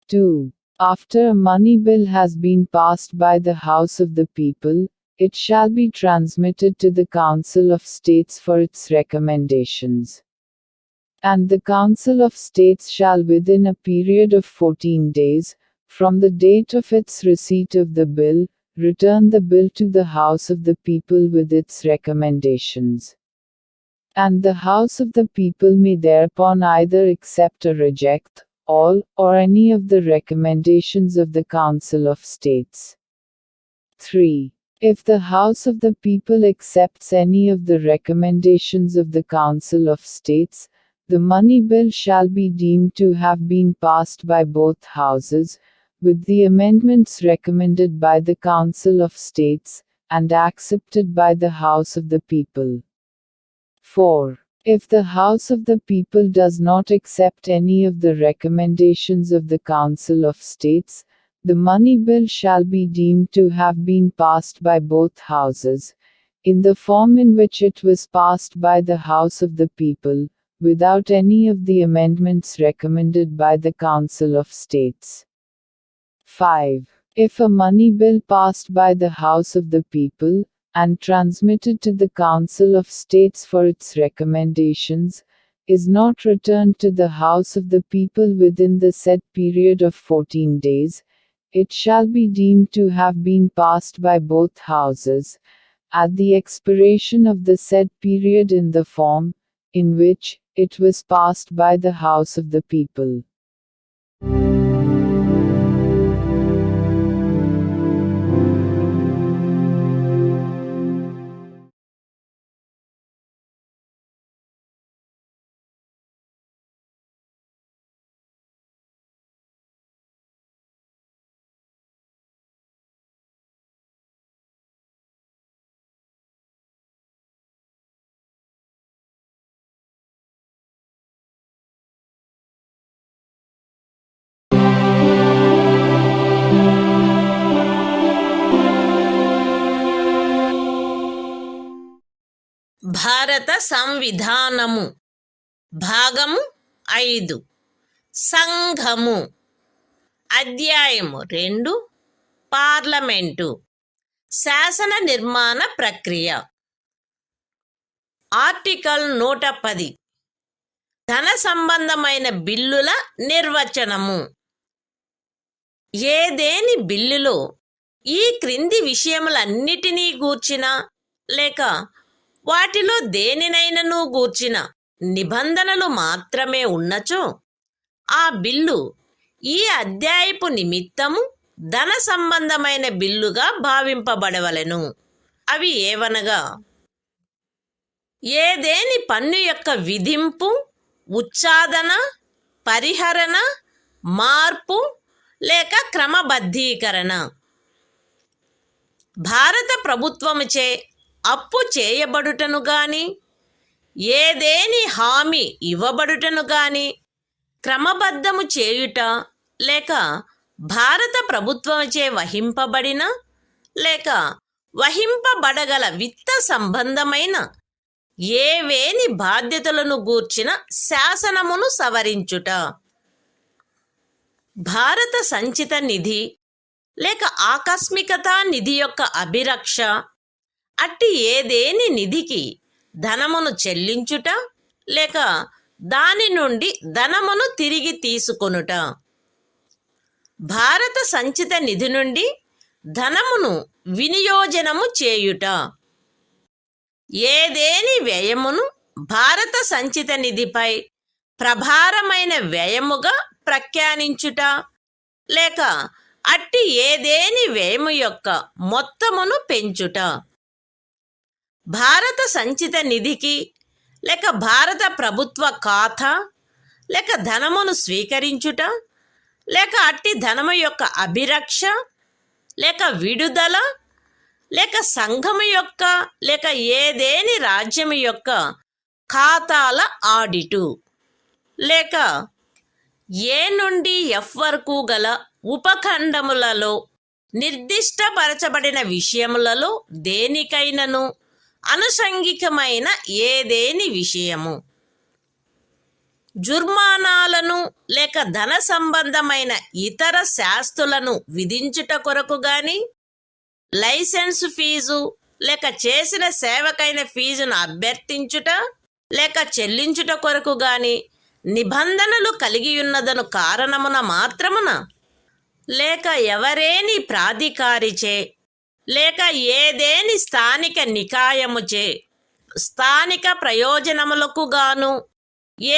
2. After a money bill has been passed by the House of the People, it shall be transmitted to the Council of States for its recommendations. And the Council of States shall within a period of 14 days, from the date of its receipt of the bill, return the bill to the House of the People with its recommendations. And the House of the People may thereupon either accept or reject all or any of the recommendations of the Council of States. 3. If the House of the People accepts any of the recommendations of the Council of States, the money bill shall be deemed to have been passed by both houses, with the amendments recommended by the Council of States, and accepted by the House of the People. 4. If the House of the People does not accept any of the recommendations of the Council of States, the money bill shall be deemed to have been passed by both houses, in the form in which it was passed by the House of the People, without any of the amendments recommended by the Council of States. 5. If a money bill passed by the House of the People, and transmitted to the Council of States for its recommendations, is not returned to the House of the People within the said period of 14 days, it shall be deemed to have been passed by both houses, at the expiration of the said period in the form, in which it was passed by the House of the People. భారత సంవిధానము భాగము 5 సంఘము అధ్యాయము 2 parliament శాసన నిర్మాణ ప్రక్రియ article 110 ధన సంబంధమైన బిల్లుల నిర్వచనము ఏదేని బిల్లులో ఈ క్రింది విషయములన్నిటినీ గూర్చిన లేక వాటిలో దేనినైనను గూర్చిన నిబంధనలు మాత్రమే ఉన్నచో ఆ బిల్లు ఈ అధ్యాయపు నిమిత్తము ధన సంబంధమైన బిల్లుగా భావింపబడవలెను. అవి ఏవనగా, ఏదేని పన్ను యొక్క విధింపు, ఉచ్ఛాదన, పరిహరణ, మార్పు లేక క్రమబద్ధీకరణ, భారత ప్రభుత్వముచే అప్పు చేయబడుటను గాని, ఏదేని హామీ ఇవ్వబడుటను గాని క్రమబద్ధము చేయుట లేక భారత ప్రభుత్వముచే వహింపబడిన లేక వహింపబడగల విత్త సంబంధమైన ఏవేని బాధ్యతలను గూర్చిన శాసనమును సవరించుట, భారత సంచిత నిధి లేక ఆకస్మికతా నిధి యొక్క అభిరక్ష, అట్టి ఏదేని నిధికి ధనమును చెల్లించుట లేక దాని నుండి ధనమును తిరిగి తీసుకొనుట, భారత సంచిత నిధి నుండి ధనమును వినియోజనము చేయుట, ఏదేని వ్యయమును భారత సంచిత నిధిపై ప్రభారమైన వ్యయముగా ప్రఖ్యానించుట లేక అట్టి ఏదేని వ్యయము యొక్క మొత్తమును పెంచుట, భారత సంచిత నిధికి లేక భారత ప్రభుత్వ ఖాతా లేక ధనమును స్వీకరించుట లేక అట్టి ధనము యొక్క అభిరక్ష లేక విడుదల లేక సంఘము యొక్క లేక ఏదేని రాజ్యము యొక్క ఖాతాల ఆడిటు లేక ఏ నుండి ఎఫ్ వరకు గల ఉపఖండములలో నిర్దిష్టపరచబడిన విషయములలో దేనికైనను అనుషంగికమైన ఏదేని విషయము, జుర్మానాలను లేక ధన సంబంధమైన ఇతర శాస్తులను విధించుట కొరకు గాని, లైసెన్సు ఫీజు లేక చేసిన సేవకైన ఫీజును అభ్యర్థించుట లేక చెల్లించుట కొరకు గాని నిబంధనలు కలిగియున్నదను కారణమున మాత్రమున లేక ఎవరేని ప్రాధికారిచే లేక ఏదేని స్థానిక నికాయముచే స్థానిక ప్రయోజనములకు గాను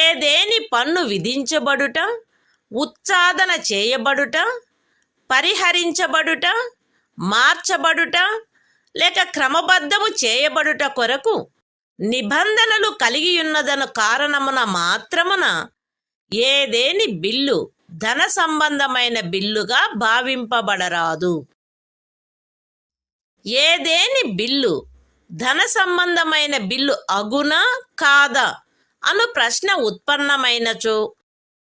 ఏదేని పన్ను విధించబడుట, ఉచ్ఛాదన చేయబడుట, పరిహరించబడుట, మార్చబడుట లేక క్రమబద్ధము చేయబడుట కొరకు నిబంధనలు కలిగియున్నదను కారణమున మాత్రమున ఏదేని బిల్లు ధన సంబంధమైన బిల్లుగా భావింపబడరాదు. ఏదేని బిల్లు ధన సంబంధమైన బిల్లు అగునా కాదా అను ప్రశ్న ఉత్పన్నమైనచో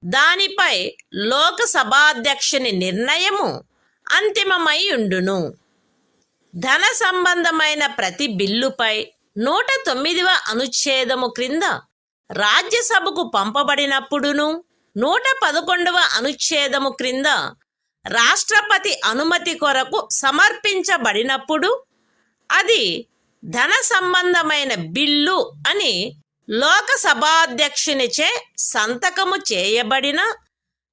దానిపై లోకసభాధ్యక్షుని నిర్ణయము అంతిమమై ఉండును. ధన సంబంధమైన ప్రతి బిల్లుపై 109వ అనుచ్ఛేదము క్రింద రాజ్యసభకు పంపబడినప్పుడును 111వ అనుచ్ఛేదము క్రింద రాష్ట్రపతి అనుమతి కొరకు సమర్పించబడినప్పుడు అది ధన సంబంధమైన బిల్లు అని లోకసభాధ్యక్షునిచే సంతకము చేయబడిన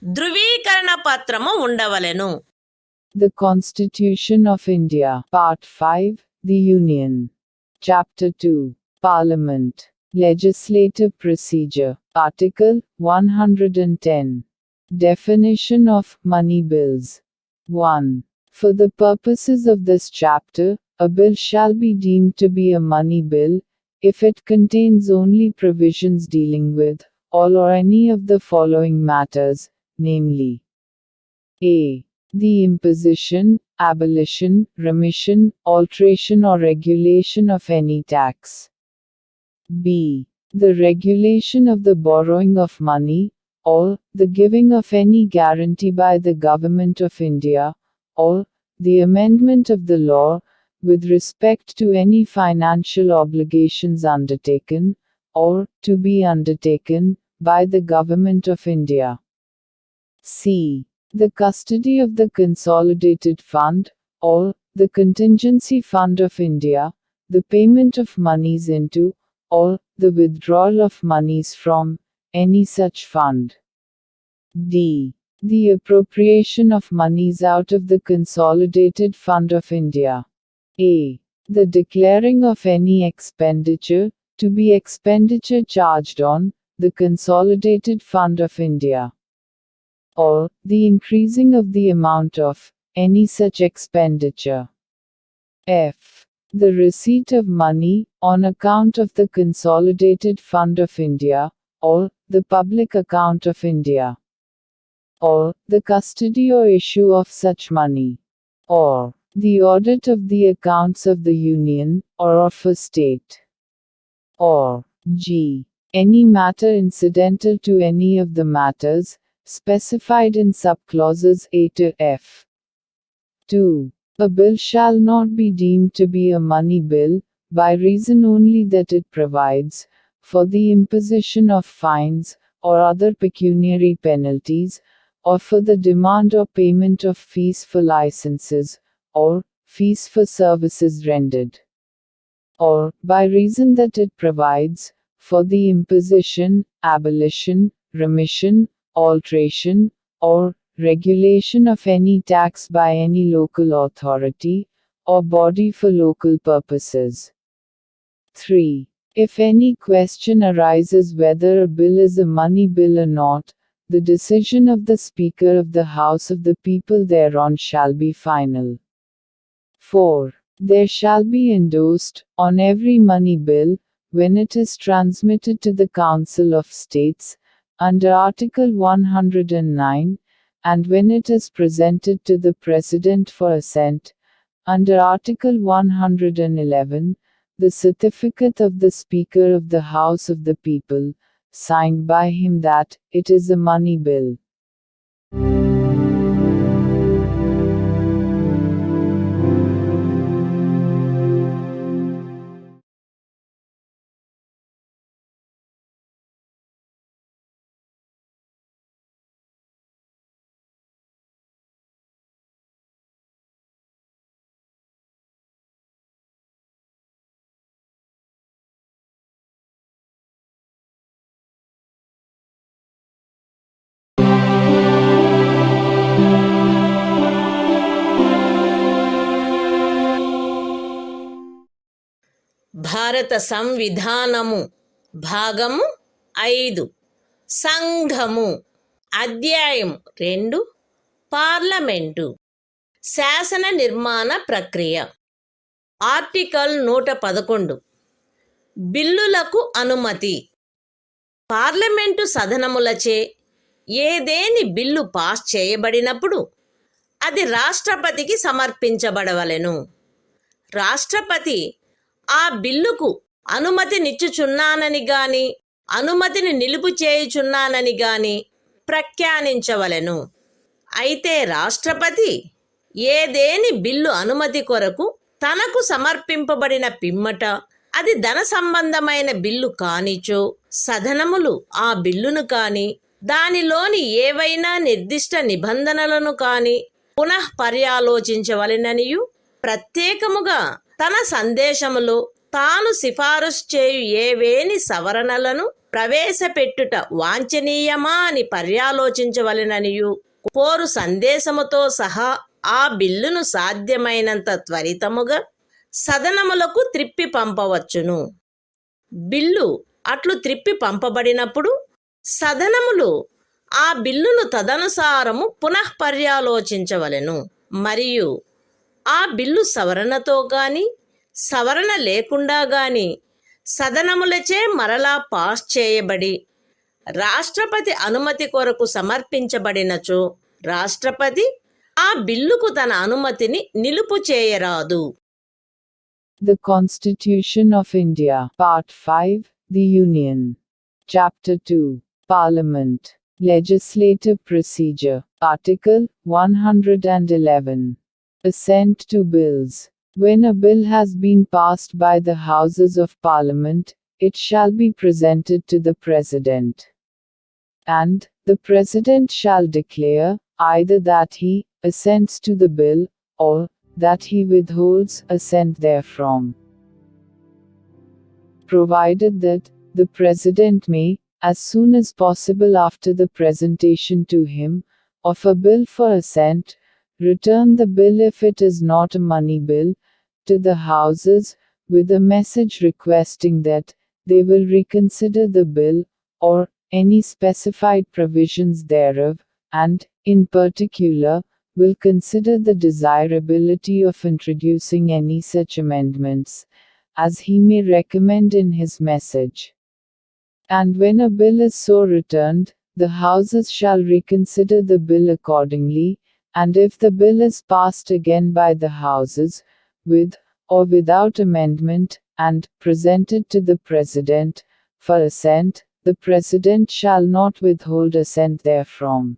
ధృవీకరణ పత్రము ఉండవలెను. The Constitution of India, Part 5, The Union. Chapter 2, Parliament. Legislative Procedure. Article 110. Definition of money bills. 1. For the purposes of this chapter, a bill shall be deemed to be a money bill if it contains only provisions dealing with all or any of the following matters, namely: a. The imposition, abolition, remission, alteration or regulation of any tax. b. The regulation of the borrowing of money, or the giving of any guarantee by the Government of India, or the amendment of the law with respect to any financial obligations undertaken, or to be undertaken, by the Government of India. c. The custody of the Consolidated Fund, or the Contingency Fund of India, the payment of monies into, or the withdrawal of monies from, any such fund. d. The appropriation of monies out of the Consolidated Fund of India. a. The declaring of any expenditure, to be expenditure charged on, the Consolidated Fund of India. or the increasing of the amount of any such expenditure. F. The receipt of money, on account of the Consolidated Fund of India, or the public account of India, or the custody or issue of such money, or the audit of the accounts of the Union, or of a state, or G. Any matter incidental to any of the matters specified in subclauses A to F. 2. A bill shall not be deemed to be a money bill, by reason only that it provides for the imposition of fines, or other pecuniary penalties, or for the demand or payment of fees for licenses, or fees for services rendered, or by reason that it provides for the imposition, abolition, remission, alteration, or regulation of any tax by any local authority, or body for local purposes. 3. If any question arises whether a bill is a money bill or not, the decision of the Speaker of the House of the People thereon shall be final. 4. There shall be endorsed, on every money bill, when it is transmitted to the Council of States, under Article 109, and when it is presented to the President for assent, under Article 111, the certificate of the Speaker of the House of the People, signed by him that it is a money bill. భారత సంవిధానము భాగము 5 సంఘము అధ్యాయం 2 parliament శాసన నిర్మాణ ప్రక్రియ article 111 బిల్లులకు అనుమతి parliament సదనములచే ఏదేని బిల్లు పాస్ చేయబడినప్పుడు అది రాష్ట్రపతికి సమర్పించబడవలెను. రాష్ట్రపతి ఆ బిల్లుకు అనుమతినిచ్చుచున్నానని గాని అనుమతిని నిలుపు చేయుచున్నానని గాని ప్రఖ్యానించవలెను. అయితే రాష్ట్రపతి ఏదేని బిల్లు అనుమతి కొరకు తనకు సమర్పింపబడిన పిమ్మట అది ధన సంబంధమైన బిల్లు కానిచో సదనములు ఆ బిల్లును కాని దానిలోని ఏవైనా నిర్దిష్ట నిబంధనలను కాని పునః పర్యాలోచించవలెననియు ప్రత్యేకముగా తన సందేశములో తాను సిఫారసు చేయు ఏవేని సవరణలను ప్రవేశపెట్టుట వాంఛనీయమా అని పర్యాలోచించవలెననియు కోరు సందేశముతో సహా ఆ బిల్లును సాధ్యమైనంత త్వరితముగా సదనములకు త్రిప్పి పంపవచ్చును. బిల్లు అట్లు త్రిప్పి పంపబడినప్పుడు సదనములు ఆ బిల్లును తదనుసారము పునః పర్యాలోచించవలెను. మరియు ఆ బిల్లు సవరణతో గాని సవరణ లేకుండా గాని సదనములచే మరలా పాస్ చేయబడి రాష్ట్రపతి అనుమతి కొరకు సమర్పించబడినచో రాష్ట్రపతి ఆ బిల్లుకు తన అనుమతిని నిలుపు చేయరాదు. The Constitution of India, Part 5, The Union. Chapter 2, Parliament. Legislative Procedure. Article 111. Assent to bills. When a bill has been passed by the Houses of Parliament, it shall be presented to the President. And the President shall declare, either that he assents to the bill, or that he withholds assent therefrom. Provided that the President may, as soon as possible after the presentation to him of a bill for assent, return the bill if it is not a money bill, to the Houses, with a message requesting that they will reconsider the bill, or any specified provisions thereof, and, in particular, will consider the desirability of introducing any such amendments as he may recommend in his message. And when a bill is so returned, the Houses shall reconsider the bill accordingly, and if the bill is passed again by the Houses, with or without amendment, and presented to the President for assent, the President shall not withhold assent therefrom.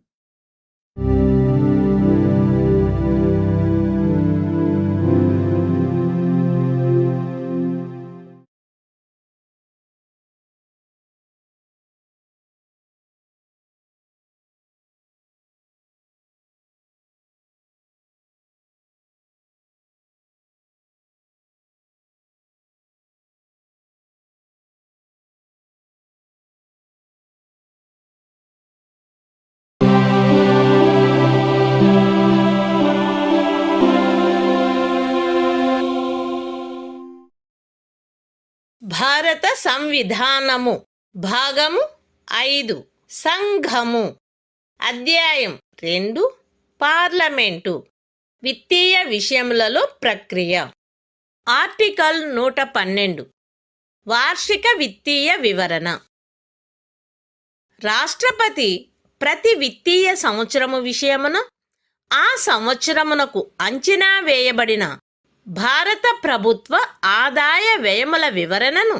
భారత సంవిధానము భాగము 5 సంఘము అధ్యాయం 2 parliament విత్తీయ విషయములలో ప్రక్రియ article 112 వార్షిక విత్తీయ వివరణ రాష్ట్రపతి ప్రతి విత్తీయ సంవత్సరము విషయమున ఆ సంవత్సరమునకు అంచనా వేయబడిన భారత ప్రభుత్వ ఆదాయ వ్యయముల వివరణను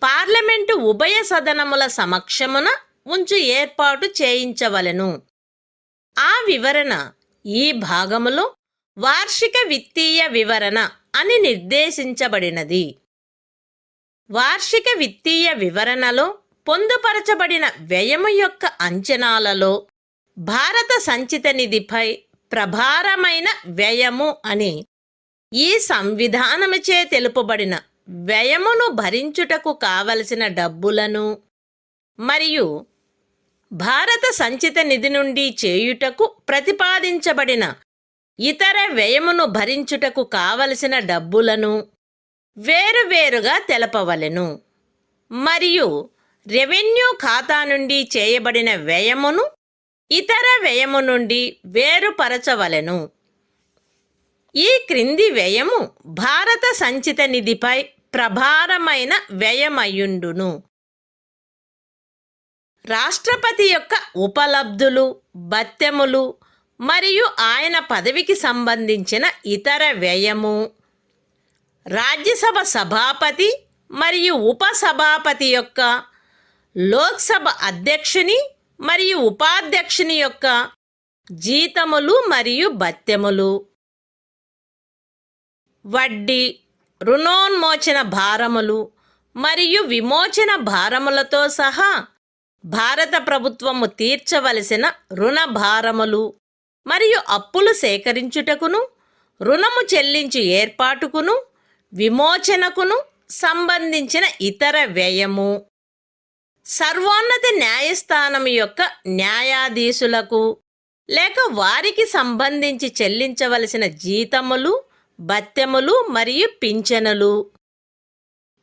పార్లమెంటు ఉభయ సదనముల సమక్షమున ఉంచు ఏర్పాటు చేయించవలెను. ఆ వివరణ ఈ భాగములో వార్షిక విత్తీయ వివరణ అని నిర్దేశించబడినది. వార్షిక విత్తీయ వివరణలో పొందుపరచబడిన వ్యయము యొక్క అంచనాలలో భారత సంచిత నిధిపై ప్రభారమైన వ్యయము అని ఈ సంవిధానముచే తెలుపబడిన వ్యయమును భరించుటకు కావలసిన డబ్బులను మరియు భారత సంచిత నిధి నుండి చేయుటకు ప్రతిపాదించబడిన ఇతర వ్యయమును భరించుటకు కావలసిన డబ్బులను వేరువేరుగా తెలపవలెను. మరియు రెవెన్యూ ఖాతా నుండి చేయబడిన వ్యయమును ఇతర వ్యయము నుండి వేరుపరచవలెను. ఈ క్రింది వ్యయము భారత సంచిత నిధిపై ప్రభారమైన వ్యయమయ్యుండును. రాష్ట్రపతి యొక్క ఉపలబ్ధులు, భత్యములు మరియు ఆయన పదవికి సంబంధించిన ఇతర వ్యయము, రాజ్యసభ సభాపతి మరియు ఉపసభాపతి యొక్క, లోక్సభ అధ్యక్షుని మరియు ఉపాధ్యక్షుని యొక్క జీతములు మరియు భత్యములు, వడ్డీ, రుణోన్మోచన భారములు మరియు విమోచన భారములతో సహా భారత ప్రభుత్వము తీర్చవలసిన రుణ భారములు మరియు అప్పులు సేకరించుటకును, రుణము చెల్లించు ఏర్పాటుకును, విమోచనకును సంబంధించిన ఇతర వ్యయము, సర్వోన్నత న్యాయస్థానం యొక్క న్యాయాధీశులకు లేక వారికి సంబంధించి చెల్లించవలసిన జీతములు, భత్యములు మరియు పింఛనులు,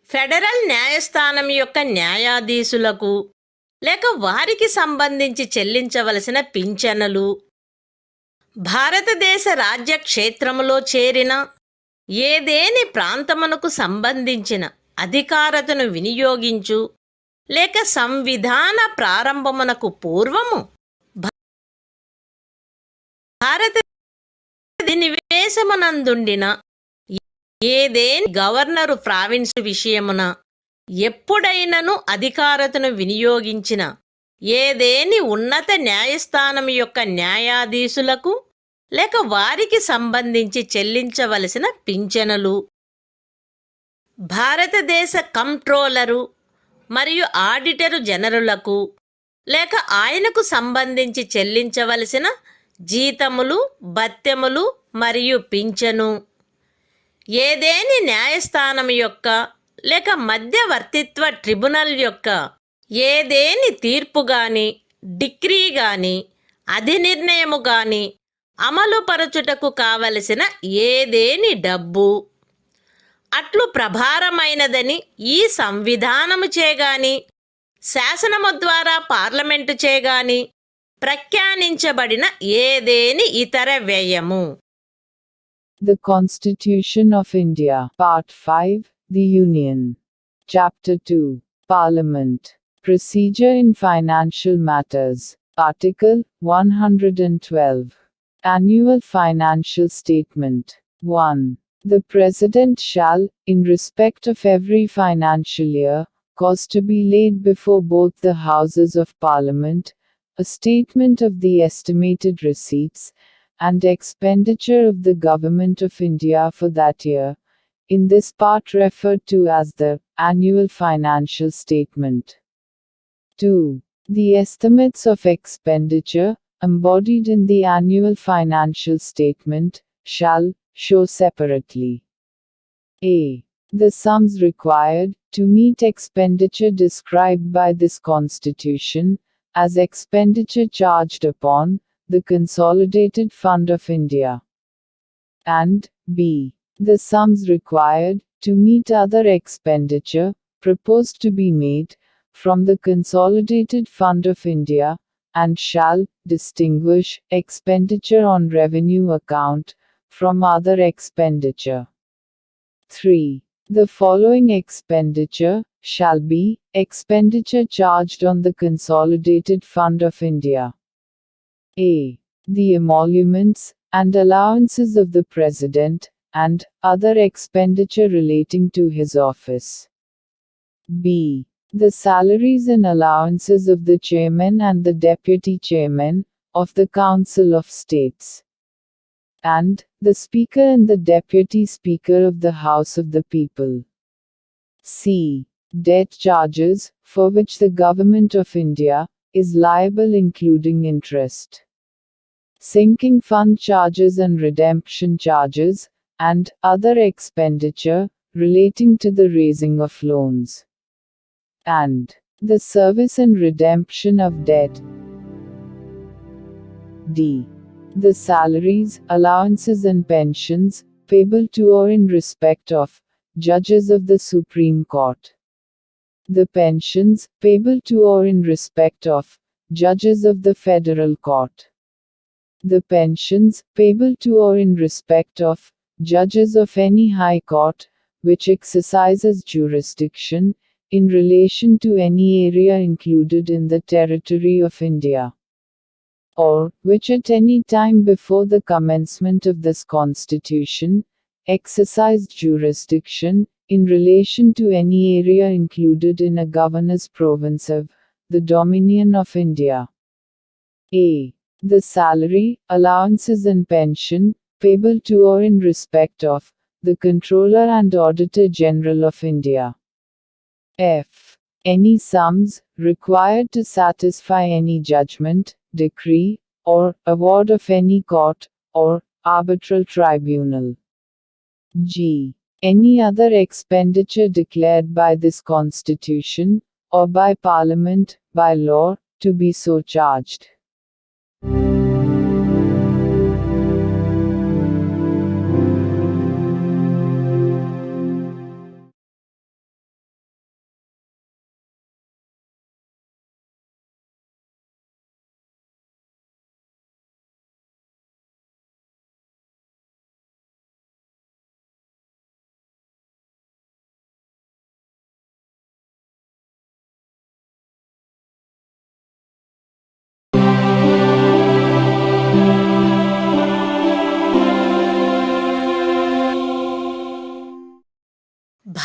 ఫెడరల్ న్యాయస్థానం యొక్క న్యాయాధీశులకు లేక వారికి సంబంధించి చెల్లించవలసిన పింఛనులు, భారతదేశ రాజ్య క్షేత్రములో చేరిన ఏదేని ప్రాంతమునకు సంబంధించిన అధికారతను వినియోగించు లేక సంవిధాన ప్రారంభమునకు పూర్వము భారత నివేశమునందుండిన ఏదేని గవర్నరు ప్రావిన్సు విషయమున ఎప్పుడైనను అధికారతను వినియోగించిన ఏదేని ఉన్నత న్యాయస్థానం యొక్క న్యాయాధీశులకు లేక వారికి సంబంధించి చెల్లించవలసిన పింఛనులు, భారతదేశ కంప్ట్రోలరు మరియు ఆడిటరు జనరలులకు లేక ఆయనకు సంబంధించి చెల్లించవలసిన జీతములు, భత్యములు మరియు పింఛను, ఏదేని న్యాయస్థానం యొక్క లేక మధ్యవర్తిత్వ ట్రిబ్యునల్ యొక్క ఏదేని తీర్పు గాని, డిక్రీ గాని, అధినిర్ణయము గాని అమలుపరచుటకు కావలసిన ఏదేని డబ్బు అట్లు ప్రభారమైనదని ఈ సంవిధానము చేగాని, శాసనము ద్వారా పార్లమెంటు చేగాని ప్రఖ్యానించబడిన ఏదేని ఇతర వ్యయము. The Constitution of India. Part 5. The Union. Chapter 2. Parliament. Procedure in Financial Matters. Article 112. Annual Financial Statement. 1. The President shall, in respect of every financial year, cause to be laid before both the Houses of Parliament, a statement of the estimated receipts and expenditure of the Government of India for that year, in this part referred to as the Annual Financial Statement. 2. The estimates of expenditure, embodied in the Annual Financial Statement, shall show separately a. The sums required to meet expenditure described by this Constitution, as expenditure charged upon the Consolidated Fund of India, and b. The sums required to meet other expenditure proposed to be made from the Consolidated Fund of India, and shall distinguish expenditure on revenue account from other expenditure. 3. The following expenditure shall be expenditure charged on the Consolidated Fund of India. A. The emoluments and allowances of the President, and other expenditure relating to his office. B. The salaries and allowances of the Chairman and the Deputy Chairman of the Council of States, and the Speaker and the Deputy Speaker of the House of the People. C. Debt charges, for which the Government of India is liable including interest, sinking fund charges and redemption charges, and other expenditure relating to the raising of loans, and the service and redemption of debt. D. The salaries, allowances and pensions payable to or in respect of judges of the Supreme Court. The pensions payable to or in respect of judges of the Federal Court. The pensions payable to or in respect of judges of any High Court which exercises jurisdiction in relation to any area included in the territory of India, or which at any time before the commencement of this Constitution exercised jurisdiction in relation to any area included in a governor's province of the Dominion of India. A. The salary, allowances and pension payable to or in respect of the Controller and Auditor General of India. F. Any sums required to satisfy any judgment, decree, or award of any court or arbitral tribunal. G. Any other expenditure declared by this Constitution, or by Parliament, by law, to be so charged.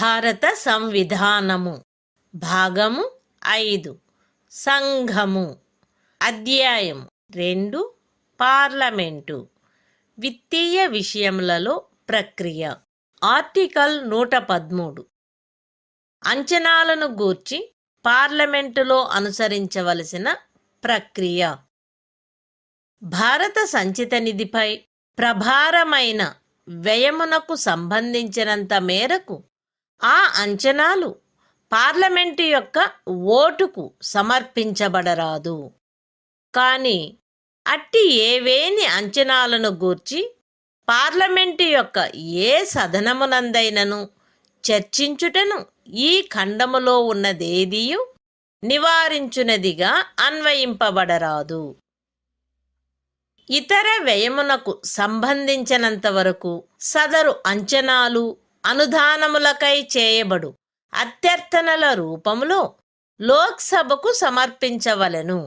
భారత సంవిధానము. భాగము 5. సంఘము. అధ్యాయము 2. Parliament. విత్తీయ విషయములలో ప్రక్రియ. Article 113. అంచనాలను గూర్చి పార్లమెంటులో అనుసరించవలసిన ప్రక్రియ. భారత సంచిత నిధిపై ప్రభారమైన వ్యయమునకు సంబంధించినంత మేరకు ఆ అంచనాలు పార్లమెంటు యొక్క ఓటుకు సమర్పించబడరాదు. కానీ అట్టి ఏవేని అంచనాలను గూర్చి పార్లమెంటు యొక్క ఏ సదనమునందైనను చర్చించుటను ఈ ఖండములో ఉన్నదేదియు నివారించునదిగా అన్వయింపబడరాదు. ఇతర వ్యయమునకు సంబంధించినంత వరకు సదరు అంచనాలు అనుదానములకై చేయబడు అభ్యర్థనల రూపములో లోక్సభకు సమర్పించవలెను.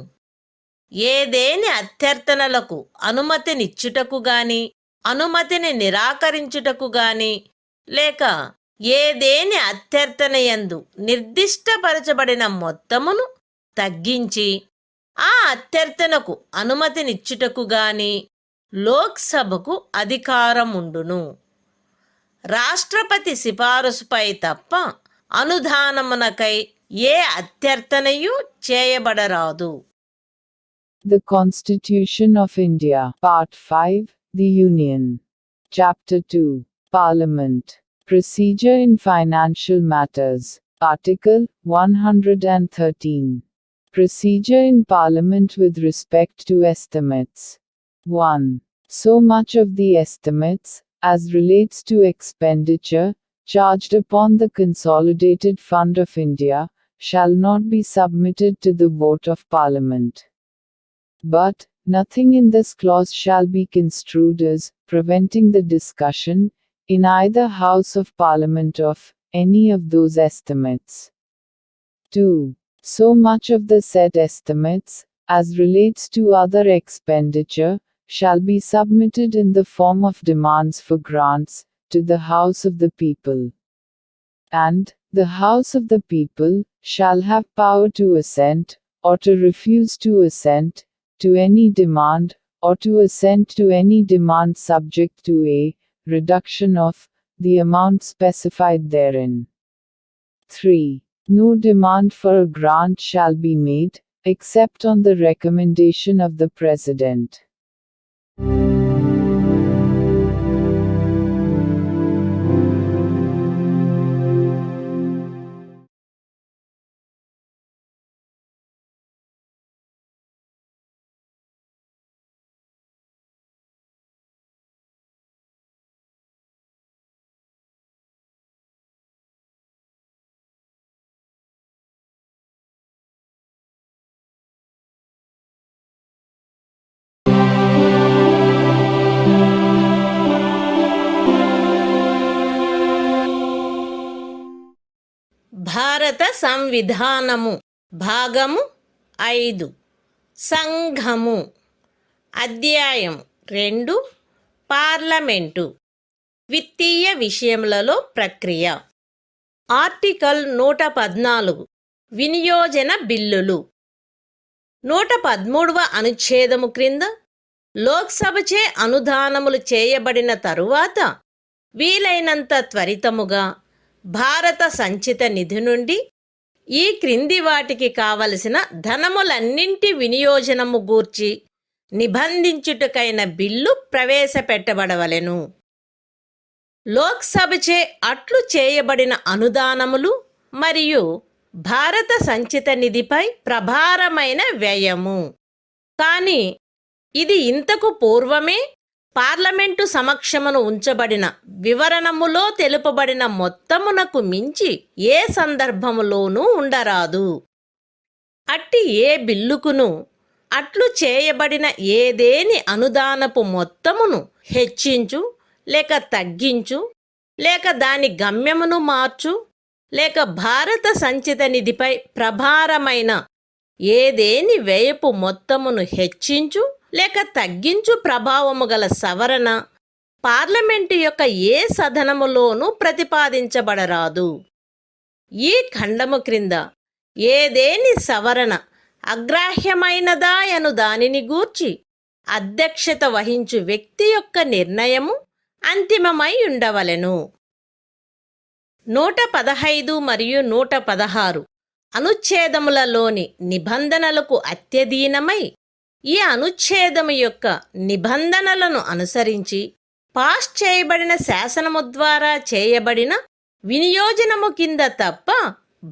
ఏదేని అభ్యర్థనలకు అనుమతినిచ్చుటకు గాని అనుమతిని నిరాకరించుటకు గాని లేక ఏదేని అభ్యర్థనయందు నిర్దిష్టపరచబడిన మొత్తమును తగ్గించి ఆ అభ్యర్థనకు అనుమతినిచ్చుటకు గాని లోక్సభకు అధికారముండును. రాష్ట్రపతి సిఫారసుపై తప్ప అనుదానమునకై ఏ అభ్యర్థనయు చేయబడరాదు. The Constitution of India, Part 5, The Union. Chapter 2, Parliament. Procedure in Financial Matters. Article 113. Procedure in Parliament with respect to estimates. 1. So much of the estimates, as relates to expenditure, charged upon the Consolidated Fund of India, shall not be submitted to the vote of Parliament. But, nothing in this clause shall be construed as preventing the discussion, in either House of Parliament of any of those estimates. 2. So much of the said estimates, as relates to other expenditure, shall be submitted in the form of demands for grants, to the House of the People. And, the House of the People, shall have power to assent, or to refuse to assent, to any demand, or to assent to any demand subject to a reduction of the amount specified therein. 3. No demand for a grant shall be made, except on the recommendation of the President. భారత సంవిధానము భాగము 5 సంఘము అధ్యాయం 2 parliament విత్తీయ విషయములలో ప్రక్రియ article 114 వినియోజన బిల్లులు 113వ అనుచ్ఛేదము క్రింద లోక్సభచే అనుదానములు చేయబడిన తరువాత వీలైనంత త్వరితముగా భారత సంచిత నిధి నుండి ఈ క్రింది వాటికి కావలసిన ధనములన్నింటి వినియోజనము గూర్చి నిబంధించుటకైన బిల్లు ప్రవేశపెట్టబడవలెను. లోక్సభచే అట్లు చేయబడిన అనుదానములు మరియు భారత సంచిత నిధిపై ప్రభారమైన వ్యయము. కాని ఇది ఇంతకు పూర్వమే పార్లమెంటు సమక్షమును ఉంచబడిన వివరణములో తెలుపబడిన మొత్తమునకు మించి ఏ సందర్భములోనూ ఉండరాదు. అట్టి ఏ బిల్లుకును అట్లు చేయబడిన ఏదేని అనుదానపు మొత్తమును హెచ్చించు లేక తగ్గించు లేక దాని గమ్యమును మార్చు లేక భారత సంచిత నిధిపై ప్రభారమైన ఏదేని వ్యయపు మొత్తమును హెచ్చించు లేక తగ్గించు ప్రభావము గల సవరణ పార్లమెంటు యొక్క ఏ సదనములోనూ ప్రతిపాదించబడరాదు. ఈ ఖండము క్రింద ఏదేని సవరణ అగ్రాహ్యమైనదాయను దానిని గూర్చి అధ్యక్షత వహించు వ్యక్తి యొక్క నిర్ణయము అంతిమమై ఉండవలెను. 115 మరియు 116 అనుచ్ఛేదములలోని నిబంధనలకు అత్యధీనమై ఈ అనుచ్ఛేదము యొక్క నిబంధనలను అనుసరించి పాస్ చేయబడిన శాసనము ద్వారా చేయబడిన వినియోజనము కింద తప్ప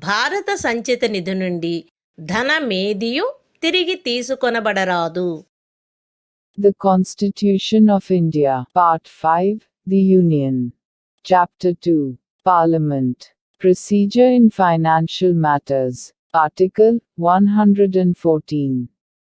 భారత సంచిత నిధి నుండి ధనమేదియు తిరిగి తీసుకొనబడరాదు. The Constitution of India, Part 5, The Union. Chapter 2, Parliament. Procedure in Financial Matters. Article 114.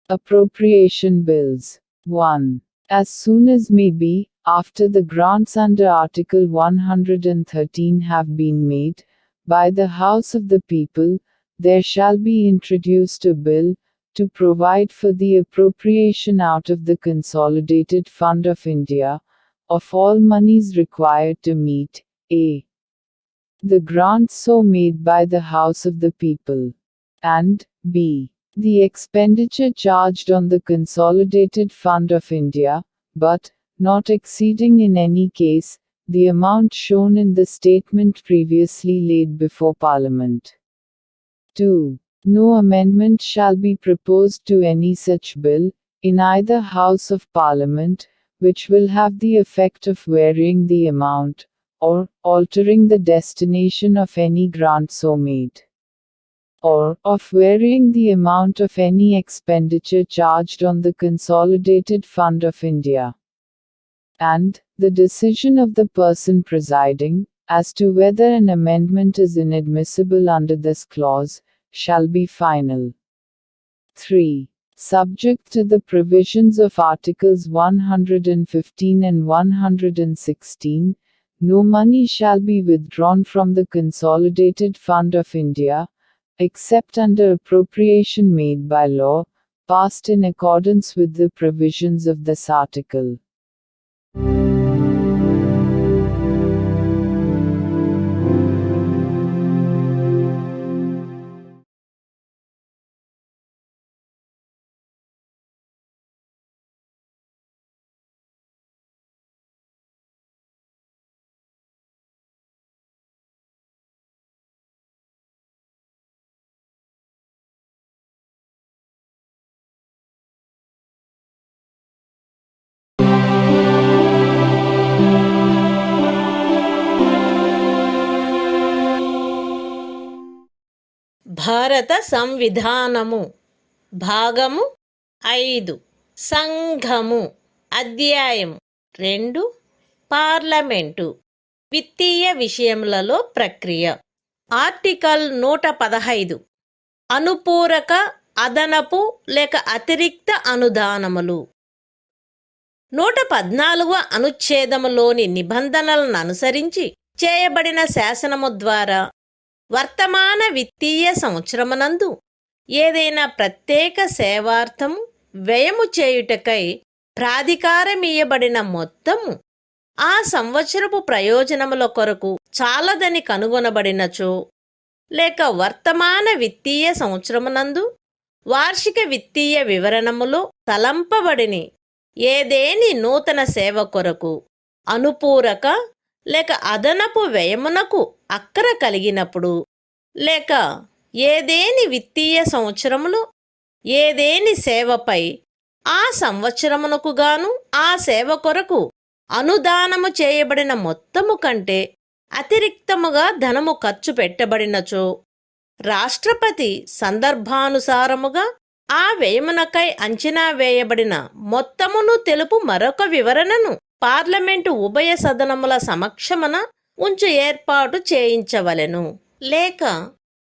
Appropriation Bills. 1. as soon as may be, after the grants under Article 113 have been made, by the House of the People, there shall be introduced a bill, to provide for the appropriation out of the Consolidated Fund of India, of all monies required to meet, a. the grants so made by the House of the People, and b. the expenditure charged on the Consolidated Fund of India, but, not exceeding in any case, the amount shown in the statement previously laid before Parliament. 2. No amendment shall be proposed to any such bill, in either House of Parliament, which will have the effect of varying the amount, or altering the destination of any grant so made, or of varying the amount of any expenditure charged on the Consolidated Fund of India. And, the decision of the person presiding, as to whether an amendment is inadmissible under this clause, shall be final. 3. Subject to the provisions of Articles 115 and 116, no money shall be withdrawn from the Consolidated Fund of India, except under appropriation made by law, passed in accordance with the provisions of this article. భారత సంవిధానము భాగము 5 సంఘము అధ్యాయం 2 parliament విత్తీయ విషయములలో ప్రక్రియ article 115 అనుపూరక అదనపు లేక అతిరిక్త అనుదానములు 114వ అనుచ్ఛేదములోని నిబంధనలను అనుసరించి చేయబడిన శాసనము ద్వారా వర్తమాన విత్తీయ సంవత్సరమునందు ఏదైనా ప్రత్యేక సేవార్థము వ్యయము చేయుటకై ప్రాధికారమియ్యబడిన మొత్తము ఆ సంవత్సరపు ప్రయోజనముల కొరకు చాలదని కనుగొనబడినచో, లేక వర్తమాన విత్తీయ సంవత్సరమునందు వార్షిక విత్తీయ వివరణములో తలంపబడిని ఏదేని నూతన సేవ కొరకు అనుపూరక లేక అదనపు వ్యయమునకు అక్కర కలిగినప్పుడు, లేక ఏదేని విత్తీయ సంవత్సరములో ఏదేని సేవపై ఆ సంవత్సరమునకు గాను ఆ సేవ కొరకు అనుదానము చేయబడిన మొత్తము కంటే అతిరిక్తముగా ధనము ఖర్చు పెట్టబడినచో, రాష్ట్రపతి సందర్భానుసారముగా ఆ వ్యయమునకై అంచనా వేయబడిన మొత్తమును తెలుపు మరొక వివరణను పార్లమెంటు ఉభయ సదనముల సమక్షమున ఉంచు ఏర్పాటు చేయించవలెను. లేక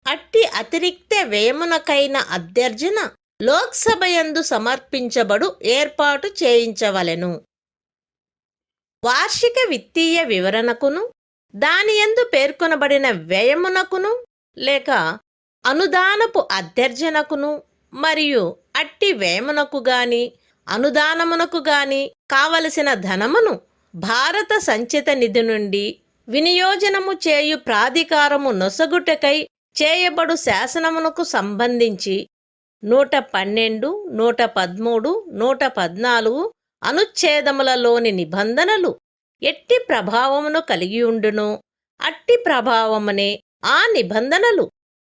అట్టి అతిరిక్త వ్యయమునకైన అభ్యర్థన లోక్సభయందు సమర్పించబడు ఏర్పాటు చేయించవలెను. వార్షిక విత్తీయ వివరణకును దానియందు పేర్కొనబడిన వ్యయమునకును లేక అనుదానపు అభ్యర్థనకును మరియు అట్టి వ్యయమునకు గాని అనుదానమునకు గాని కావలసిన ధనమును భారత సంచిత నిధి నుండి వినియోజనము చేయు ప్రాధికారము నొసగుటకై చేయబడు శాసనమునకు సంబంధించి 112, 113, 114 అనుచ్ఛేదములలోని నిబంధనలు ఎట్టి ప్రభావమును కలిగియుండునో అట్టి ప్రభావమునే ఆ నిబంధనలు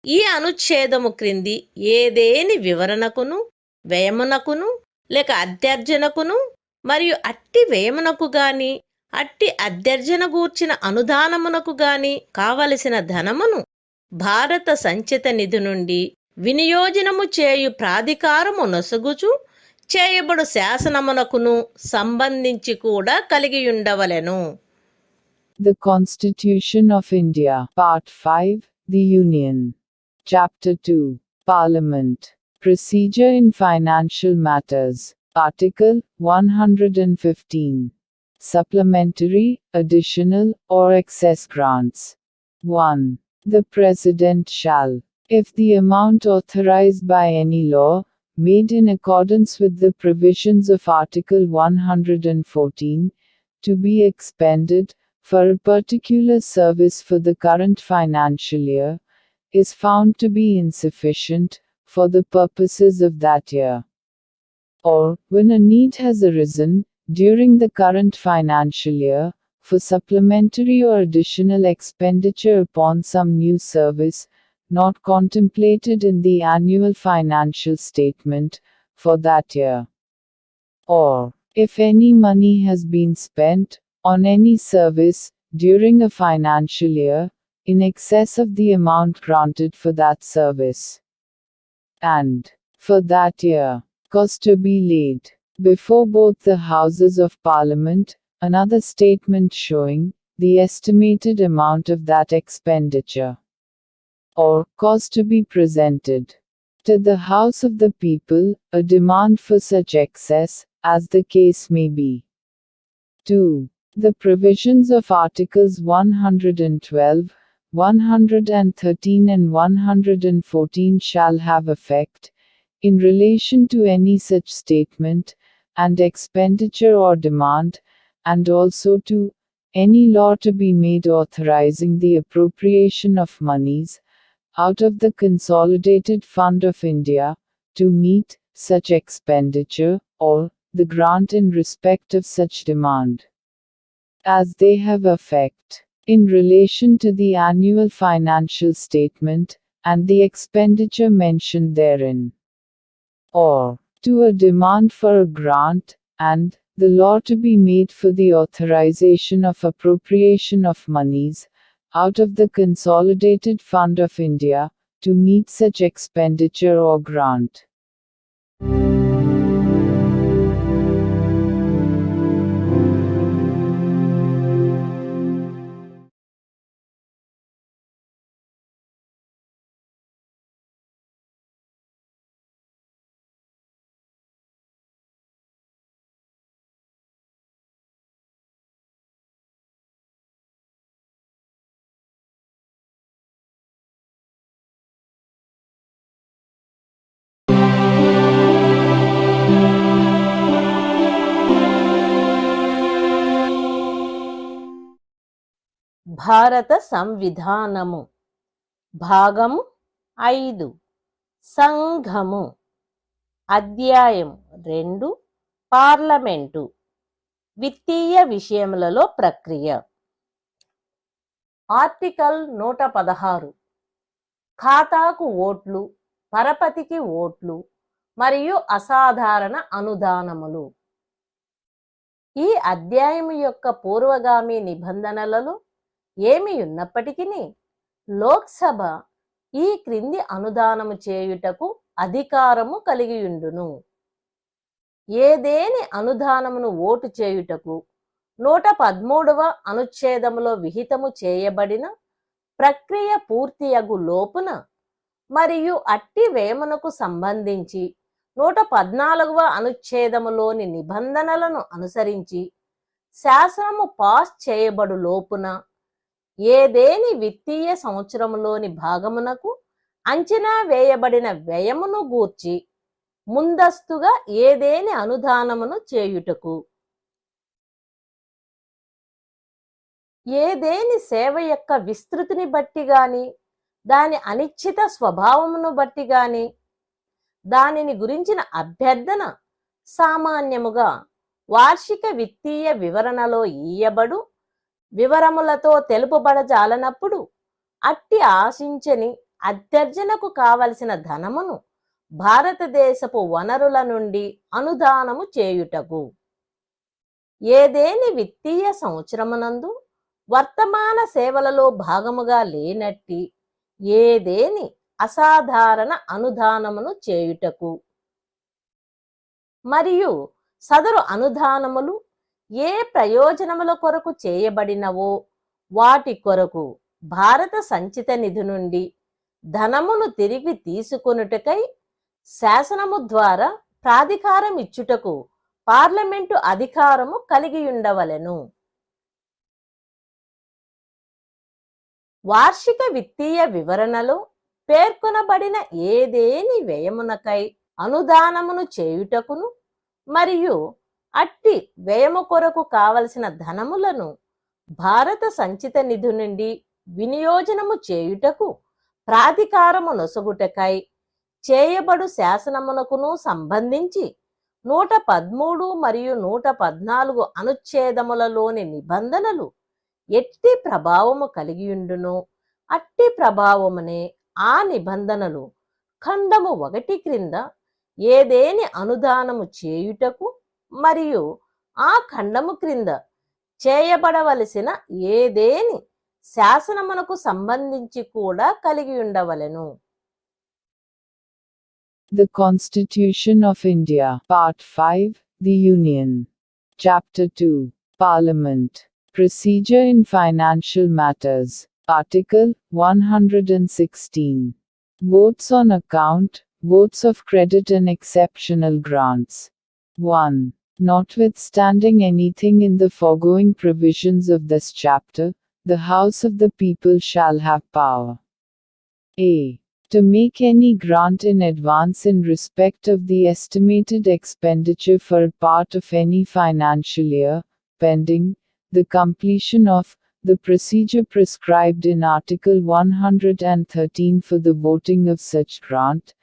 ఈ అనుచ్ఛేదము క్రింది ఏదేని వివరణకును వ్యయమునకును లేక అభ్యర్థనకును మరియు అట్టి వ్యయమునకు గాని అట్టి అభ్యర్థన గూర్చిన అనుదానమునకు గాని కావలసిన ధనమును భారత సంచిత నిధి నుండి వినియోజనము చేయు ప్రాధికారము నొసగుచు చేయబడు శాసనమునకును సంబంధించి కూడా కలిగియుండవలెను. The Constitution of India, Part 5, The Union. Chapter 2, Parliament. Procedure in Financial Matters. Article 115. Supplementary, additional, or excess grants. 1. The President shall, if the amount authorized by any law, made in accordance with the provisions of Article 114, to be expended, for a particular service for the current financial year, is found to be insufficient, for the purposes of that year. Or, when a need has arisen, during the current financial year, for supplementary or additional expenditure upon some new service, not contemplated in the annual financial statement, for that year. Or, if any money has been spent, on any service, during a financial year, in excess of the amount granted for that service. And, for that year, cause to be laid before both the Houses of Parliament, another statement showing the estimated amount of that expenditure. Or, cause to be presented to the House of the People, a demand for such excess, as the case may be. 2. The provisions of Articles 112, 113 and 114 shall have effect, in relation to any such statement, and expenditure or demand, and also to any law to be made authorizing the appropriation of monies, out of the Consolidated Fund of India, to meet such expenditure, or the grant in respect of such demand, as they have effect, in relation to the annual financial statement, and the expenditure mentioned therein. Or, to a demand for a grant, and the law to be made for the authorization of appropriation of monies, out of the Consolidated Fund of India, to meet such expenditure or grant. భారత సంవిధానము భాగము 5 సంఘము అధ్యాయం 2 parliament విత్తీయ విషయములలో ప్రక్రియ article 116 ఖాతాకు ఓట్లు పరపతికి ఓట్లు మరియు అసాధారణ అనుదానములు ఈ అధ్యాయము యొక్క పూర్వగామి నిబంధనలలో ఏమి ఉన్నప్పటికీ లోక్సభ ఈ క్రింది అనుదానము చేయుటకు అధికారము కలిగియుండును. ఏదేని అనుదానమును ఓటు చేయుటకు 113వ అనుచ్ఛేదములో విహితము చేయబడిన ప్రక్రియ పూర్తియగు లోపున మరియు అట్టి వేమునకు సంబంధించి 114వ అనుచ్ఛేదములోని నిబంధనలను అనుసరించి శాసనము పాస్ చేయబడు లోపున ఏదేని విత్తీయ సంవత్సరములోని భాగమునకు అంచనా వేయబడిన వ్యయమును గూర్చి ముందస్తుగా ఏదేని అనుదానమును చేయుటకు ఏదేని సేవ యొక్క విస్తృతిని బట్టి గాని దాని అనిశ్చిత స్వభావమును బట్టి గాని దానిని గురించిన అభ్యర్థన సామాన్యముగా వార్షిక విత్తీయ వివరణలో ఇయ్యబడు వివరములతో తెలుపబడజాలనప్పుడు అట్టి ఆశించని అభ్యర్థనకు కావలసిన ధనమును భారతదేశపు వనరుల నుండి అనుదానము చేయుటకు ఏదేని విత్తీయ సంవత్సరమునందు వర్తమాన సేవలలో భాగముగా లేనట్టి ఏదేని అసాధారణ అనుదానమును చేయుటకు మరియు సదరు అనుదానములు ఏ ప్రయోజనముల కొరకు చేయబడినవో వాటి కొరకు భారత సంచిత నిధి నుండి ధనమును తిరిగి తీసుకొనుటకై శాసనము ద్వారా ప్రాధికారం ఇచ్చుటకు పార్లమెంటు అధికారము కలిగి ఉండవలెను. వార్షిక విత్తీయ వివరణలో పేర్కొనబడిన ఏదేని వ్యయమునకై అనుదానమును చేయుటకును మరియు అట్టి వ్యయము కొరకు కావలసిన ధనములను భారత సంచిత నిధి నుండి వినియోజనము చేయుటకు ప్రాధికారము నొసగుటకై చేయబడు శాసనమునకును సంబంధించి 113 మరియు 114 అనుచ్ఛేదములలోని నిబంధనలు ఎట్టి ప్రభావము కలిగియుండునో అట్టి ప్రభావమునే ఆ నిబంధనలు ఖండము 1 క్రింద ఏదేని అనుదానము చేయుటకు మరియు ఆ ఖండము క్రింద చేయబడవలసిన ఏదేని శాసనమునకు సంబంధించి కూడా కలిగి ఉండవలెను. The Constitution of India, Part 5, The Union. Chapter 2, Parliament. Procedure in Financial Matters. Article 116. Votes on account, votes of credit and exceptional grants. 1. Notwithstanding anything in the foregoing provisions of this chapter, the House of the People shall have power. A. To make any grant in advance in respect of the estimated expenditure for a part of any financial year, pending the completion of the procedure prescribed in Article 113 for the voting of such grant,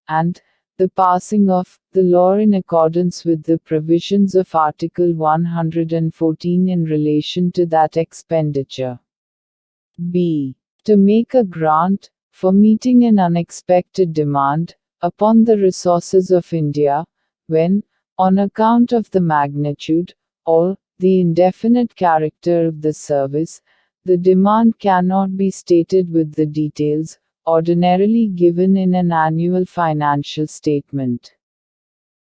and the passing of the law in accordance with the provisions of Article 114 in relation to that expenditure. B. To make a grant for meeting an unexpected demand upon the resources of India, when, on account of the magnitude, or the indefinite character of the service, the demand cannot be stated with the details ordinarily given in an annual financial statement.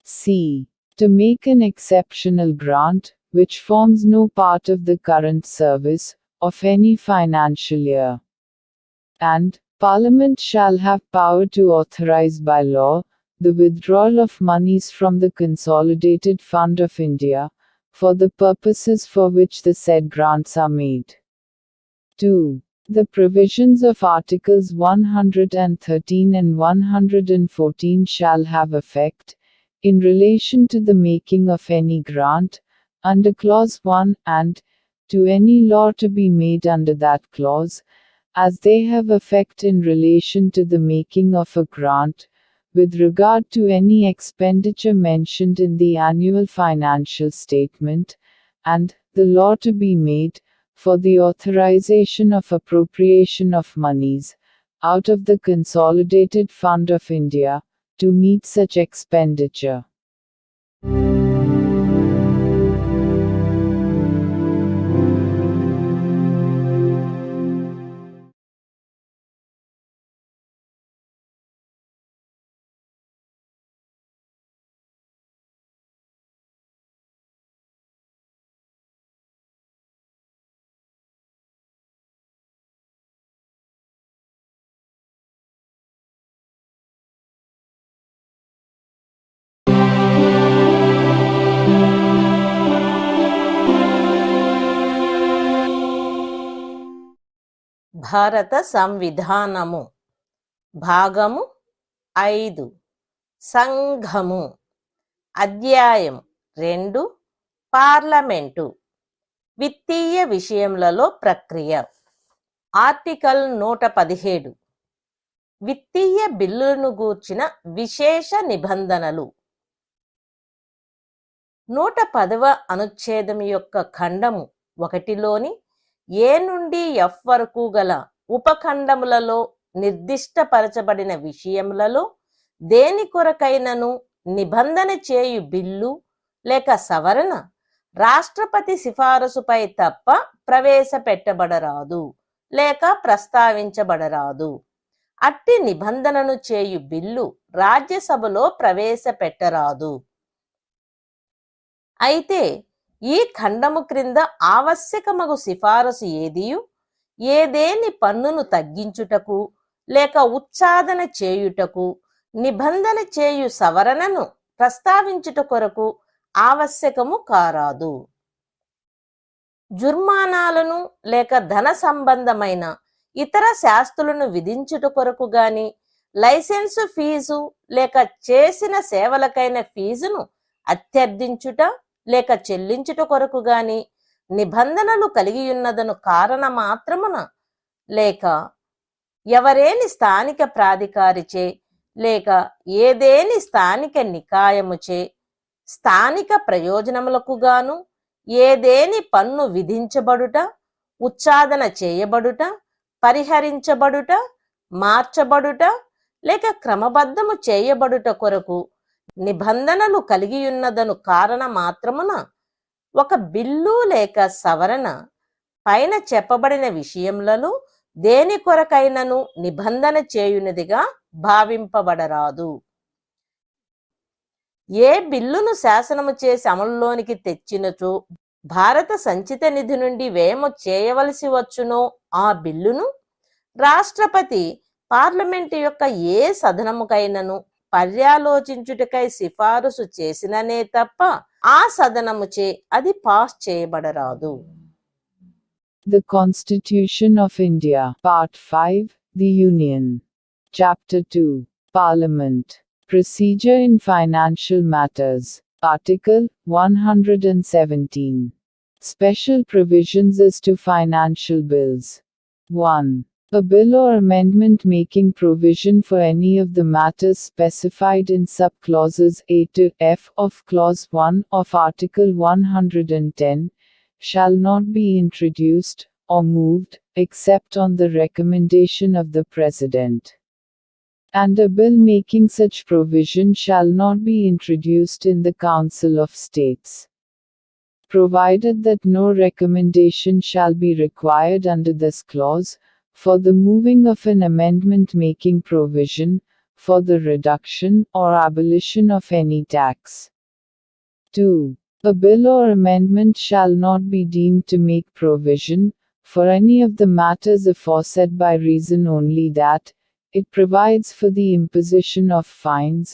C. To make an exceptional grant, which forms no part of the current service, of any financial year. And, Parliament shall have power to authorize by law the withdrawal of monies from the Consolidated Fund of India, for the purposes for which the said grants are made. 2. The provisions of Articles 113 and 114 shall have effect, in relation to the making of any grant, under Clause 1, and, to any law to be made under that clause, as they have effect in relation to the making of a grant, with regard to any expenditure mentioned in the annual financial statement, and the law to be made, for the authorization of appropriation of monies, out of the Consolidated Fund of India, to meet such expenditure. భారత సంవిధానము. భాగము 5. సంఘము. అధ్యాయం 2. Parliament. విత్తీయ విషయములలో ప్రక్రియ. Article 117. విత్తీయ బిల్లులను గూర్చిన విశేష నిబంధనలు. 110వ అనుచ్ఛేదం యొక్క ఖండము 1లోని ఏ నుండి ఎఫ్ వరకు గల ఉపఖండములలో నిర్దిష్టపరచబడిన విషయములలో దేని కొరకైనను నిబంధన చేయు బిల్లు లేక సవరణ రాష్ట్రపతి సిఫారసుపై తప్ప ప్రవేశపెట్టబడరాదు లేక ప్రస్తావించబడరాదు. అట్టి నిబంధనను చేయు బిల్లు రాజ్యసభలో ప్రవేశపెట్టరాదు. అయితే ఈ ఖండము క్రింద ఆవశ్యకమగు సిఫారసు ఏదియు ఏదేని పన్నును తగ్గించుటకు లేక ఉచ్ఛాదన చేయుటకు నిబంధన చేయు సవరణను ప్రస్తావించుట కొరకు ఆవశ్యకము కారాదు. జుర్మానాలను లేక ధన సంబంధమైన ఇతర శాస్తులను విధించుట కొరకు గాని, లైసెన్సు ఫీజు లేక చేసిన సేవలకైన ఫీజును అత్యర్థించుట లేక చెల్లించుట కొరకు గాని నిబంధనలు కలిగియున్నదను కారణ మాత్రమున లేక ఎవరేని స్థానిక ప్రాధికారిచే లేక ఏదేని స్థానిక నికాయముచే స్థానిక ప్రయోజనములకు గాను ఏదేని పన్ను విధించబడుట, ఉచ్చాదన చేయబడుట, పరిహరించబడుట, మార్చబడుట లేక క్రమబద్ధము చేయబడుట కొరకు నిబంధనలు కలిగియున్నదను కారణ మాత్రమున ఒక బిల్లు లేక సవరణ పైన చెప్పబడిన విషయములలో దేని కొరకైనను నిబంధన చేయునదిగా భావింపబడరాదు. ఏ బిల్లును శాసనము చేసి అమలులోనికి తెచ్చినచో భారత సంచిత నిధి నుండి వ్యయము చేయవలసి వచ్చునో ఆ బిల్లును రాష్ట్రపతి పార్లమెంటు యొక్క ఏ సదనముకైనను పర్యాలోచించుటకై సిఫారసు చేసిననే తప్ప ఆ సదనముచే అది pass చేయబడరాదు. The Constitution of India, Part 5, The Union. Chapter 2, Parliament. Procedure in Financial Matters. Article 117. Special provisions as to financial bills. 1. A bill or amendment making provision for any of the matters specified in sub-clauses A to F of Clause 1 of Article 110 shall not be introduced or moved except on the recommendation of the President. And a bill making such provision shall not be introduced in the Council of States, provided that no recommendation shall be required under this clause for the moving of an amendment making provision for the reduction or abolition of any tax. 2. A bill or amendment shall not be deemed to make provision for any of the matters aforesaid by reason only that it provides for the imposition of fines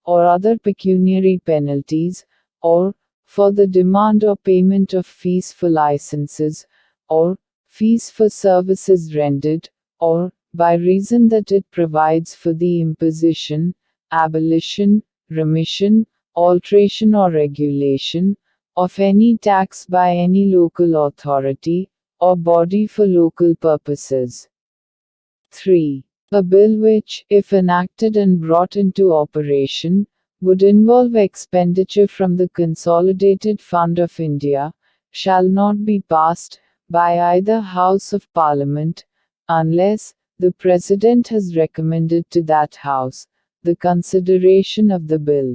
or other pecuniary penalties, or for the demand or payment of fees for licenses, or fees for services rendered, or by reason that it provides for the imposition, abolition, remission, alteration or regulation of any tax by any local authority or body for local purposes. 3. A bill which, if enacted and brought into operation, would involve expenditure from the Consolidated Fund of India, shall not be passed by either House of Parliament, unless the President has recommended to that House the consideration of the bill.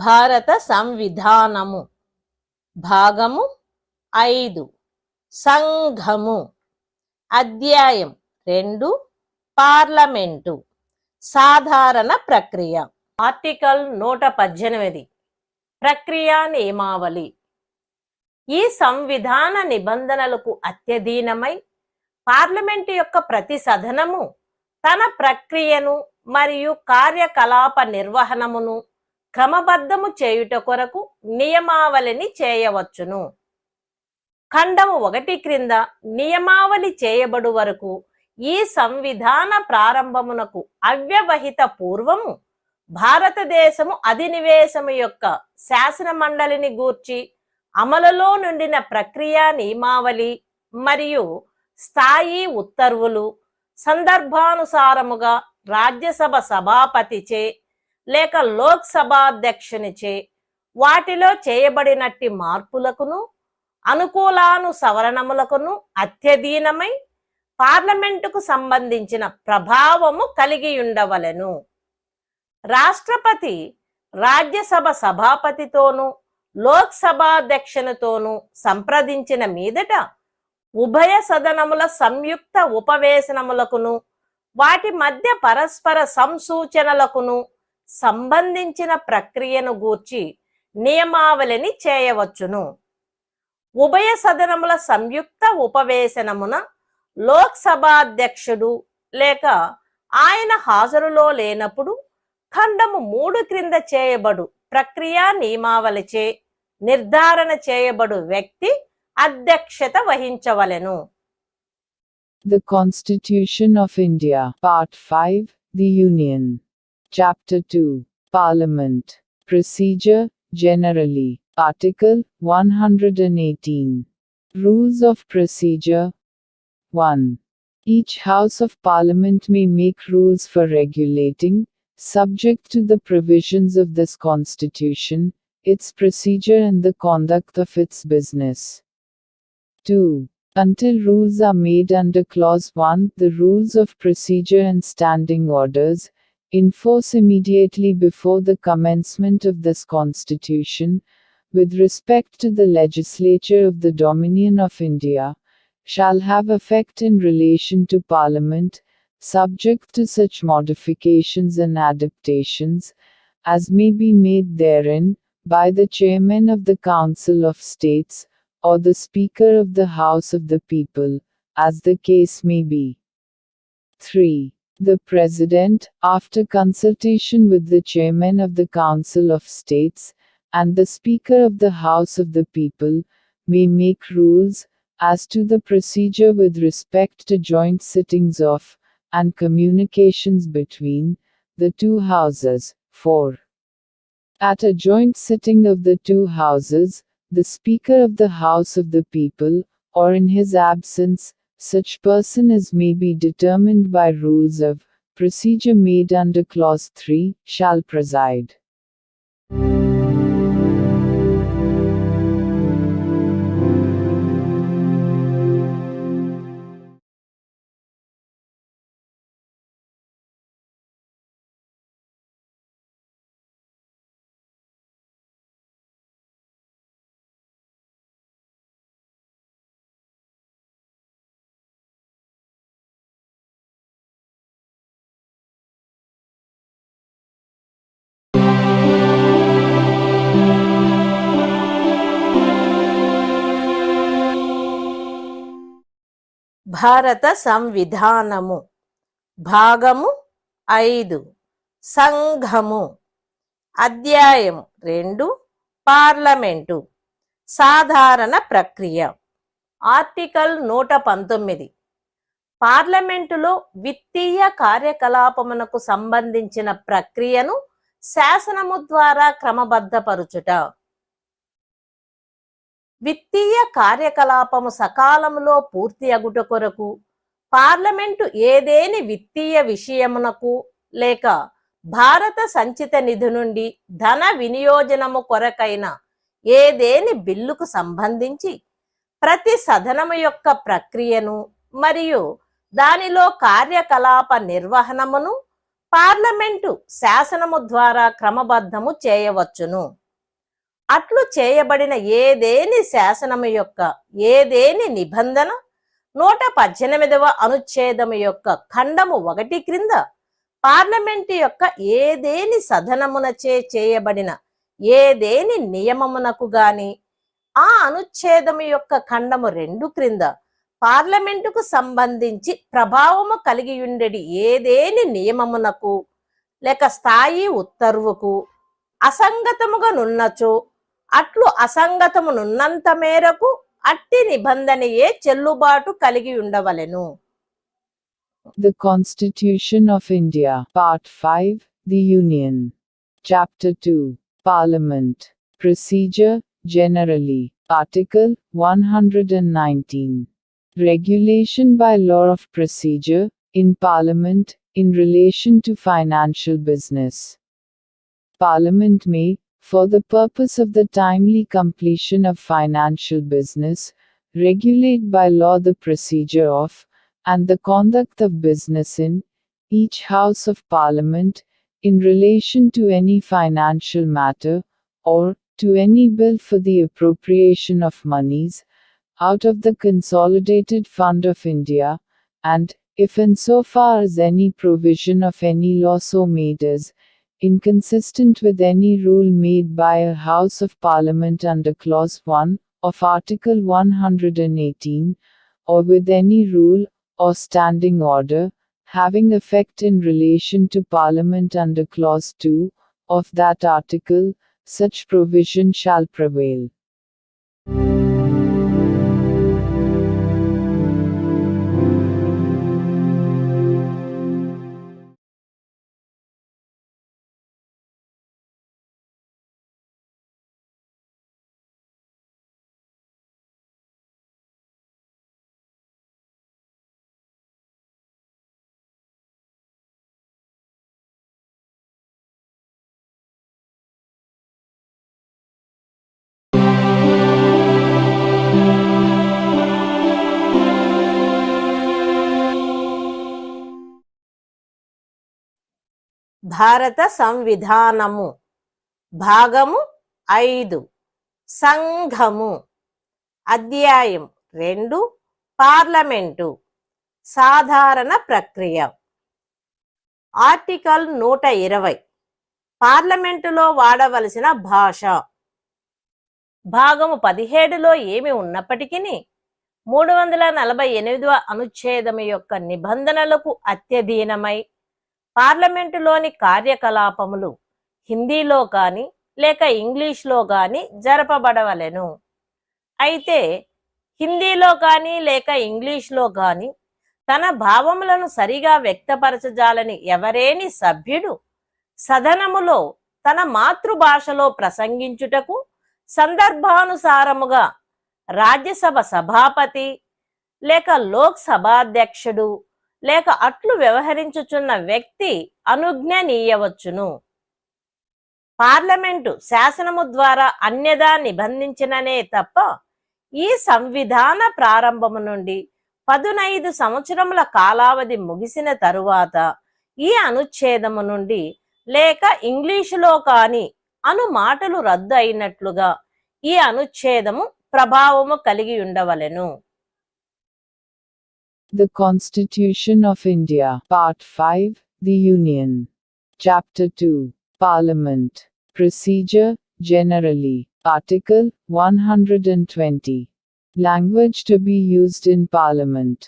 భారత సంవిధానము. భాగము 5. సంఘము. అధ్యాయం 2. Parliament. సాధారణ ప్రక్రియ. Article 118. ప్రక్రియా నియమావళి. ఈ సంవిధాన నిబంధనలకు అత్యధీనమై parliament యొక్క ప్రతి సదనము తన ప్రక్రియను మరియు కార్యకలాప నిర్వహణమును క్రమబద్ధము చేయుట కొరకు నియమావళిని చేయవచ్చును. ఖండము 1 క్రింద నియమావళి చేయబడు వరకు ఈ సంవిధాన ప్రారంభమునకు అవ్యవహిత పూర్వము భారతదేశము అధినివేశము యొక్క శాసన మండలిని గూర్చి అమలులో నుండిన ప్రక్రియా నియమావళి మరియు స్థాయి ఉత్తర్వులు సందర్భానుసారముగా రాజ్యసభ సభాపతిచే లేక లోక్సభాధ్యక్షునిచే వాటిలో చేయబడినట్టి మార్పులకును అనుకూలాను సవరణములకును అత్యధీనమై పార్లమెంటుకు సంబంధించిన ప్రభావము కలిగి ఉండవలెను. రాష్ట్రపతి రాజ్యసభ సభాపతితోనూ లోక్సభాధ్యక్షునితోనూ సంప్రదించిన మీదట ఉభయ సదనముల సంయుక్త ఉపవేశనములకును వాటి మధ్య పరస్పర సంసూచనలకును సంబంధించిన ప్రక్రియను గూర్చి నియమావళిని చేయవచ్చును. ఉభయ సదనముల సంయుక్త ఉపవేశనమున లోక్సభాధ్యక్షుడు లేక ఆయన హాజరులో లేనప్పుడు ఖండము 3 క్రింద చేయబడు ప్రక్రియా నియమావళిచే నిర్ధారణ చేయబడు వ్యక్తి అధ్యక్షత వహించవలెను. The Constitution of India, Part 5, The Union. Chapter 2, Parliament. Procedure, generally. Article 118. Rules of Procedure. 1. Each House of Parliament may make rules for regulating, subject to the provisions of this Constitution, its procedure and the conduct of its business. 2. Until rules are made under Clause 1, the rules of procedure and standing orders, in force immediately before the commencement of this Constitution, with respect to the legislature of the Dominion of India, shall have effect in relation to Parliament, subject to such modifications and adaptations, as may be made therein, by the Chairman of the Council of States, or the Speaker of the House of the People, as the case may be. 3. The President, after consultation with the Chairman of the Council of States, and the Speaker of the House of the People, may make rules, as to the procedure with respect to joint sittings of, and communications between, the two Houses. 4. At a joint sitting of the two Houses, the Speaker of the House of the People, or in his absence, such person as may be determined by rules of procedure made under Clause 3, shall preside. భారత సంవిధానము. భాగము 5. సంఘము. అధ్యాయం 2. Parliament. సాధారణ ప్రక్రియ. Article 119. పార్లమెంటులో విత్తీయ కార్యకలాపమునకు సంబంధించిన ప్రక్రియను శాసనము ద్వారా క్రమబద్ధపరుచుట. విత్తీయ కార్యకలాపము సకాలములో పూర్తి అగుట కొరకు పార్లమెంటు ఏదేని విత్తీయ విషయమునకు లేక భారత సంచిత నిధి నుండి ధన వినియోజనము కొరకైన ఏదేని బిల్లుకు సంబంధించి ప్రతి సదనము యొక్క ప్రక్రియను మరియు దానిలో కార్యకలాప నిర్వహణమును పార్లమెంటు శాసనము ద్వారా క్రమబద్ధము చేయవచ్చును. అట్లు చేయబడిన ఏదేని శాసనము యొక్క ఏదేని నిబంధన 118వ అనుచ్ఛేదము యొక్క ఖండము 1 క్రింద పార్లమెంటు యొక్క ఏదేని సదనమునచే చేయబడిన ఏదేని నియమమునకు గాని ఆ అనుచ్ఛేదము యొక్క ఖండము 2 క్రింద పార్లమెంటుకు సంబంధించి ప్రభావము కలిగి ఉండేది ఏదేని నియమమునకు లేక స్థాయి ఉత్తర్వుకు అసంగతముగా నున్నచో అట్లు అసంగతమునున్నంత మేరకు అట్టి నిబంధనయే చెల్లుబాటు కలిగి ఉండవలెను. The Constitution of India, Part 5, The Union. Chapter 2, Parliament. Procedure, generally. Article 119. Regulation by law of procedure, in Parliament, in relation to financial business. Parliament may, for the purpose of the timely completion of financial business, regulate by law the procedure of, and the conduct of business in each House of Parliament, in relation to any financial matter, or to any bill for the appropriation of monies, out of the Consolidated Fund of India, and, if insofar as any provision of any law so made is inconsistent with any rule made by a House of Parliament under Clause 1 of Article 118, or with any rule or standing order having effect in relation to Parliament under Clause 2 of that article, such provision shall prevail. భారత సంవిధానము భాగము 5 సంఘము అధ్యాయం 2 parliament సాధారణ ప్రక్రియ article 120 పార్లమెంటులో వాడవలసిన భాష భాగము 17లో ఏమి ఉన్నప్పటికీ 348వ అనుచ్ఛేదము యొక్క నిబంధనలకు అత్యధీనమై పార్లమెంటులోని కార్యకలాపములు హిందీలో కానీ లేక ఇంగ్లీష్లో కానీ జరపబడవలెను. అయితే హిందీలో కానీ లేక ఇంగ్లీష్లో కానీ తన భావములను సరిగా వ్యక్తపరచజాలని ఎవరేని సభ్యుడు సదనములో తన మాతృభాషలో ప్రసంగించుటకు సందర్భానుసారముగా రాజ్యసభ సభాపతి లేక లోక్ సభాధ్యక్షుడు లేక అట్లు వ్యవహరించుచున్న వ్యక్తి అనుజ్ఞనీయవచ్చును. పార్లమెంటు శాసనము ద్వారా అన్యదా నిబంధించిననే తప్ప ఈ సంవిధాన ప్రారంభము నుండి 15 సంవత్సరముల కాలావధి ముగిసిన తరువాత ఈ అనుచ్ఛేదము నుండి లేక ఇంగ్లీషులో కాని అను మాటలు రద్దు అయినట్లుగా ఈ అనుచ్ఛేదము ప్రభావము కలిగి ఉండవలెను. The Constitution of India, Part 5, The Union. Chapter 2, Parliament. Procedure, generally. Article 120. Language to be used in Parliament.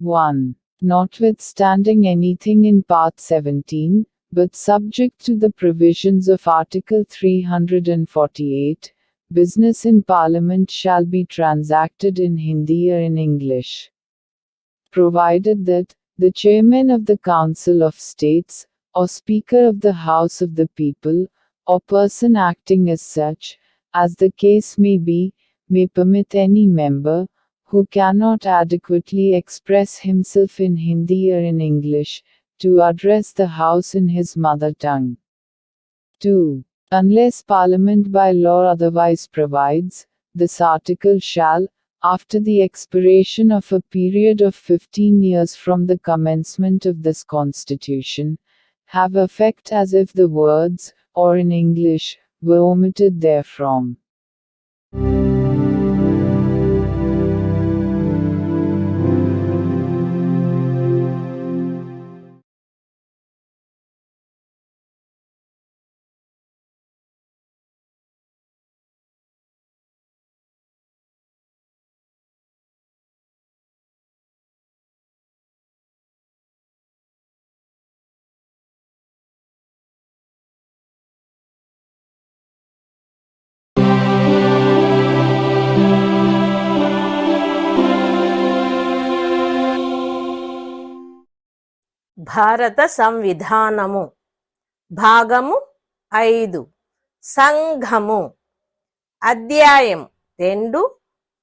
1. Notwithstanding anything in Part 17, but subject to the provisions of Article 348, business in Parliament shall be transacted in Hindi or in English, provided that the Chairman of the Council of States, or Speaker of the House of the People, or person acting as such, as the case may be, may permit any member, who cannot adequately express himself in Hindi or in English, to address the House in his mother tongue. 2. Unless Parliament by law otherwise provides, this article shall, after the expiration of a period of 15 years from the commencement of this Constitution, have effect as if the words, or in English, were omitted therefrom. భారత సంవిధానము భాగము 5 సంఘము అధ్యాయం 2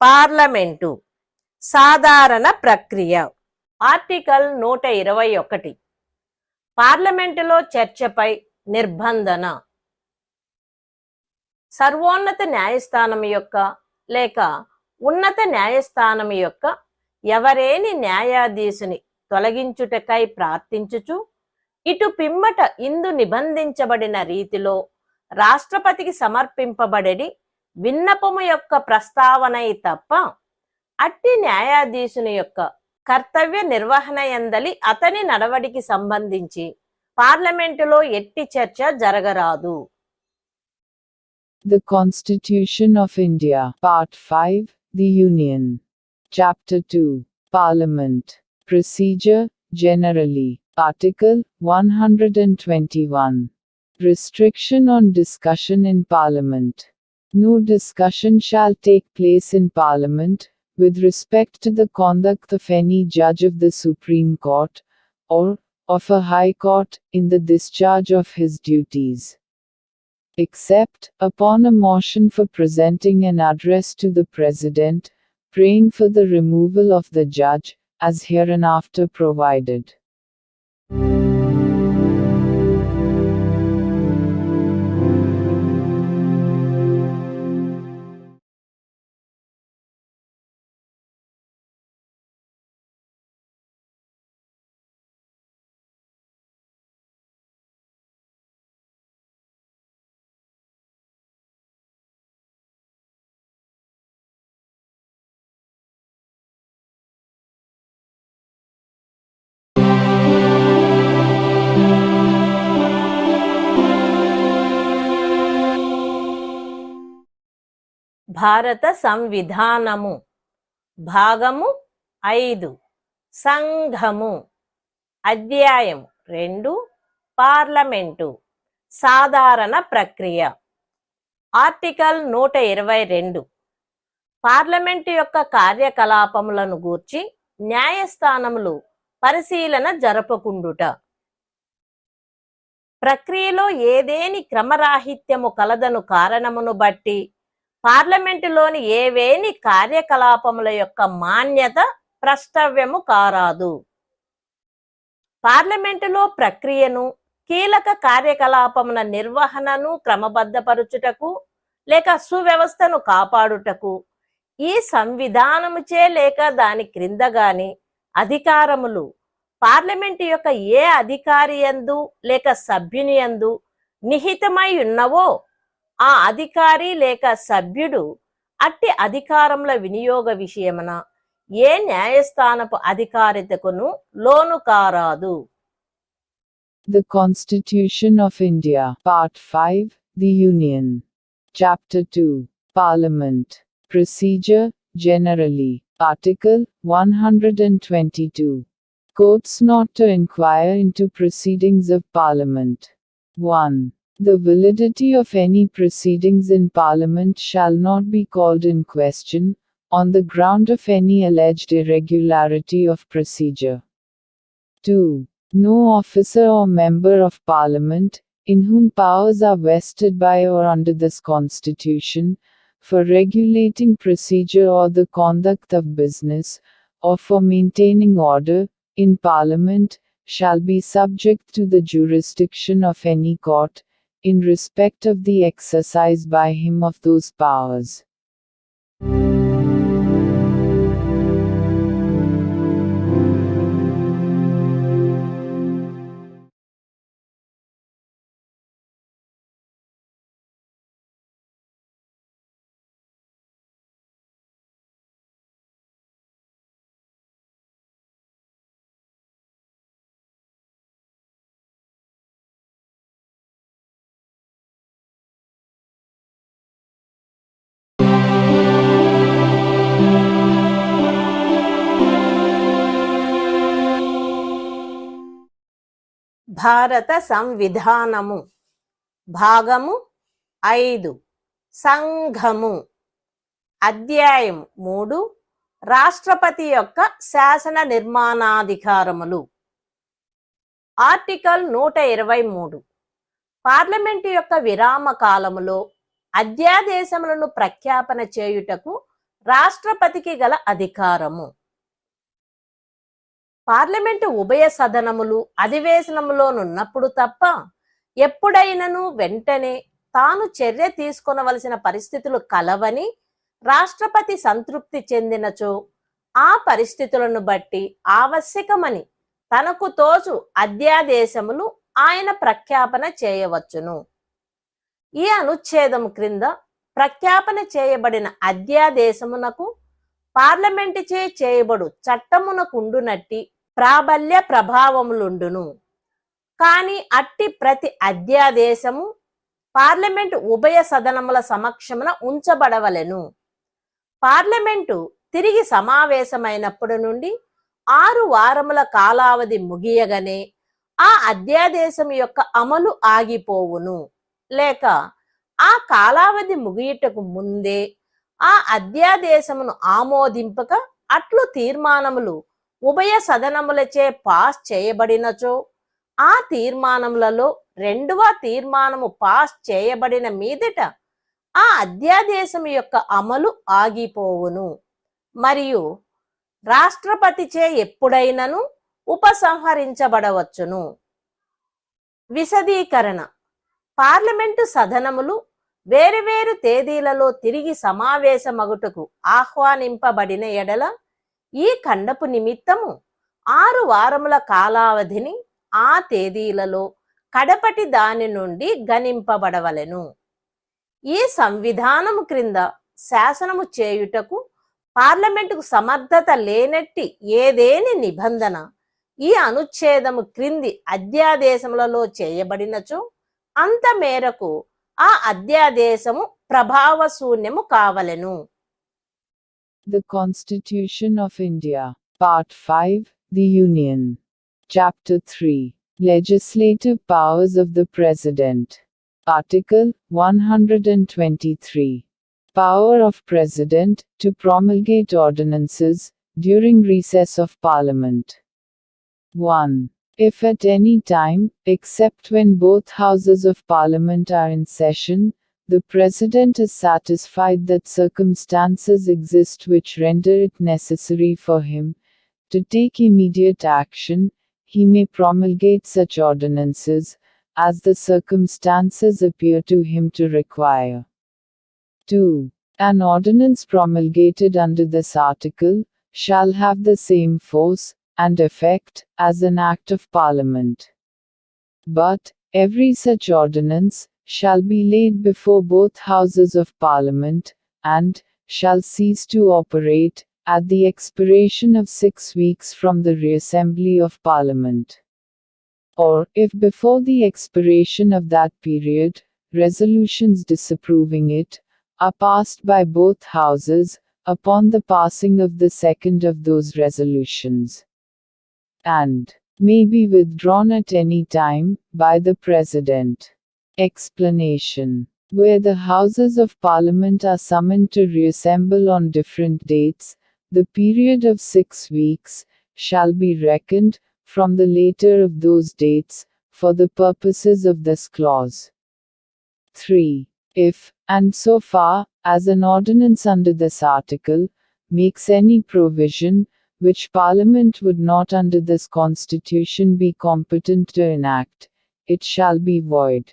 parliament సాధారణ ప్రక్రియ article 121 పార్లమెంటులో చర్చపై నిర్బంధన సర్వోన్నత న్యాయస్థానం యొక్క లేక ఉన్నత న్యాయస్థానం యొక్క ఎవరేని న్యాయాధీశుని తొలగించుటకై ప్రార్థించుచు ఇటు పిమ్మట ఇందు నిబంధించబడిన రీతిలో రాష్ట్రపతికి సమర్పింపబడేది విన్నపము యొక్క ప్రస్తావనై తప్ప అట్టి న్యాయాధీశుని యొక్క కర్తవ్య నిర్వహణ యందలి అతని నడవడికి సంబంధించి పార్లమెంటులో ఎట్టి చర్చ జరగరాదు. The Constitution of India, Part 5, The Union. Chapter 2, Parliament. Procedure, Generally. Article 121. Restriction on discussion in Parliament. No discussion shall take place in Parliament, with respect to the conduct of any judge of the Supreme Court, or of a High Court, in the discharge of his duties, except upon a motion for presenting an address to the President, praying for the removal of the judge, as hereinafter provided. భారత సంవిధానము. భాగము 5. సంఘము. అధ్యాయం 2. Parliament. సాధారణ ప్రక్రియ. Article 122. Parliament యొక్క కార్యకలాపములను గూర్చి న్యాయస్థానములు పరిశీలన జరపకుండుట. ప్రక్రియలో ఏదేని క్రమరాహిత్యము కలదను కారణమును బట్టి పార్లమెంటులోని ఏవేని కార్యకలాపముల యొక్క మాన్యత ప్రష్టవ్యము కారాదు. పార్లమెంటులో ప్రక్రియను, కీలక కార్యకలాపముల నిర్వహణను క్రమబద్ధపరుచుటకు లేక సువ్యవస్థను కాపాడుటకు ఈ సంవిధానముచే లేక దాని క్రింద గాని అధికారములు పార్లమెంటు యొక్క ఏ అధికారి యందు లేక సభ్యుని యందు నిహితమై ఉన్నవో ఆ అధికారి లేక సభ్యుడు అట్టి అధికారముల వినియోగ విషయమున ఏ న్యాయస్థానపు అధికారితకును లోను కారాదు. The Constitution of India, Part 5, The Union. Chapter 2, Parliament. Procedure, Generally. Article 122. Courts not to inquire into proceedings of Parliament. 1. The validity of any proceedings in Parliament shall not be called in question, on the ground of any alleged irregularity of procedure. 2. No officer or member of Parliament, in whom powers are vested by or under this Constitution, for regulating procedure or the conduct of business, or for maintaining order, in Parliament, shall be subject to the jurisdiction of any court, in respect of the exercise by him of those powers. భారత సంవిధానము. భాగము 5. సంఘము. అధ్యాయం 3. రాష్ట్రపతి యొక్క శాసన నిర్మాణాధికారములు. Article 123. Parliament యొక్క విరామ కాలములో అధ్యాదేశములను ప్రఖ్యాపన చేయుటకు రాష్ట్రపతికి గల అధికారము. పార్లమెంటు ఉభయ సదనములు అధివేశనములోనున్నప్పుడు తప్ప ఎప్పుడైనను వెంటనే తాను చర్య తీసుకొనవలసిన పరిస్థితులు కలవని రాష్ట్రపతి సంతృప్తి చెందినచో ఆ పరిస్థితులను బట్టి ఆవశ్యకమని తనకు తోచు అధ్యాదేశములు ఆయన ప్రఖ్యాపన చేయవచ్చును. ఈ అనుచ్ఛేదము క్రింద ప్రఖ్యాపన చేయబడిన అధ్యాదేశమునకు పార్లమెంటుచే చేయబడు చట్టమునకుండునట్టి ప్రాబల్య ప్రభావములుండును. కాని అట్టి ప్రతి అధ్యాదేశము పార్లమెంటు ఉభయ సదనముల సమక్షమున ఉంచబడవలెను. పార్లమెంటు తిరిగి సమావేశమైనప్పటి నుండి 6 వారముల కాలావధి ముగియగానే ఆ అధ్యాదేశం యొక్క అమలు ఆగిపోవును. లేక ఆ కాలావధి ముగియుటకు ముందే ఆ అధ్యాదేశమును ఆమోదింపక అట్లు తీర్మానములు ఉభయ సదనములచే పాస్ చేయబడినచో ఆ తీర్మానములలో 2వ తీర్మానము పాస్ చేయబడిన మీదట ఆ అధ్యాదేశం యొక్క అమలు ఆగిపోవును. మరియు రాష్ట్రపతిచే ఎప్పుడైనను ఉపసంహరించబడవచ్చును. విశదీకరణ: పార్లమెంటు సదనములు వేరువేరు తేదీలలో తిరిగి సమావేశమగుటకు ఆహ్వానింపబడిన ఎడల ఈ ఖండపు నిమిత్తము 6 వారముల కాలావధిని ఆ తేదీలలో కడపటి దాని నుండి గణింపబడవలెను. ఈ సంవిధానము క్రింద శాసనము చేయుటకు పార్లమెంటుకు సమర్థత లేనట్టి ఏదేని నిబంధన ఈ అనుచ్ఛేదము క్రింది అధ్యాదేశములలో చేయబడినచో అంత మేరకు ఆ అధ్యాదేశము ప్రభావశూన్యము కావలెను. The Constitution of India, Part 5, The Union. Chapter 3, Legislative Powers of the President. Article 123. Power of President to promulgate ordinances during recess of Parliament. 1. If at any time, except when both houses of Parliament are in session, the President is satisfied that circumstances exist which render it necessary for him to take immediate action, he may promulgate such ordinances as the circumstances appear to him to require. 2. An ordinance promulgated under this article shall have the same force and effect as an act of Parliament. But every such ordinance shall be laid before both houses of Parliament, and shall cease to operate at the expiration of 6 weeks from the reassembly of Parliament. Or, if before the expiration of that period, resolutions disapproving it are passed by both houses, upon the passing of the second of those resolutions, and may be withdrawn at any time by the President. Explanation: where the Houses of Parliament are summoned to reassemble on different dates, the period of 6 weeks shall be reckoned from the later of those dates, for the purposes of this clause. 3. If, and so far as an ordinance under this article makes any provision which Parliament would not under this Constitution be competent to enact, it shall be void.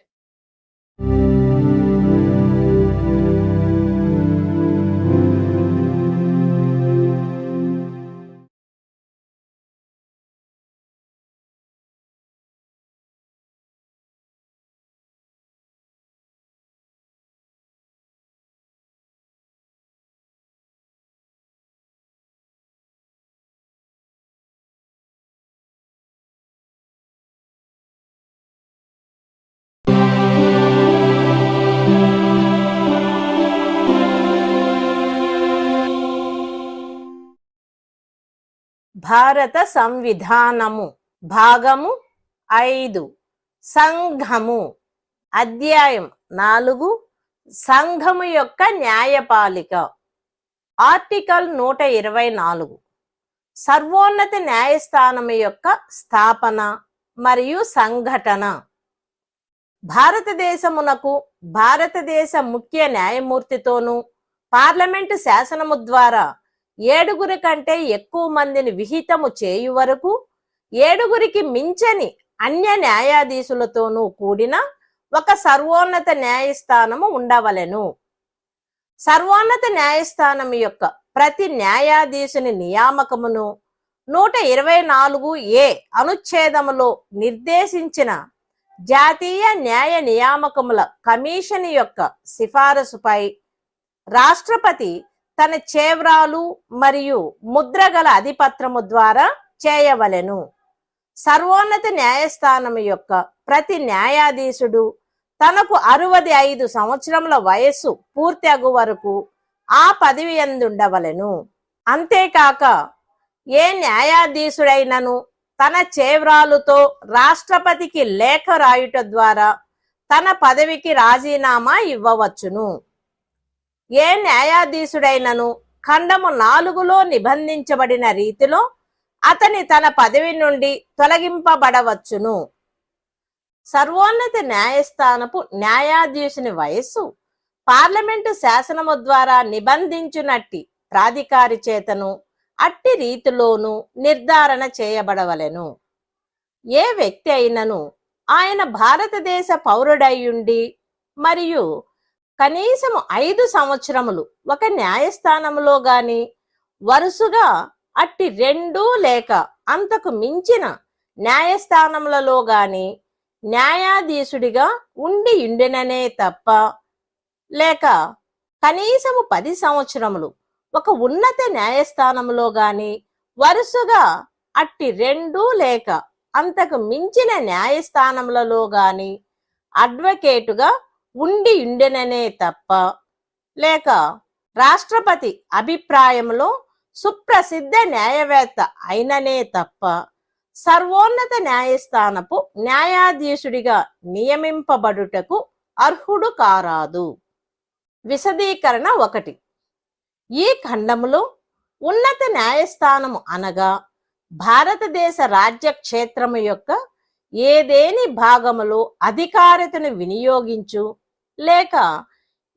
భారత సంవిధానము భాగము 5 సంఘము అధ్యాయం 4 సంఘము యొక్క న్యాయపాలిక article 124 సర్వోన్నత న్యాయస్థానము యొక్క స్థాపన మరియు సంఘటన భారతదేశమునకు భారతదేశ ముఖ్య న్యాయమూర్తితోనూ పార్లమెంటు శాసనము ద్వారా 7 కంటే ఎక్కువ మందిని విహితము చేయు వరకు 7 మించని అన్య న్యాయాధీశులతోనూ కూడిన ఒక సర్వోన్నత న్యాయస్థానము ఉండవలెను. సర్వోన్నత న్యాయస్థానము యొక్క ప్రతి న్యాయాధీశుని నియామకమును 124A అనుచ్ఛేదములో నిర్దేశించిన జాతీయ న్యాయ నియామకముల కమిషన్ యొక్క సిఫారసుపై రాష్ట్రపతి తన చేవ్రాలు మరియు ముద్రగల అధిపత్రము ద్వారా చేయవలెను. సర్వోన్నత న్యాయస్థానం యొక్క ప్రతి న్యాయాధీశుడు తనకు 65 సంవత్సరముల వయస్సు పూర్తి అగు వరకు ఆ పదవి యందుండవలెను. అంతేకాక ఏ న్యాయాధీశుడైనను తన చేవ్రాలుతో రాష్ట్రపతికి లేఖ రాయుట ద్వారా తన పదవికి రాజీనామా ఇవ్వవచ్చును. ఏ న్యాయాధీశుడైనను ఖండము 4లో నిబంధించబడిన రీతిలో అతని తన పదవి నుండి తొలగింపబడవచ్చును. సర్వోన్నత న్యాయస్థానపు న్యాయాధీశుని వయస్సు పార్లమెంటు శాసనము ద్వారా నిబంధించునట్టి ప్రాధికారి చేతను అట్టి రీతిలోనూ నిర్ధారణ చేయబడవలెను. ఏ వ్యక్తి అయినను ఆయన భారతదేశ పౌరుడయ్యుండి మరియు కనీసము 5 సంవత్సరములు ఒక న్యాయస్థానములో గాని వరుసగా అట్టి 2 లేక అంతకు మించిన న్యాయస్థానములలో గాని న్యాయాధీశుడిగా ఉండియుండెననే తప్ప, లేక కనీసము 10 సంవత్సరములు ఒక ఉన్నత న్యాయస్థానములో గాని వరుసగా అట్టి 2 లేక అంతకు మించిన న్యాయస్థానములలో గాని అడ్వకేటుగా ఉండియుండెననే తప్ప, లేక రాష్ట్రపతి అభిప్రాయంలో సుప్రసిద్ధ న్యాయవేత్త అయిననే తప్ప సర్వోన్నత న్యాయస్థానపు న్యాయాధీశుడిగా నియమింపబడుటకు అర్హుడు కారాదు. విశదీకరణ 1. ఈ ఖండములో ఉన్నత న్యాయస్థానము అనగా భారతదేశ రాజ్య క్షేత్రము యొక్క ఏదేని భాగములో అధికారతను వినియోగించు లేక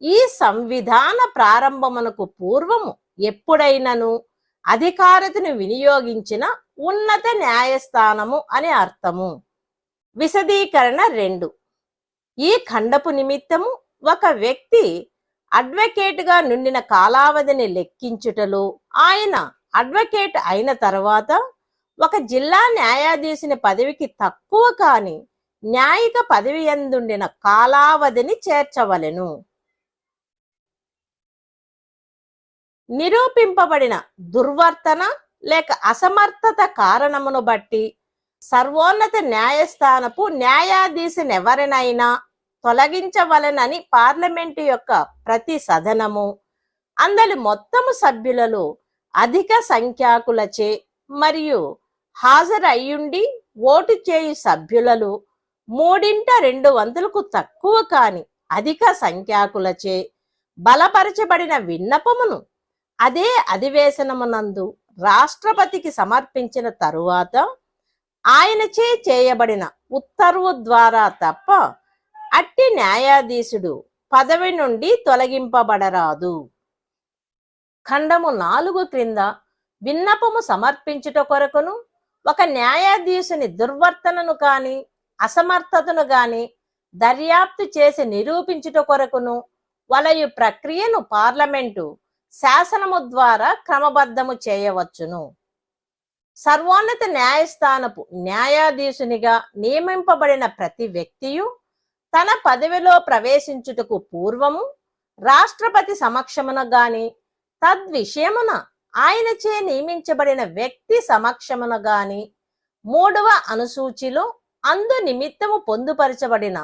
ఈ సంవిధాన ప్రారంభమునకు పూర్వము ఎప్పుడైనను అధికారతను వినియోగించిన ఉన్నత న్యాయస్థానము అని అర్థము. విశదీకరణ 2. ఈ ఖండపు నిమిత్తము ఒక వ్యక్తి అడ్వకేట్గా నుండిన కాలావధిని లెక్కించుటలో ఆయన అడ్వకేట్ అయిన తర్వాత ఒక జిల్లా న్యాయాధీశుని పదవికి తక్కువ కాని న్యాయిక పదవి యందుండిన కాలావధిని చేర్చవలెను. నిరూపింపబడిన దుర్వర్తన లేక అసమర్థత కారణమును బట్టి సర్వోన్నత న్యాయస్థానపు న్యాయాధీశునెవరినైనా తొలగించవలెనని పార్లమెంటు యొక్క ప్రతి సదనము అందలి మొత్తము సభ్యులలో అధిక సంఖ్యాకులచే మరియు హాజరయ్యుండి ఓటు చేయు సభ్యులలో 3/2 తక్కువ కాని అధిక సంఖ్యాకులచే బలపరచబడిన విన్నపమును అదే అధివేశనమునందు రాష్ట్రపతికి సమర్పించిన తరువాత ఆయనచే చేయబడిన ఉత్తర్వు ద్వారా తప్ప అట్టి న్యాయాధీశుడు పదవి నుండి తొలగింపబడరాదు. ఖండము 4 క్రింద విన్నపము సమర్పించుట కొరకును ఒక న్యాయాధీశుని దుర్వర్తనను కాని అసమర్థతను గాని దర్యాప్తు చేసి నిరూపించుట కొరకును వలయు ప్రక్రియను పార్లమెంటు శాసనము ద్వారా క్రమబద్ధము చేయవచ్చును. సర్వోన్నత న్యాయస్థానపు న్యాయాధీశునిగా నియమింపబడిన ప్రతి వ్యక్తియు తన పదవిలో ప్రవేశించుటకు పూర్వము రాష్ట్రపతి సమక్షమున గాని తద్విషయమున ఆయనచే నియమించబడిన వ్యక్తి సమక్షమున గాని 3వ అనుసూచిలో అందు నిమిత్తము పొందుపరచబడిన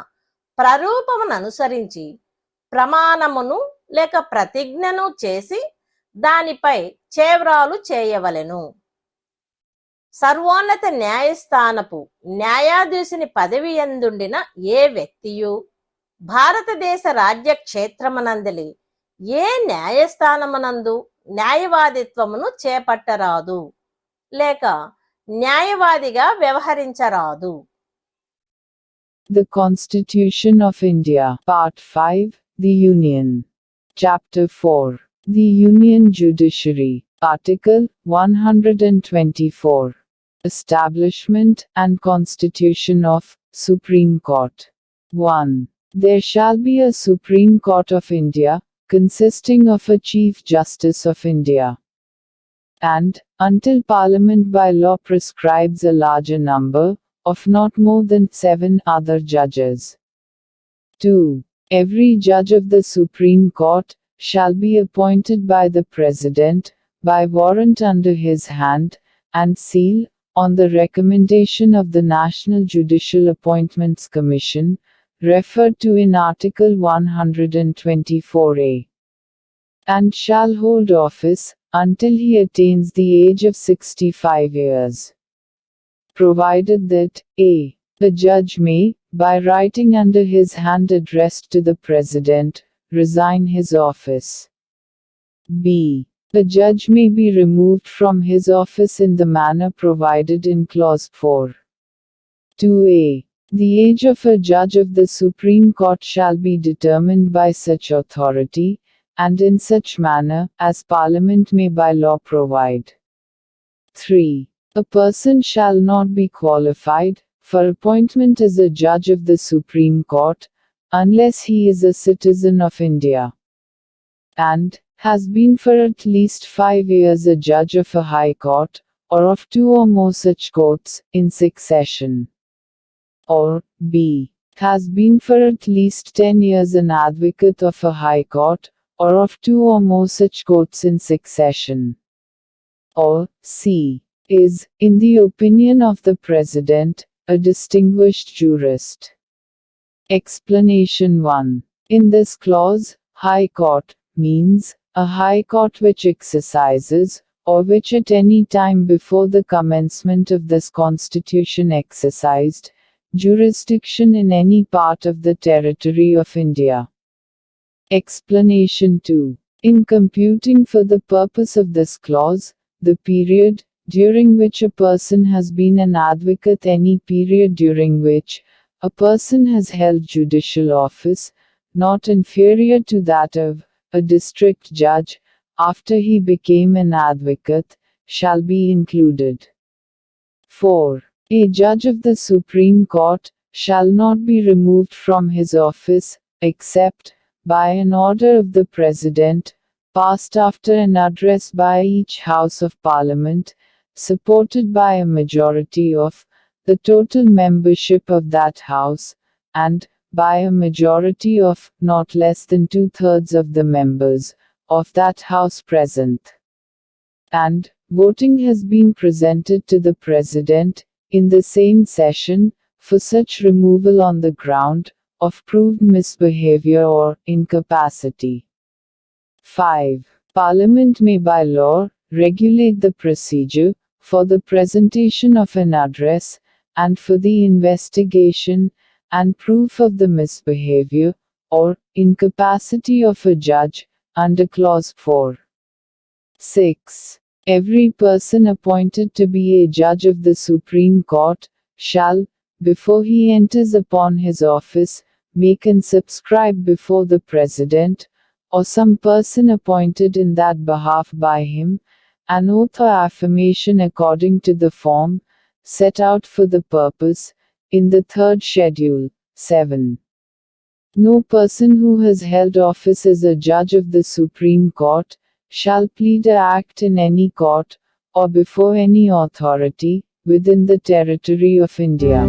ప్రరూపమును అనుసరించి ప్రమాణమును లేక ప్రతిజ్ఞను చేసి దానిపై చేవ్రాలు చేయవలెను. సర్వోన్నత న్యాయస్థానపు న్యాయాధీశుని పదవి యందుండిన ఏ వ్యక్తియు భారతదేశ రాజ్య క్షేత్రమునందలి ఏ న్యాయస్థానమునందు న్యాయవాదిత్వమును చేపట్టరాదు లేక న్యాయవాదిగా వ్యవహరించరాదు. The Constitution of India, Part 5, The Union. Chapter 4, The Union Judiciary. Article 124. Establishment and Constitution of Supreme Court. 1. There shall be a Supreme Court of India, consisting of a Chief Justice of India. And, until Parliament by law prescribes a larger number, of not more than 7 other judges. 2. Every judge of the Supreme Court shall be appointed by the President, by warrant under his hand, and seal, on the recommendation of the National Judicial Appointments Commission, referred to in Article 124A. And shall hold office, until he attains the age of 65 years. Provided that, a. the judge may, by writing under his hand addressed to the President, resign his office. b. the judge may be removed from his office in the manner provided in Clause 4. 2a. The age of a judge of the Supreme Court shall be determined by such authority, and in such manner, as Parliament may by law provide. 3. A person shall not be qualified, for appointment as a judge of the Supreme Court, unless he is a citizen of India, and has been for at least 5 years a judge of a high court, or of 2 or more such courts, in succession. Or, b. has been for at least 10 years an advocate of a high court, or of 2 or more such courts in succession. Or, c. is, in the opinion of the President, a distinguished jurist. Explanation 1. In this clause, High Court means a high court which exercises, or which at any time before the commencement of this Constitution exercised, jurisdiction in any part of the territory of India. Explanation 2. In computing for the purpose of this clause, the period, during which a person has been an advocate, any period during which a person has held judicial office, not inferior to that of a district judge, after he became an advocate, shall be included. 4. A judge of the Supreme Court shall not be removed from his office, except by an order of the President, passed after an address by each House of Parliament, supported by a majority of the total membership of that House, and by a majority of not less than 2/3 of the members of that House present. And voting has been presented to the President, in the same session, for such removal on the ground of proved misbehavior or incapacity. 5. Parliament may by law regulate the procedure for the presentation of an address, and for the investigation and proof of the misbehavior or incapacity of a judge, under Clause 4. 6. Every person appointed to be a judge of the Supreme Court shall, before he enters upon his office, make and subscribe before the President, or some person appointed in that behalf by him, an oath or affirmation according to the form set out for the purpose, in the 3rd Schedule, 7. No person who has held office as a judge of the Supreme Court shall plead or act in any court, or before any authority, within the territory of India.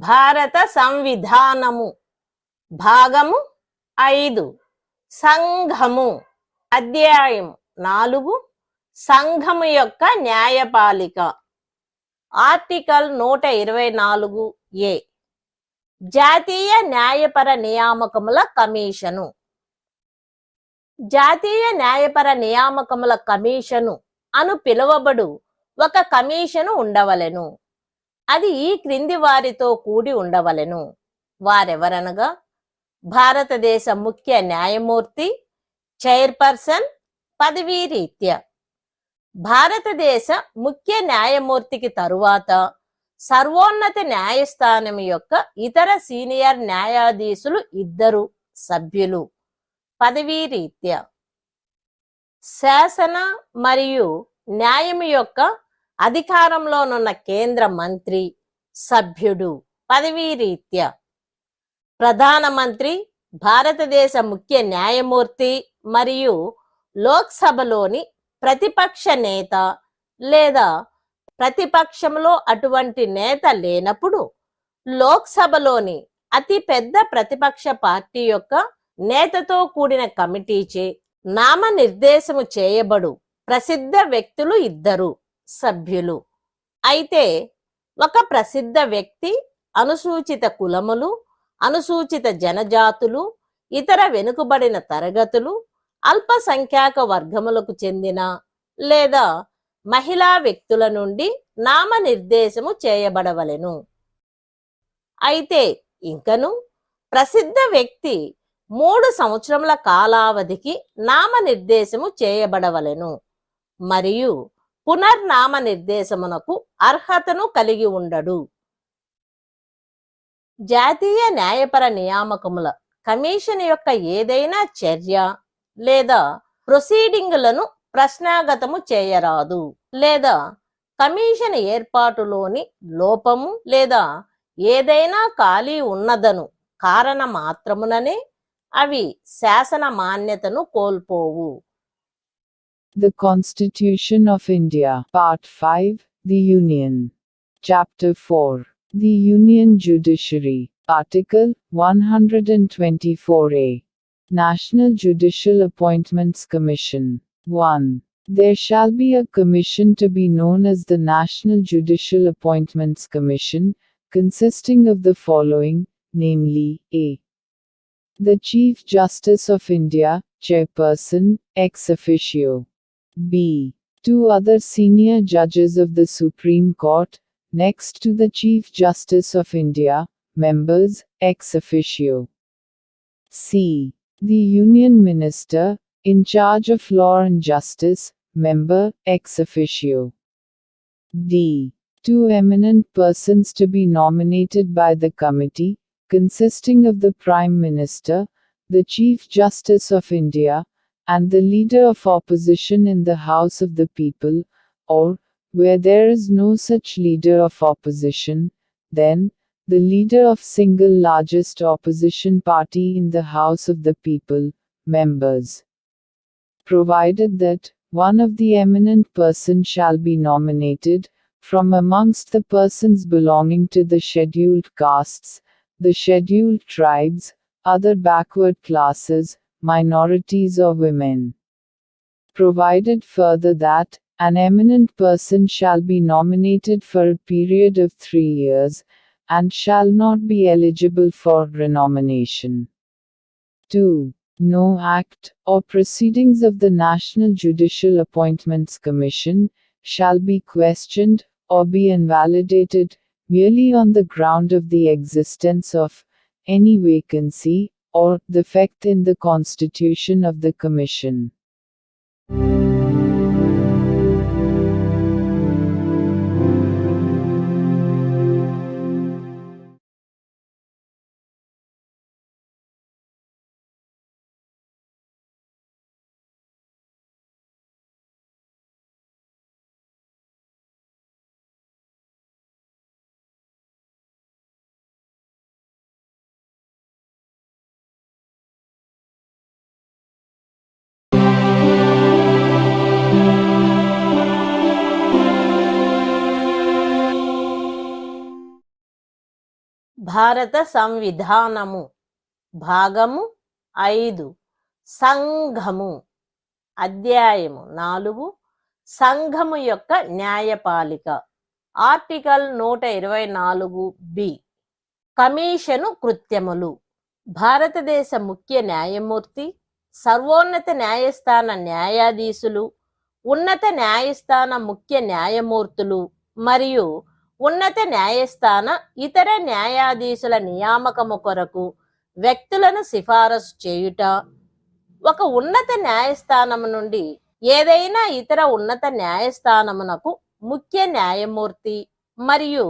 భారత సంవిధానము భాగము 5 సంఘము అధ్యాయం 4 సంఘము యొక్క న్యాయపాలిక article 124 జాతీయ న్యాయపర నియామకముల commission జాతీయ న్యాయపర నియామకముల commission అను పిలువబడు ఒక commission ఉండవలెను. అది ఈ క్రింది వారితో కూడి ఉండవలెను. వారెవరనగా భారతదేశ ముఖ్య న్యాయమూర్తి, చైర్పర్సన్, పదవీ రీత్యా. భారతదేశ ముఖ్య న్యాయమూర్తికి తరువాత సర్వోన్నత న్యాయస్థానం యొక్క ఇతర సీనియర్ న్యాయాధీశులు 2 సభ్యులు, పదవీ రీత్యా. శాసన మరియు న్యాయం యొక్క అధికారంలోనున్న కేంద్ర మంత్రి సభ్యుడు, పదవీ రీత్యా. ప్రధానమంత్రి భారతదేశ ముఖ్య న్యాయమూర్తి మరియు లోక్సభలోని ప్రతిపక్ష నేత లేదా ప్రతిపక్షంలో అటువంటి నేత లేనప్పుడు లోక్సభలోని అతి పెద్ద ప్రతిపక్ష పార్టీ యొక్క నేతతో కూడిన కమిటీచే నామనిర్దేశము చేయబడు ప్రసిద్ధ వ్యక్తులు 2 సభ్యులు. అయితే ఒక ప్రసిద్ధ వ్యక్తి అనుసూచిత కులములు, అనుసూచిత జనజాతులు, ఇతర వెనుకబడిన తరగతులు, అల్పసంఖ్యాక వర్గములకు చెందిన లేదా మహిళా వ్యక్తుల నుండి నామనిర్దేశము చేయబడవలెను. అయితే ఇంకను ప్రసిద్ధ వ్యక్తి 3 సంవత్సరముల కాలావధికి నామనిర్దేశము చేయబడవలెను మరియు పునర్నామనిర్దేశమునకు అర్హతను కలిగి ఉండడు. జాతీయ న్యాయపర నియామకముల కమిషన్ యొక్క ఏదైనా చర్య లేదా ప్రొసీడింగులను ప్రశ్నాగతము చేయరాదు, లేదా కమిషన్ ఏర్పాటులోని లోపము లేదా ఏదైనా ఖాళీ ఉన్నదను కారణ మాత్రముననే అవి శాసన మాన్యతను కోల్పోవు. The Constitution of India, Part 5, The Union. Chapter 4, The Union Judiciary, Article 124A. National Judicial Appointments Commission. 1. There shall be a commission to be known as the National Judicial Appointments Commission, consisting of the following, namely, a. The Chief Justice of India, Chairperson, ex officio. b. 2 other senior judges of the Supreme Court, next to the Chief Justice of India, members, ex officio. c. The Union Minister, in charge of law and justice, member, ex officio. d. 2 eminent persons to be nominated by the committee, consisting of the Prime Minister, the Chief Justice of India, and the Leader of Opposition in the House of the People, or, where there is no such Leader of Opposition, then, the Leader of single largest opposition party in the House of the People, members. Provided that, one of the eminent person shall be nominated, from amongst the persons belonging to the scheduled castes, the scheduled tribes, other backward classes, minorities or women. Provided further that, an eminent person shall be nominated for a period of 3 years, and shall not be eligible for renomination. 2. No act, or proceedings of the National Judicial Appointments Commission, shall be questioned, or be invalidated, merely on the ground of the existence of any vacancy, or defect in the constitution of the Commission. భారత సంవిధానము భాగము 5 సంఘము అధ్యాయము 4 సంఘము యొక్క న్యాయపాలిక article 124 commission కృత్యములు భారతదేశ ముఖ్య న్యాయమూర్తి, సర్వోన్నత న్యాయస్థాన న్యాయాధీశులు, ఉన్నత న్యాయస్థాన ముఖ్య న్యాయమూర్తులు మరియు ఉన్నత న్యాయస్థాన ఇతర న్యాయాధీశుల నియామకము కొరకు వ్యక్తులను సిఫారసు చేయుట, ఒక ఉన్నత న్యాయస్థానము నుండి ఏదైనా ఇతర ఉన్నత న్యాయస్థానమునకు ముఖ్య న్యాయమూర్తి మరియు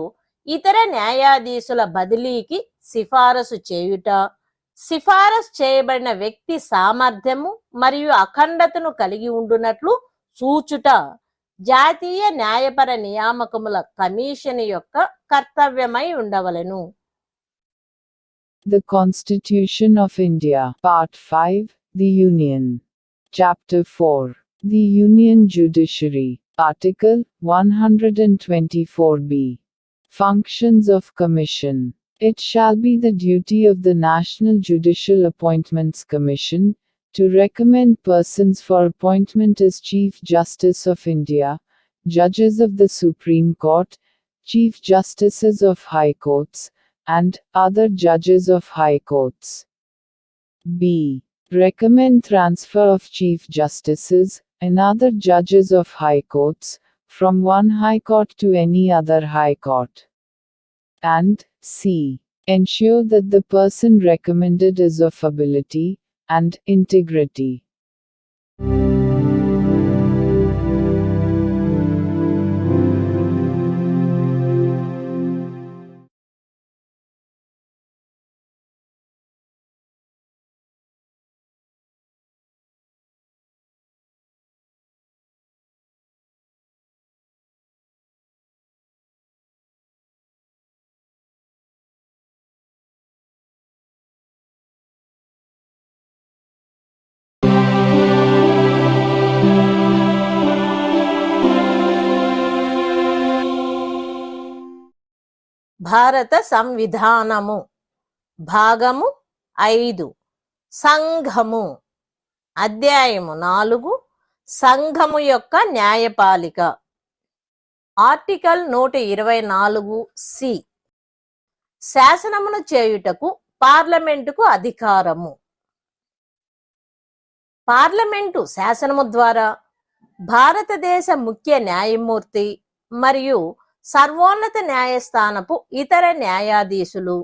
ఇతర న్యాయాధీశుల బదిలీకి సిఫారసు చేయుట, సిఫారసు చేయబడిన వ్యక్తి సామర్థ్యము మరియు అఖండతను కలిగి ఉండునట్లు చూచుట జాతీయ న్యాయపర నియామకముల కమిషన్ యొక్క కర్తవ్యమై ఉండవలెను. The Constitution of India, Part 5, The Union. Chapter 4. The Union Judiciary. Article 124b. Functions of Commission. It shall be the duty of the National Judicial Appointments Commission to recommend persons for appointment as Chief Justice of India, Judges of the Supreme Court, Chief Justices of High Courts, and other Judges of High Courts. B. Recommend transfer of Chief Justices and other Judges of High Courts from one High Court to any other High Court. And C. Ensure that the person recommended is of ability and integrity. భారత సంవిధానము భాగము 5 సంఘము అధ్యాయము 4 సంఘము యొక్క న్యాయపాలిక. Article 124 C. శాసనమును చేయుటకు పార్లమెంటుకు అధికారము. Parliament శాసనము ద్వారా భారతదేశ ముఖ్య న్యాయమూర్తి మరియు సర్వోన్నత న్యాయస్థానపు ఇతర న్యాయాధీశులు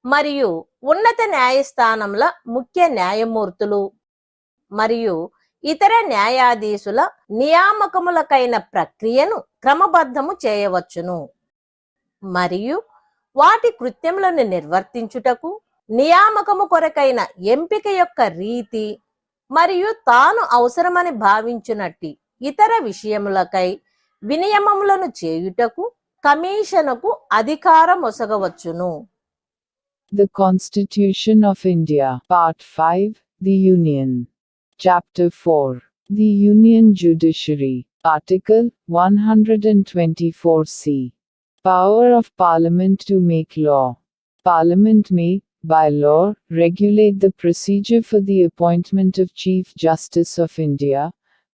మరియు ఉన్నత న్యాయస్థానముల ముఖ్య న్యాయమూర్తులు మరియు ఇతర న్యాయాధీశుల నియామకములకైన ప్రక్రియను క్రమబద్ధము చేయవచ్చును మరియు వాటి కృత్యములను నిర్వర్తించుటకు నియామకము కొరకైన ఎంపిక యొక్క రీతి మరియు తాను అవసరమని భావించునట్టి ఇతర విషయములకై వినియమములను చేయుటకు కమిషనుకు అధికారమొసగవచ్చును. The Constitution of India, Part 5, The Union. Chapter 4. The Union Judiciary. Article 124c. Power of Parliament to make law. Parliament may, by law, regulate the procedure for the appointment of Chief Justice of India,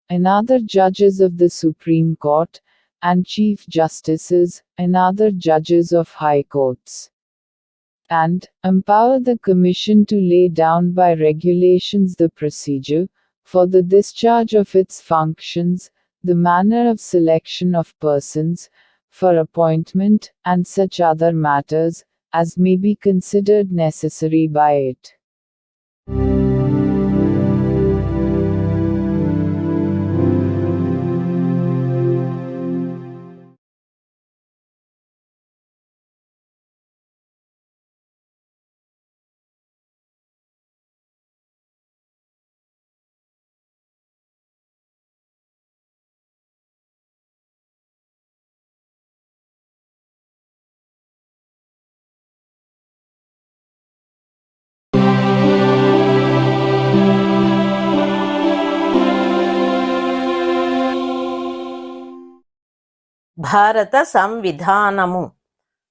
and other Judges of the Supreme Court, and Chief Justices, and other Judges of High Courts. And empower the Commission to lay down by regulations the procedure, for the discharge of its functions, the manner of selection of persons, for appointment, and such other matters, as may be considered necessary by it. భారత సంవిధానము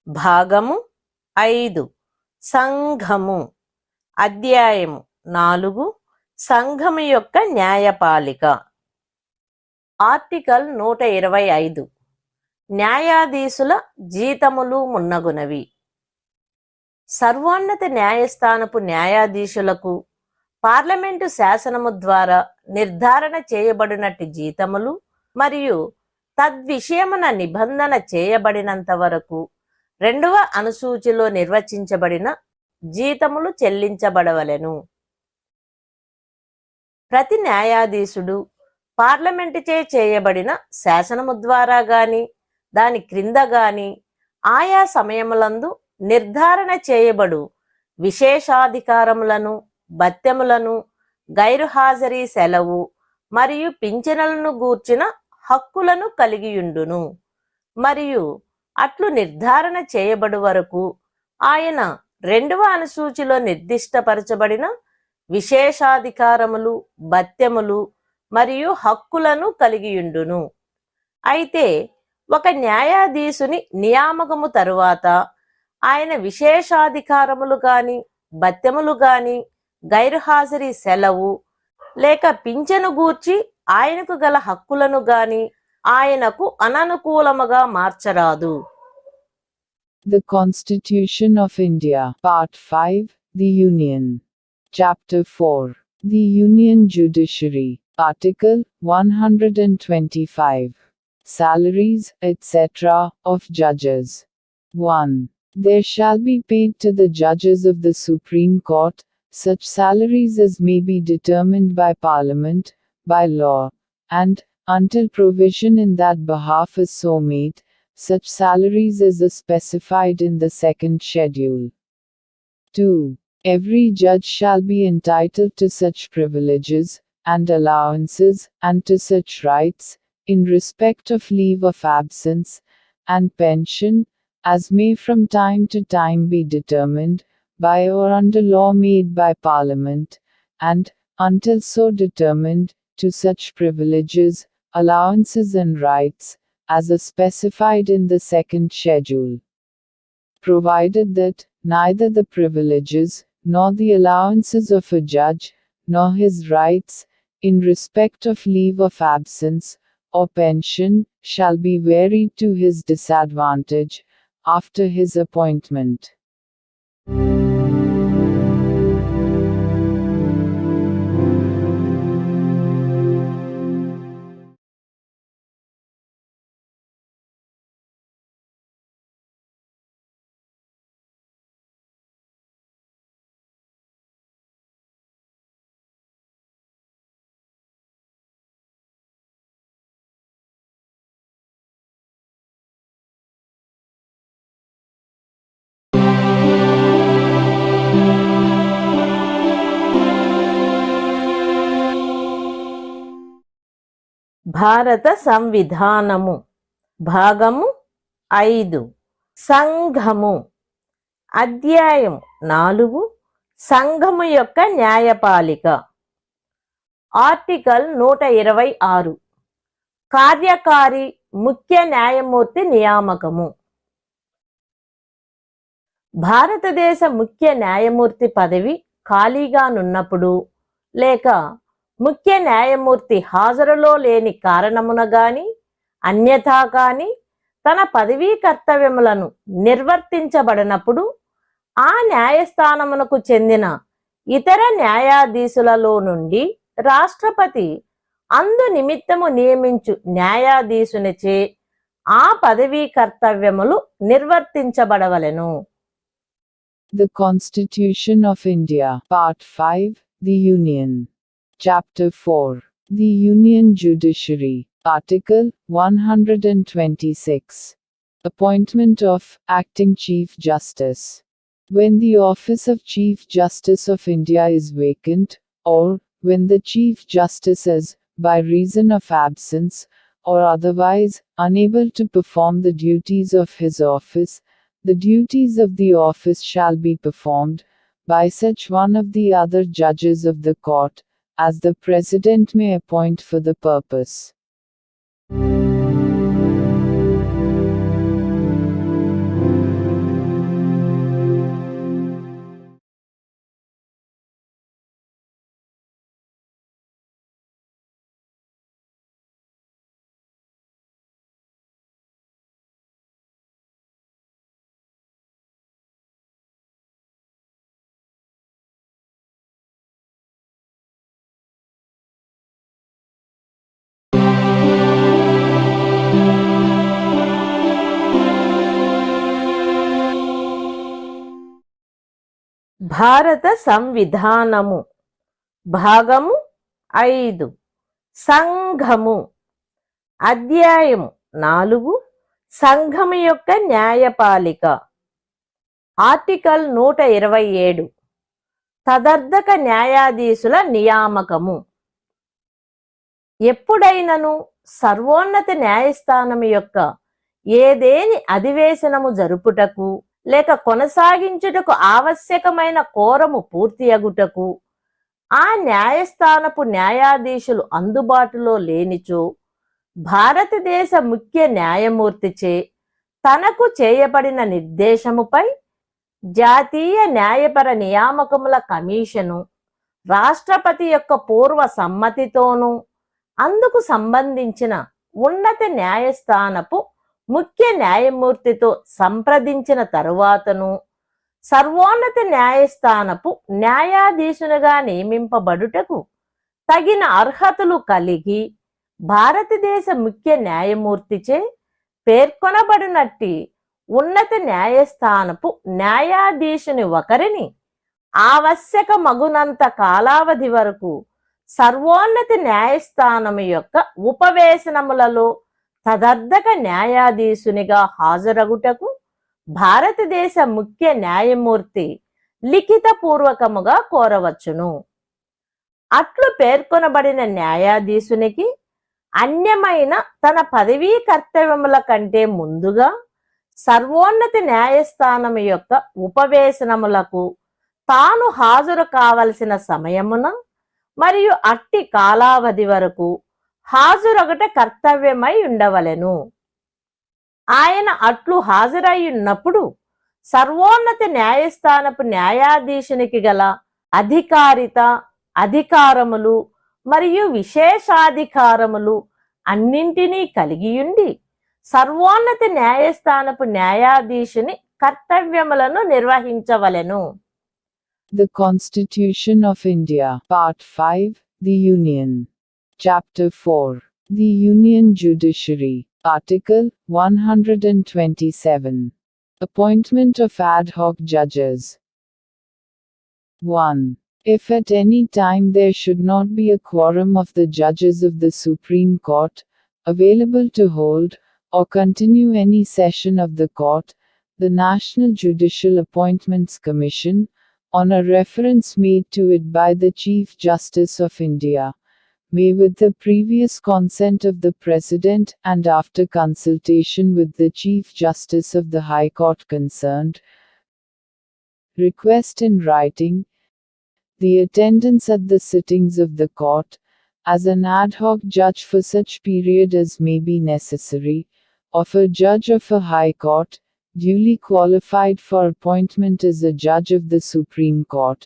భాగము 5 సంఘము అధ్యాయము 4 సంఘము యొక్క న్యాయపాలిక. Article 125 న్యాయాధీశుల జీతములు మున్నగునవి. సర్వోన్నత న్యాయస్థానపు న్యాయాధీశులకు parliament శాసనము ద్వారా నిర్ధారణ చేయబడినట్టి జీతములు మరియు తద్విషయమున నిబంధన చేయబడినంత వరకు 2వ అనుసూచిలో నిర్వచించబడిన జీతములు చెల్లించబడవలెను. ప్రతి న్యాయాధీశుడు పార్లమెంటుచే చేయబడిన శాసనము ద్వారా గాని దాని క్రింద గాని ఆయా సమయములందు నిర్ధారణ చేయబడు విశేషాధికారములను, భత్యములను, గైరుహాజరీ సెలవు మరియు పింఛనులను గూర్చిన హక్కులను కలిగియుండును. మరియు అట్లు నిర్ధారణ చేయబడు వరకు ఆయన 2వ అనుసూచిలో నిర్దిష్టపరచబడిన విశేషాధికారములు, భత్యములు మరియు హక్కులను కలిగియుండును. అయితే ఒక న్యాయాధీశుని నియామకము తరువాత ఆయన విశేషాధికారములు గాని, భత్యములు గాని, గైర్హాజరీ సెలవు లేక పింఛను గూర్చి ఆయనకు గల హక్కులను గాని ఆయనకు అననుకూలముగా మార్చరాదు. The Constitution of India, Part 5, The Union. Chapter 4, The Union Judiciary, Article 125. Salaries, etc., of judges. 1. There shall be paid to the judges of the Supreme Court such salaries as may be determined by Parliament, by law, and, until provision in that behalf is so made, such salaries as are specified in the second schedule. 2. Every judge shall be entitled to such privileges, and allowances, and to such rights, in respect of leave of absence, and pension, as may from time to time be determined, by or under law made by Parliament, and, until so determined, to such privileges, allowances and rights, as are specified in the second schedule. Provided that, neither the privileges, nor the allowances of a judge, nor his rights, in respect of leave of absence, or pension, shall be varied to his disadvantage, after his appointment. భారత సంవిధానము భాగము 5 సంఘము అధ్యాయం 4 సంఘము యొక్క న్యాయపాలిక article 126 కార్యకారి ముఖ్య న్యాయమూర్తి నియామకము భారతదేశ ముఖ్య న్యాయమూర్తి పదవి ఖాళీగానున్నప్పుడు లేక ముఖ్య న్యాయమూర్తి హాజరులో లేని కారణమున గాని అన్యథా గాని తన పదవీ కర్తవ్యములను నిర్వర్తించబడినప్పుడు ఆ న్యాయస్థానమునకు చెందిన ఇతర న్యాయాధీశులలో నుండి రాష్ట్రపతి అందు నిమిత్తము నియమించు న్యాయాధీశునిచే ఆ పదవీ కర్తవ్యములు నిర్వర్తించబడవలెను. The Constitution of India, Part 5, The Union. Chapter 4, The Union Judiciary, Article 126. Appointment of Acting Chief Justice. When the office of Chief Justice of India is vacant, or, when the Chief Justice is, by reason of absence, or otherwise, unable to perform the duties of his office, the duties of the office shall be performed, by such one of the other judges of the court, as the President may appoint for the purpose. భారత సంవిధానము భాగము 5 సంఘము అధ్యాయము 4 సంఘము యొక్క న్యాయపాలిక article 127 తదర్థక న్యాయాధీశుల నియామకము ఎప్పుడైనను సర్వోన్నత న్యాయస్థానము యొక్క ఏదేని అధివేశనము జరుపుటకు లేక కొనసాగించుటకు ఆవశ్యకమైన కోరము పూర్తి అగుటకు ఆ న్యాయస్థానపు న్యాయాధీశులు అందుబాటులో లేనిచో భారతదేశ ముఖ్య న్యాయమూర్తిచే తనకు చేయబడిన నిర్దేశముపై జాతీయ న్యాయపర నియామకముల కమిషను రాష్ట్రపతి యొక్క పూర్వ సమ్మతితోనూ అందుకు సంబంధించిన ఉన్నత న్యాయస్థానపు ముఖ్య న్యాయమూర్తితో సంప్రదించిన తరువాతను సర్వోన్నత న్యాయస్థానపు న్యాయాధీశునిగా నియమింపబడుటకు తగిన అర్హతలు కలిగి భారతదేశ ముఖ్య న్యాయమూర్తిచే పేర్కొనబడినట్టి ఉన్నత న్యాయస్థానపు న్యాయాధీశుని ఒకరిని ఆవశ్యకమగునంత కాలావధి వరకు సర్వోన్నత న్యాయస్థానము యొక్క ఉపవేశనములలో తదర్థక న్యాయాధీశునిగా హాజరగుటకు భారతదేశ ముఖ్య న్యాయమూర్తి లిఖితపూర్వకముగా కోరవచ్చును. అట్లు పేర్కొనబడిన న్యాయాధీశునికి అన్యమైన తన పదవీ కర్తవ్యముల కంటే ముందుగా సర్వోన్నత న్యాయస్థానము యొక్క ఉపవేశనములకు తాను హాజరు కావలసిన సమయమున మరియు అట్టి కాలావధి వరకు హాజరొకట కర్తవ్యమై ఉండవలెను. ఆయన అట్లు హాజరై ఉన్నప్పుడు సర్వోన్నత న్యాయస్థానపు న్యాయాధీశునికి గల అధికారిత అధికారములు మరియు విశేషాధికారములు అన్నింటినీ కలిగియుండి సర్వోన్నత న్యాయస్థానపు న్యాయాధీశుని కర్తవ్యములను నిర్వహించవలెను. The Constitution of India, Part 5, The Union. Chapter 4, The Union Judiciary. Article 127. Appointment of ad hoc judges. 1. If at any time there should not be a quorum of the judges of the Supreme Court available to hold or continue any session of the court, the National Judicial Appointments Commission, on a reference made to it by the Chief Justice of India, may with the previous consent of the President and after consultation with the Chief Justice of the High Court concerned, request in writing the attendance at the sittings of the court, as an ad hoc judge for such period as may be necessary, of a judge of a High Court, duly qualified for appointment as a judge of the Supreme Court,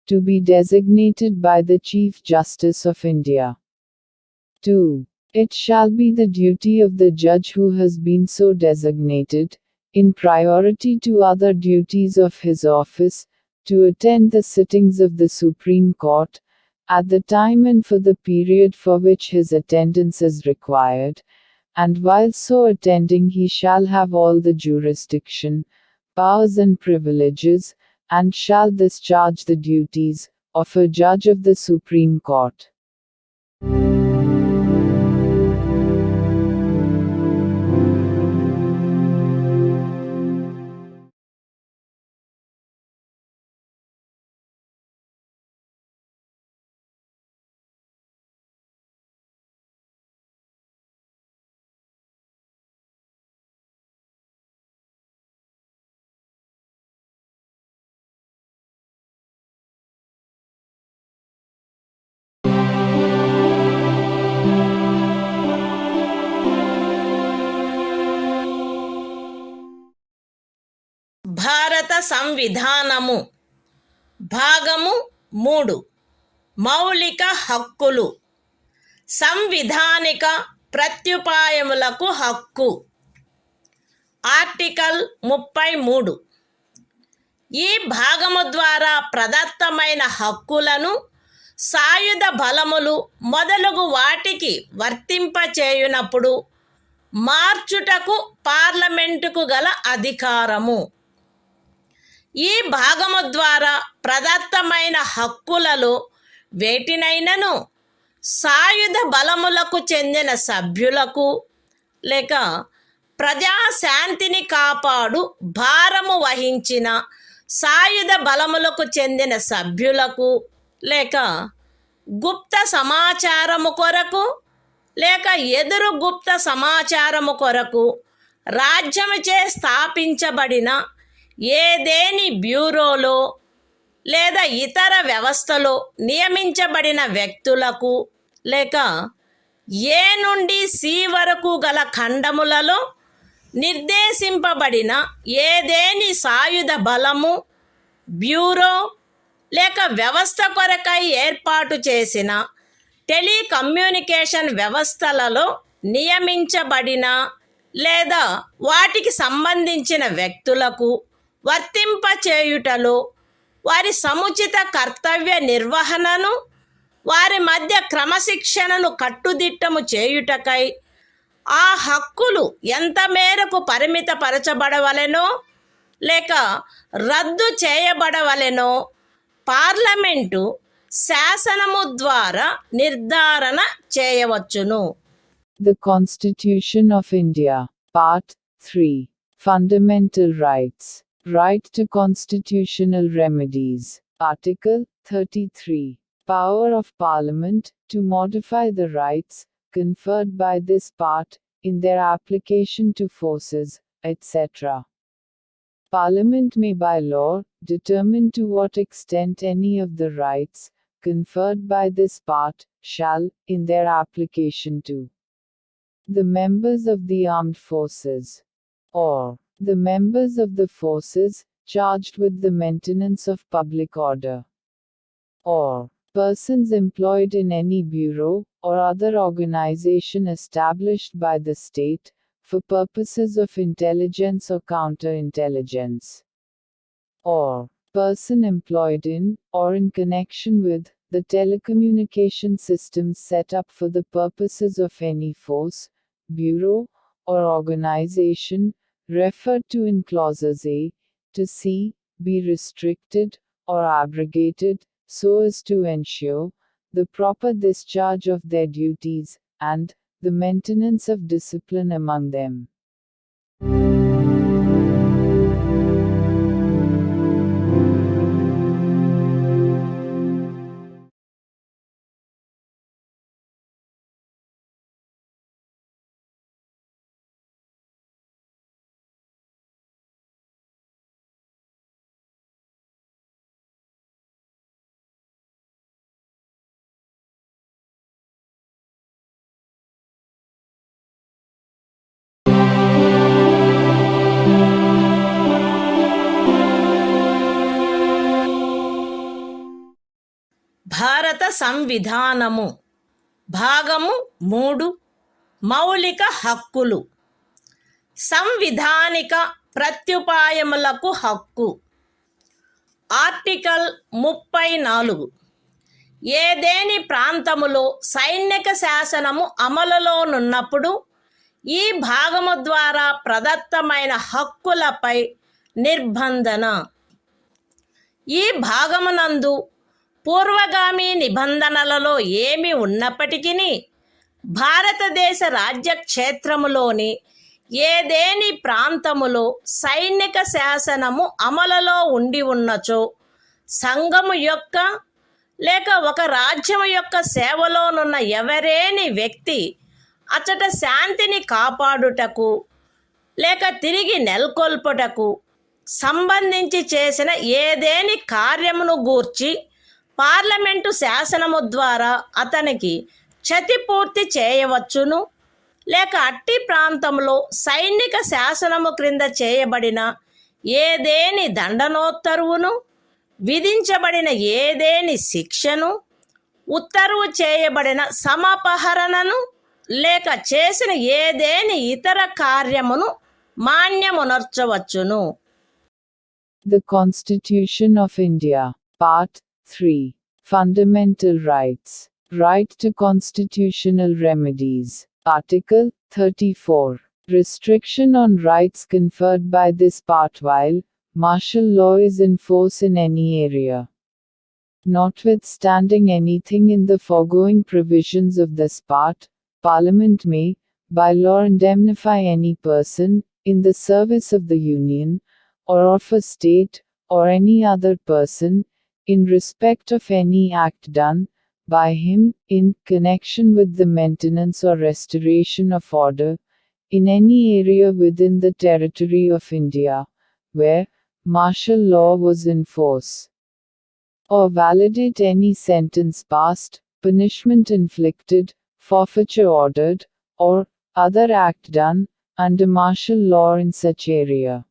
to be designated by the Chief Justice of India. 2. It shall be the duty of the judge who has been so designated, in priority to other duties of his office, to attend the sittings of the Supreme Court, at the time and for the period for which his attendance is required, and while so attending he shall have all the jurisdiction, powers and privileges, and shall discharge the duties of a judge of the Supreme Court. భారత సంవిధానము భాగము 3 మౌలిక హక్కులు సంవిధానిక ప్రత్యుపాయములకు హక్కు article 33 ఈ భాగము ద్వారా ప్రదత్తమైన హక్కులను సాయుధ బలములు మొదలగు వాటికి వర్తింపచేయునప్పుడు మార్చుటకు పార్లమెంటుకు గల అధికారము. ఈ భాగము ద్వారా ప్రదత్తమైన హక్కులలో వేటినైనను సాయుధ బలములకు చెందిన సభ్యులకు లేక ప్రజాశాంతిని కాపాడు భారము వహించిన సాయుధ బలములకు చెందిన సభ్యులకు లేక గుప్త సమాచారము కొరకు లేక ఎదురు గుప్త సమాచారము కొరకు రాజ్యముచే స్థాపించబడిన ఏదేని బ్యూరోలో లేదా ఇతర వ్యవస్థలో నియమించబడిన వ్యక్తులకు లేక ఏ నుండి సి వరకు గల ఖండములలో నిర్దేశింపబడిన ఏదేని సాయుధ బలము బ్యూరో లేక వ్యవస్థ కొరకై ఏర్పాటు చేసిన టెలికమ్యూనికేషన్ వ్యవస్థలలో నియమించబడిన లేదా వాటికి సంబంధించిన వ్యక్తులకు వర్తింపచేయుటలో వారి సముచిత కర్తవ్య నిర్వహణను వారి మధ్య క్రమశిక్షణను కట్టుదిట్టము చేయుటకై ఆ హక్కులు ఎంత మేరకు పరిమితపరచబడవలెనో లేక రద్దు చేయబడవలెనో పార్లమెంటు శాసనము ద్వారా నిర్ధారణ చేయవచ్చును. The Constitution of India, Part 3. Fundamental Rights. Right to constitutional remedies. Article 33. Power of Parliament to modify the rights conferred by this part in their application to forces, etc. Parliament may by law determine to what extent any of the rights conferred by this part shall, in their application to the members of the armed forces, or the members of the forces charged with the maintenance of public order, or persons employed in any bureau or other organization established by the state for purposes of intelligence or counterintelligence, or person employed in or in connection with the telecommunication systems set up for the purposes of any force, bureau, or organization referred to in clauses A to C be restricted or abrogated so as to ensure the proper discharge of their duties and the maintenance of discipline among them. భారత సంవిధానము భాగము 3 మౌలిక హక్కులు. సంవిధానిక ప్రత్యుపాయములకు హక్కు. Article 34. ఏదేని ప్రాంతములో సైనిక శాసనము అమలులోనున్నప్పుడు ఈ భాగము ద్వారా ప్రదత్తమైన హక్కులపై నిర్బంధన. ఈ భాగమునందు పూర్వగామి నిబంధనలలో ఏమి ఉన్నప్పటికీ భారతదేశ రాజ్యక్షేత్రములోని ఏదేని ప్రాంతములో సైనిక శాసనము అమలులో ఉండి ఉన్నచో సంఘము యొక్క లేక ఒక రాజ్యము యొక్క సేవలోనున్న ఎవరేని వ్యక్తి అచట శాంతిని కాపాడుటకు లేక తిరిగి నెలకొల్పుటకు సంబంధించి చేసిన ఏదేని కార్యమును గూర్చి పార్లమెంటు శాసనము ద్వారా అతనికి క్షతిపూర్తి చేయవచ్చును, లేక అట్టి ప్రాంతంలో సైనిక శాసనము క్రింద చేయబడిన ఏదేని దండనోత్తర్వును, విధించబడిన ఏదేని శిక్షను, ఉత్తర్వు చేయబడిన సమపహరణను, లేక చేసిన ఏదేని ఇతర కార్యమును మాన్యమునర్చవచ్చును. The Constitution of India, Part 3. Fundamental Rights. Right to constitutional remedies. Article 34. Restriction on rights conferred by this part while martial law is in force in any area. Notwithstanding anything in the foregoing provisions of this part, Parliament may, by law, indemnify any person, in the service of the Union, or of a state, or any other person, in respect of any act done by him, in connection with the maintenance or restoration of order, in any area within the territory of India, where martial law was in force, or validate any sentence passed, punishment inflicted, forfeiture ordered, or other act done under martial law in such area.